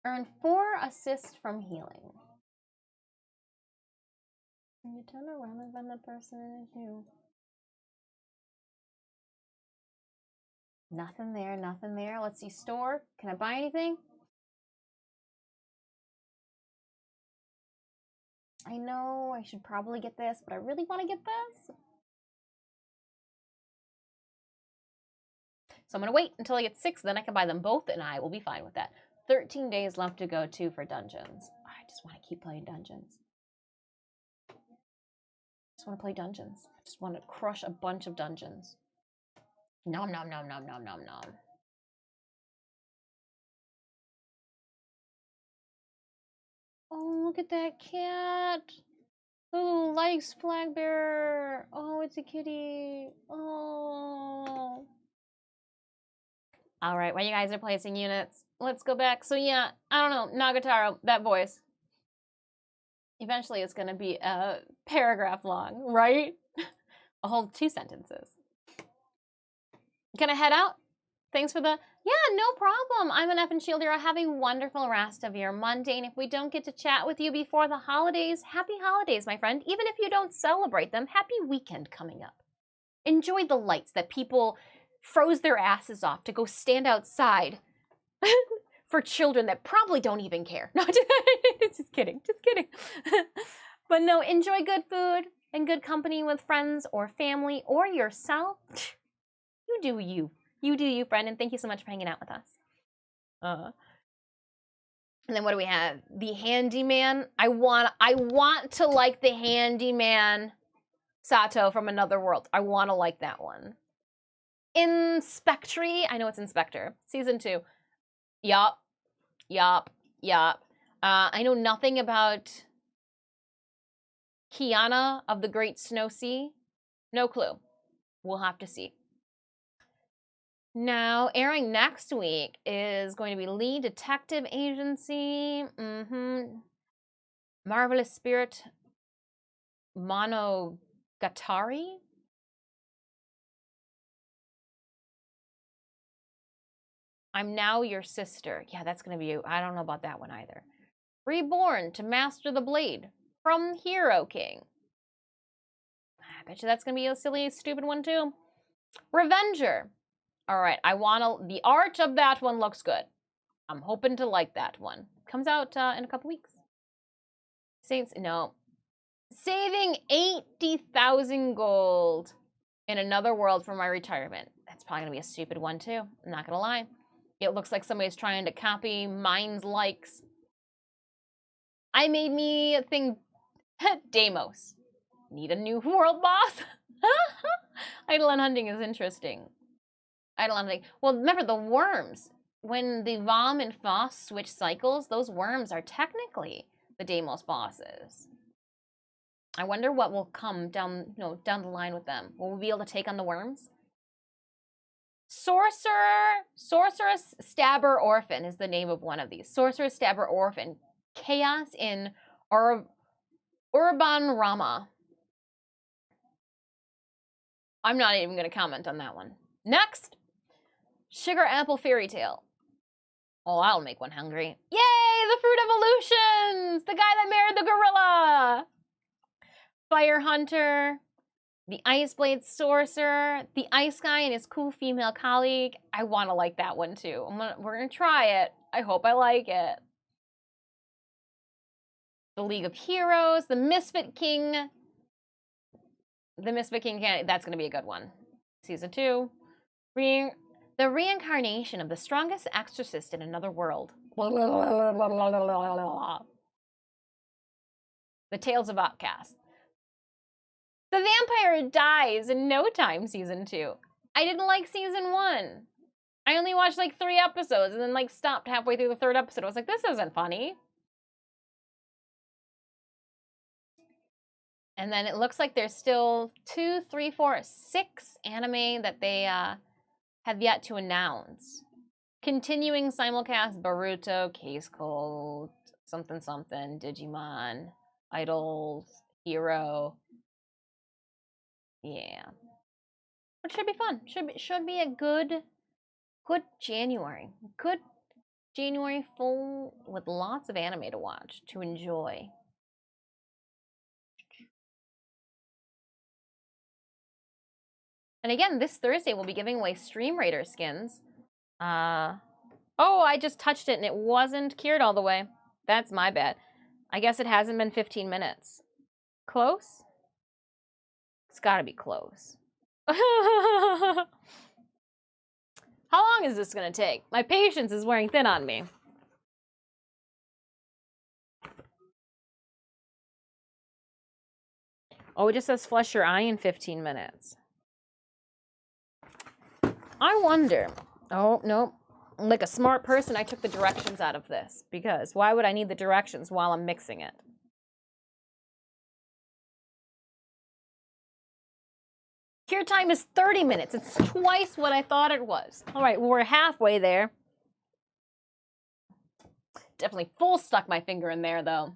Earn 4 assists from healing. When you turn around and then the person is you. Nothing there, nothing there. Let's see, store. Can I buy anything? I know I should probably get this, but I really want to get this. So I'm going to wait until I get 6, then I can buy them both, and I will be fine with that. 13 days left to go, too, for dungeons. I just want to keep playing dungeons. I just want to play dungeons. I just want to crush a bunch of dungeons. Nom, nom, nom, nom, nom, nom, nom. Oh, look at that cat. Oh, likes flag bearer. Oh, it's a kitty. Oh. All right, while you guys are placing units, let's go back. So yeah, I don't know, Nagataro, that voice. Eventually it's going to be a paragraph long, right? A whole 2 sentences. Gonna head out? Thanks for the, yeah, no problem. I'm an effing shielder. Have a wonderful rest of your Monday. And if we don't get to chat with you before the holidays, happy holidays, my friend. Even if you don't celebrate them, happy weekend coming up. Enjoy the lights that people froze their asses off to go stand outside for children that probably don't even care. No, just kidding, just kidding. But no, enjoy good food and good company with friends or family or yourself. You do you. You do you, friend, and thank you so much for hanging out with us. And then what do we have? The handyman. I want to like the handyman Sato from Another World. I want to like that one. Inspectory. I know it's Inspector. Season 2. Yup. I know nothing about Kiana of the Great Snow Sea. No clue. We'll have to see. Now, airing next week is going to be Lead Detective Agency. Marvelous Spirit Monogatari. I'm Now Your Sister. Yeah, that's going to be, I don't know about that one either. Reborn to Master the Blade from Hero King. I bet you that's going to be a silly, stupid one too. Revenger. All right, the art of that one looks good. I'm hoping to like that one. Comes out in a couple weeks. Saints, no. Saving 80,000 gold in Another World for my retirement. That's probably gonna be a stupid one too. I'm not gonna lie. It looks like somebody's trying to copy mine's likes. I made me a thing. Deimos. Need a new world boss? Eidolon hunting is interesting. Eidolon hunting. Well, remember the worms. When the Vom and Foss switch cycles, those worms are technically the Deimos bosses. I wonder what will come down the line with them. Will we be able to take on the worms? Sorceress Stabber Orphan is the name of one of these. Sorceress Stabber Orphan. Chaos in Urban Rama. I'm not even going to comment on that one. Next, Sugar Apple Fairy Tale. Oh, I'll make one hungry. Yay, the Fruit Evolutions! The guy that married the gorilla! Fire Hunter, the Ice Blade Sorcerer, the Ice Guy and his cool female colleague. I want to like that one too. We're going to try it. I hope I like it. The League of Heroes, the Misfit King. The Misfit King, that's going to be a good one. Season 2. The reincarnation of the strongest exorcist in Another World. The Tales of Outcast. The vampire dies in no time, season 2. I didn't like season 1. I only watched like 3 episodes and then stopped halfway through the 3rd episode. I was like, this isn't funny. And then it looks like there's still 2, 3, 4, 6 anime that they have yet to announce. Continuing simulcast Boruto, Case Cold, something, Digimon, Idols, Hero. Yeah. It should be fun. Should be a good January. Good January full with lots of anime to watch, to enjoy. And again, this Thursday we'll be giving away Stream Raider skins. Oh, I just touched it and it wasn't cured all the way. That's my bad. I guess it hasn't been 15 minutes. Close? It's gotta be close. How long is this gonna take? My patience is wearing thin on me. Oh, it just says flush your eye in 15 minutes. I wonder. Oh, no. Like a smart person, I took the directions out of this. Because why would I need the directions while I'm mixing it? Cure time is 30 minutes. It's twice what I thought it was. All right, well, we're halfway there. Definitely full stuck my finger in there, though.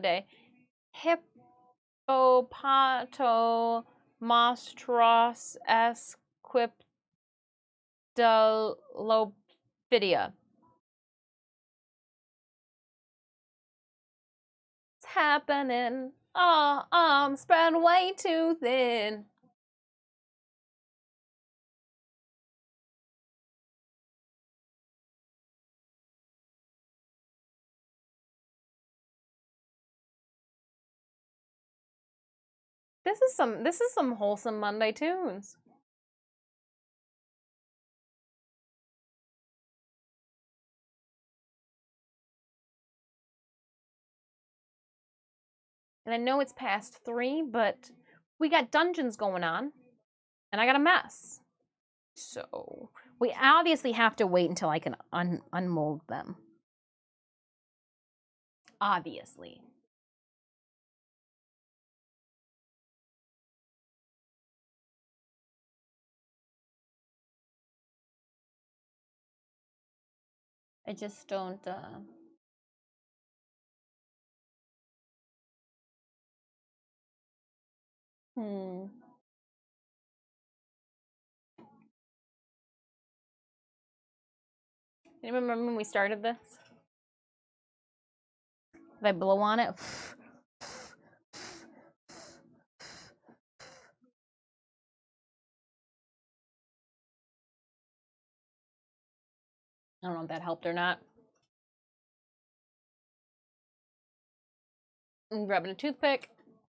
day. Hippopotomostros esquipedalophidia. It's happening. Oh, I'm spread way too thin. This is some wholesome Monday tunes. And I know it's past 3, but we got dungeons going on, and I got a mess. So we obviously have to wait until I can unmold them. Obviously. I just don't. Hmm. You remember when we started this? If I blow on it. I don't know if that helped or not. I'm grabbing a toothpick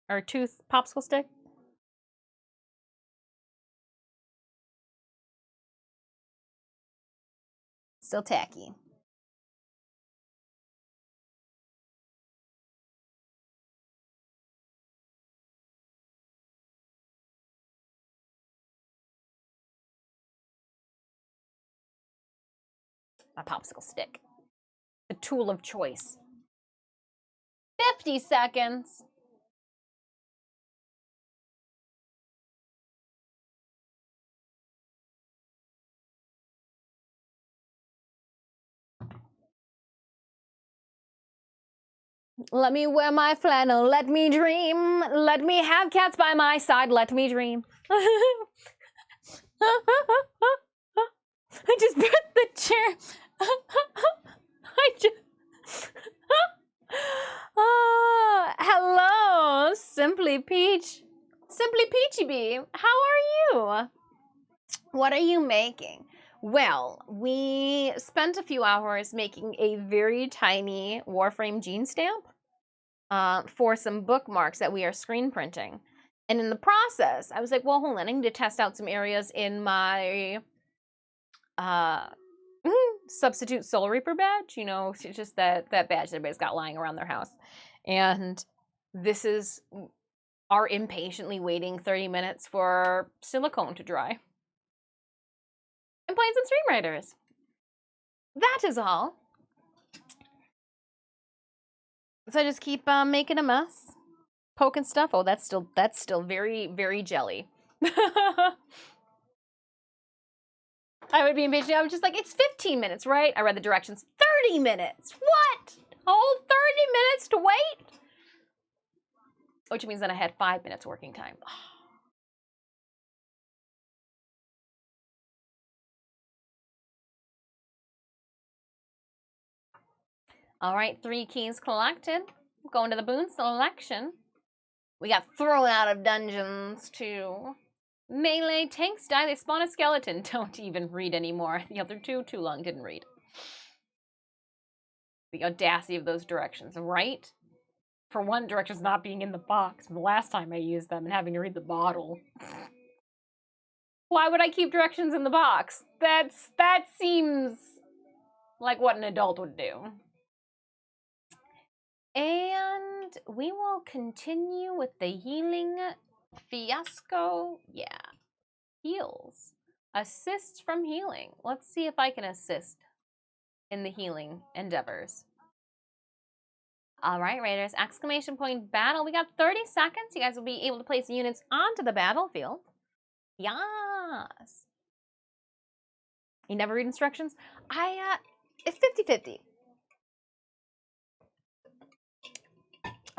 or a tooth popsicle stick. Still tacky. My popsicle stick. The tool of choice. 50 seconds. Let me wear my flannel, let me dream. Let me have cats by my side, let me dream. I just put the chair. I just. Hello, Simply Peach. Simply Peachy Bee, how are you? What are you making? Well, we spent a few hours making a very tiny Warframe gene stamp for some bookmarks that we are screen printing. And in the process, I was like, well, hold on, I need to test out some areas in my substitute Soul Reaper badge. You know, just that badge that everybody's got lying around their house. And this is our impatiently waiting 30 minutes for silicone to dry. And playing some Stream Raiders. That is all. So I just keep making a mess, poking stuff. Oh, that's still very, very jelly. I would be impatient. I was just like, it's 15 minutes, right? I read the directions. 30 minutes. What? A whole 30 minutes to wait? Which means that I had 5 minutes working time. All right, 3 keys collected. Going to the boon selection. We got thrown out of dungeons too. Melee tanks die, they spawn a skeleton. Don't even read anymore. The other two, too long, didn't read. The audacity of those directions, right? For one, directions not being in the box the last time I used them and having to read the bottle. Why would I keep directions in the box? That seems like what an adult would do. And we will continue with the healing fiasco. Yeah. Heals. Assist from healing. Let's see if I can assist in the healing endeavors. All right, Raiders. Exclamation point battle. We got 30 seconds. You guys will be able to place units onto the battlefield. Yes. You never read instructions? It's 50-50.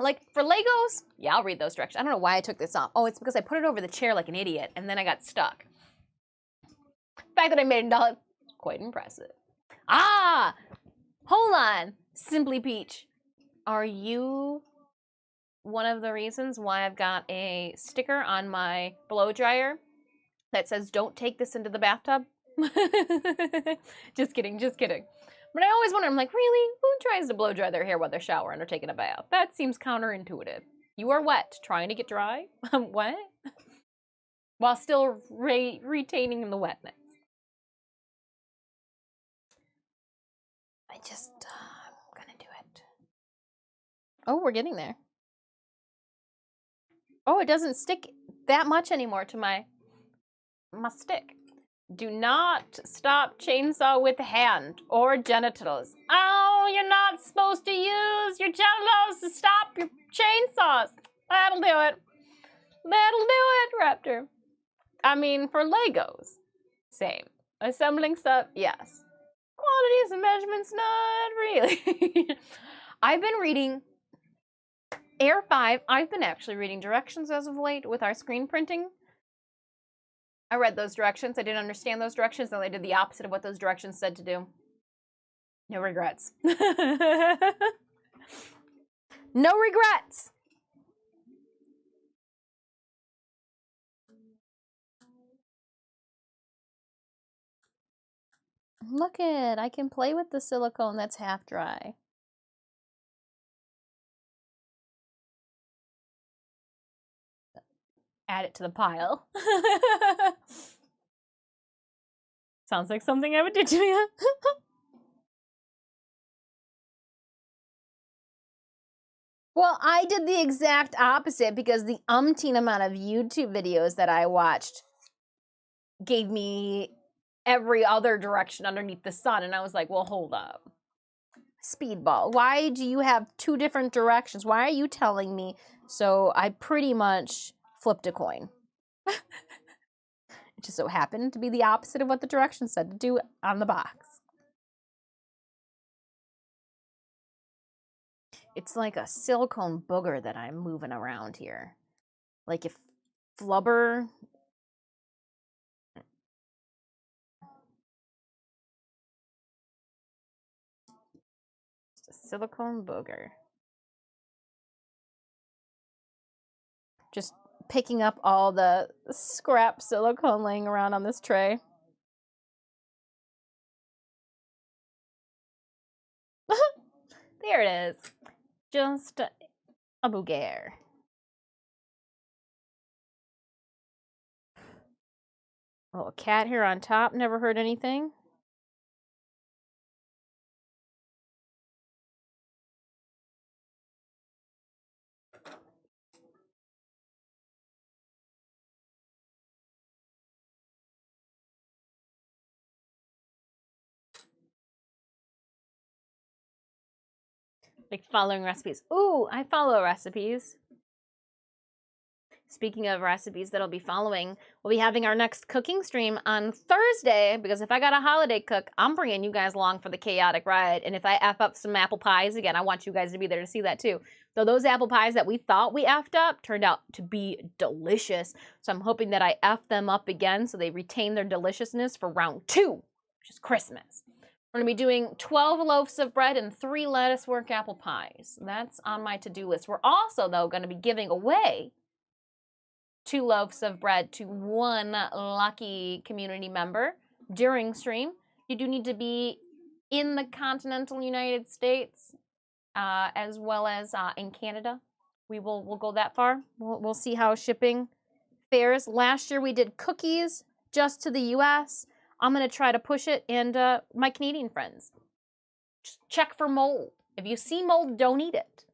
Like, for Legos, yeah, I'll read those directions. I don't know why I took this off. Oh, it's because I put it over the chair like an idiot, and then I got stuck. The fact that I made it quite impressive. Ah! Hold on, Simply Peach. Are you one of the reasons why I've got a sticker on my blow dryer that says, don't take this into the bathtub? Just kidding, just kidding. But I always wonder, I'm like, really? Who tries to blow dry their hair while they're showering or taking a bath? That seems counterintuitive. You are wet, trying to get dry? What? While still retaining the wetness. I'm gonna do it. Oh, we're getting there. Oh, it doesn't stick that much anymore to my stick. Do not stop chainsaw with hand or genitals. Oh, you're not supposed to use your genitals to stop your chainsaws. That'll do it. That'll do it, Raptor. I mean, for Legos, same. Assembling stuff, yes. Quantities and measurements, not really. I've been reading Air 5. I've been actually reading directions as of late with our screen printing. I read those directions. I didn't understand those directions. Then I did the opposite of what those directions said to do. No regrets. No regrets. Look it, I can play with the silicone that's half dry. Add it to the pile. Sounds like something I would do to you. Well, I did the exact opposite because the umpteen amount of YouTube videos that I watched gave me every other direction underneath the sun. And I was like, well, hold up. Speedball, why do you have two different directions? Why are you telling me? So I pretty much flipped a coin. It just so happened to be the opposite of what the directions said to do on the box. It's like a silicone booger that I'm moving around here. Like if flubber. It's a silicone booger. Just picking up all the scrap silicone laying around on this tray. There it is. Just a booger. Little cat here on top, never heard anything. Like following recipes. Ooh, I follow recipes. Speaking of recipes that I'll be following, we'll be having our next cooking stream on Thursday, because if I got a holiday cook, I'm bringing you guys along for the chaotic ride. And if I F up some apple pies again, I want you guys to be there to see that too. Though those apple pies that we thought we F'd up turned out to be delicious. So I'm hoping that I F them up again so they retain their deliciousness for round 2, which is Christmas. We're going to be doing 12 loaves of bread and 3 lettuce work apple pies. That's on my to-do list. We're also, though, going to be giving away 2 loaves of bread to 1 lucky community member during stream. You do need to be in the continental United States as well as in Canada. We'll go that far. We'll see how shipping fares. Last year we did cookies just to the US. I'm going to try to push it, and my Canadian friends, just check for mold. If you see mold, don't eat it.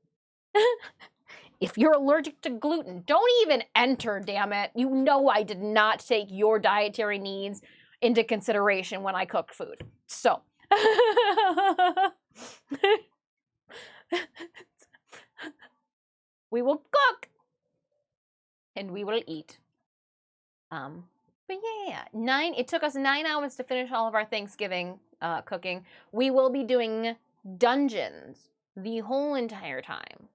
If you're allergic to gluten, don't even enter, damn it. You know I did not take your dietary needs into consideration when I cooked food. So. We will cook. And we will eat. But yeah, it took us 9 hours to finish all of our Thanksgiving cooking. We will be doing dungeons the whole entire time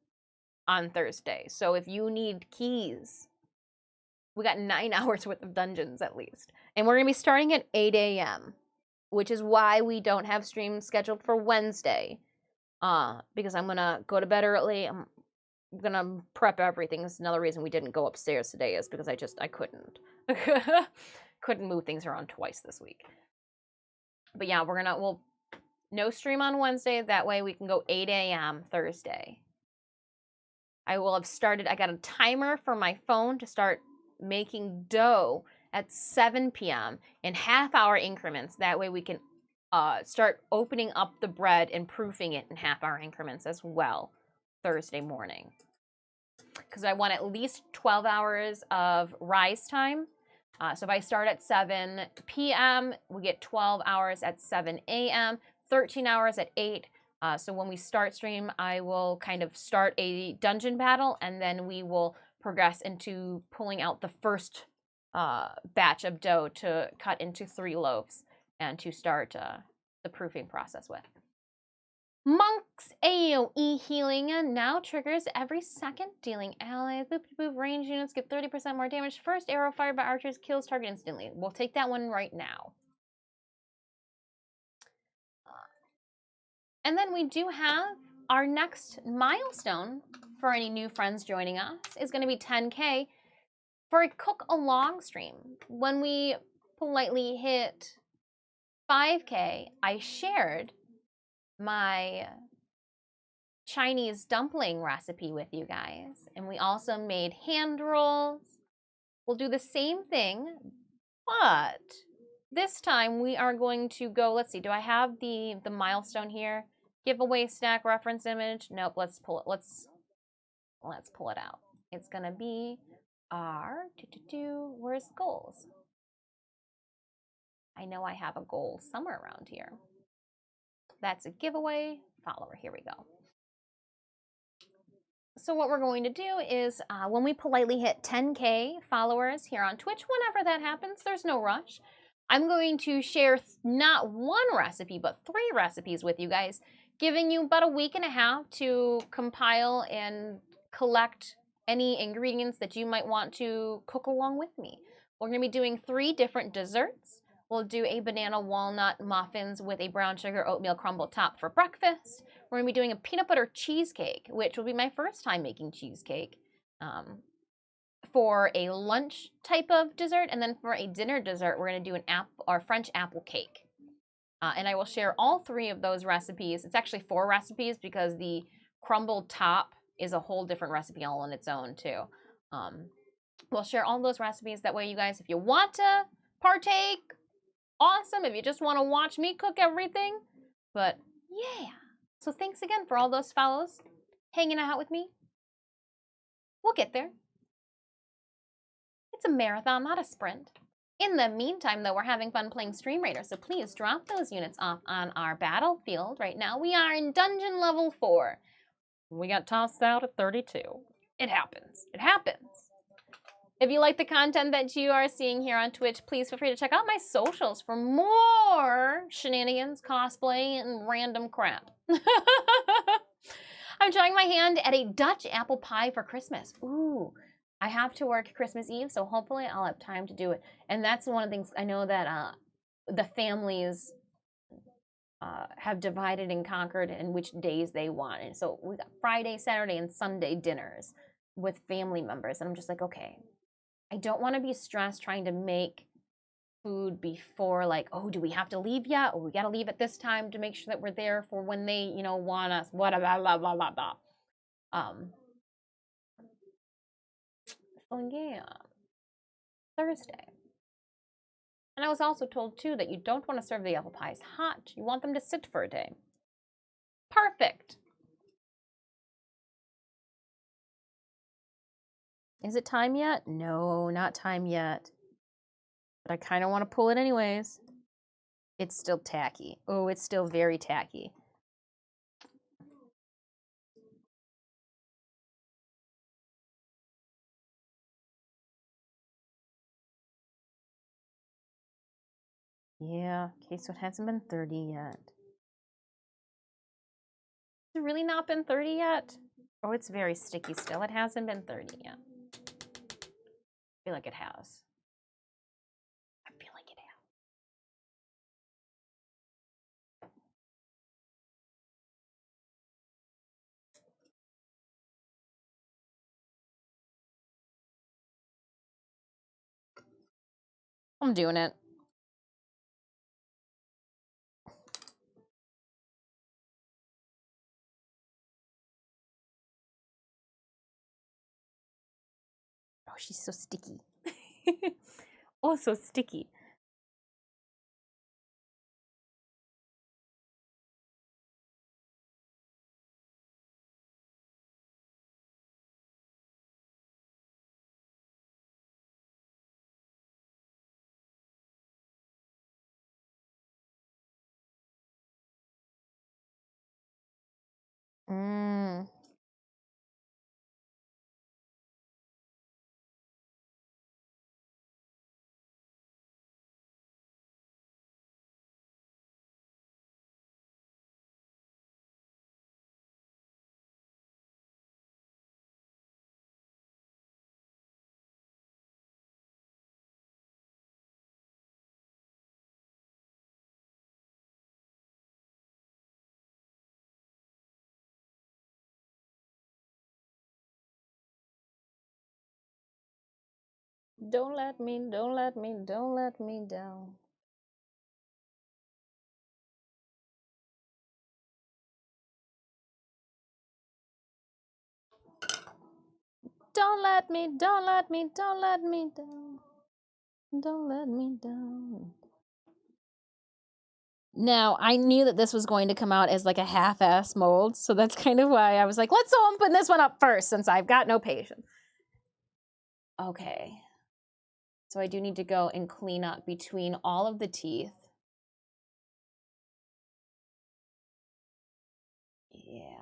on Thursday. So if you need keys, we got 9 hours worth of dungeons at least. And we're going to be starting at 8 a.m., which is why we don't have streams scheduled for Wednesday. Because I'm going to go to bed early. I'm going to prep everything. This is another reason we didn't go upstairs today, is because I couldn't. Couldn't move things around twice this week. But yeah, we'll no stream on Wednesday. That way we can go 8 a.m. Thursday. I will have started, I got a timer for my phone to start making dough at 7 p.m. in half-hour increments. That way we can start opening up the bread and proofing it in half-hour increments as well Thursday morning. Because I want at least 12 hours of rise time. So if I start at 7 p.m., we get 12 hours at 7 a.m., 13 hours at 8. So when we start stream, I will kind of start a dungeon battle, and then we will progress into pulling out the first batch of dough to cut into 3 loaves and to start the proofing process with. Monk's AoE healing now triggers every second, dealing allies, range units get 30% more damage. First arrow fired by archers kills target instantly. We'll take that one right now. And then we do have our next milestone for any new friends joining us is going to be 10K for a cook along stream. When we politely hit 5K, I shared my Chinese dumpling recipe with you guys, and we also made hand rolls. We'll do the same thing, but this time we are going to go, let's see, do I have the milestone here? Giveaway stack reference image. Nope, let's pull it. Let's pull it out. It's gonna be our where's goals? I know I have a goal somewhere around here. That's a giveaway follower. Here we go. So what we're going to do is when we politely hit 10K followers here on Twitch, whenever that happens, there's no rush. I'm going to share not one recipe, but 3 recipes with you guys, giving you about a week and a half to compile and collect any ingredients that you might want to cook along with me. We're going to be doing 3 different desserts. We'll do a banana walnut muffins with a brown sugar oatmeal crumble top for breakfast. We're going to be doing a peanut butter cheesecake, which will be my first time making cheesecake, for a lunch type of dessert. And then for a dinner dessert, we're going to do an French apple cake. And I will share all 3 of those recipes. It's actually 4 recipes because the crumbled top is a whole different recipe all on its own too. We'll share all those recipes. That way you guys, if you want to partake, awesome. If you just want to watch me cook everything, but yeah. So thanks again for all those follows, hanging out with me. We'll get there. It's a marathon, not a sprint. In the meantime, though, we're having fun playing Stream Raider, so please drop those units off on our battlefield. Right now, we are in dungeon level 4. We got tossed out at 32. It happens. It happens. If you like the content that you are seeing here on Twitch, please feel free to check out my socials for more shenanigans, cosplay, and random crap. I'm trying my hand at a Dutch apple pie for Christmas. Ooh, I have to work Christmas Eve, so hopefully I'll have time to do it. And that's one of the things I know that the families have divided and conquered in which days they want. And so we got Friday, Saturday, and Sunday dinners with family members. And I'm just like, okay, I don't want to be stressed trying to make food before, like, oh, do we have to leave yet? Or we got to leave at this time to make sure that we're there for when they, you know, want us, blah, blah, blah, blah, blah, blah. So yeah, Thursday. And I was also told, too, that you don't want to serve the apple pies hot. You want them to sit for a day. Perfect. Is it time yet? No, not time yet. But I kind of want to pull it anyways. It's still tacky. Oh, it's still very tacky. Yeah, okay, so it hasn't been 30 yet. Has it really not been 30 yet? Oh, it's very sticky still. It hasn't been 30 yet. I feel like it has. I feel like it has. I'm doing it. Oh, she's so sticky. Oh, so sticky. Mmm. Don't let me, don't let me, don't let me down. Don't let me, don't let me, don't let me down. Don't let me down. Now, I knew that this was going to come out as like a half-ass mold, so that's kind of why I was like, let's open this one up first since I've got no patience. Okay. So I do need to go and clean up between all of the teeth. Yeah.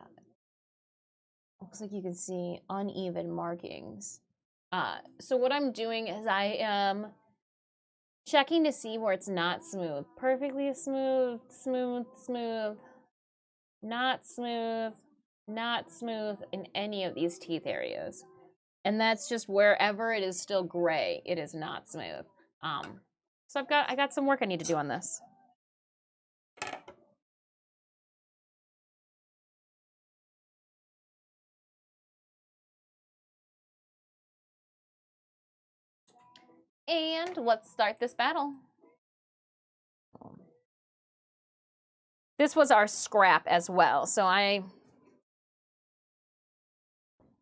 Looks like you can see uneven markings. So what I'm doing is I am checking to see where it's not smooth. Perfectly smooth, smooth, smooth. Not smooth, not smooth in any of these teeth areas. And that's just wherever it is still gray, it is not smooth. So I got some work I need to do on this. And let's start this battle. This was our scrap as well, so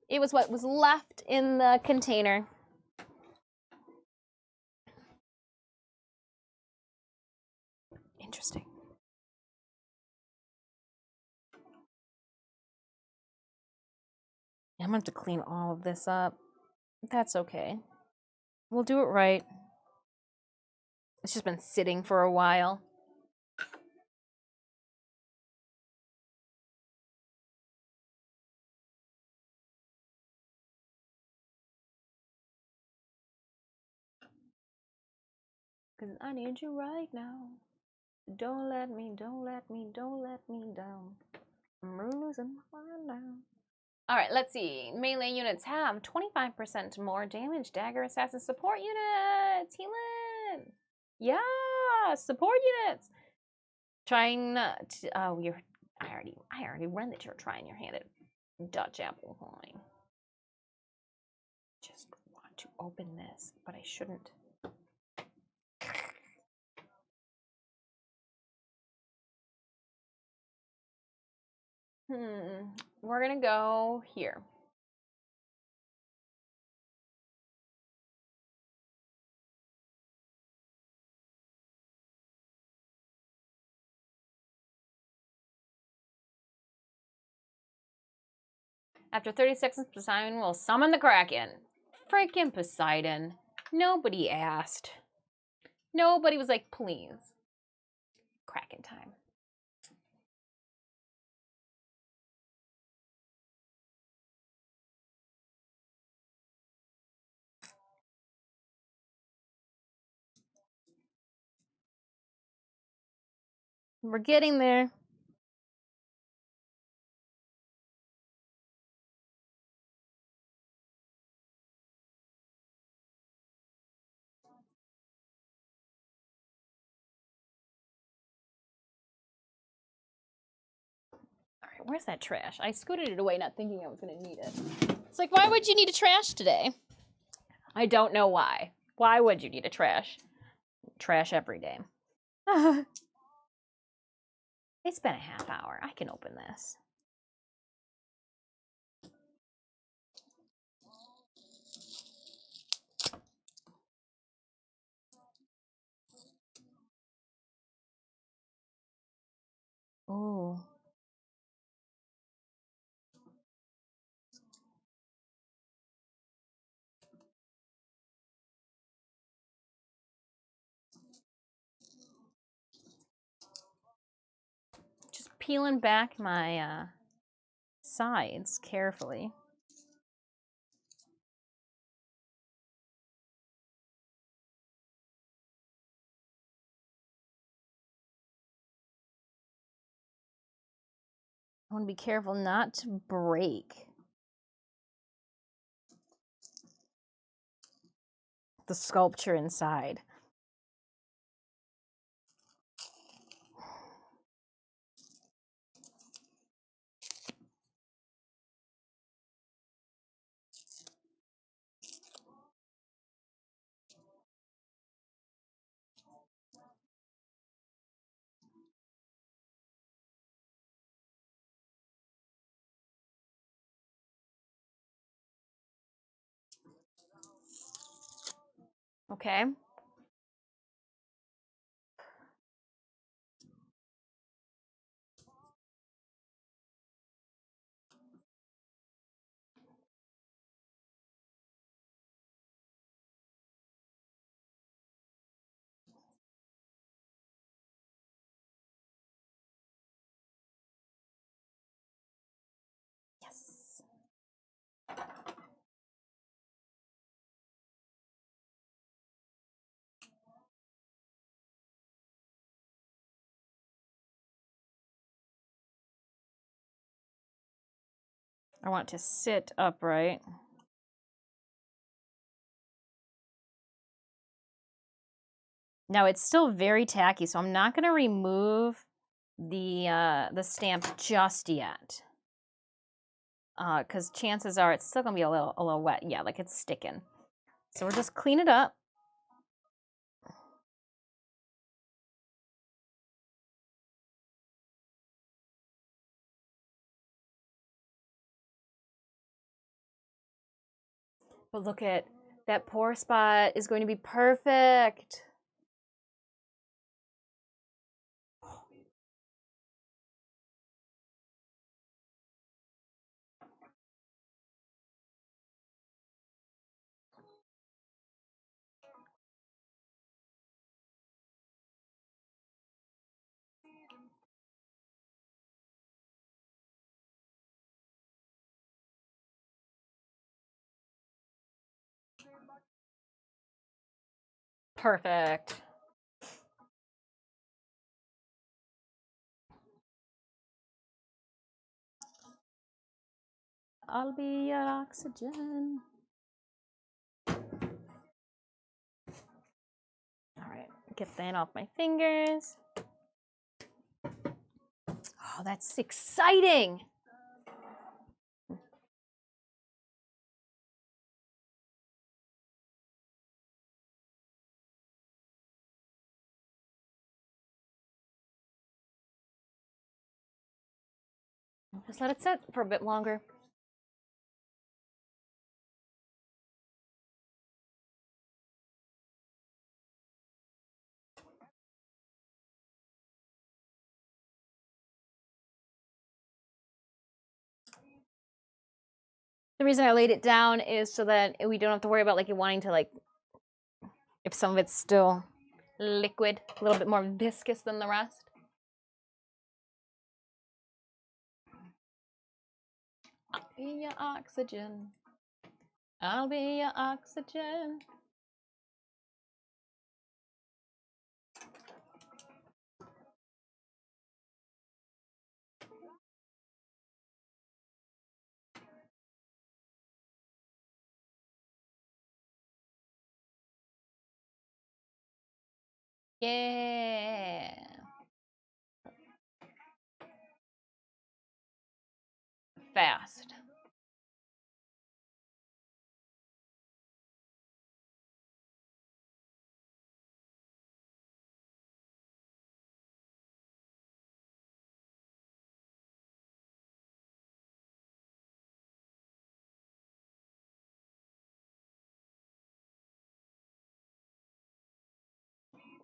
it was what was left in the container. Interesting. I'm gonna have to clean all of this up. That's okay. We'll do it right. It's just been sitting for a while. Cause I need you right now. Don't let me, don't let me, don't let me down. I'm losing my mind now. All right, let's see. Melee units have 25% more damage. Dagger assassin support units. Healing. Yeah, support units. Trying to. Oh, you're. I already read that you're trying your hand at Dutch apple pie. Just want to open this, but I shouldn't. We're gonna go here. After 30 seconds, Poseidon will summon the Kraken. Freaking Poseidon. Nobody asked. Nobody was like, please. Kraken time. We're getting there. All right, where's that trash? I scooted it away not thinking I was going to need it. It's like, why would you need a trash today? I don't know why. Why would you need a trash? Trash every day. It's been a half hour. I can open this. Ooh. Just peeling back my sides carefully. I want to be careful not to break the sculpture inside. Okay. Yes. I want it to sit upright. Now it's still very tacky, so I'm not going to remove the stamp just yet. Because chances are it's still going to be a little wet. Yeah, like it's sticking. So we'll just clean it up. But look at that pore spot is going to be perfect. Perfect. I'll be your oxygen. All right, get that off my fingers. Oh, that's exciting. Just let it sit for a bit longer. The reason I laid it down is so that we don't have to worry about like it wanting to like, if some of it's still liquid, a little bit more viscous than the rest. I'll be your oxygen. I'll be your oxygen. Yeah. Fast.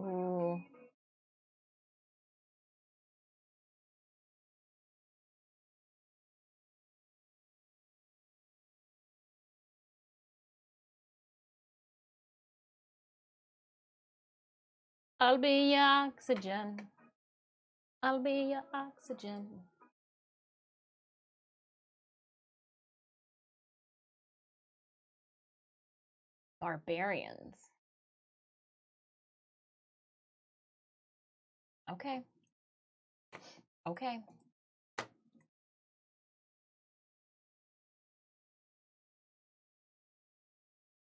Ooh. I'll be your oxygen. I'll be your oxygen. Barbarians. Okay. Okay.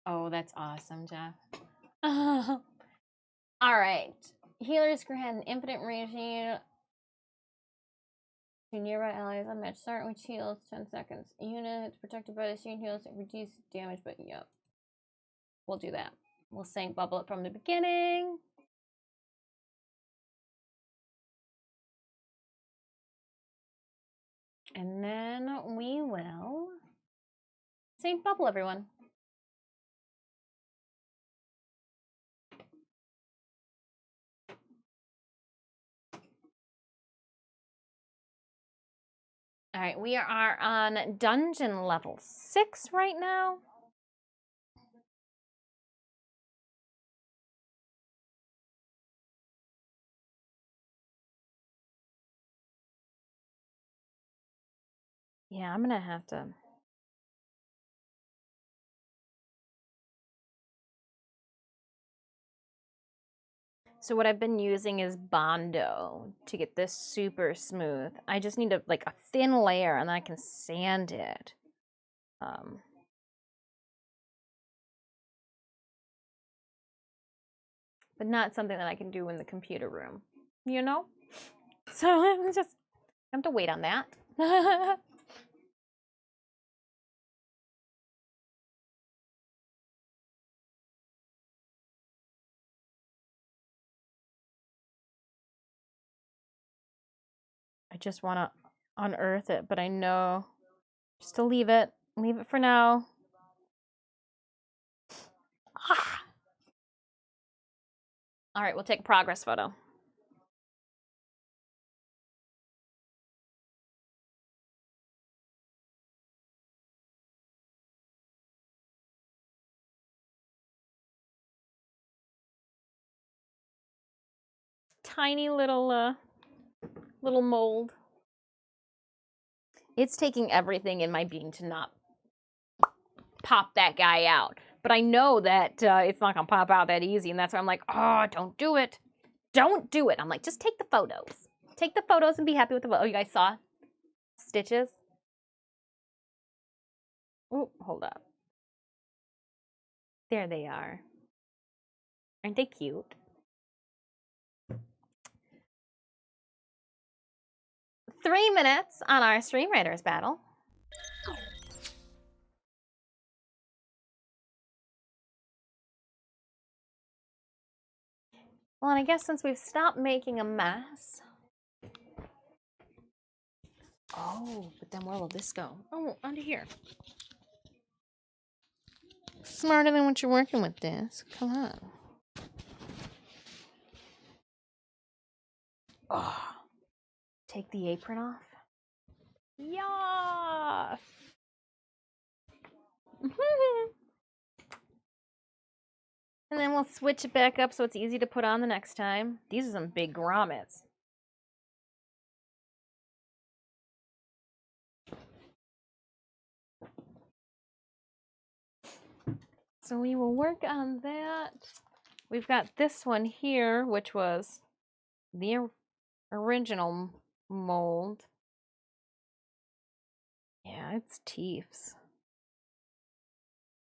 Oh, that's awesome, Jeff. All right. Healers grant an infinite range to nearby allies. Unmatched. Start which heals 10 seconds. Units protected by the shield heals reduce damage, but yep. We'll do that. We'll sync bubble it from the beginning. And then we will sync bubble everyone. All right, we are on dungeon level 6 right now. Yeah, I'm gonna have to. So what I've been using is Bondo to get this super smooth. I just need like a thin layer and then I can sand it. But not something that I can do in the computer room, you know? So I'm just, I have to wait on that. I just want to unearth it, but I know just to leave it for now. Ah. All right, we'll take a progress photo. Tiny little mold. It's taking everything in my being to not pop that guy out. But I know that it's not going to pop out that easy, and that's why I'm like, oh, don't do it. Don't do it. I'm like, just take the photos. Take the photos and be happy with the photos. Oh, you guys saw stitches? Oh, hold up. There they are. Aren't they cute? Three minutes on our Stream Raiders battle. Well, and I guess since we've stopped making a mess. Oh, but then where will this go? Oh, under here. Smarter than what you're working with this. Come on. Oh. Take the apron off. Yeah. And then we'll switch it back up so it's easy to put on the next time. These are some big grommets. So we will work on that. We've got this one here, which was the original mold. Yeah, it's teeths.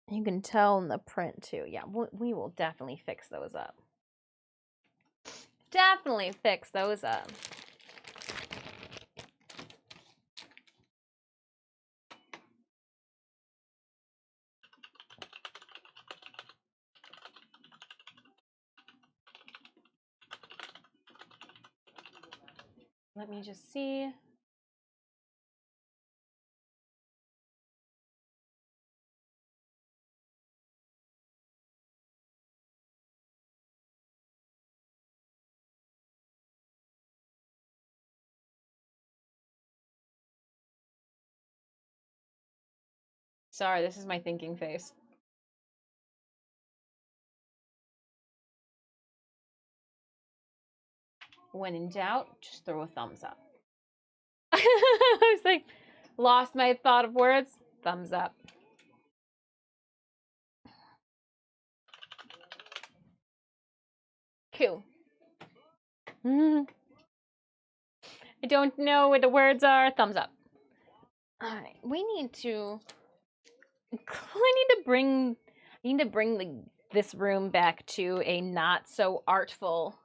You can tell in the print too. Yeah, we will definitely fix those up. Definitely fix those up. Let me just see. Sorry, this is my thinking face. When in doubt, just throw a thumbs up. I was like, lost my thought of words. Thumbs up. Cool. I don't know what the words are. Thumbs up. All right, we need to. I need to bring this room back to a not so artful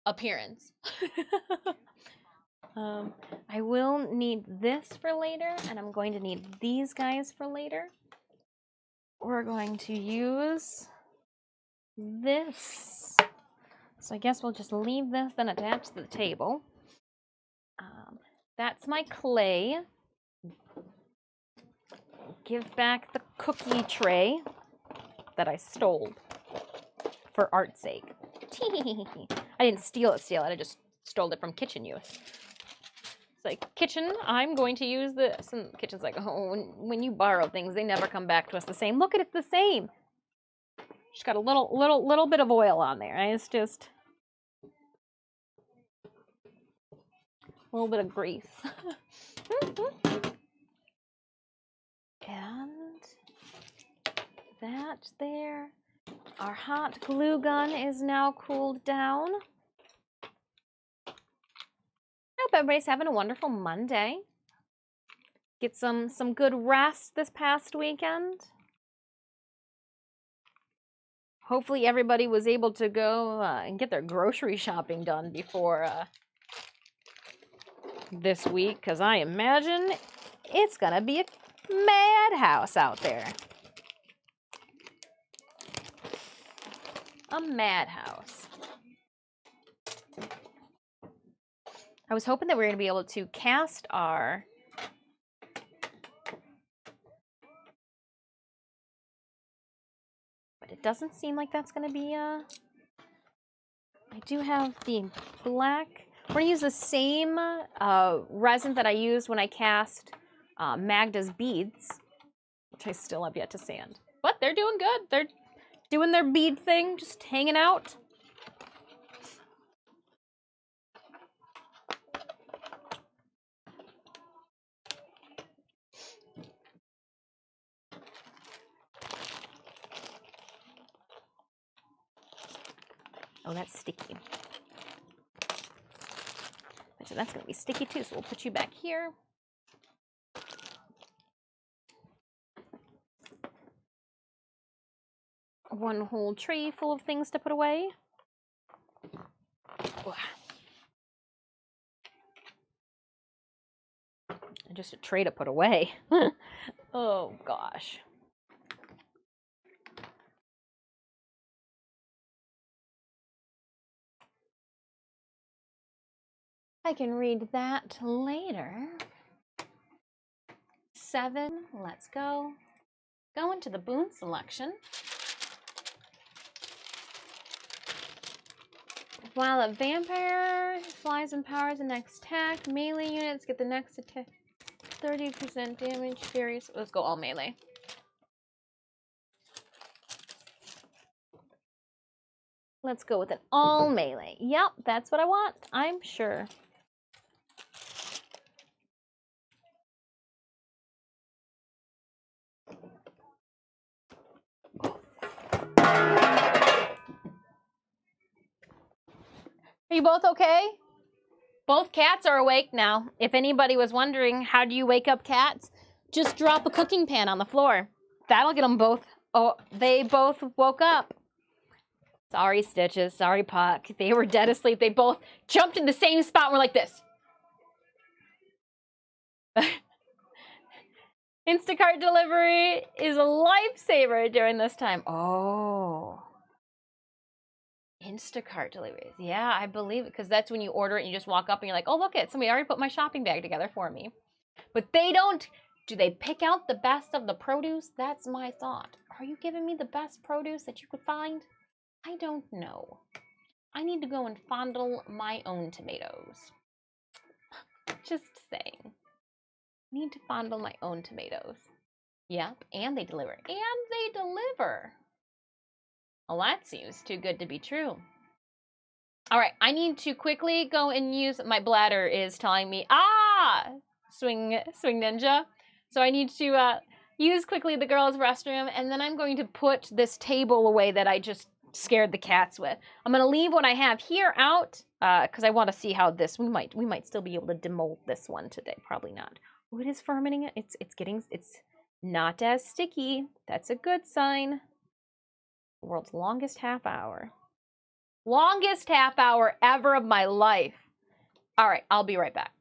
appearance. I will need this for later, and I'm going to need these guys for later. We're going to use this. So I guess we'll just leave this then attached to the table. That's my clay. Give back the cookie tray that I stole for art's sake. I didn't steal it. I just stole it from kitchen use. like, kitchen, I'm going to use this. And the kitchen's like, oh, when you borrow things, they never come back to us the same. Look at it, the same. She's got a little bit of oil on there. Right? It's just a little bit of grease. And that there. Our hot glue gun is now cooled down. I hope everybody's having a wonderful Monday. Get some good rest this past weekend. Hopefully everybody was able to go and get their grocery shopping done before this week, because I imagine it's gonna be a madhouse out there. A madhouse. I was hoping that we were gonna be able to cast our but it doesn't seem like that's gonna be I do have the black. We're gonna use the same resin that I used when I cast Magda's beads, which I still have yet to sand. But they're doing good. They're doing their bead thing, just hanging out. Oh, that's sticky. So that's going to be sticky too, so we'll put you back here. One whole tray full of things to put away. And just a tray to put away. Oh, gosh. I can read that later. 7, let's go. Go into the Boon selection. While a vampire flies and powers the next attack, melee units get the next attack 30% damage. Furious. Let's go all melee. Let's go with an all melee. Yep, that's what I want, I'm sure. Are you both okay? Both cats are awake now. If anybody was wondering, how do you wake up cats? Just drop a cooking pan on the floor. That'll get them both. Oh, they both woke up. Sorry, Stitches. Sorry, Puck. They were dead asleep. They both jumped in the same spot and were like this. Instacart delivery is a lifesaver during this time. Oh. Instacart deliveries. Yeah, I believe it, because that's when you order it and you just walk up and you're like, oh, look it, somebody already put my shopping bag together for me. But they don't. Do they pick out the best of the produce? That's my thought. Are you giving me the best produce that you could find? I don't know. I need to go and fondle my own tomatoes. Just saying. Need to fondle my own tomatoes. Yep, and they deliver. And they deliver. Well, that seems too good to be true. All right, I need to quickly go and use, my bladder is telling me, swing ninja. So I need to use quickly the girls' restroom, and then I'm going to put this table away that I just scared the cats with. I'm gonna leave what I have here out, because I want to see how this, we might still be able to demold this one today. Probably not. Oh, it is fermenting. It's not as sticky. That's a good sign. The world's longest half hour. Longest half hour ever of my life. All right, I'll be right back.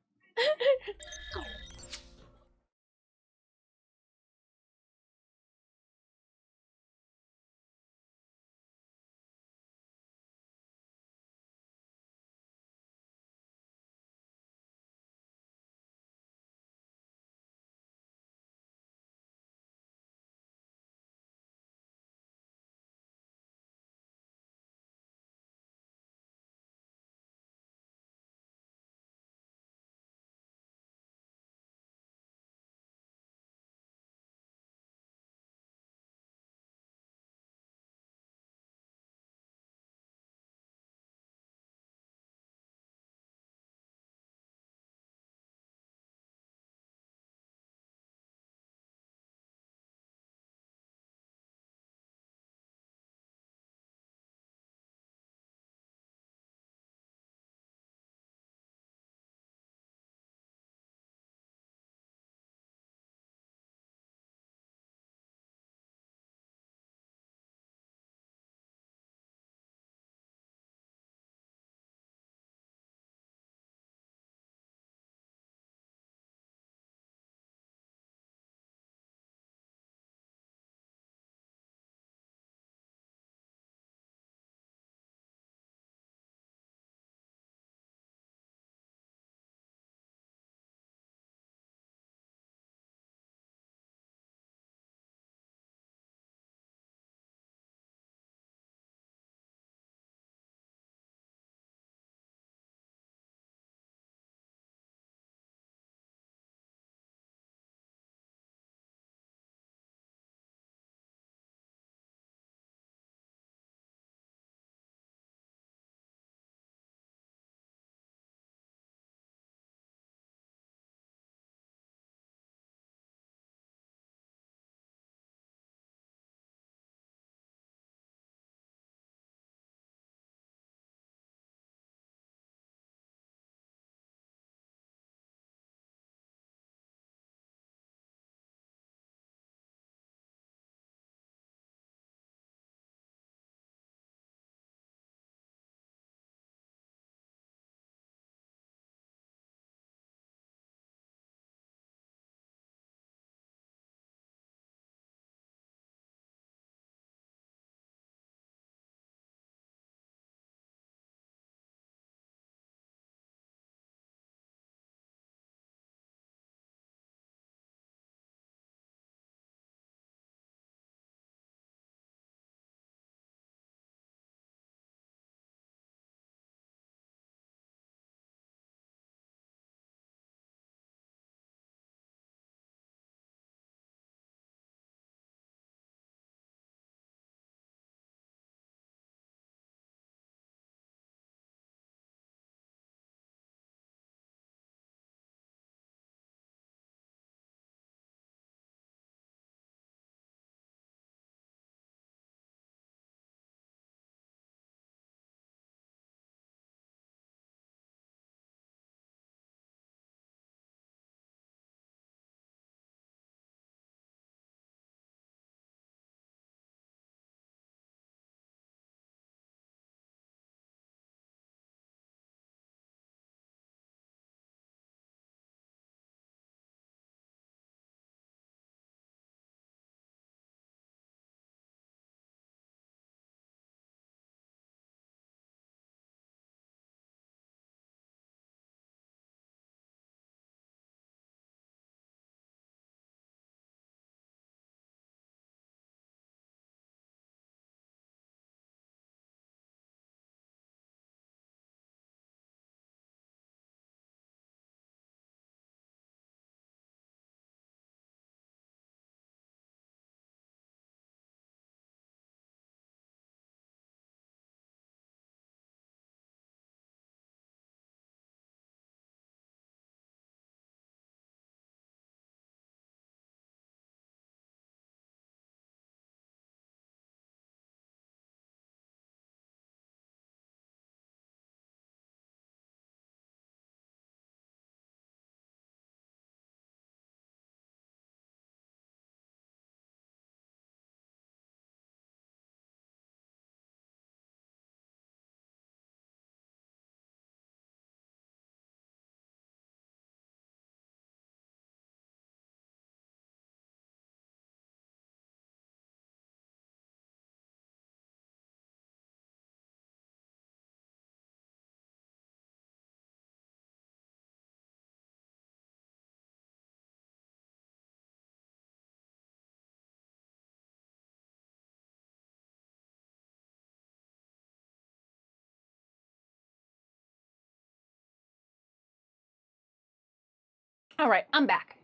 All right, I'm back.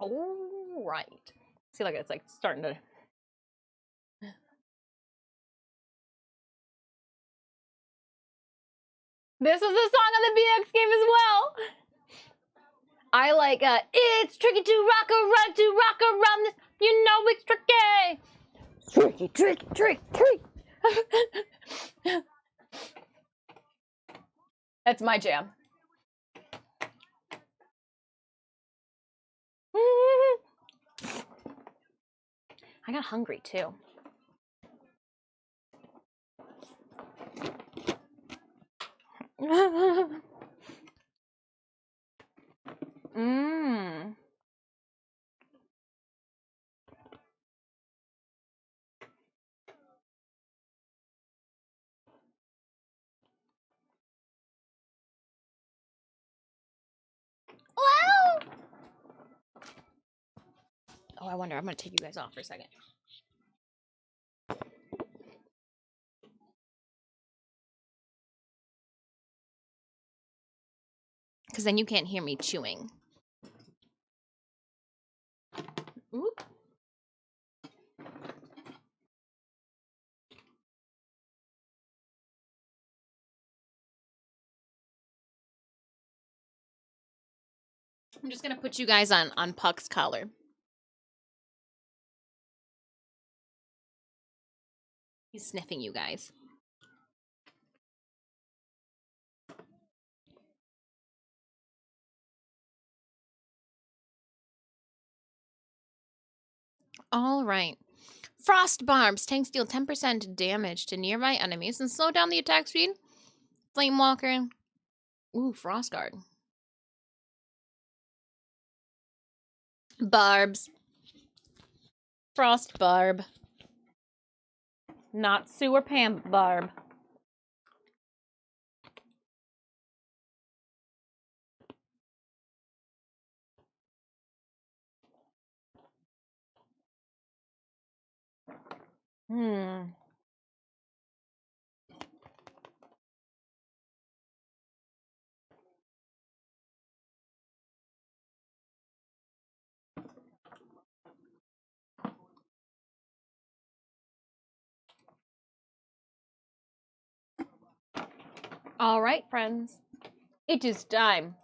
All right. See, like it's like starting to. This is the song on the BX game as well. I like it's tricky to rock around this. You know it's tricky. Tricky, tricky, tricky, tricky. That's my jam. I got hungry too. Mmm. Wow. Oh, I wonder. I'm gonna take you guys off for a second. Because then you can't hear me chewing. Oop. I'm just gonna put you guys on Puck's collar. He's sniffing you guys. All right. Frost barbs. Tanks deal 10% damage to nearby enemies and slow down the attack speed. Flame walker. Ooh, frost guard. Barbs. Frost barb. Not Sue or Pam barb. All right, friends. It is time.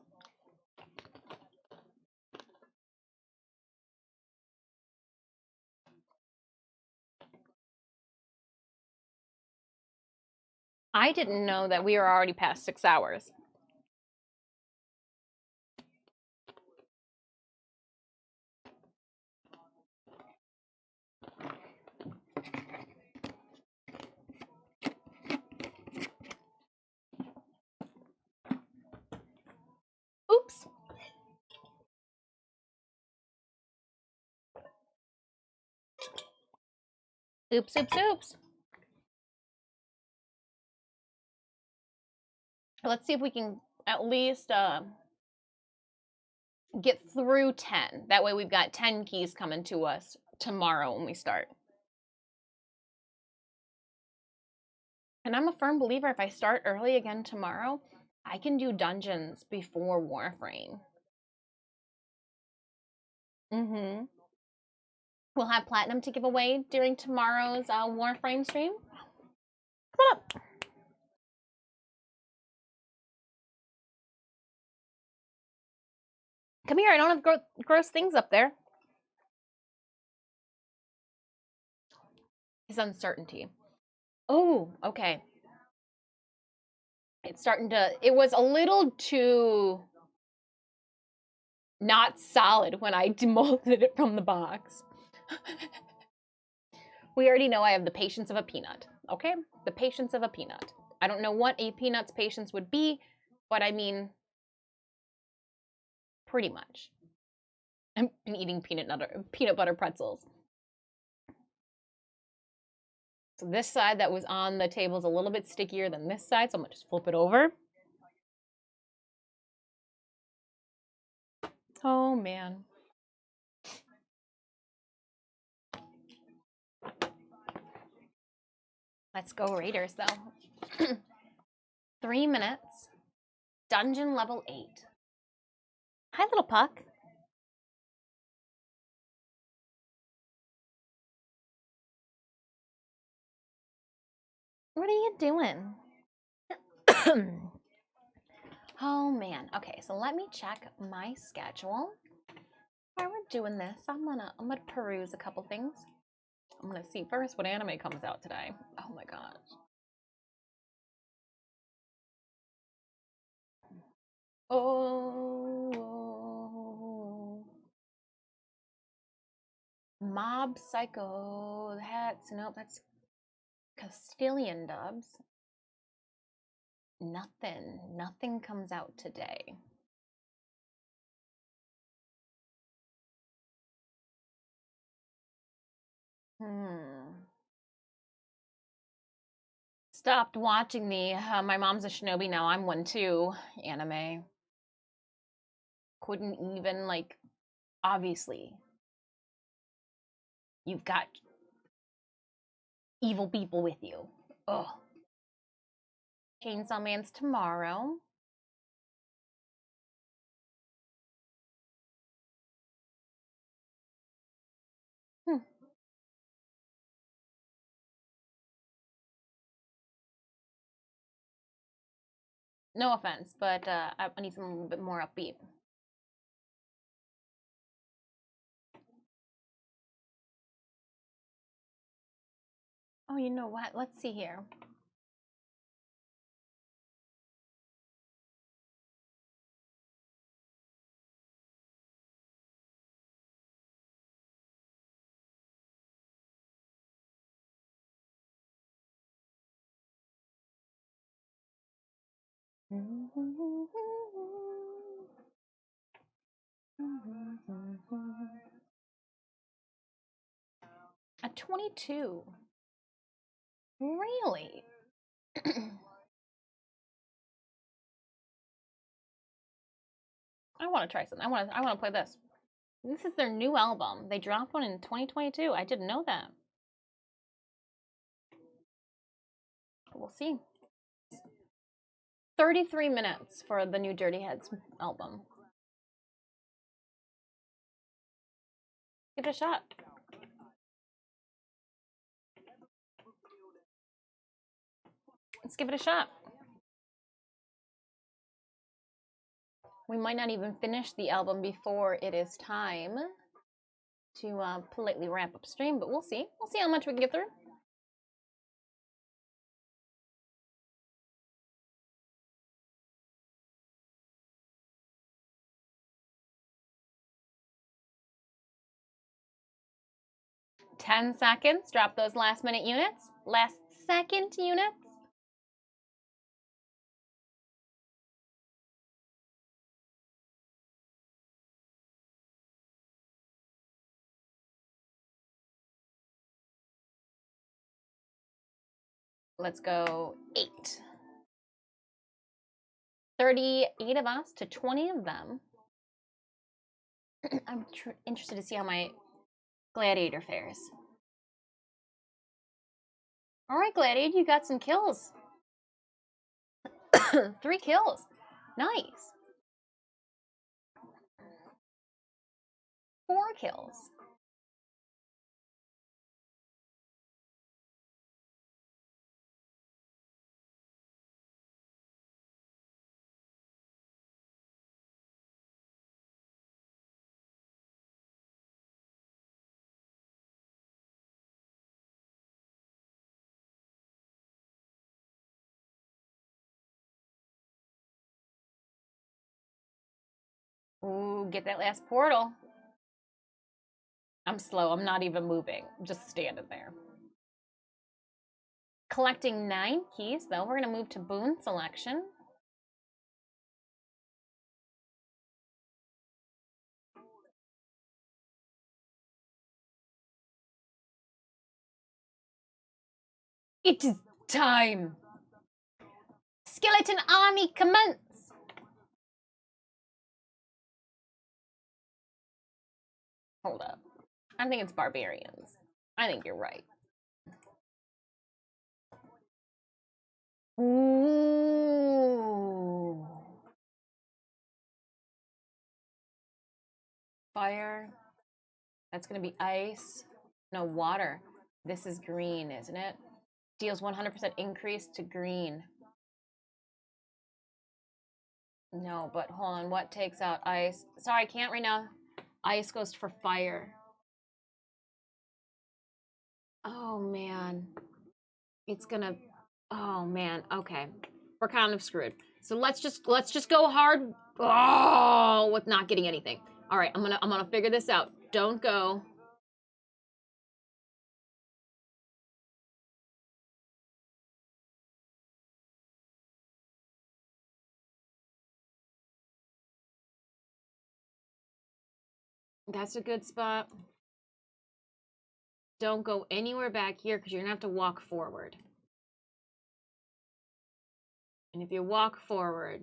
I didn't know that we were already past 6 hours. Oops. Oops, oops, oops. Let's see if we can at least get through 10. That way we've got 10 keys coming to us tomorrow when we start. And I'm a firm believer if I start early again tomorrow, I can do dungeons before Warframe. Mm-hmm. We'll have platinum to give away during tomorrow's Warframe stream. Come on up. Come here, I don't have gross things up there. His uncertainty. Oh, okay. It's starting to, it was a little too not solid when I demolded it from the box. We already know I have the patience of a peanut, okay? The patience of a peanut. I don't know what a peanut's patience would be, but I mean, pretty much. I've been eating peanut butter pretzels. So this side that was on the table is a little bit stickier than this side, so I'm gonna just flip it over. Oh man. Let's go Raiders, though. 3 minutes. Dungeon level 8. Hi, little puck. What are you doing? Oh, man. Okay, so let me check my schedule. While we're doing this, I'm gonna peruse a couple things. I'm gonna see first what anime comes out today. Oh my gosh. Oh, Mob Psycho. That's Castilian dubs. Nothing comes out today. Stopped watching the My Mom's a Shinobi Now I'm One Too anime. Couldn't even, like, obviously you've got evil people with you. Ugh. Chainsaw Man's tomorrow. No offense, but I need something a little bit more upbeat. Oh, you know what? Let's see here. A 22. Really? I want to try something. I want to play this. This is their new album. They dropped one in 2022. I didn't know that. But we'll see. 33 minutes for the new Dirty Heads album. Give it a shot. Let's give it a shot. We might not even finish the album before it is time to politely wrap up stream, but we'll see. We'll see how much we can get through. Ten seconds. Drop those last minute units. Last second units. Let's go 8. 38 of us to 20 of them. I'm interested to see how my gladiator fares. All right, gladiator, you got some kills. 3 kills. Nice. 4 kills. Ooh, get that last portal. I'm slow. I'm not even moving. I'm just standing there. Collecting 9 keys, though. We're going to move to boon selection. It is time. Skeleton army commence. Hold up. I think it's barbarians. I think you're right. Fire. That's going to be ice. No, water. This is green, isn't it? Deals 100% increase to green. No, but hold on. What takes out ice? Sorry, I can't right now. Ice goes for fire. Oh, man. It's gonna... Oh, man. Okay. We're kind of screwed. So let's just go hard. Oh, with not getting anything. All right, I'm gonna figure this out. Don't go. That's a good spot. Don't go anywhere back here because you're gonna have to walk forward. And if you walk forward,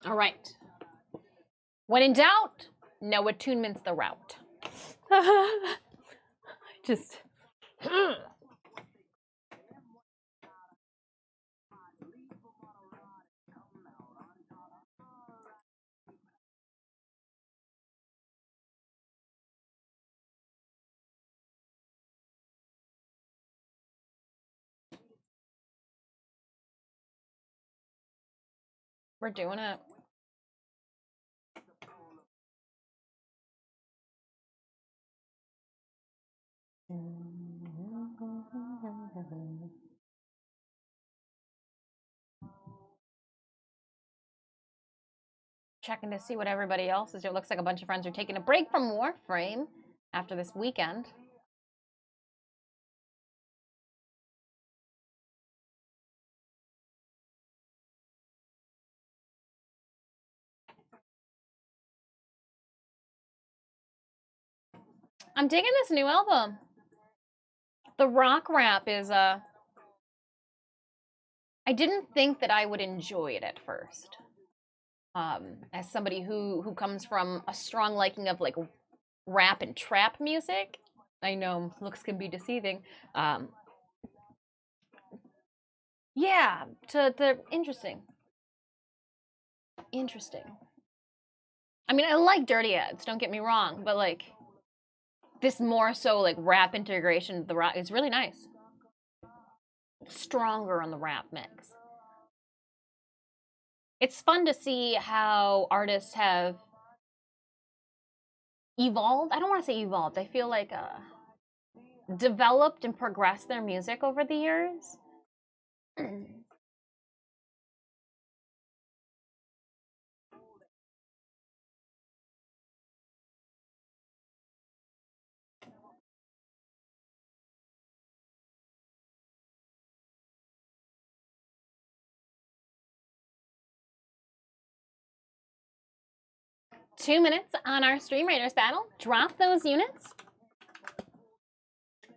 all right. When in doubt, no attunement's the route. Just. We're doing it. Checking to see what everybody else is doing. It looks like a bunch of friends are taking a break from Warframe after this weekend. I'm digging this new album. The rock rap is I didn't think that I would enjoy it at first. As somebody who comes from a strong liking of like rap and trap music, I know looks can be deceiving. Yeah, to interesting. Interesting. I mean, I like Dirty Ads, don't get me wrong, but like this more so like rap integration of the rock is really nice. Stronger on the rap mix. It's fun to see how artists have evolved. I don't want to say evolved. I feel like developed and progressed their music over the years. 2 minutes on our Stream Raiders battle. Drop those units.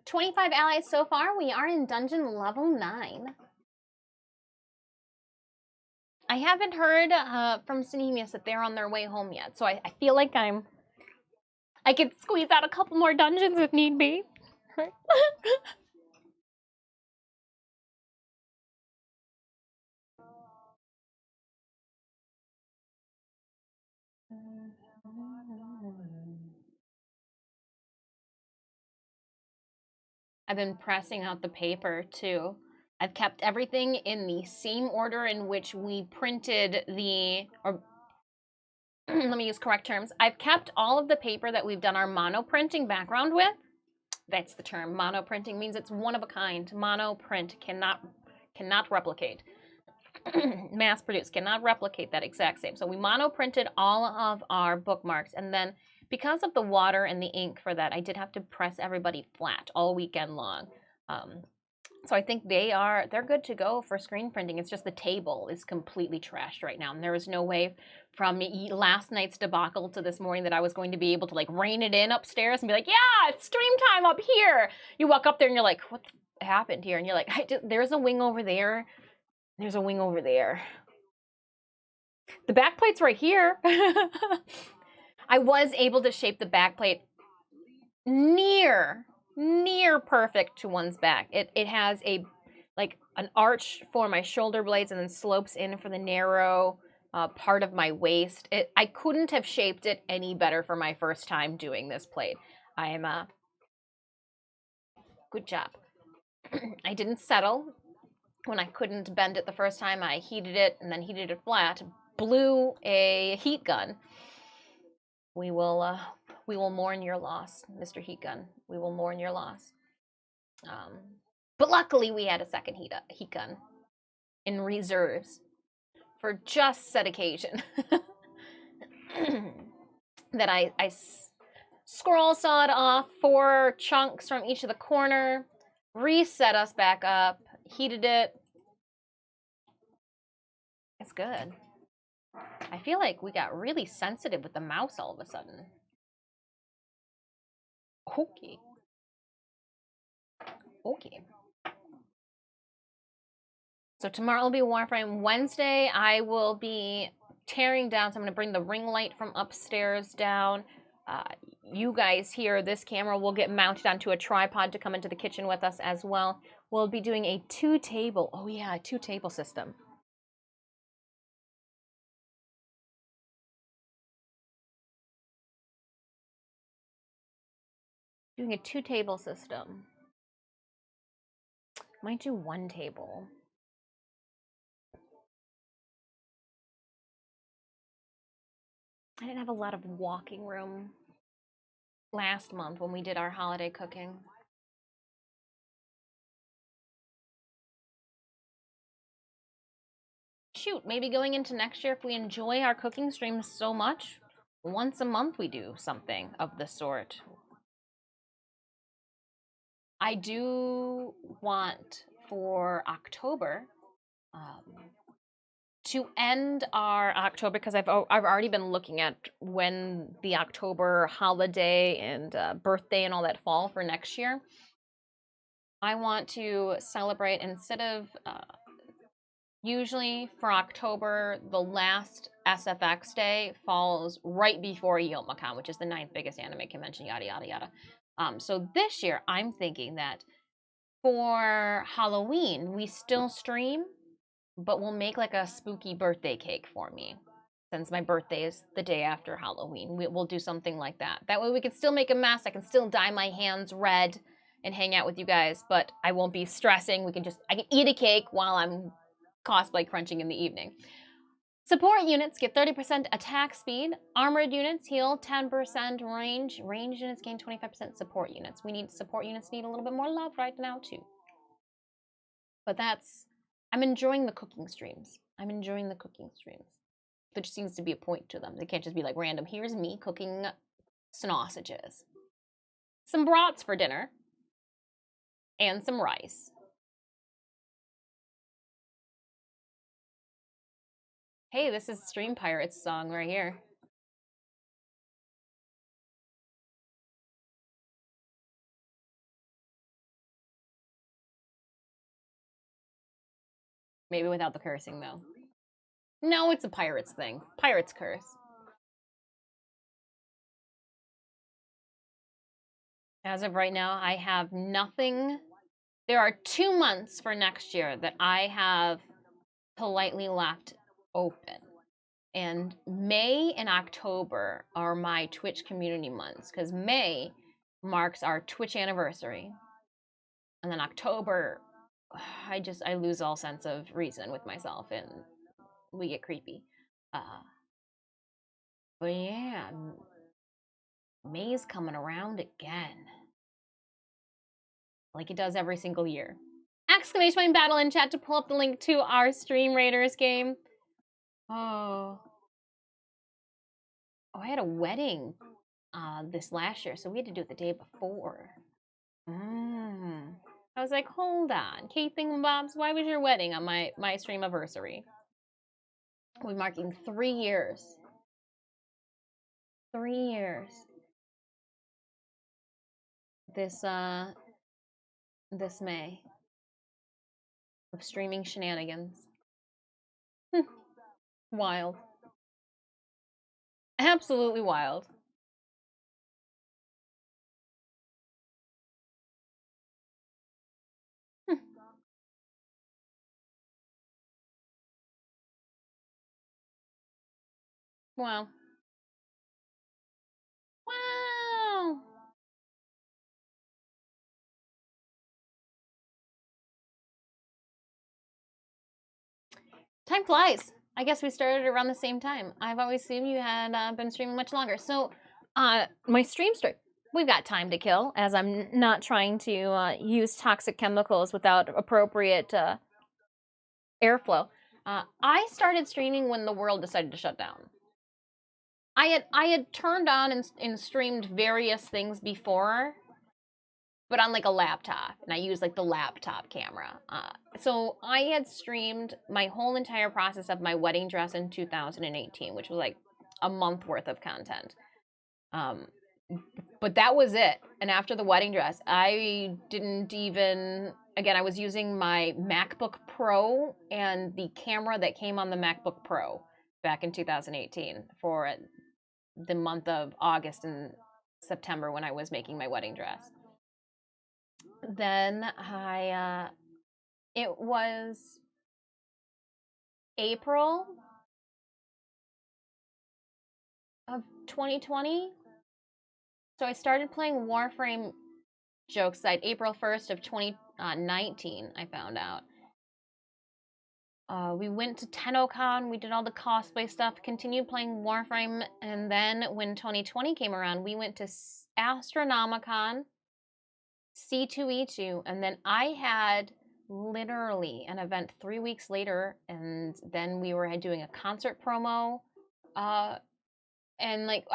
25 allies so far. We are in dungeon level 9. I haven't heard from Synemius that they're on their way home yet, so I feel like I could squeeze out a couple more dungeons if need be. I've been pressing out the paper too. I've kept everything in the same order in which we printed the, or let me use correct terms. I've kept all of the paper that we've done our mono printing background with. That's the term. Mono printing means it's one of a kind. Mono print cannot replicate. Mass produce cannot replicate that exact same. So we mono printed all of our bookmarks, and then because of the water and the ink for that, I did have to press everybody flat all weekend long. So I think they're good to go for screen printing. It's just the table is completely trashed right now, and there is no way from last night's debacle to this morning that I was going to be able to like rein it in upstairs and be like, yeah, it's stream time up here. You walk up there and you're like, what happened here? And you're like, there's a wing over there. There's a wing over there. The backplate's right here. I was able to shape the backplate near near perfect to one's back. It has like an arch for my shoulder blades and then slopes in for the narrow part of my waist. I couldn't have shaped it any better for my first time doing this plate. I'm good job. I didn't settle when I couldn't bend it the first time. I heated it and then heated it flat. Blew a heat gun. We will mourn your loss, Mr. Heat Gun. We will mourn your loss. But luckily, we had a second heat gun in reserves for just said occasion. That I scroll sawed off 4 chunks from each of the corner, reset us back up, heated it. It's good. I feel like we got really sensitive with the mouse all of a sudden. Okay. Okay. So tomorrow will be Warframe. Wednesday, I will be tearing down. So I'm going to bring the ring light from upstairs down. You guys here, this camera will get mounted onto a tripod to come into the kitchen with us as well. We'll be doing a 2-table. Oh yeah, a 2-table system. Doing a 2-table system. Might do 1 table. I didn't have a lot of walking room last month when we did our holiday cooking. Shoot, maybe going into next year, if we enjoy our cooking streams so much, once a month we do something of the sort. I do want for October to end our October, because I've already been looking at when the October holiday and birthday and all that fall for next year. I want to celebrate, instead of usually for October, the last SFX day falls right before Youmacon, which is the 9th biggest anime convention, yada, yada, yada. So this year, I'm thinking that for Halloween, we still stream, but we'll make like a spooky birthday cake for me. Since my birthday is the day after Halloween, we'll do something like that. That way we can still make a mess. I can still dye my hands red and hang out with you guys, but I won't be stressing. I can eat a cake while I'm cosplay crunching in the evening. Support units get 30% attack speed. Armored units heal 10% range. Range units gain 25% support units. Support units need a little bit more love right now too. But I'm enjoying the cooking streams. There just seems to be a point to them. They can't just be like random, here's me cooking sausages. Some brats for dinner. And some rice. Hey, this is Stream Pirates song right here. Maybe without the cursing, though. No, it's a pirates thing. Pirates curse. As of right now, I have nothing. There are 2 months for next year that I have politely left open. And May and October are my Twitch community months, because May marks our Twitch anniversary. And then October, I lose all sense of reason with myself and we get creepy. But yeah, May's coming around again. Like it does every single year. Exclamation point battle in chat to pull up the link to our Stream Raiders game. Oh, I had a wedding this last year, so we had to do it the day before. I was like, hold on, Kate Thingamabobs, why was your wedding on my stream anniversary? We're marking 3 years. 3 years. This May of streaming shenanigans. Wild. Absolutely wild. Wow. Wow. Time flies. I guess we started around the same time. I've always assumed you had been streaming much longer. So, my stream start. We've got time to kill, as I'm not trying to use toxic chemicals without appropriate airflow. I started streaming when the world decided to shut down. I had turned on and streamed various things before, but on like a laptop, and I used like the laptop camera. So I had streamed my whole entire process of my wedding dress in 2018, which was like a month worth of content. But that was it. And after the wedding dress, I didn't even. Again, I was using my MacBook Pro and the camera that came on the MacBook Pro back in 2018 for the month of August and September when I was making my wedding dress. Then it was April of 2020. So I started playing Warframe, joke site, April 1st of 2019, I found out. We went to TennoCon, we did all the cosplay stuff, continued playing Warframe, and then when 2020 came around, we went to Astronomicon, C2E2, and then I had literally an event 3 weeks later, and then we were doing a concert promo, and like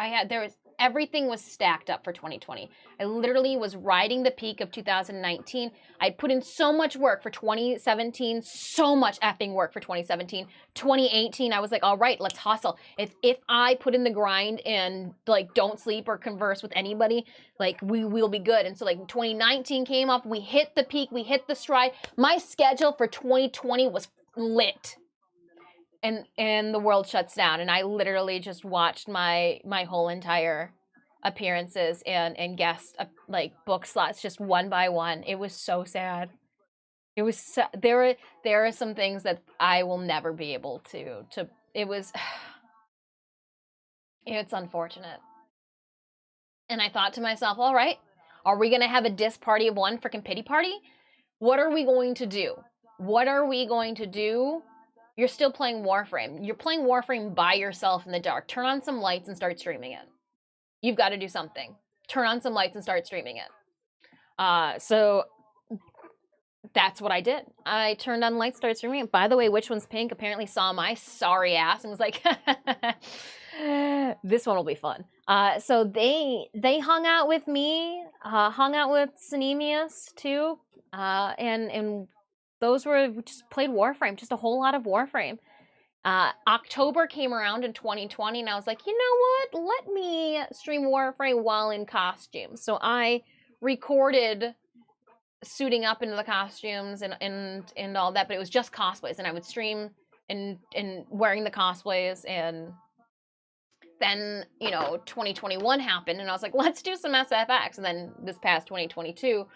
everything was stacked up for 2020. I literally was riding the peak of 2019. I put in so much work for 2017, so much effing work for 2017. 2018, I was like, all right, let's hustle. If I put in the grind and like don't sleep or converse with anybody, like we will be good. And so like 2019 came up, we hit the peak, we hit the stride. My schedule for 2020 was lit. And the world shuts down, and I literally just watched my whole entire appearances and guest like book slots just one by one. It was so sad. It was so, there are some things that I will never be able to it was it's unfortunate. And I thought to myself, all right, are we gonna have a dis party of one freaking pity party? What are we going to do? What are we going to do? You're still playing Warframe. You're playing Warframe by yourself in the dark. Turn on some lights and start streaming it. You've got to do something. Turn on some lights and start streaming it. So that's what I did. I turned on lights, started streaming it. By the way, which one's pink? Apparently saw my sorry ass and was like, this one will be fun. So they hung out with me, hung out with Synemius too, and those were just played Warframe, just a whole lot of Warframe. October came around in 2020, and I was like, you know what? Let me stream Warframe while in costume. So I recorded suiting up into the costumes and all that, but it was just cosplays, and I would stream and wearing the cosplays. And then 2021 happened, and I was like, let's do some SFX. And then this past 2022.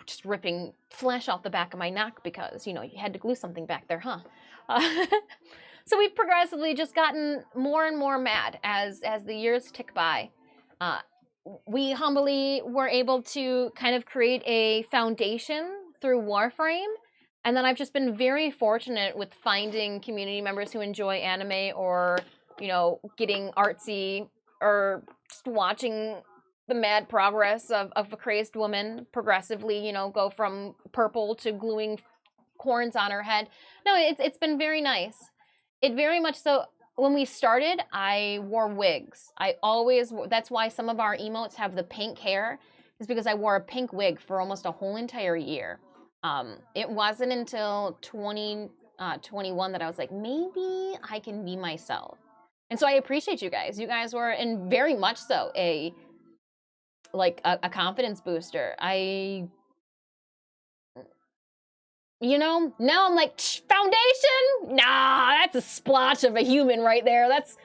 Just ripping flesh off the back of my neck because you had to glue something back there, huh? So we've progressively just gotten more and more mad as the years tick by. We humbly were able to kind of create a foundation through Warframe, and then I've just been very fortunate with finding community members who enjoy anime or getting artsy or just watching the mad progress of a crazed woman progressively, go from purple to gluing horns on her head. No, it's been very nice. It very much so. When we started, I wore wigs. That's why some of our emotes have the pink hair, is because I wore a pink wig for almost a whole entire year. It wasn't until 2021 that I was like, maybe I can be myself. And so I appreciate you guys. You guys were, and very much so, a confidence booster. Now I'm like, foundation? Nah, that's a splotch of a human right there. That's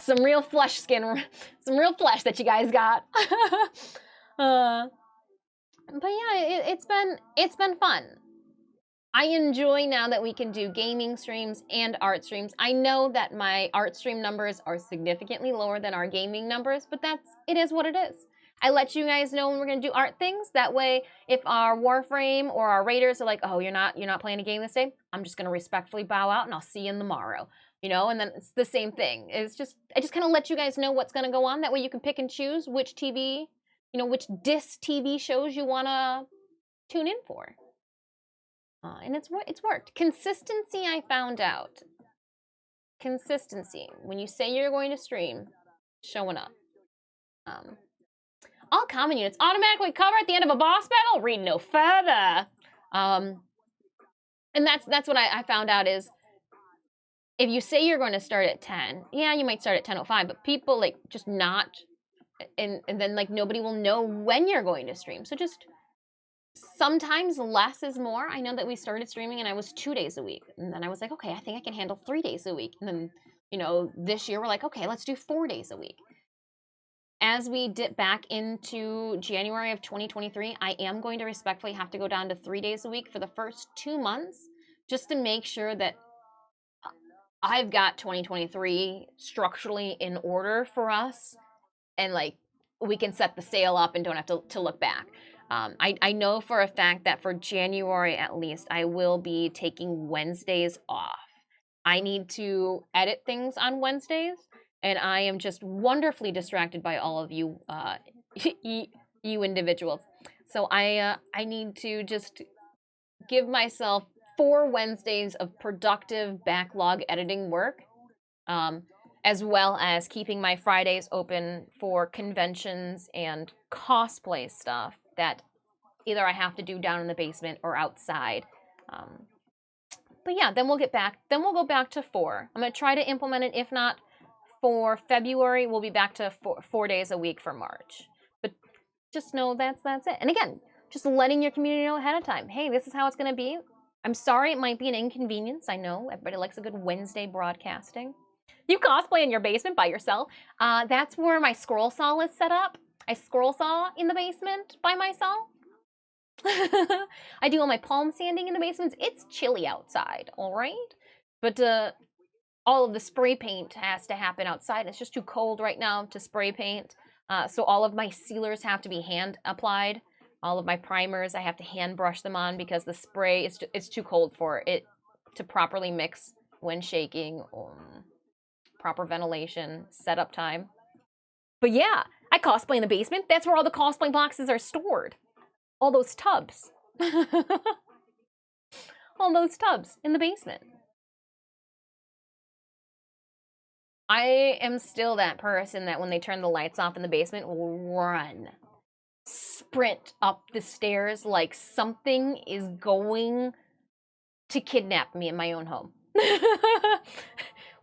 some real flesh skin, some real flesh that you guys got. But yeah, it's been fun. I enjoy now that we can do gaming streams and art streams. I know that my art stream numbers are significantly lower than our gaming numbers, but it is what it is. I let you guys know when we're gonna do art things. That way, if our Warframe or our Raiders are like, oh, you're not playing a game this day, I'm just gonna respectfully bow out and I'll see you in the morrow. You know, and then it's the same thing. It's just I just kind of let you guys know what's gonna go on. That way you can pick and choose which TV, which disc TV shows you wanna tune in for. And it's worked. Consistency, I found out. Consistency. When you say you're going to stream, showing up. All common units automatically cover at the end of a boss battle. Read no further. And that's what I found out is if you say you're going to start at 10, yeah, you might start at 10:05, but people like just not, and then like nobody will know when you're going to stream. So just sometimes less is more. I know that we started streaming and I was 2 days a week. And then I was like, okay, I think I can handle 3 days a week. And then, this year we're like, okay, let's do 4 days a week. As we dip back into January of 2023, I am going to respectfully have to go down to 3 days a week for the first 2 months just to make sure that I've got 2023 structurally in order for us and like we can set the sail up and don't have to look back. I know for a fact that for January at least, I will be taking Wednesdays off. I need to edit things on Wednesdays, and I am just wonderfully distracted by all of you, you individuals. So I need to just give myself 4 Wednesdays of productive backlog editing work, as well as keeping my Fridays open for conventions and cosplay stuff that either I have to do down in the basement or outside. But yeah, then we'll get back. Then we'll go back to 4. I'm going to try to implement it. If not for February, we'll be back to 4 days a week for March. But just know that's it. And again, just letting your community know ahead of time. Hey, this is how it's going to be. I'm sorry it might be an inconvenience. I know everybody likes a good Wednesday broadcasting. You cosplay in your basement by yourself. That's where my scroll saw is set up. I scroll saw in the basement by myself. I do all my palm sanding in the basements. It's chilly outside, all right? But all of the spray paint has to happen outside. It's just too cold right now to spray paint. So all of my sealers have to be hand applied. All of my primers, I have to hand brush them on because the spray, it's too cold for it to properly mix when shaking. Proper ventilation, setup time. But yeah, I cosplay in the basement. That's where all the cosplay boxes are stored. All those tubs. All those tubs in the basement. I am still that person that when they turn the lights off in the basement will run, sprint up the stairs like something is going to kidnap me in my own home.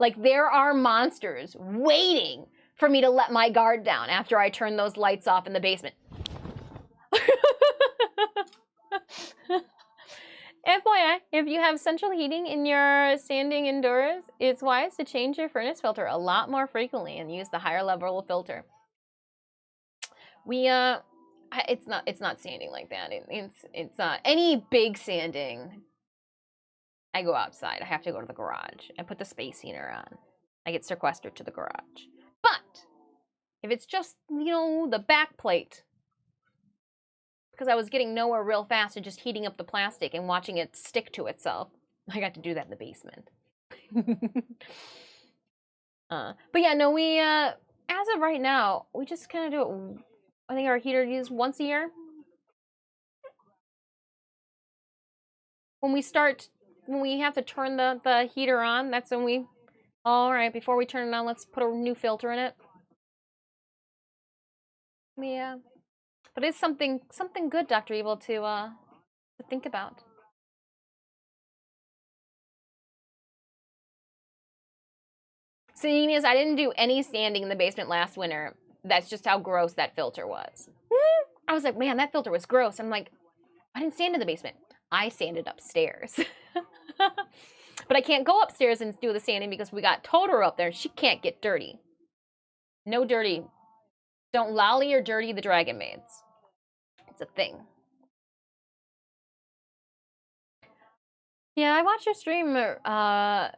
Like there are monsters waiting for me to let my guard down after I turn those lights off in the basement. FYI, if you have central heating in your standing indoors, it's wise to change your furnace filter a lot more frequently and use the higher level filter. It's not sanding like that. It's any big sanding. I go outside. I have to go to the garage. I put the space heater on. I get sequestered to the garage. But if it's just, the back plate, because I was getting nowhere real fast and just heating up the plastic and watching it stick to itself, I got to do that in the basement. But yeah, no, we, as of right now, we just kind of do it. I think our heater is once a year. When we have to turn the heater on, that's when all right, before we turn it on, let's put a new filter in it. Yeah. But it's something good, Dr. Evil, to think about. Seeing as I didn't do any sanding in the basement last winter, that's just how gross that filter was. I was like, man, that filter was gross. I'm like, I didn't sand in the basement. I sanded upstairs. But I can't go upstairs and do the sanding because we got Totoro up there. She can't get dirty. No dirty. Don't lolly or dirty the dragon maids. It's a thing. Yeah, I watched your stream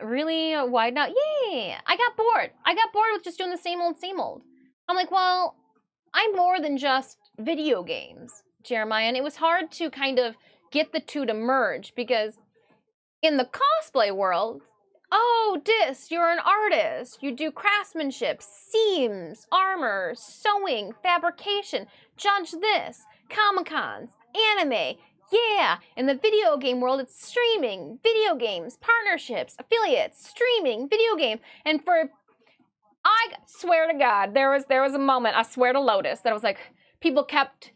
really widen out. Yay! I got bored. I got bored with just doing the same old, same old. I'm like, well, I'm more than just video games, Jeremiah. And it was hard to kind of get the two to merge because in the cosplay world, oh, you're an artist. You do craftsmanship, seams, armor, sewing, fabrication. Judge this. Comic-Cons, anime. Yeah, in the video game world, it's streaming, video games, partnerships, affiliates, streaming, video game. And I swear to God, there was a moment, I swear to Lotus, that I was like, people kept,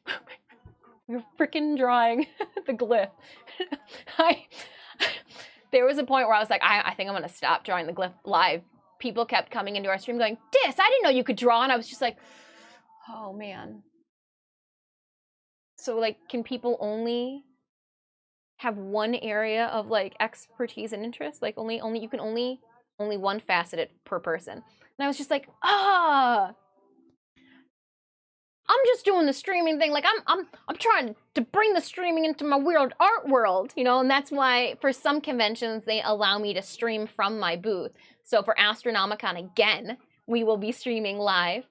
you're freaking drawing the glyph. There was a point where I was like, I think I'm gonna stop drawing the glyph live. People kept coming into our stream going, Dis, I didn't know you could draw. And I was just like, oh man. So like, can people only have one area of like expertise and interest? Like only one faceted per person. And I was just like, I'm just doing the streaming thing. Like I'm trying to bring the streaming into my weird art world, you know, and that's why for some conventions they allow me to stream from my booth. So for Astronomicon again, we will be streaming live.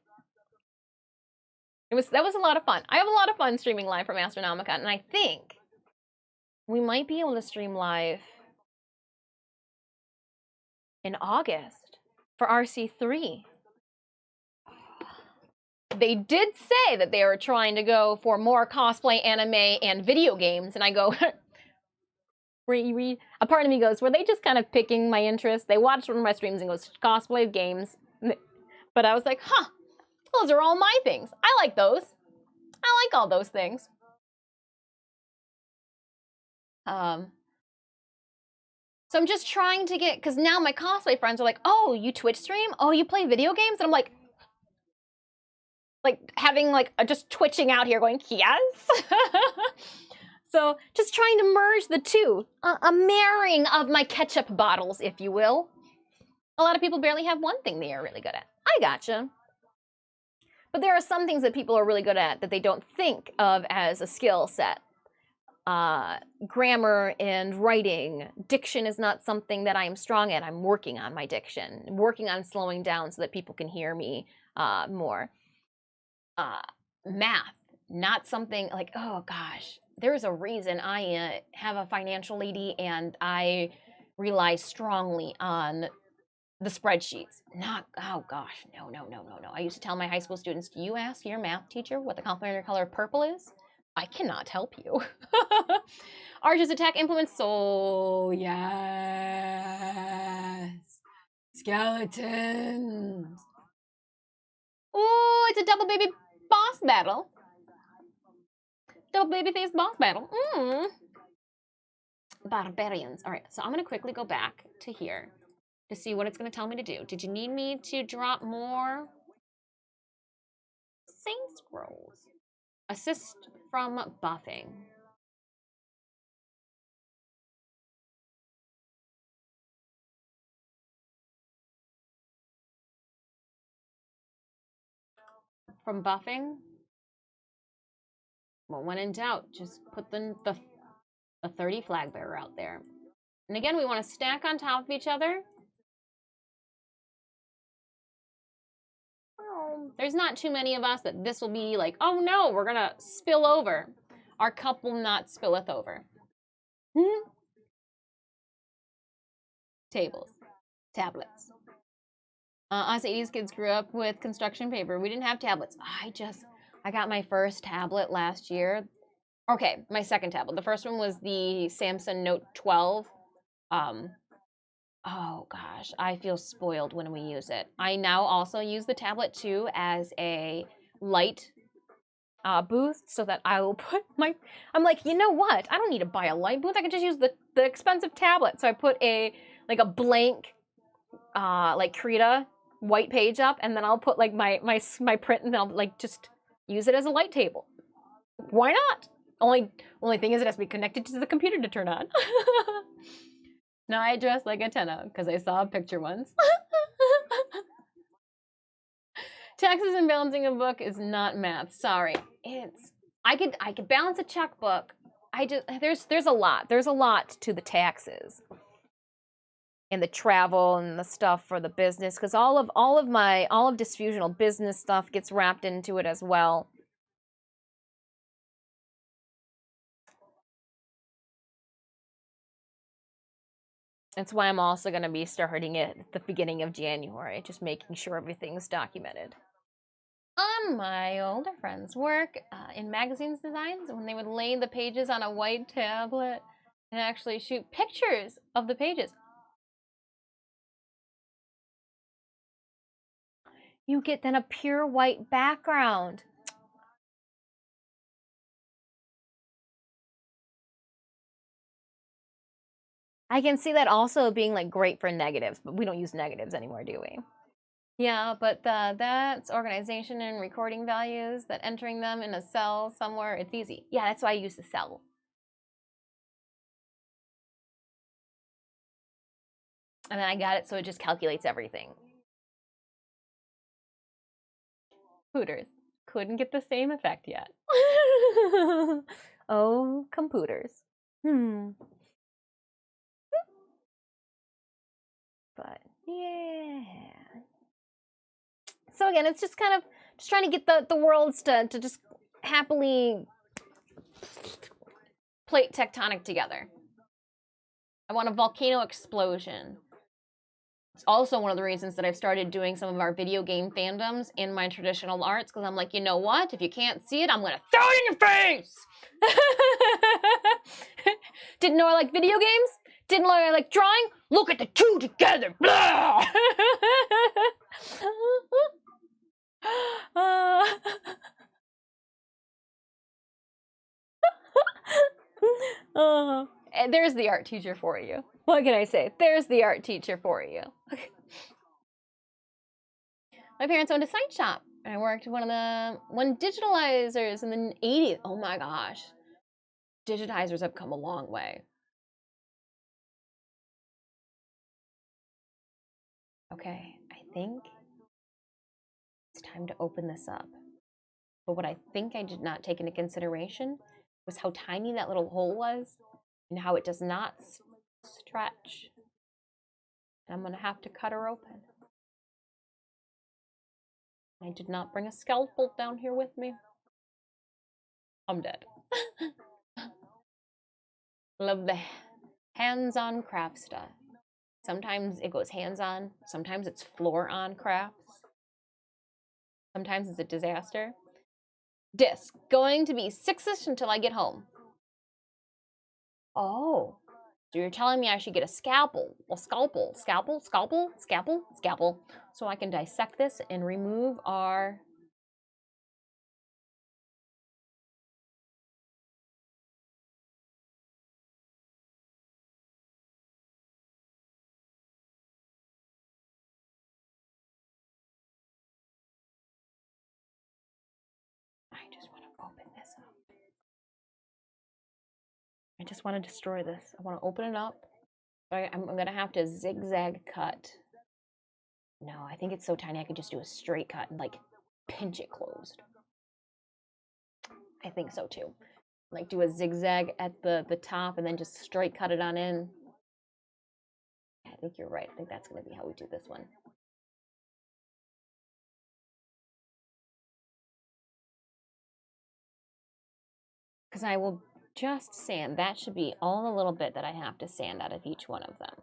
That was a lot of fun. I have a lot of fun streaming live from Astronomicon, and I think we might be able to stream live in August for RC3. They did say that they were trying to go for more cosplay, anime, and video games, and I go, a part of me goes, were they just kind of picking my interest? They watched one of my streams and goes, cosplay, games. But I was like, huh, those are all my things. I like those. I like all those things. So I'm just trying to get, because now my cosplay friends are like, oh, you Twitch stream? Oh, you play video games? And I'm like having just twitching out here going, yes. So just trying to merge the two, a marrying of my ketchup bottles, if you will. A lot of people barely have one thing they are really good at. I gotcha. But there are some things that people are really good at that they don't think of as a skill set. Grammar and writing. Diction is not something that I am strong at. I'm working on my diction. I'm working on slowing down so that people can hear me more. Math, not something like, oh gosh, there's a reason I have a financial lady and I rely strongly on the spreadsheets. Not, oh gosh, no. I used to tell my high school students, do you ask your math teacher what the complementary color of purple is? I cannot help you. Archer's attack implements, so yes. Skeletons. Ooh, it's a double baby boss battle. Double baby face boss battle. Barbarians. All right, so I'm gonna quickly go back to here to see what it's gonna tell me to do. Did you need me to drop more Saint Scrolls? Assist from buffing. From buffing? Well, when in doubt, just put the 30 flag bearer out there. And again, we want to stack on top of each other. Oh, there's not too many of us that this will be like, oh no, we're going to spill over. Our cup will not spilleth over. Tables. Tablets. Us 80s kids grew up with construction paper. We didn't have tablets. I got my first tablet last year. Okay, my second tablet. The first one was the Samsung Note 12. Oh gosh, I feel spoiled when we use it. I now also use the tablet too as a light booth so that I will put I'm like, you know what? I don't need to buy a light booth. I can just use the expensive tablet. So I put a blank Krita white page up, and then I'll put my print, and then I'll just use it as a light table. Why not? Only thing is it has to be connected to the computer to turn on. Now I dress like a tenna because I saw a picture once. Taxes and balancing a book is not math. Sorry. I could balance a checkbook. there's a lot. There's a lot to the taxes and the travel and the stuff for the business, because all of Disfusional business stuff gets wrapped into it as well. That's why I'm also going to be starting it at the beginning of January, just making sure everything's documented. My older friends work in magazines designs, when they would lay the pages on a white tablet and actually shoot pictures of the pages. You get then a pure white background. I can see that also being like great for negatives, but we don't use negatives anymore, do we? Yeah, but that's organization and recording values, that entering them in a cell somewhere, it's easy. Yeah, that's why I use the cell. And then I got it so it just calculates everything. Hooters. Couldn't get the same effect yet. Oh, computers. But yeah. So again, it's just kind of just trying to get the worlds to just happily plate tectonic together. I want a volcano explosion. It's also one of the reasons that I've started doing some of our video game fandoms in my traditional arts, because I'm like, you know what? If you can't see it, I'm going to throw it in your face! Didn't know I like video games? Didn't know I like drawing? Look at the two together! Blah! There's the art teacher for you. What can I say? There's the art teacher for you. My parents owned a sign shop. I worked one digitalizers in the 80s. Oh my gosh. Digitizers have come a long way. Okay, I think it's time to open this up. But what I think I did not take into consideration was how tiny that little hole was and how it does not stretch. I'm going to have to cut her open. I did not bring a scalpel down here with me. I'm dead. Love the hands-on craft stuff. Sometimes it goes hands-on. Sometimes it's floor-on crafts. Sometimes it's a disaster. Disc, going to be 6-ish until I get home. Oh, so you're telling me I should get a scalpel, scalpel, so I can dissect this and remove our... I just want to open this up. I just want to destroy this. I want to open it up. But I'm going to have to zigzag cut. No, I think it's so tiny I could just do a straight cut and like pinch it closed. I think so too. Like do a zigzag at the top and then just straight cut it on in. I think you're right. I think that's going to be how we do this one. Because I will just sand. That should be all the little bit that I have to sand out of each one of them.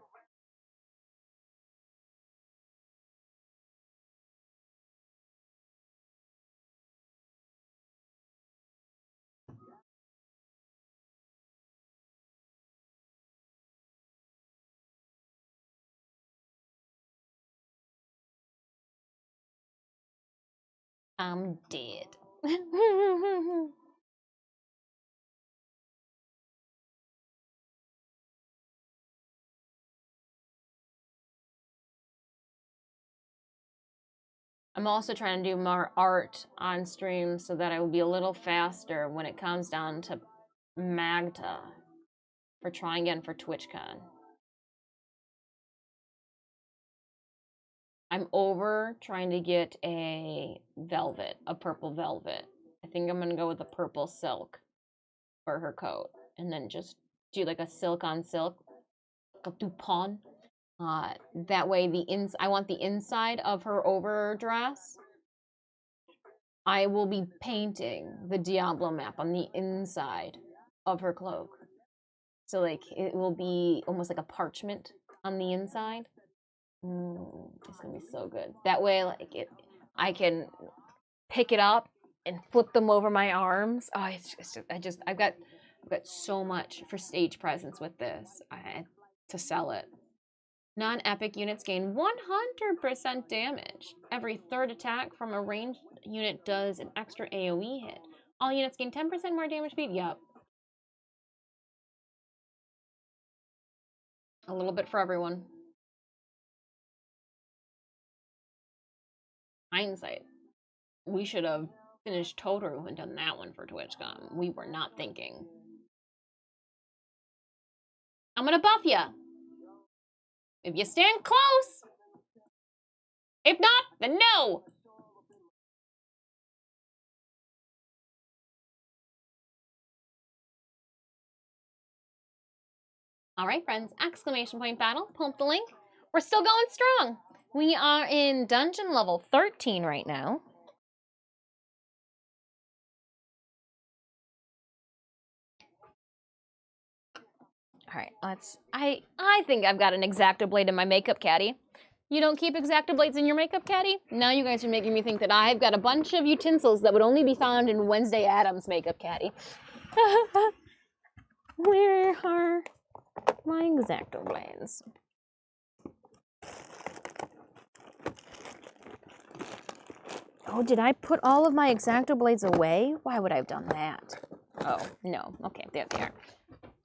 I'm dead. I'm also trying to do more art on stream so that I will be a little faster when it comes down to Magda for trying again for TwitchCon. I'm over trying to get a velvet, a purple velvet. I think I'm gonna go with a purple silk for her coat. and then just do like a silk on silk, like a dupont. That way I want the inside of her overdress. I will be painting the Diablo map on the inside of her cloak. So like it will be almost like a parchment on the inside. It's gonna be so good. That way, I can pick it up and flip them over my arms. Oh, I've got so much for stage presence with this. To sell it. Non-epic units gain 100% damage. Every third attack from a ranged unit does an extra AoE hit. All units gain 10% more damage speed. Yep. A little bit for everyone. Hindsight. We should have finished Totoro and done that one for TwitchCon. We were not thinking. I'm gonna buff ya. If you stand close. If not, then no. All right, friends. Exclamation point battle. Pump the link. We're still going strong. We are in dungeon level 13 right now. All right, I think I've got an X-Acto blade in my makeup caddy. You don't keep X-Acto blades in your makeup caddy? Now you guys are making me think that I've got a bunch of utensils that would only be found in Wednesday Addams' makeup caddy. Where are my X-Acto blades? Oh, did I put all of my X-Acto blades away? Why would I have done that? Oh, no. Okay, there they are.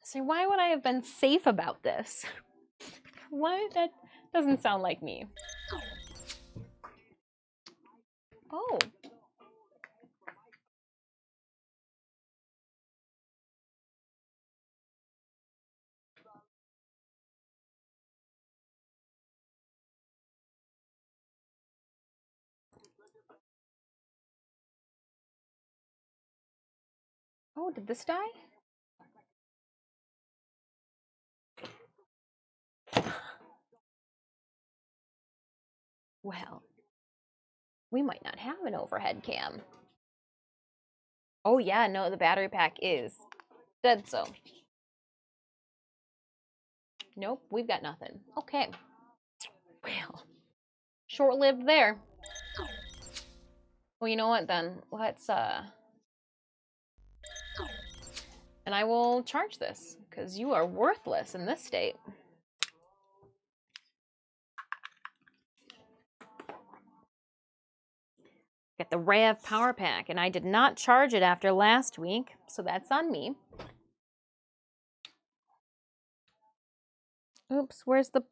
So why would I have been safe about this? Why? That doesn't sound like me. Oh. Oh, did this die? Well, we might not have an overhead cam. Oh yeah, no, the battery pack is dead so. Nope, we've got nothing. Okay. Well, short-lived there. Well, you know what then? Let's and I will charge this, because you are worthless in this state. Get the Rev power pack, and I did not charge it after last week, so that's on me. Oops, where's the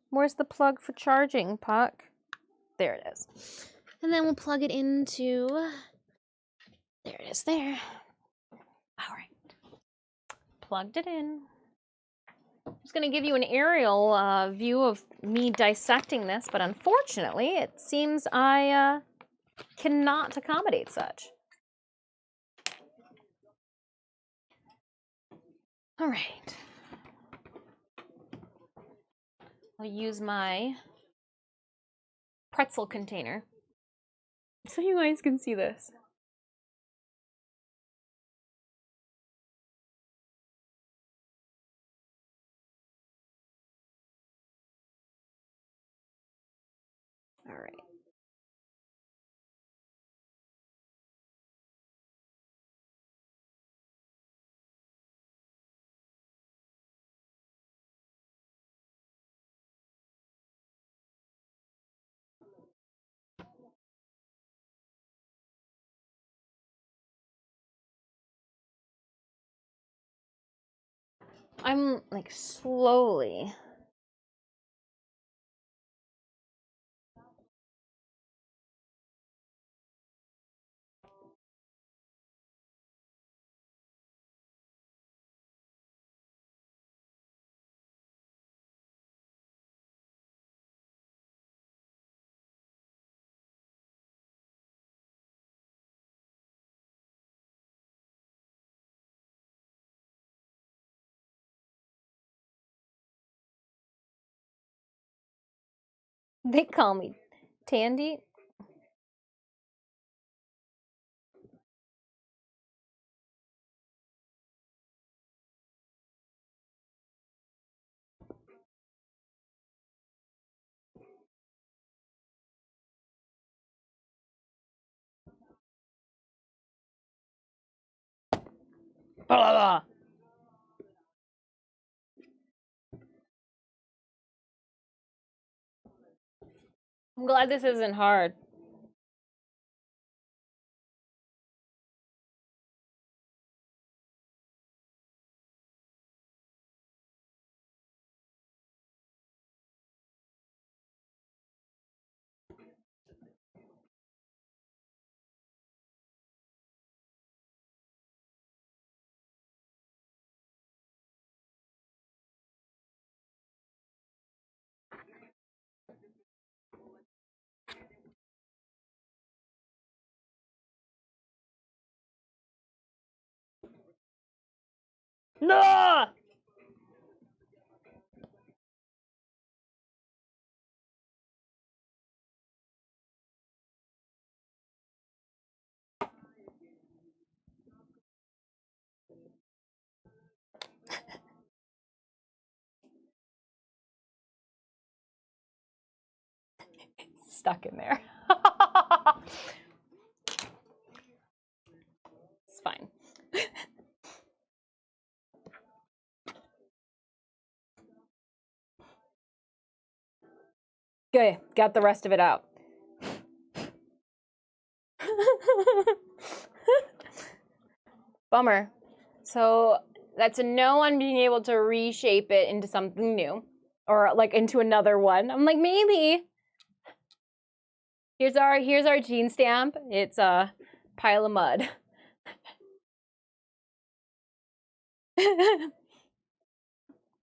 plug for charging, Puck? There it is. And then we'll plug it into, there it is there. All right. Plugged it in. I'm just going to give you an aerial view of me dissecting this, but unfortunately, it seems I cannot accommodate such. All right. I'll use my pretzel container so you guys can see this. All right. I'm like slowly They call me Tandy. Blah, blah, blah. I'm glad this isn't hard. No! Stuck in there. It's fine. Okay, got the rest of it out. Bummer. So that's a no on being able to reshape it into something new, or like into another one. I'm like, maybe. Here's our gene stamp. It's a pile of mud.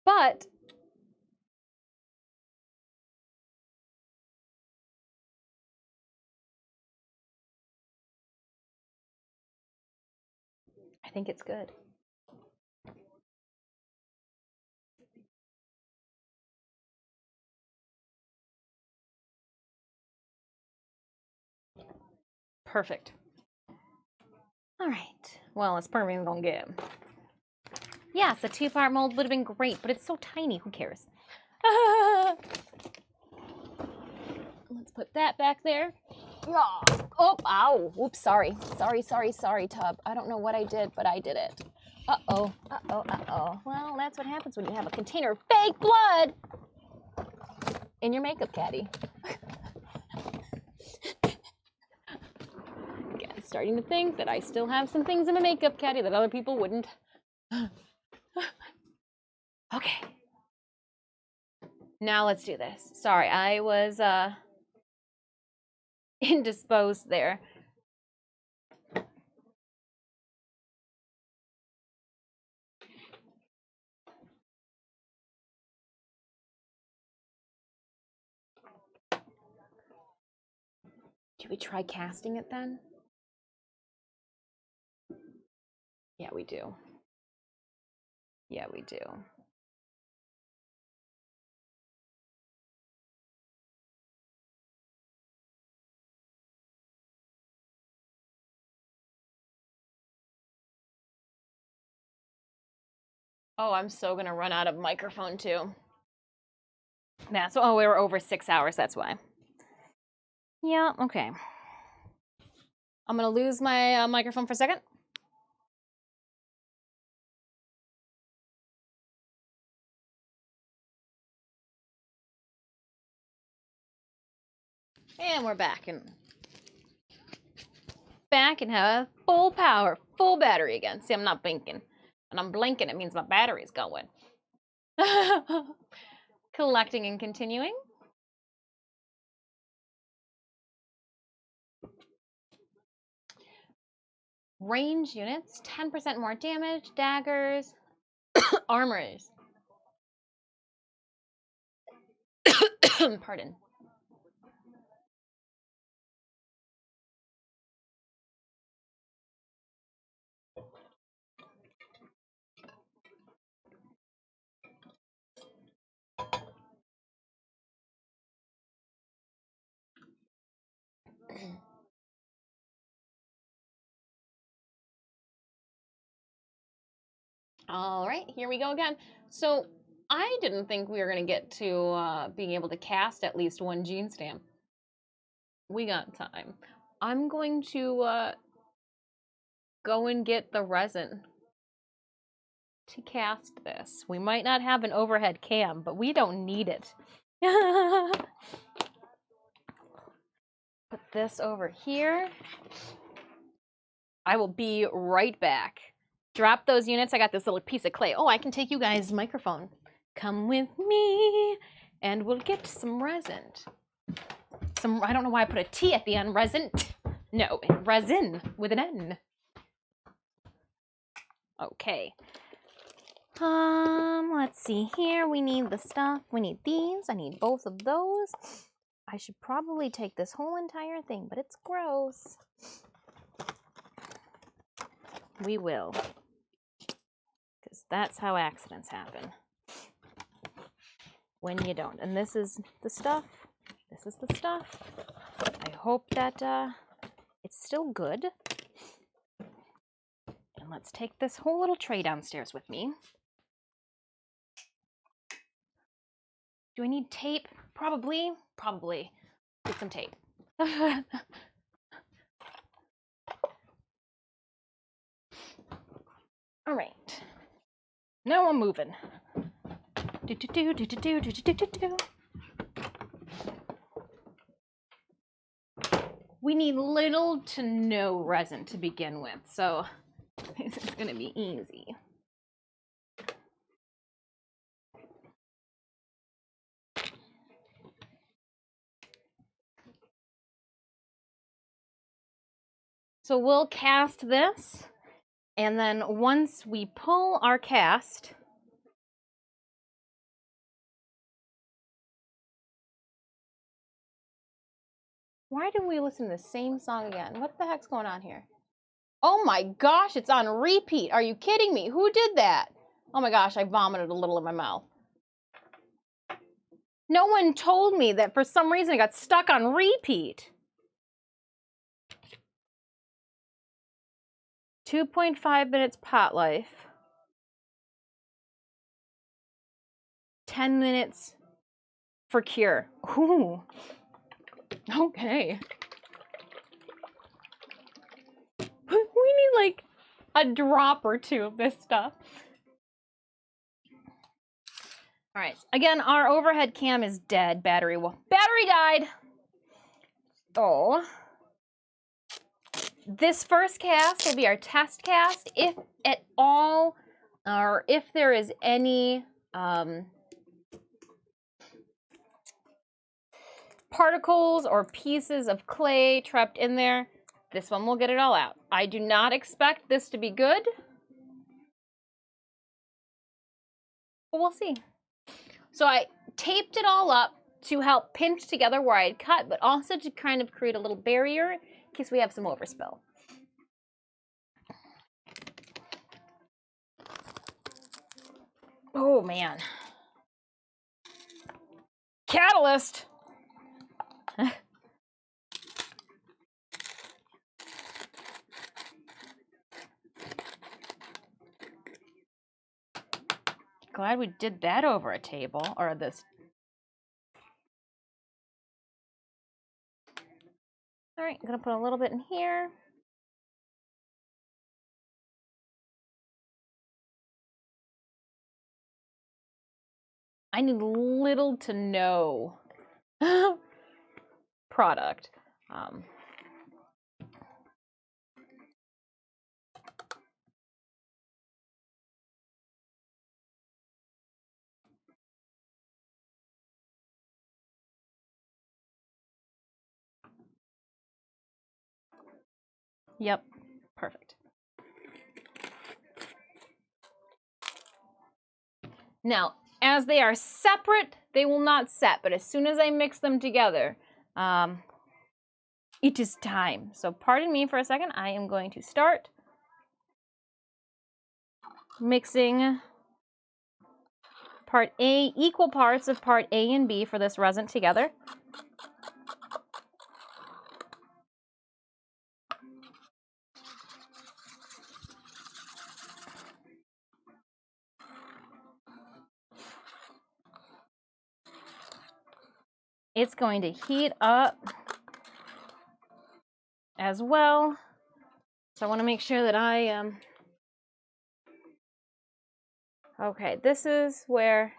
But I think it's good. Perfect. All right. Well, it's perfect. I'm gonna get. Yes, a 2-part mold would have been great, but it's so tiny. Who cares? Let's put that back there. Oh, ow. Oops, sorry. Sorry, tub. I don't know what I did, but I did it. Uh-oh. Well, that's what happens when you have a container of fake blood in your makeup caddy. Again, starting to think that I still have some things in a makeup caddy that other people wouldn't. Okay. Now let's do this. Sorry, I was indisposed there. Do we try casting it then? Yeah, we do. Yeah, we do. Oh, I'm so gonna run out of microphone too. That's, oh, we were over 6 hours, that's why. Yeah, okay. I'm gonna lose my microphone for a second. And we're back and have full power, full battery again. See, I'm not blinking. When I'm blinking, it means my battery's going. Collecting and continuing. Range units, 10% more damage, daggers, armors. Pardon. All right, here we go again. So I didn't think we were going to get to being able to cast at least one gene stamp. We got time. I'm going to go and get the resin to cast this. We might not have an overhead cam, but we don't need it. Put this over here. I will be right back. Drop those units. I got this little piece of clay. Oh, I can take you guys' microphone. Come with me, and we'll get some resin. I don't know why I put a T at the end. Resin. No, resin with an N. Okay. Let's see here. We need the stuff. We need these. I need both of those. I should probably take this whole entire thing, but it's gross. We will. Because that's how accidents happen. When you don't. And this is the stuff. This is the stuff. I hope that it's still good. And let's take this whole little tray downstairs with me. Do I need tape? Probably. Probably. Get some tape. All right. Now I'm moving. We need little to no resin to begin with, so this is going to be easy. So we'll cast this, and then once we pull our cast, why did we listen to the same song again? What the heck's going on here? Oh my gosh, it's on repeat. Are you kidding me? Who did that? Oh my gosh, I vomited a little in my mouth. No one told me that for some reason it got stuck on repeat. 2.5 minutes pot life. 10 minutes for cure. Ooh. Okay. We need like a drop or two of this stuff. All right. Again, our overhead cam is dead. Battery died. Oh. This first cast will be our test cast, if at all, or if there is any particles or pieces of clay trapped in there. This one will get it all out. I do not expect this to be good, but we'll see. So I taped it all up to help pinch together where I had cut, but also to kind of create a little barrier in case we have some overspill. Oh man. Catalyst! Glad we did that over a table, or this. All right, I'm gonna put a little bit in here. I need little to no product. Yep, perfect. Now, as they are separate, they will not set, but as soon as I mix them together, it is time. So pardon me for a second. I am going to start mixing part A, equal parts of part A and B for this resin together. it's going to heat up as well. So I want to make sure that I am. Okay, this is where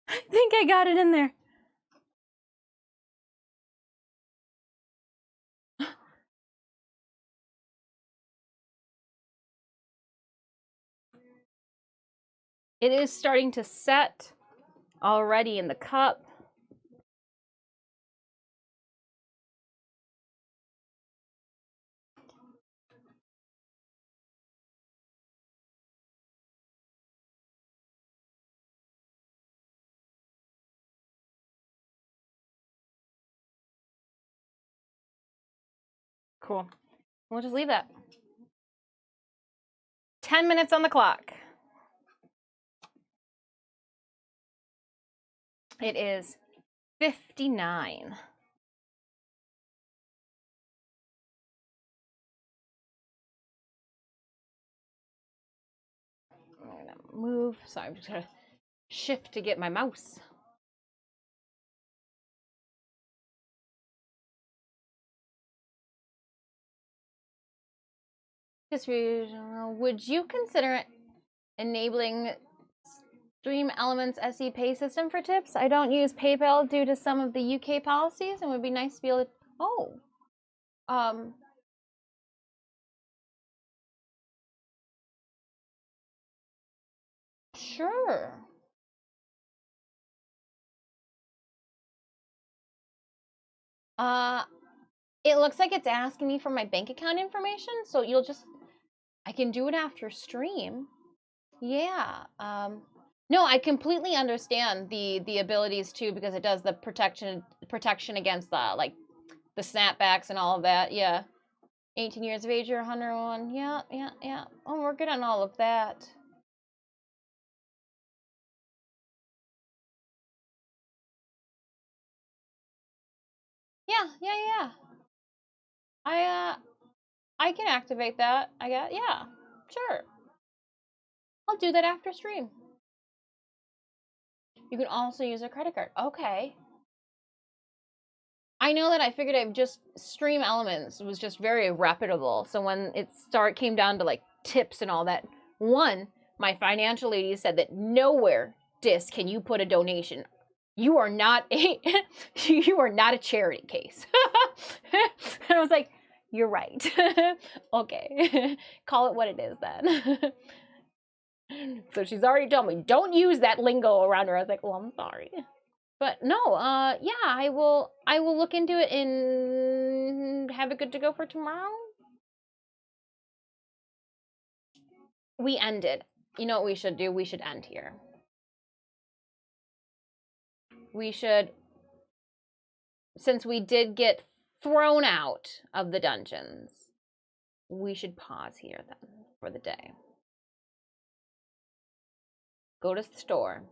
I think I got it in there. It is starting to set already in the cup. Cool. We'll just leave that. 10 minutes on the clock. It is 59. I'm gonna move. Sorry, I'm just gonna shift to get my mouse. Disfusional. Would you consider enabling Stream Elements SE Pay system for tips? I don't use PayPal due to some of the UK policies, and would be nice to be able to. Oh, sure. It looks like it's asking me for my bank account information, so you'll just. I can do it after stream. Yeah. No, I completely understand the abilities too, because it does the protection against the the snapbacks and all of that. Yeah. 18 years of age or 101. Yeah, yeah, yeah. Oh, we're good on all of that. Yeah, yeah, yeah. I can activate that. Yeah. Sure. I'll do that after stream. You can also use a credit card. Okay. I know that I figured I'd just Stream Elements was just very reputable. So when it came down to like tips and all that, one, my financial lady said that nowhere can you put a donation. You are not a you are not a charity case. And I was like, you're right. Okay. Call it what it is then. So she's already told me, don't use that lingo around her. I was like, well, I'm sorry. But no, yeah, I will look into it and have it good to go for tomorrow. We ended. You know what we should do? We should end here. We should, since we did get thrown out of the dungeons, we should pause here then for the day. Go to the store.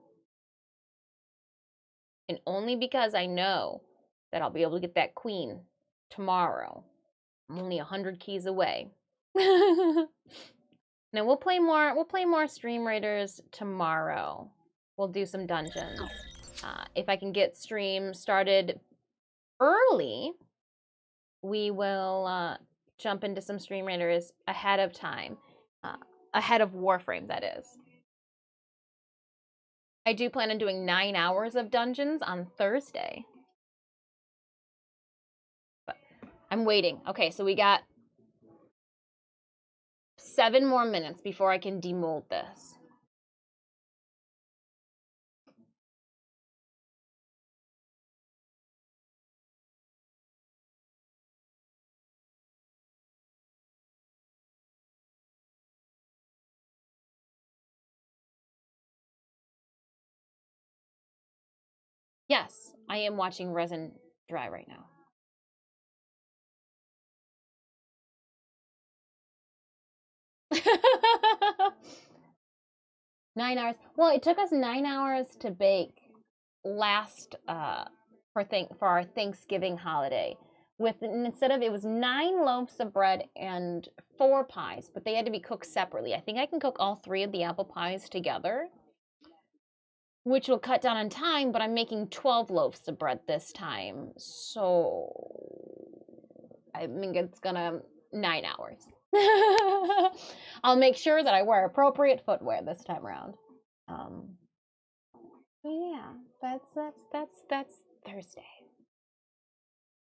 And only because I know that I'll be able to get that queen tomorrow. I'm only 100 keys away. Now we'll play more Stream Raiders tomorrow. We'll do some dungeons. If I can get stream started early, we will jump into some Stream Raiders ahead of time. Ahead of Warframe, that is. I do plan on doing 9 hours of dungeons on Thursday. But I'm waiting. Okay, so we got 7 more minutes before I can demold this. Yes, I am watching Resin dry right now. Nine hours. Well, it took us 9 hours to bake last for our Thanksgiving holiday. Instead of, it was 9 loaves of bread and 4 pies, but they had to be cooked separately. I think I can cook all 3 of the apple pies together, which will cut down on time, but I'm making 12 loaves of bread this time. So I think it's gonna 9 hours. I'll make sure that I wear appropriate footwear this time around. Yeah, that's Thursday.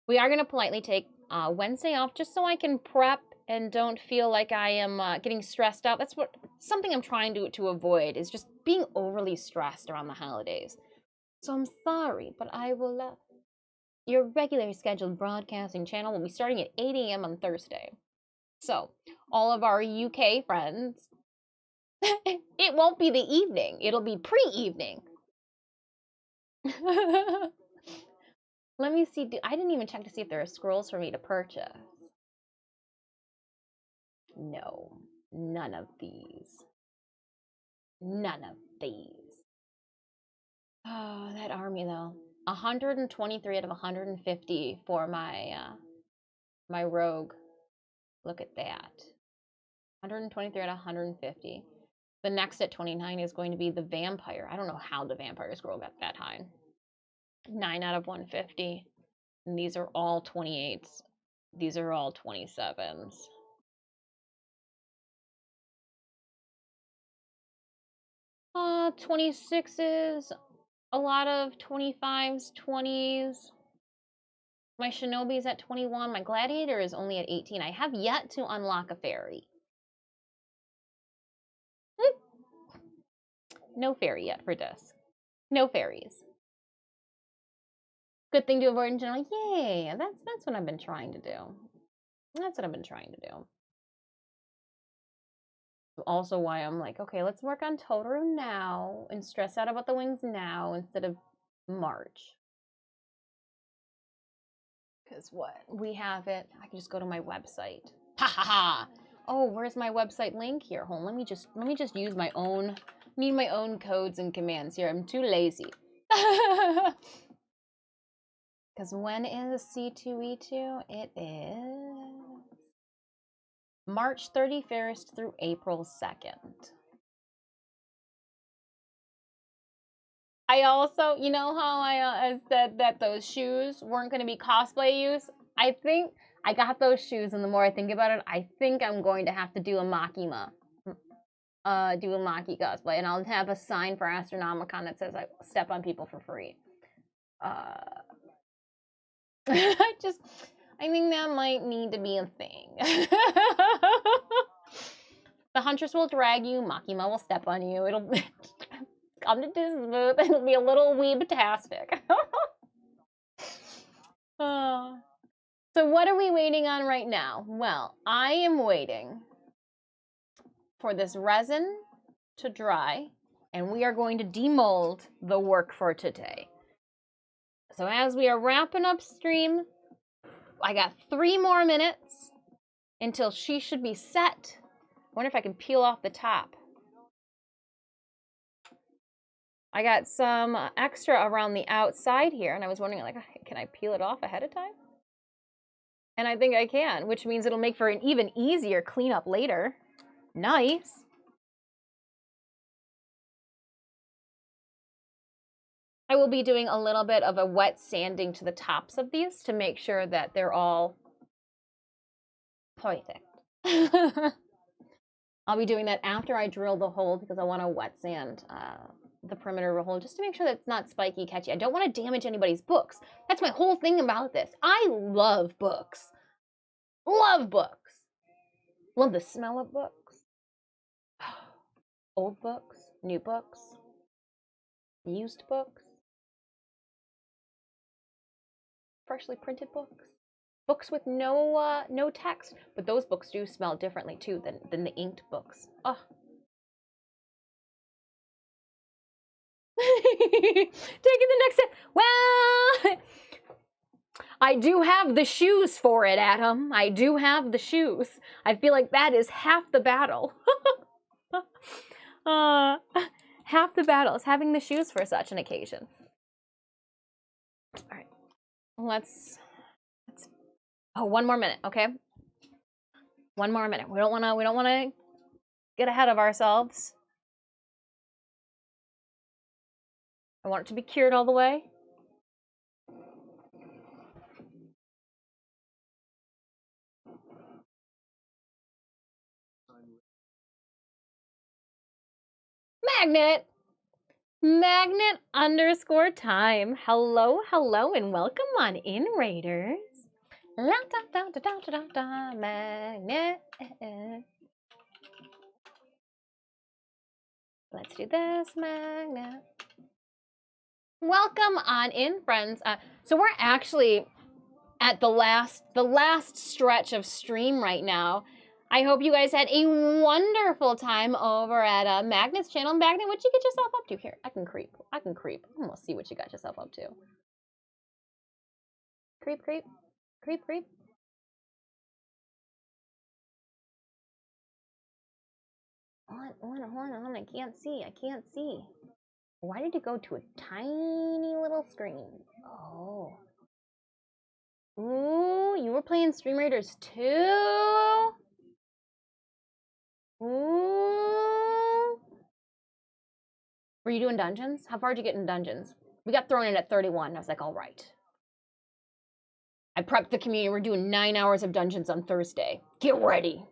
We are gonna politely take Wednesday off just so I can prep and don't feel like I am getting stressed out. That's something I'm trying to avoid, is just being overly stressed around the holidays. So I'm sorry, but I will. Your regularly scheduled broadcasting channel will be starting at 8 a.m. on Thursday. So all of our UK friends, it won't be the evening. It'll be pre-evening. Let me see. I didn't even check to see if there are scrolls for me to purchase. No, none of these. None of these. Oh, that army though. 123 out of 150 for my my rogue. Look at that. 123 out of 150. The next at 29 is going to be the vampire. I don't know how the vampire scroll got that high. 9 out of 150. And these are all 28s. These are all 27s. 26s, a lot of 25s, 20s. My Shinobi's at 21. My Gladiator is only at 18. I have yet to unlock a fairy. No fairy yet for this. No fairies. Good thing to avoid in general. Yay! That's what I've been trying to do. That's what I've been trying to do. Also why I'm like, okay, let's work on Totoro now and stress out about the wings now instead of March. Because what? We have it. I can just go to my website. Ha ha ha! Oh, where's my website link here? Hold on, let me just use my own, need my own codes and commands here. I'm too lazy. Because when is C2E2? It is March 31st through April 2nd. I also, you know how I said that those shoes weren't going to be cosplay use? I think I got those shoes, and the more I think about it, I think I'm going to have to do a Makima. Do a Maki cosplay, and I'll have a sign for Astronomicon that says I step on people for free. I think that might need to be a thing. The Huntress will drag you, Makima will step on you. It'll come to this booth, and it'll be a little weeb-tastic. So what are we waiting on right now? Well, I am waiting for this resin to dry, and we are going to demold the work for today. So as we are wrapping up stream, I got 3 more minutes until she should be set. I wonder if I can peel off the top. I got some extra around the outside here, and I was wondering, like, can I peel it off ahead of time? And I think I can, which means it'll make for an even easier cleanup later. Nice. I will be doing a little bit of a wet sanding to the tops of these to make sure that they're all perfect. I'll be doing that after I drill the hole because I want to wet sand the perimeter of a hole just to make sure that it's not spiky, catchy. I don't want to damage anybody's books. That's my whole thing about this. I love books. Love books. Love the smell of books. Old books, new books, used books, freshly printed books. Books with no text, but those books do smell differently too than the inked books. Oh. Taking the next step. Well, I do have the shoes for it, Adam. I do have the shoes. I feel like that is half the battle. Half the battle is having the shoes for such an occasion. All right. Let's oh, one more minute, okay? One more minute. We don't wanna get ahead of ourselves. I want it to be cured all the way. Magnet underscore time. Hello, hello, and welcome on in, Raiders. La da da da da da da, magnet. Let's do this, magnet. Welcome on in, friends. So we're actually at the last stretch of stream right now. I hope you guys had a wonderful time over at Magnet's channel. Magnet, what'd you get yourself up to? Here, I can creep. I'm gonna see what you got yourself up to. Creep, creep, creep, creep. Hold on, I can't see. Why did you go to a tiny little screen? Oh. Ooh, you were playing Stream Raiders too? Ooh. Were you doing dungeons? How far did you get in dungeons? We got thrown in at 31. I was like, all right. I prepped the community. We're doing 9 hours of dungeons on Thursday. Get ready.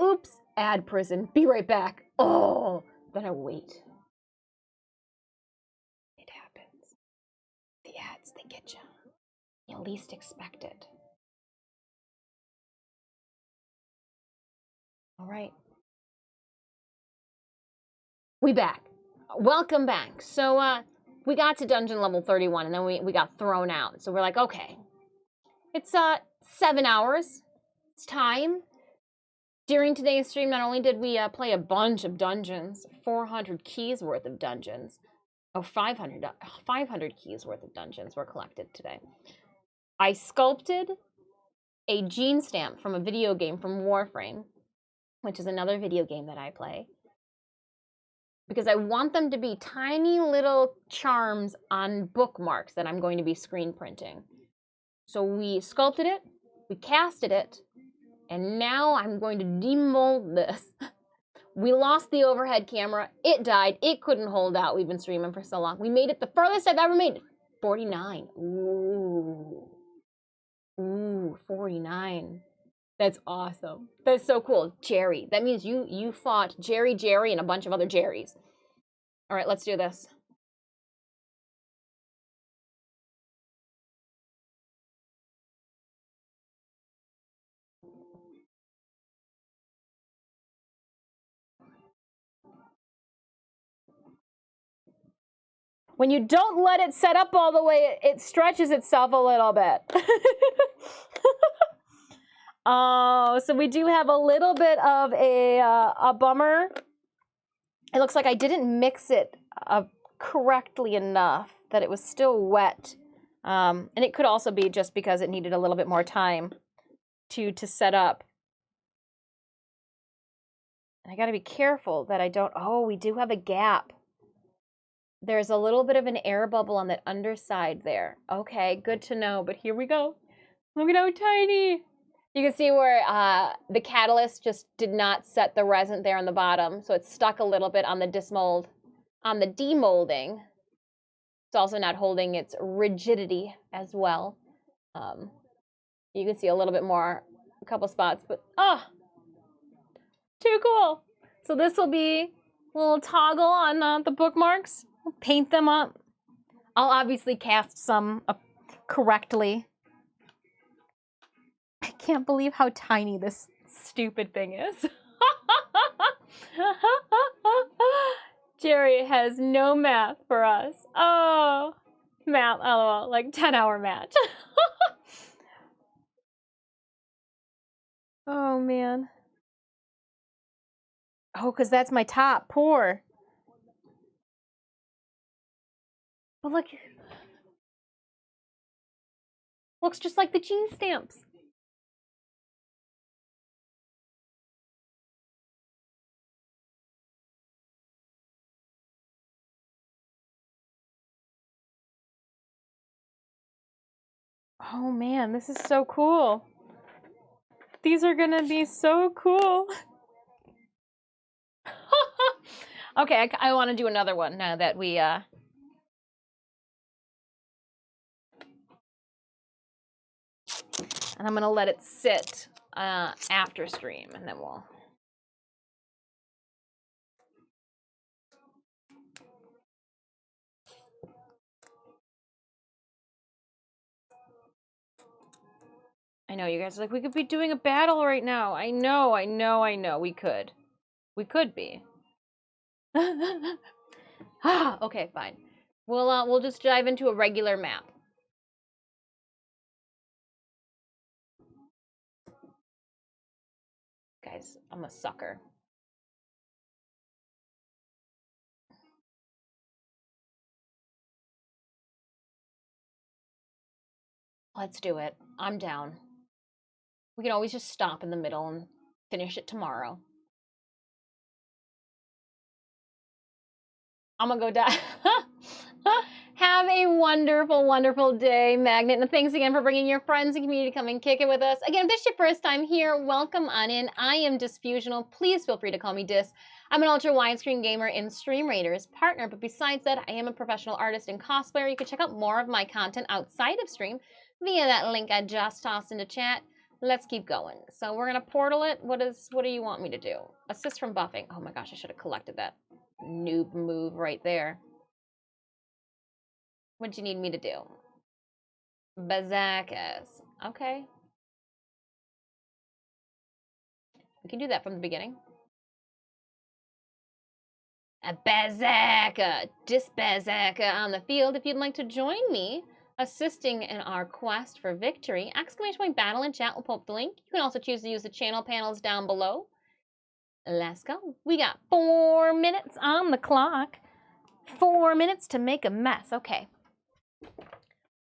Oops, ad prison. Be right back. Oh, then I wait. It happens. The ads, they get you. You least expect it. All right. We back. Welcome back. So, we got to dungeon level 31 and then we got thrown out. So we're like, okay. It's 7 hours. It's time. During today's stream, not only did we play a bunch of dungeons, 400 keys worth of dungeons. Oh, 500 keys worth of dungeons were collected today. I sculpted a gene stamp from a video game from Warframe, which is another video game that I play, because I want them to be tiny little charms on bookmarks that I'm going to be screen printing. So we sculpted it, we casted it, and now I'm going to demold this. We lost the overhead camera. It died. It couldn't hold out. We've been streaming for so long. We made it the furthest I've ever made it. 49. Ooh. Ooh, 49. That's awesome. That's so cool. Jerry. That means you fought Jerry, and a bunch of other Jerrys. All right, let's do this. When you don't let it set up all the way, it stretches itself a little bit. Oh, so we do have a little bit of a bummer. It looks like I didn't mix it correctly enough, that it was still wet. And it could also be just because it needed a little bit more time to set up. And I gotta be careful that I don't, oh, we do have a gap. There's a little bit of an air bubble on that underside there. Okay, good to know, but here we go. Look at how tiny. You can see where the catalyst just did not set the resin there on the bottom, so it's stuck a little bit on the dismold. On the demolding, it's also not holding its rigidity as well. You can see a little bit more, a couple spots, but oh, too cool. So this will be a little toggle on the bookmarks. We'll paint them up. I'll obviously cast some correctly. I can't believe how tiny this stupid thing is. Jerry has no math for us. Oh, math, lol, like 10-hour match. Oh, man. Oh, because that's my top. Poor. But look. Looks just like the gene stamps. Oh man, this is so cool. These are gonna be so cool. Okay, I want to do another one now that we and I'm gonna let it sit after stream, and then we'll. I know you guys are like, we could be doing a battle right now. I know. We could. We could be. Okay, fine. We'll just dive into a regular map. Guys, I'm a sucker. Let's do it. I'm down. We can always just stop in the middle and finish it tomorrow. I'm gonna go die. Have a wonderful, wonderful day, Magnet. And thanks again for bringing your friends and community to come and kick it with us. Again, if this is your first time here, welcome on in. I am Disfusional. Please feel free to call me Dis. I'm an ultra widescreen gamer and Stream Raiders partner, but besides that, I am a professional artist and cosplayer. You can check out more of my content outside of stream via that link I just tossed into chat. Let's keep going. So we're gonna portal it. What do you want me to do? Assist from buffing. Oh my gosh, I should have collected that noob move right there. What do you need me to do? Bazookas. Okay. We can do that from the beginning. A bazooka. Bazooka on the field. If you'd like to join me assisting in our quest for victory, exclamation point battle in chat will pull up the link. You can also choose to use the channel panels down below. Let's go. We got 4 minutes on the clock. 4 minutes to make a mess. Okay.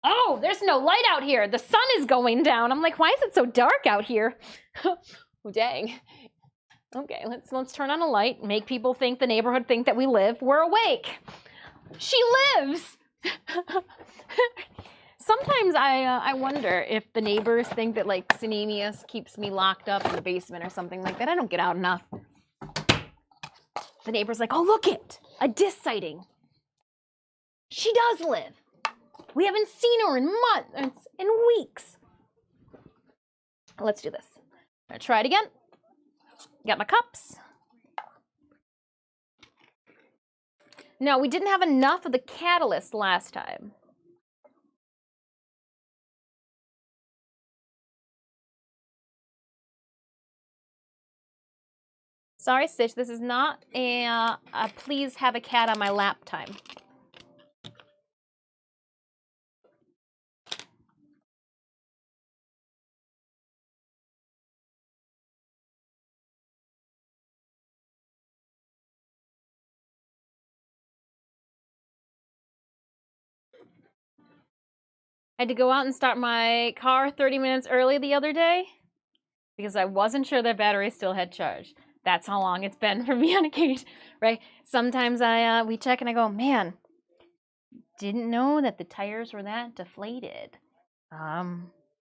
Oh, there's no light out here. The sun is going down. I'm like, why is it so dark out here? Oh, dang. Okay, let's turn on a light, make people think the neighborhood think that we live. We're awake. She lives. Sometimes I wonder if the neighbors think that like Sinemius keeps me locked up in the basement or something like that. I don't get out enough. The neighbor's like, oh, look it, a Dis sighting. She does live. We haven't seen her in months, in weeks. Let's do this. I'm gonna try it again. Got my cups. No, we didn't have enough of the catalyst last time. Sorry, Stitch, this is not a please have a cat on my lap time. I had to go out and start my car 30 minutes early the other day because I wasn't sure that battery still had charge. That's how long it's been for me on a cage, right? Sometimes we check and I go, man, didn't know that the tires were that deflated.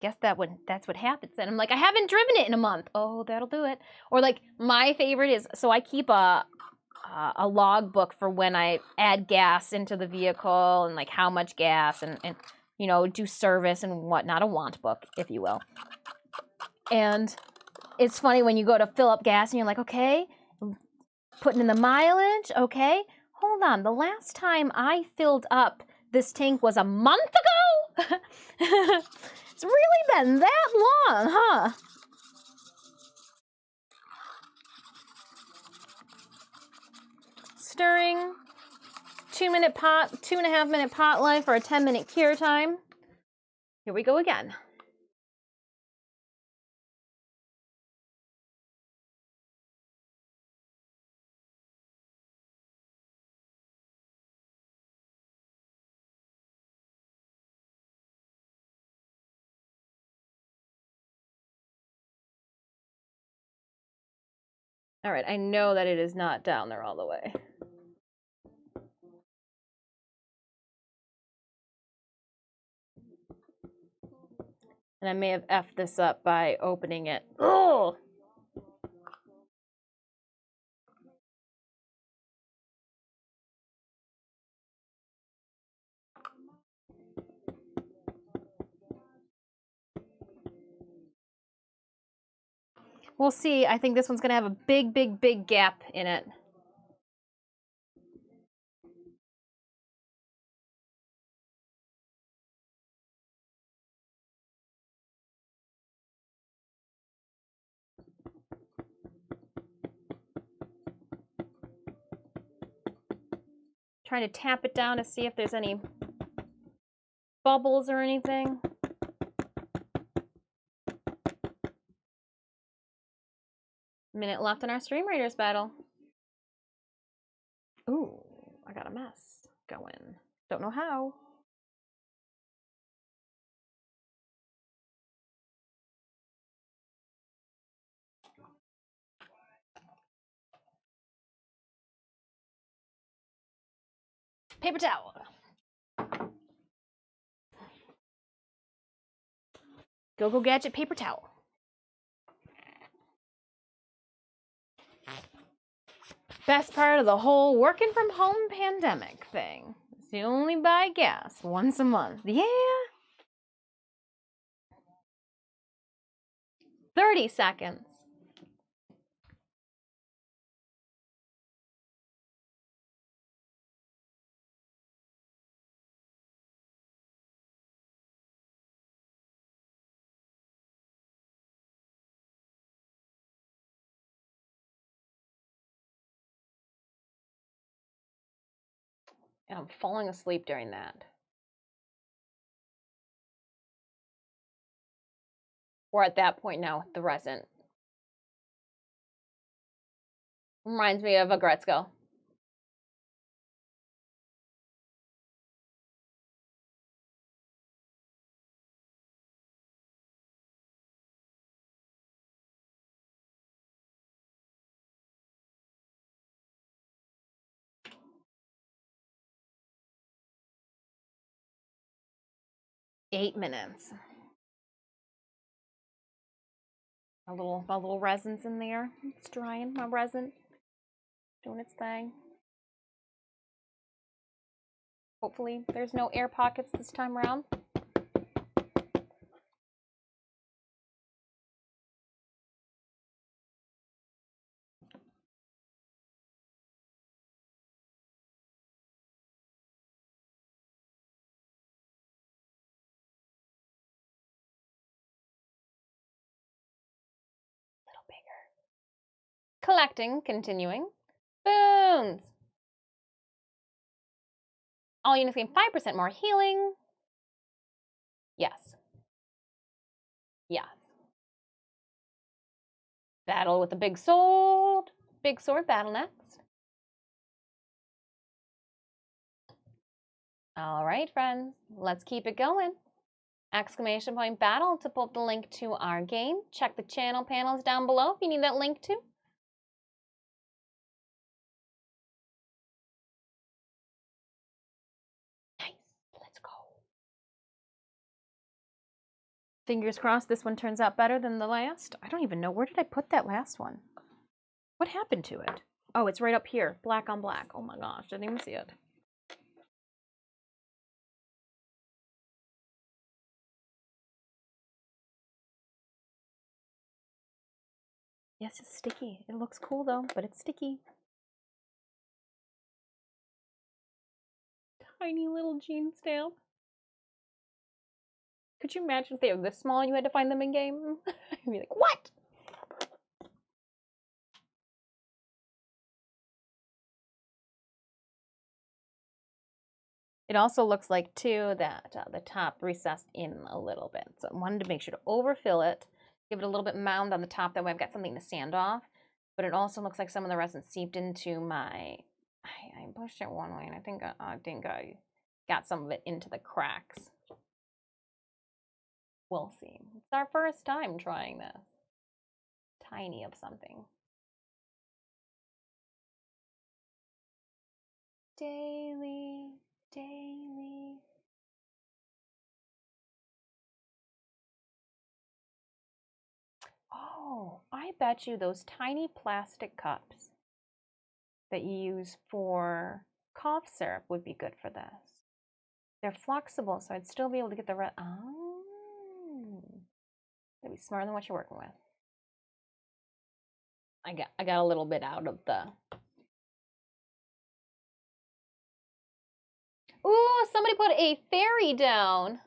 Guess that's what happens. And I'm like, I haven't driven it in a month. Oh, that'll do it. Or like my favorite is, so I keep a log book for when I add gas into the vehicle and like how much gas and you know, do service and whatnot, a want book, if you will. And it's funny when you go to fill up gas and you're like, okay, putting in the mileage, okay. Hold on, the last time I filled up this tank was a month ago? It's really been that long, huh? Stirring. 2-minute pot, 2.5-minute pot life for a 10-minute cure time. Here we go again. All right, I know that it is not down there all the way. And I may have effed this up by opening it. Oh! We'll see. I think this one's going to have a big, big, big gap in it. Trying to tap it down to see if there's any bubbles or anything. Minute left in our Stream Raiders battle. Ooh, I got a mess going. Don't know how. Paper towel. Go gadget paper towel. Best part of the whole working from home pandemic thing is you only buy gas once a month. Yeah. 30 seconds. And I'm falling asleep during that. We're at that point now with the resin. Reminds me of a Gretzko. Eight minutes. My little resin's in there. It's drying. My resin doing its thing. Hopefully there's no air pockets this time around. A little bigger. Collecting, continuing. Boons! All units gain 5% more healing. Yes. Yes. Battle with the big sword. Big sword battle next. All right, friends. Let's keep it going. Exclamation point battle to pull up the link to our game. Check the channel panels down below if you need that link too. Nice. Let's go. Fingers crossed this one turns out better than the last. I don't even know. Where did I put that last one? What happened to it? Oh, it's right up here. Black on black. Oh my gosh. Didn't even see it. Yes, it's sticky. It looks cool though, but it's sticky. Tiny little jean stamp. Could you imagine if they were this small and you had to find them in game? I'd be like, what? It also looks like too that the top recessed in a little bit. So I wanted to make sure to overfill it, give it a little bit mound on the top. That way I've got something to sand off. But it also looks like some of the resin seeped into my, I pushed it one way and I think I got some of it into the cracks. We'll see. It's our first time trying this. Tiny of something. Daily, daily. Oh, I bet you those tiny plastic cups that you use for cough syrup would be good for this. They're flexible, so I'd still be able to get the rest. Oh, that'd be smarter than what you're working with. I got a little bit out of the. Ooh, somebody put a fairy down.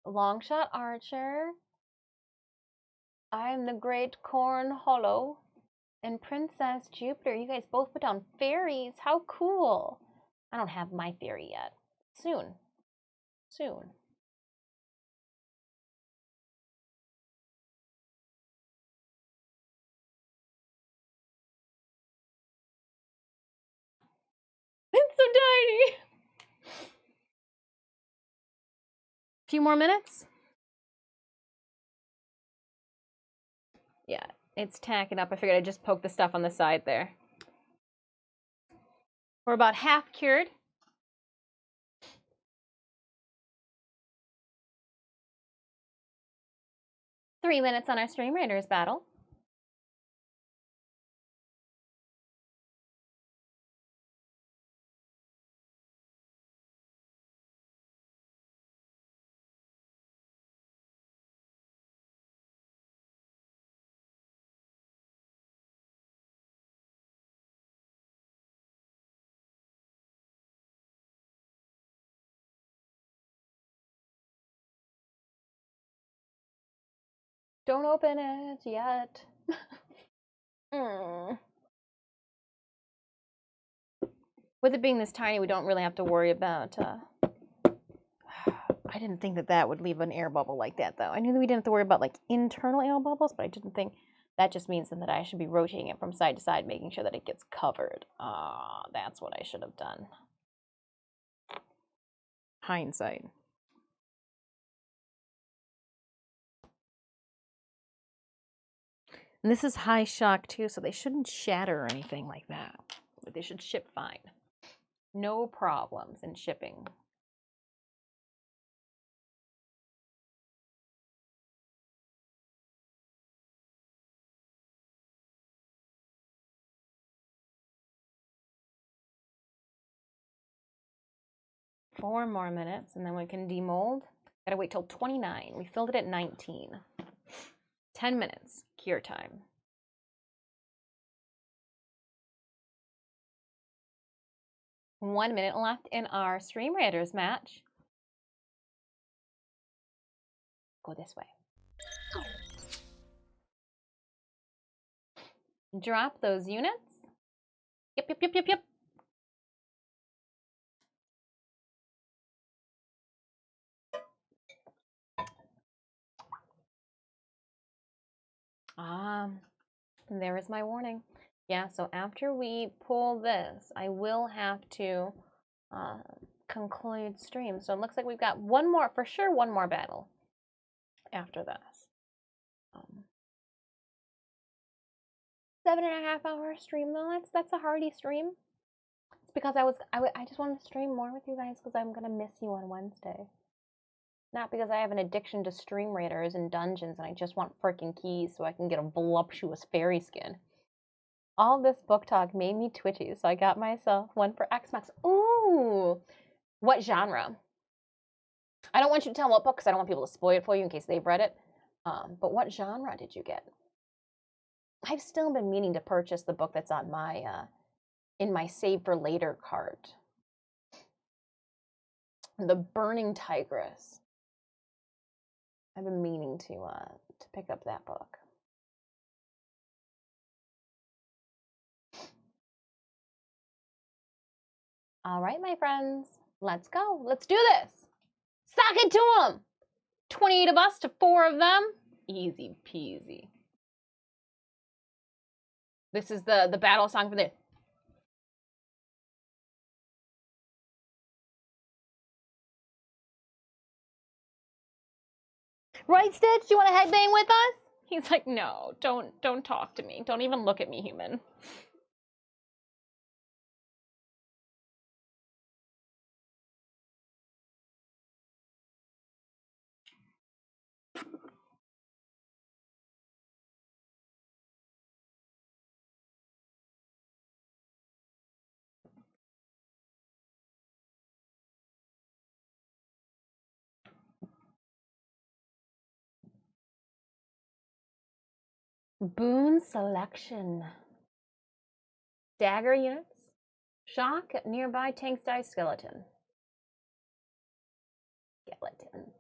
Longshot Archer. I'm the Great Corn Hollow. And Princess Jupiter. You guys both put down fairies. How cool. I don't have my fairy yet. Soon. Soon. It's so tiny. Few more minutes? Yeah, it's tacking up. I figured I'd just poke the stuff on the side there. We're about half cured. Three minutes on our Stream Raiders battle. Don't open it yet. With it being this tiny, we don't really have to worry about. I didn't think that would leave an air bubble like that, though. I knew that we didn't have to worry about like internal air bubbles, but I didn't think that just means then that I should be rotating it from side to side, making sure that it gets covered. That's what I should have done. Hindsight. And this is high shock too, so they shouldn't shatter or anything like that. But they should ship fine. No problems in shipping. Four more minutes, and then we can demold. Gotta wait till 29. We filled it at 19. 10 minutes, cure time. One minute left in our Stream Raiders match. Go this way. Drop those units. Yep. There is my warning. Yeah, so after we pull this, I will have to conclude stream. So it looks like we've got one more, for sure, one more battle after this. 7.5 hour stream though. That's a hearty stream. It's because I just want to stream more with you guys because I'm gonna miss you on Wednesday. Not because I have an addiction to Stream Raiders and dungeons and I just want freaking keys so I can get a voluptuous fairy skin. All this book talk made me twitchy, so I got myself one for Xbox. Ooh! What genre? I don't want you to tell what book because I don't want people to spoil it for you in case they've read it. But what genre did you get? I've still been meaning to purchase the book that's on my in my save for later cart. The Burning Tigress. I've been meaning to pick up that book. All right, my friends, let's go. Let's do this. Sock it to them. 28 of us to 4 of them. Easy peasy. This is the battle song for the. Right, Stitch? You want to headbang with us? He's like, no, don't talk to me. Don't even look at me, human. Boon selection. Dagger units. Shock nearby tank die skeleton. Skeleton.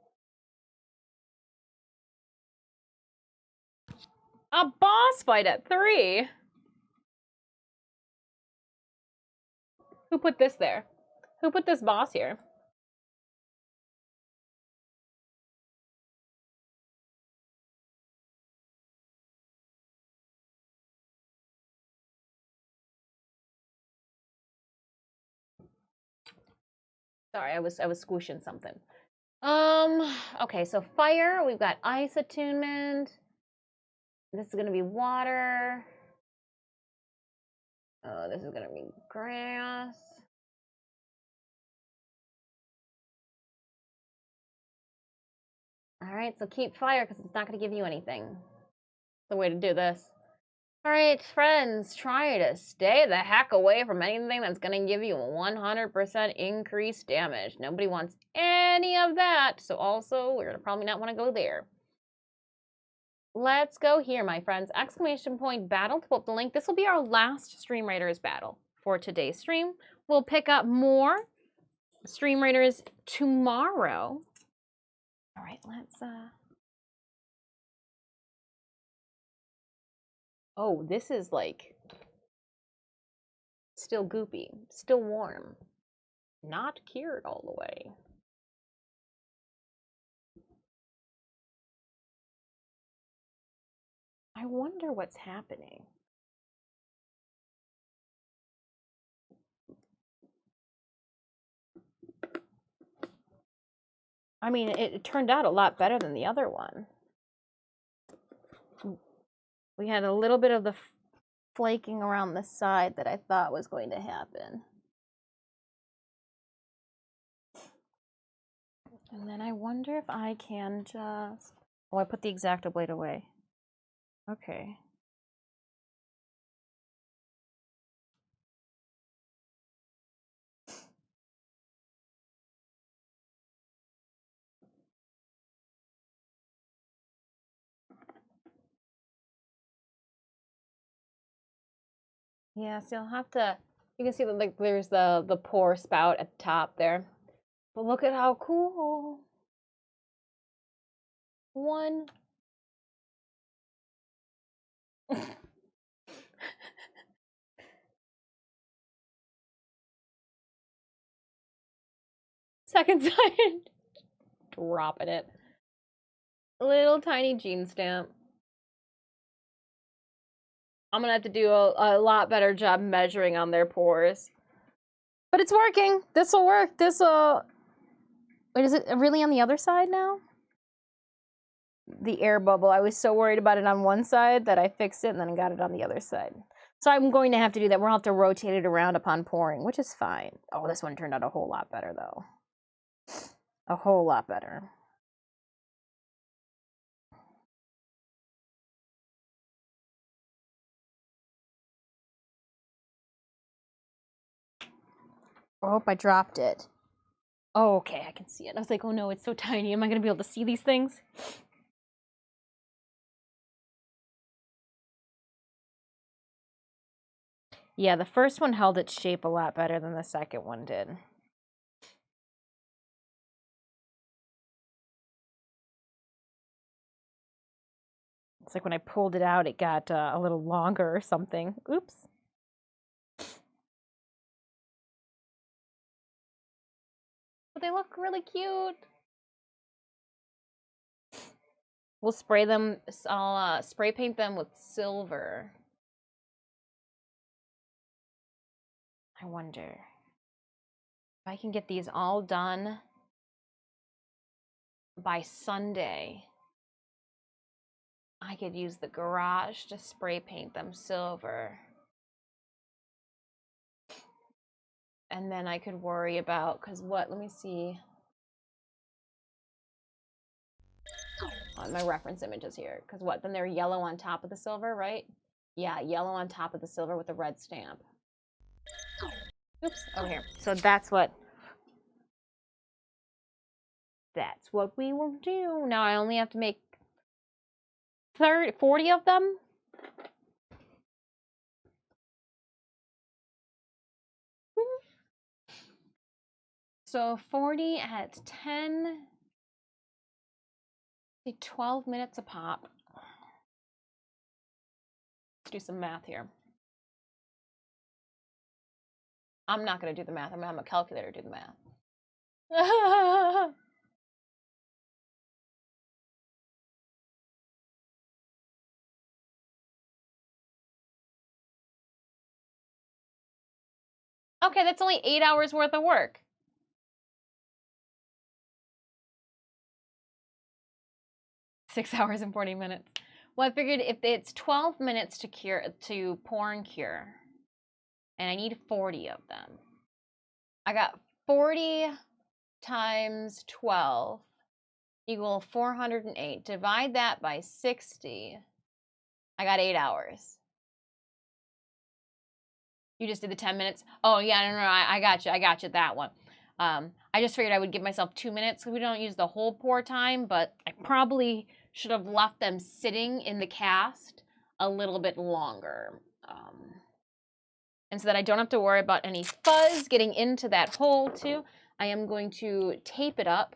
A boss fight at 3. Who put this there? Who put this boss here? Sorry, I was squishing something. Okay, so fire, we've got ice attunement. This is gonna be water. Oh, this is gonna be grass. All right, so keep fire because it's not gonna give you anything. The way to do this. All right, friends, try to stay the heck away from anything that's gonna give you 100% increased damage. Nobody wants any of that, so also we're gonna probably not want to go there. Let's go here, my friends. Exclamation point battle to pull up the link. This will be our last Stream Raiders battle for today's stream. We'll pick up more Stream Raiders tomorrow. All right, let's Oh, this is like still goopy, still warm. Not cured all the way. I wonder what's happening. I mean, it turned out a lot better than the other one. We had a little bit of the flaking around the side that I thought was going to happen. And then I wonder if I can just... Oh, I put the X-Acto blade away. Okay. Yeah, so you'll have to... You can see that like there's the pore spout at the top there. But look at how cool. One. Second side. Dropping it. Little tiny gene stamp. I'm gonna have to do a lot better job measuring on their pores. But it's working. This'll work. This'll... Wait, is it really on the other side now? The air bubble. I was so worried about it on one side that I fixed it and then got it on the other side. So I'm going to have to do that. We'll have to rotate it around upon pouring, which is fine. Oh, this one turned out a whole lot better, though. A whole lot better. Oh, I dropped it. Oh, okay, I can see it. I was like, oh no, it's so tiny. Am I going to be able to see these things? Yeah, the first one held its shape a lot better than the second one did. It's like when I pulled it out, it got a little longer or something. Oops. But they look really cute. We'll spray them, I'll spray paint them with silver. I wonder if I can get these all done by Sunday. I could use the garage to spray paint them silver. And then I could worry about, because what, let me see. My reference images here, because what, then they're yellow on top of the silver, right? Yeah, yellow on top of the silver with the red stamp. Oops, over here. So that's what we will do. Now I only have to make 40 of them. So 40 at 10, 12 minutes a pop. Let's do some math here. I'm not going to do the math. I'm going to have a calculator do the math. Okay, that's only 8 hours worth of work. Six hours and 40 minutes. Well, I figured if it's 12 minutes to pour and cure, and I need 40 of them. I got 40 times 12 equal 408. Divide that by 60. I got 8 hours. You just did the 10 minutes? Oh, yeah, no, I got you. I got you, that one. I just figured I would give myself 2 minutes because we don't use the whole pour time, but I probably should have left them sitting in the cast a little bit longer. And so that I don't have to worry about any fuzz getting into that hole too. I am going to tape it up.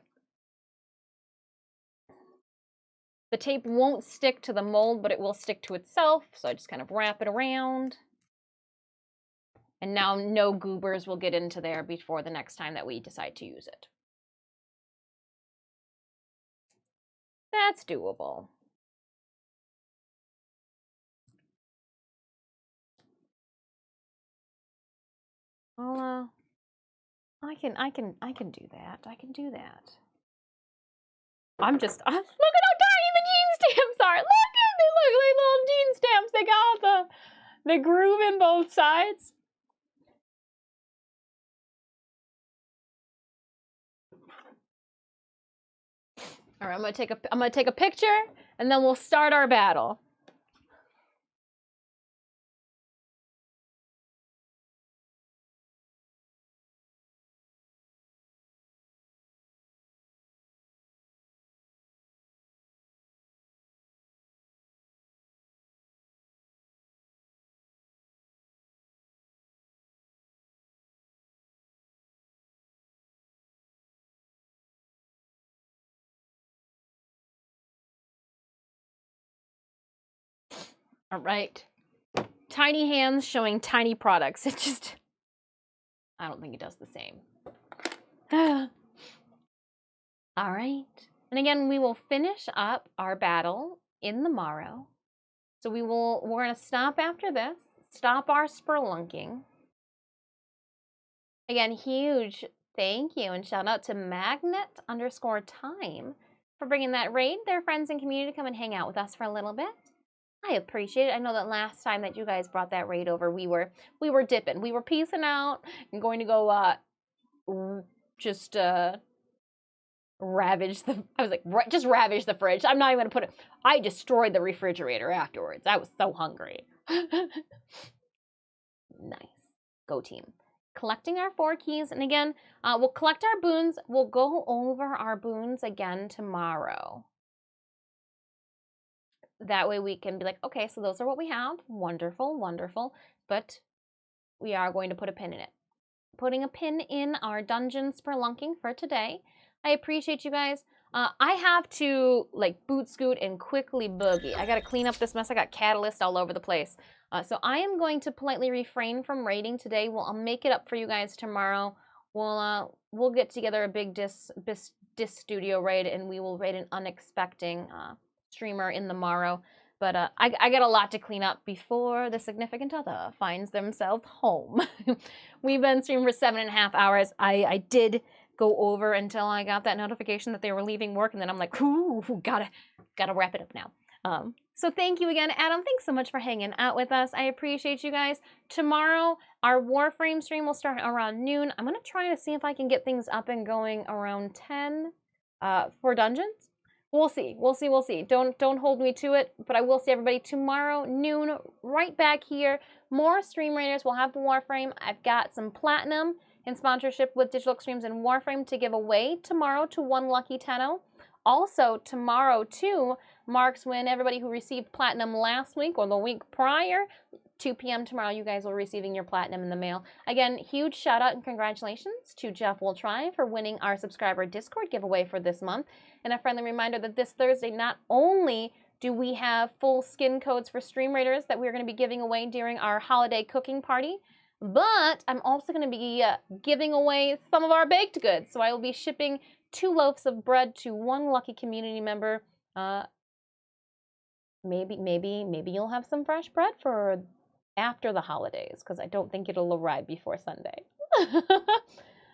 The tape won't stick to the mold, but it will stick to itself. So I just kind of wrap it around. And now no goobers will get into there before the next time that we decide to use it. That's doable. I can do that. I can do that. I'm just, look at how tiny the gene stamps are. Look at, they look like little gene stamps. They got the groove in both sides. All right, I'm gonna take a picture, and then we'll start our battle. All right. Tiny hands showing tiny products. It just, I don't think it does the same. All right. And again, we will finish up our battle in the morrow. So we're going to stop after this, stop our spelunking. Again, huge thank you and shout out to Magnet_time for bringing that raid, their friends and community to come and hang out with us for a little bit. I appreciate it. I know that last time that you guys brought that raid over, we were dipping. We were peacing out and going to go just ravage the, I was like, just ravage the fridge. I'm not even going to put it, I destroyed the refrigerator afterwards. I was so hungry. Nice. Go team. Collecting our 4 keys. And again, we'll collect our boons. We'll go over our boons again tomorrow. That way we can be like, okay, so those are what we have. Wonderful, wonderful. But we are going to put a pin in it. Putting a pin in our dungeon spelunking for today. I appreciate you guys. I have to like boot scoot and quickly boogie. I got to clean up this mess. I got catalyst all over the place. So I am going to politely refrain from raiding today. I'll make it up for you guys tomorrow. We'll get together a big dis studio raid, and we will raid an unexpected streamer in the morrow. But I got a lot to clean up before the significant other finds themselves home. We've been streaming for 7.5 hours. I did go over until I got that notification that they were leaving work, and then I'm like, ooh, gotta wrap it up now. So thank you again, Adam. Thanks so much for hanging out with us. I appreciate you guys. Tomorrow, our Warframe stream will start around noon. I'm gonna try to see if I can get things up and going around 10 for dungeons. We'll see. Don't hold me to it, but I will see everybody tomorrow noon right back here. More Stream Raiders. We'll have the Warframe. I've got some platinum in sponsorship with Digital Extremes and Warframe to give away tomorrow to one lucky tenno. Also, tomorrow, too, marks when everybody who received platinum last week or the week prior 2 p.m. tomorrow, you guys will be receiving your platinum in the mail. Again, huge shout out and congratulations to Jeff Will Try for winning our subscriber Discord giveaway for this month. And a friendly reminder that this Thursday, not only do we have full skin codes for Stream Raiders that we're going to be giving away during our holiday cooking party, but I'm also going to be giving away some of our baked goods. So I will be shipping 2 loaves of bread to 1 lucky community member. Maybe you'll have some fresh bread for after the holidays, because I don't think it'll arrive before Sunday.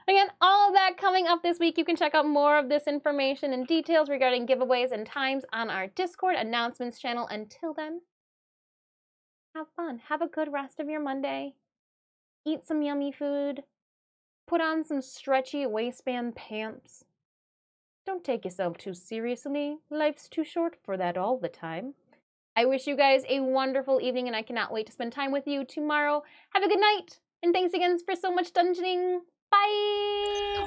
Again, all of that coming up this week. You can check out more of this information and details regarding giveaways and times on our Discord announcements channel. Until then, have fun. Have a good rest of your Monday. Eat some yummy food. Put on some stretchy waistband pants. Don't take yourself too seriously. Life's too short for that all the time. I wish you guys a wonderful evening, and I cannot wait to spend time with you tomorrow. Have a good night, and thanks again for so much dungeoning. Bye!